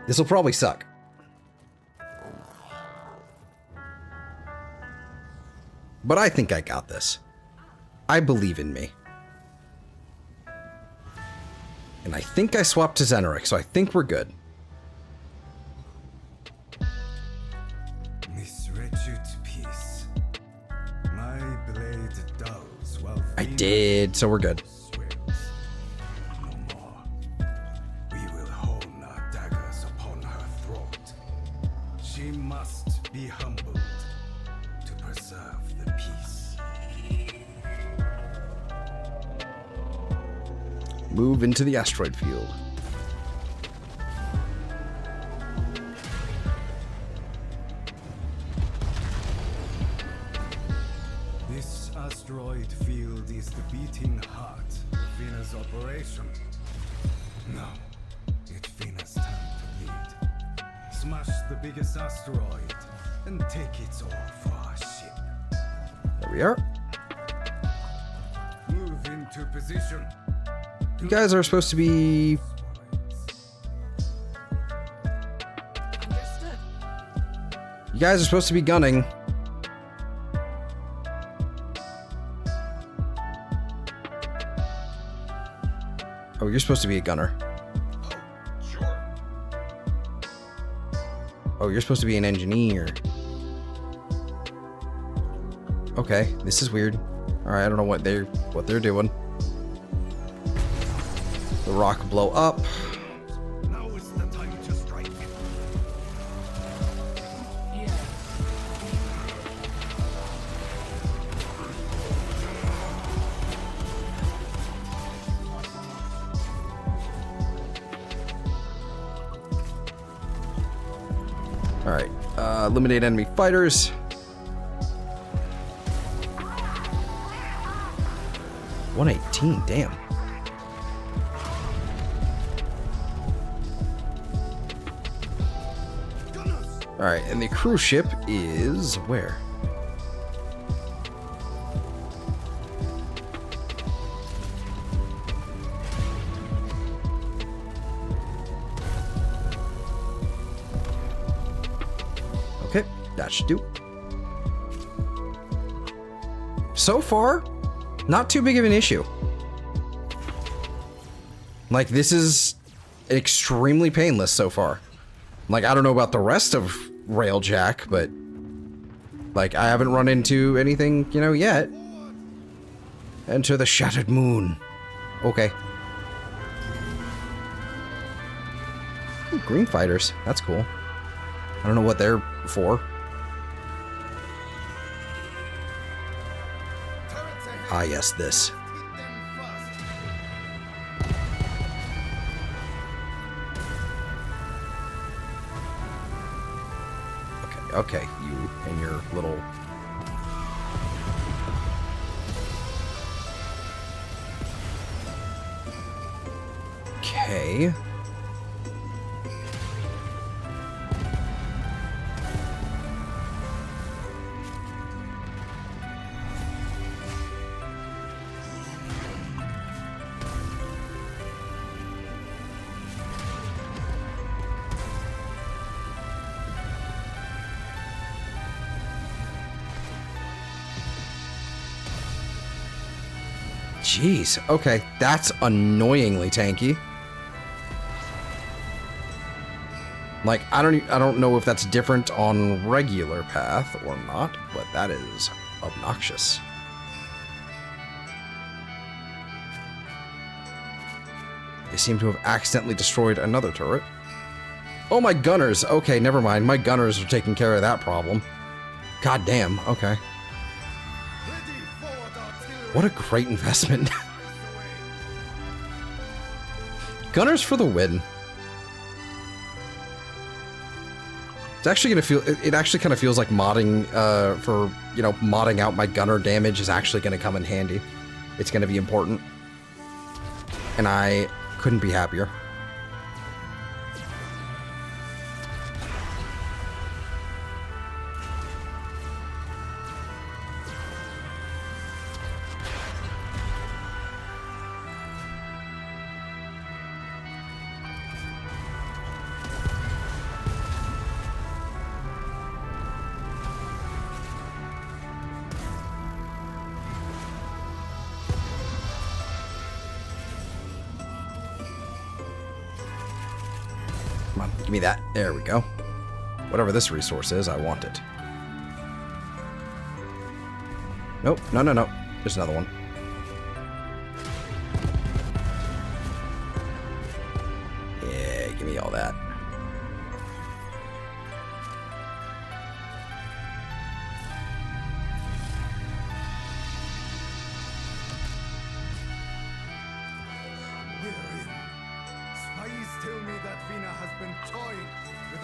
This will probably suck. But I think I got this. I believe in me. And I think I swapped to Zenoric, so I think we're good. This wretched piece. My blade dulls while I did, so we're good. swells. No more. We will hone our daggers upon her throat. She must be humbled to preserve the peace. Move into the asteroid field. This asteroid field is the beating heart of Venus' operation. Now, it's Venus' time to lead. Smash the biggest asteroid and take it all for our ship. There we are. Move into position. You guys are supposed to be... Understood. You guys are supposed to be gunning. Oh, you're supposed to be a gunner. Sure. Oh, you're supposed to be an engineer. Okay, this is weird. Alright, I don't know what they're doing. The rock blow up. Now is the time to strike. Alright, eliminate enemy fighters. $118, damn. Alright, and the cruise ship is where? Okay, that should do. So far, not too big of an issue. Like, this is extremely painless so far. Like, I don't know about the rest of Railjack, but like, I haven't run into anything, you know, yet. Enter the Shattered Moon. Okay. green fighters. That's cool. I don't know what they're for. Ah, yes, this. Okay, you and your little... Okay. Jeez, okay, that's annoyingly tanky. Like, I don't know if that's different on regular path or not, but that is obnoxious. They seem to have accidentally destroyed another turret. Oh, my gunners! Okay, never mind. My gunners are taking care of that problem. God damn, okay. What a great investment. Gunners for the win. It's actually gonna feel, it actually kind of feels like modding, for, you know, modding out my gunner damage is actually gonna come in handy. It's gonna be important. And I couldn't be happier. Come on, give me that. There we go. Whatever this resource is, I want it. Nope, no, no, no. There's another one. Yeah, give me all that.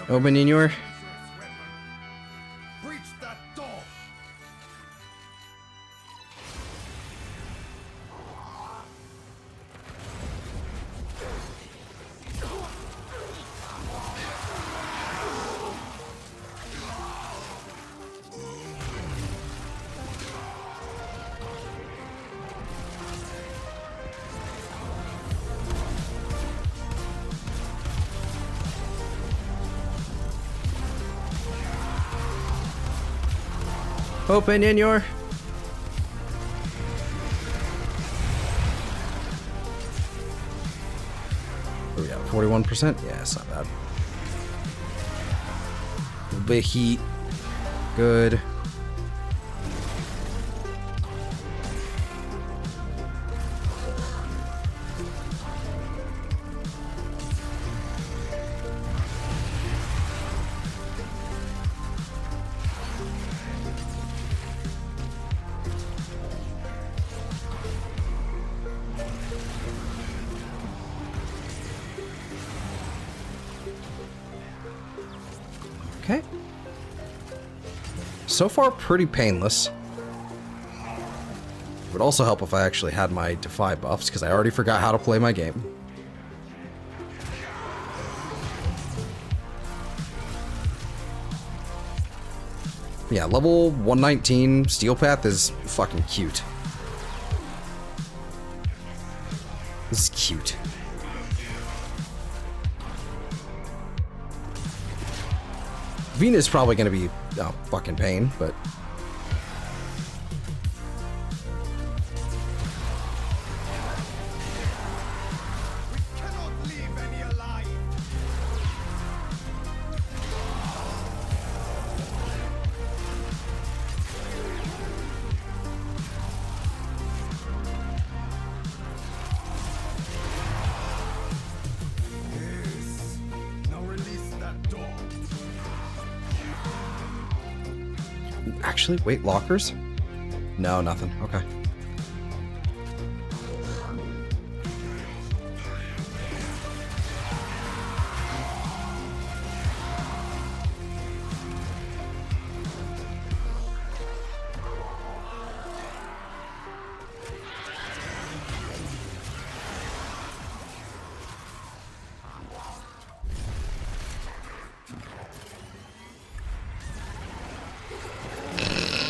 Open in your... Breach that door. Open in your... What do we got? 41%? Yeah, it's not bad. A little bit of heat. Good. Okay. So far, pretty painless. It would also help if I actually had my Defy buffs, because I already forgot how to play my game. Yeah, level 119 Steel Path is fucking cute. This is cute. Venus is probably going to be a fucking pain, but... We cannot leave any alive. Yes. Now Actually, wait, lockers? No, nothing. Okay.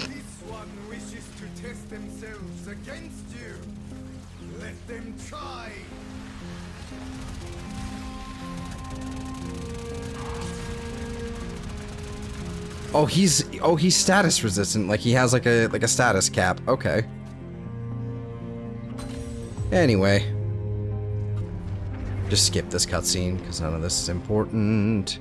This one wishes to test themselves against you. Let them try. Oh, he's status resistant. Like he has like a status cap. Okay. Anyway, just skip this cutscene because none of this is important.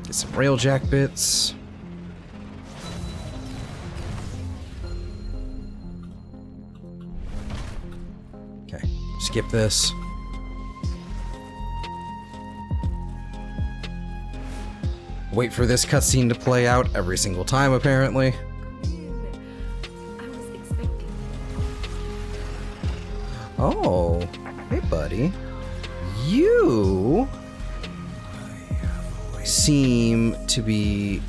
Get some railjack bits. Okay, skip this. Wait for this cutscene to play out every single time, apparently. I was expecting. Oh, hey, buddy. You seem to be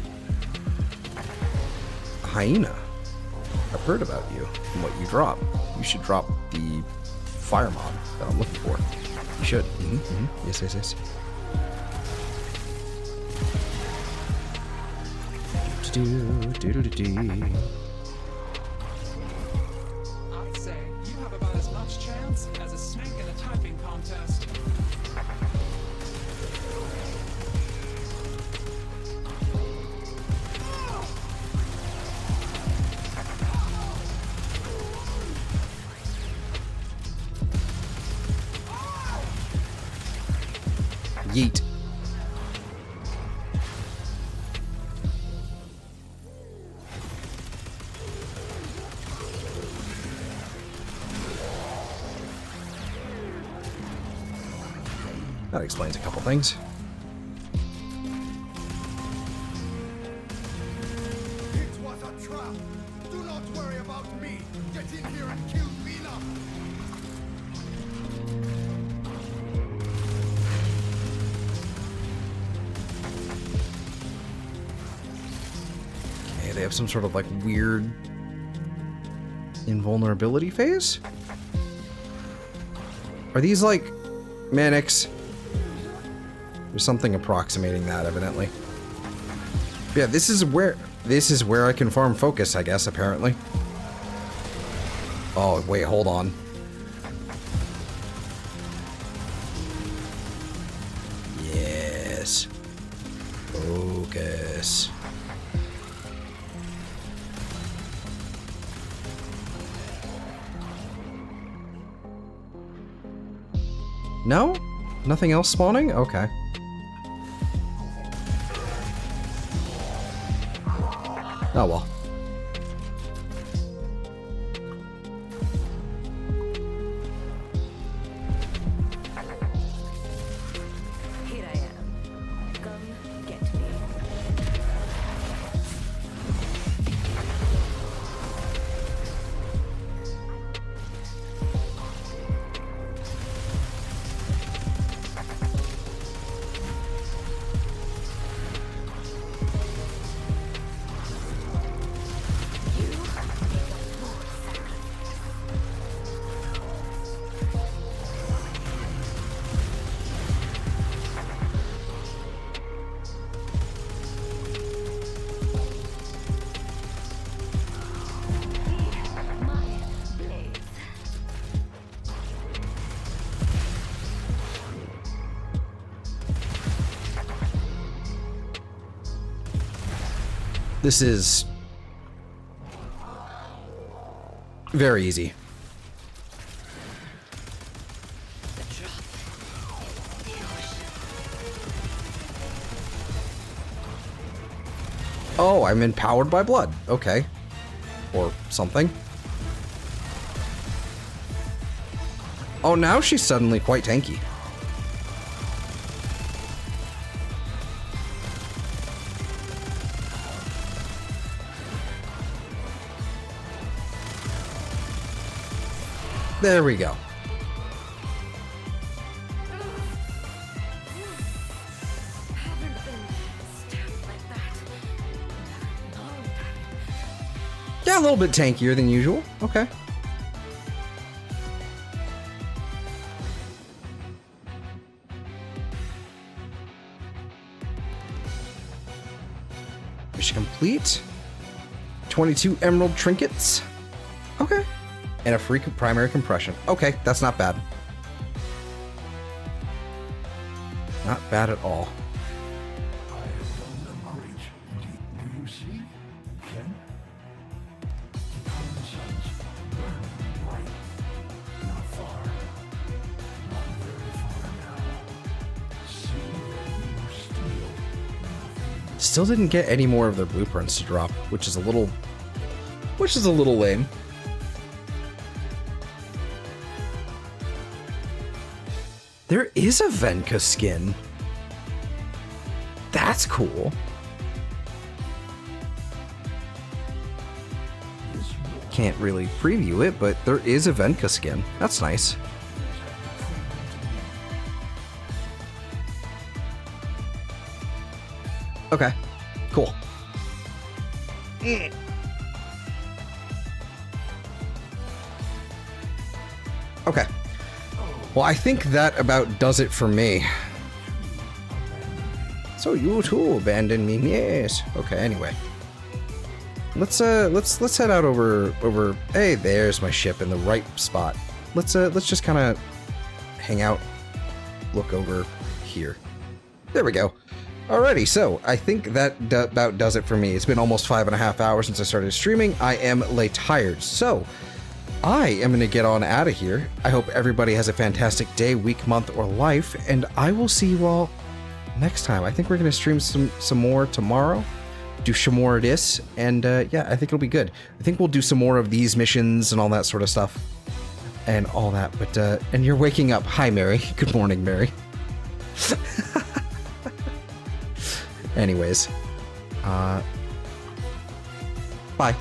a hyena. I've heard about you and what you drop. You should drop the fire mod that I'm looking for. You should. Yes, yes, yes. Do-do-do-do-do-do. I'd say you have about as much chance as a snake in a typing contest. Yeet. That explains a couple things. It was a trap. Do not worry about me. Get in here and kill Vina. Okay, they have some sort of like weird invulnerability phase? Are these like Manics? There's something approximating that, evidently. Yeah, this is where I can farm focus, I guess, apparently. Oh, wait, hold on. Yes. Focus. No? Nothing else spawning? Okay. Oh well. Here I am. Come get me. This is Very easy. Oh, I'm empowered by blood. Okay. Or something. Oh, now she's suddenly quite tanky. There we go. Yeah, a little bit tankier than usual. Okay. Mission complete. 22 emerald trinkets. Okay. And a free primary compression. Okay, that's not bad. Not bad at all. Still didn't get any more of their blueprints to drop, which is a little lame. There is a Venka skin. That's cool. Can't really preview it, but there is a Venka skin. That's nice. Okay, cool. Okay. Well, I think that about does it for me. So you too abandoned me, yes. Okay, anyway. Let's head out over. Hey, there's my ship in the right spot. Let's just kind of hang out, look over here. There we go. Alrighty, so I think that about does it for me. It's been almost 5.5 hours since I started streaming. I am late tired, so I am going to get on out of here. I hope everybody has a fantastic day, week, month, or life, and I will see you all next time. I think we're going to stream some more tomorrow, do some more of this, and yeah, I think it'll be good. I think we'll do some more of these missions and all that sort of stuff, and all that, but, and you're waking up. Hi, Mary. Good morning, Mary. Anyways, bye.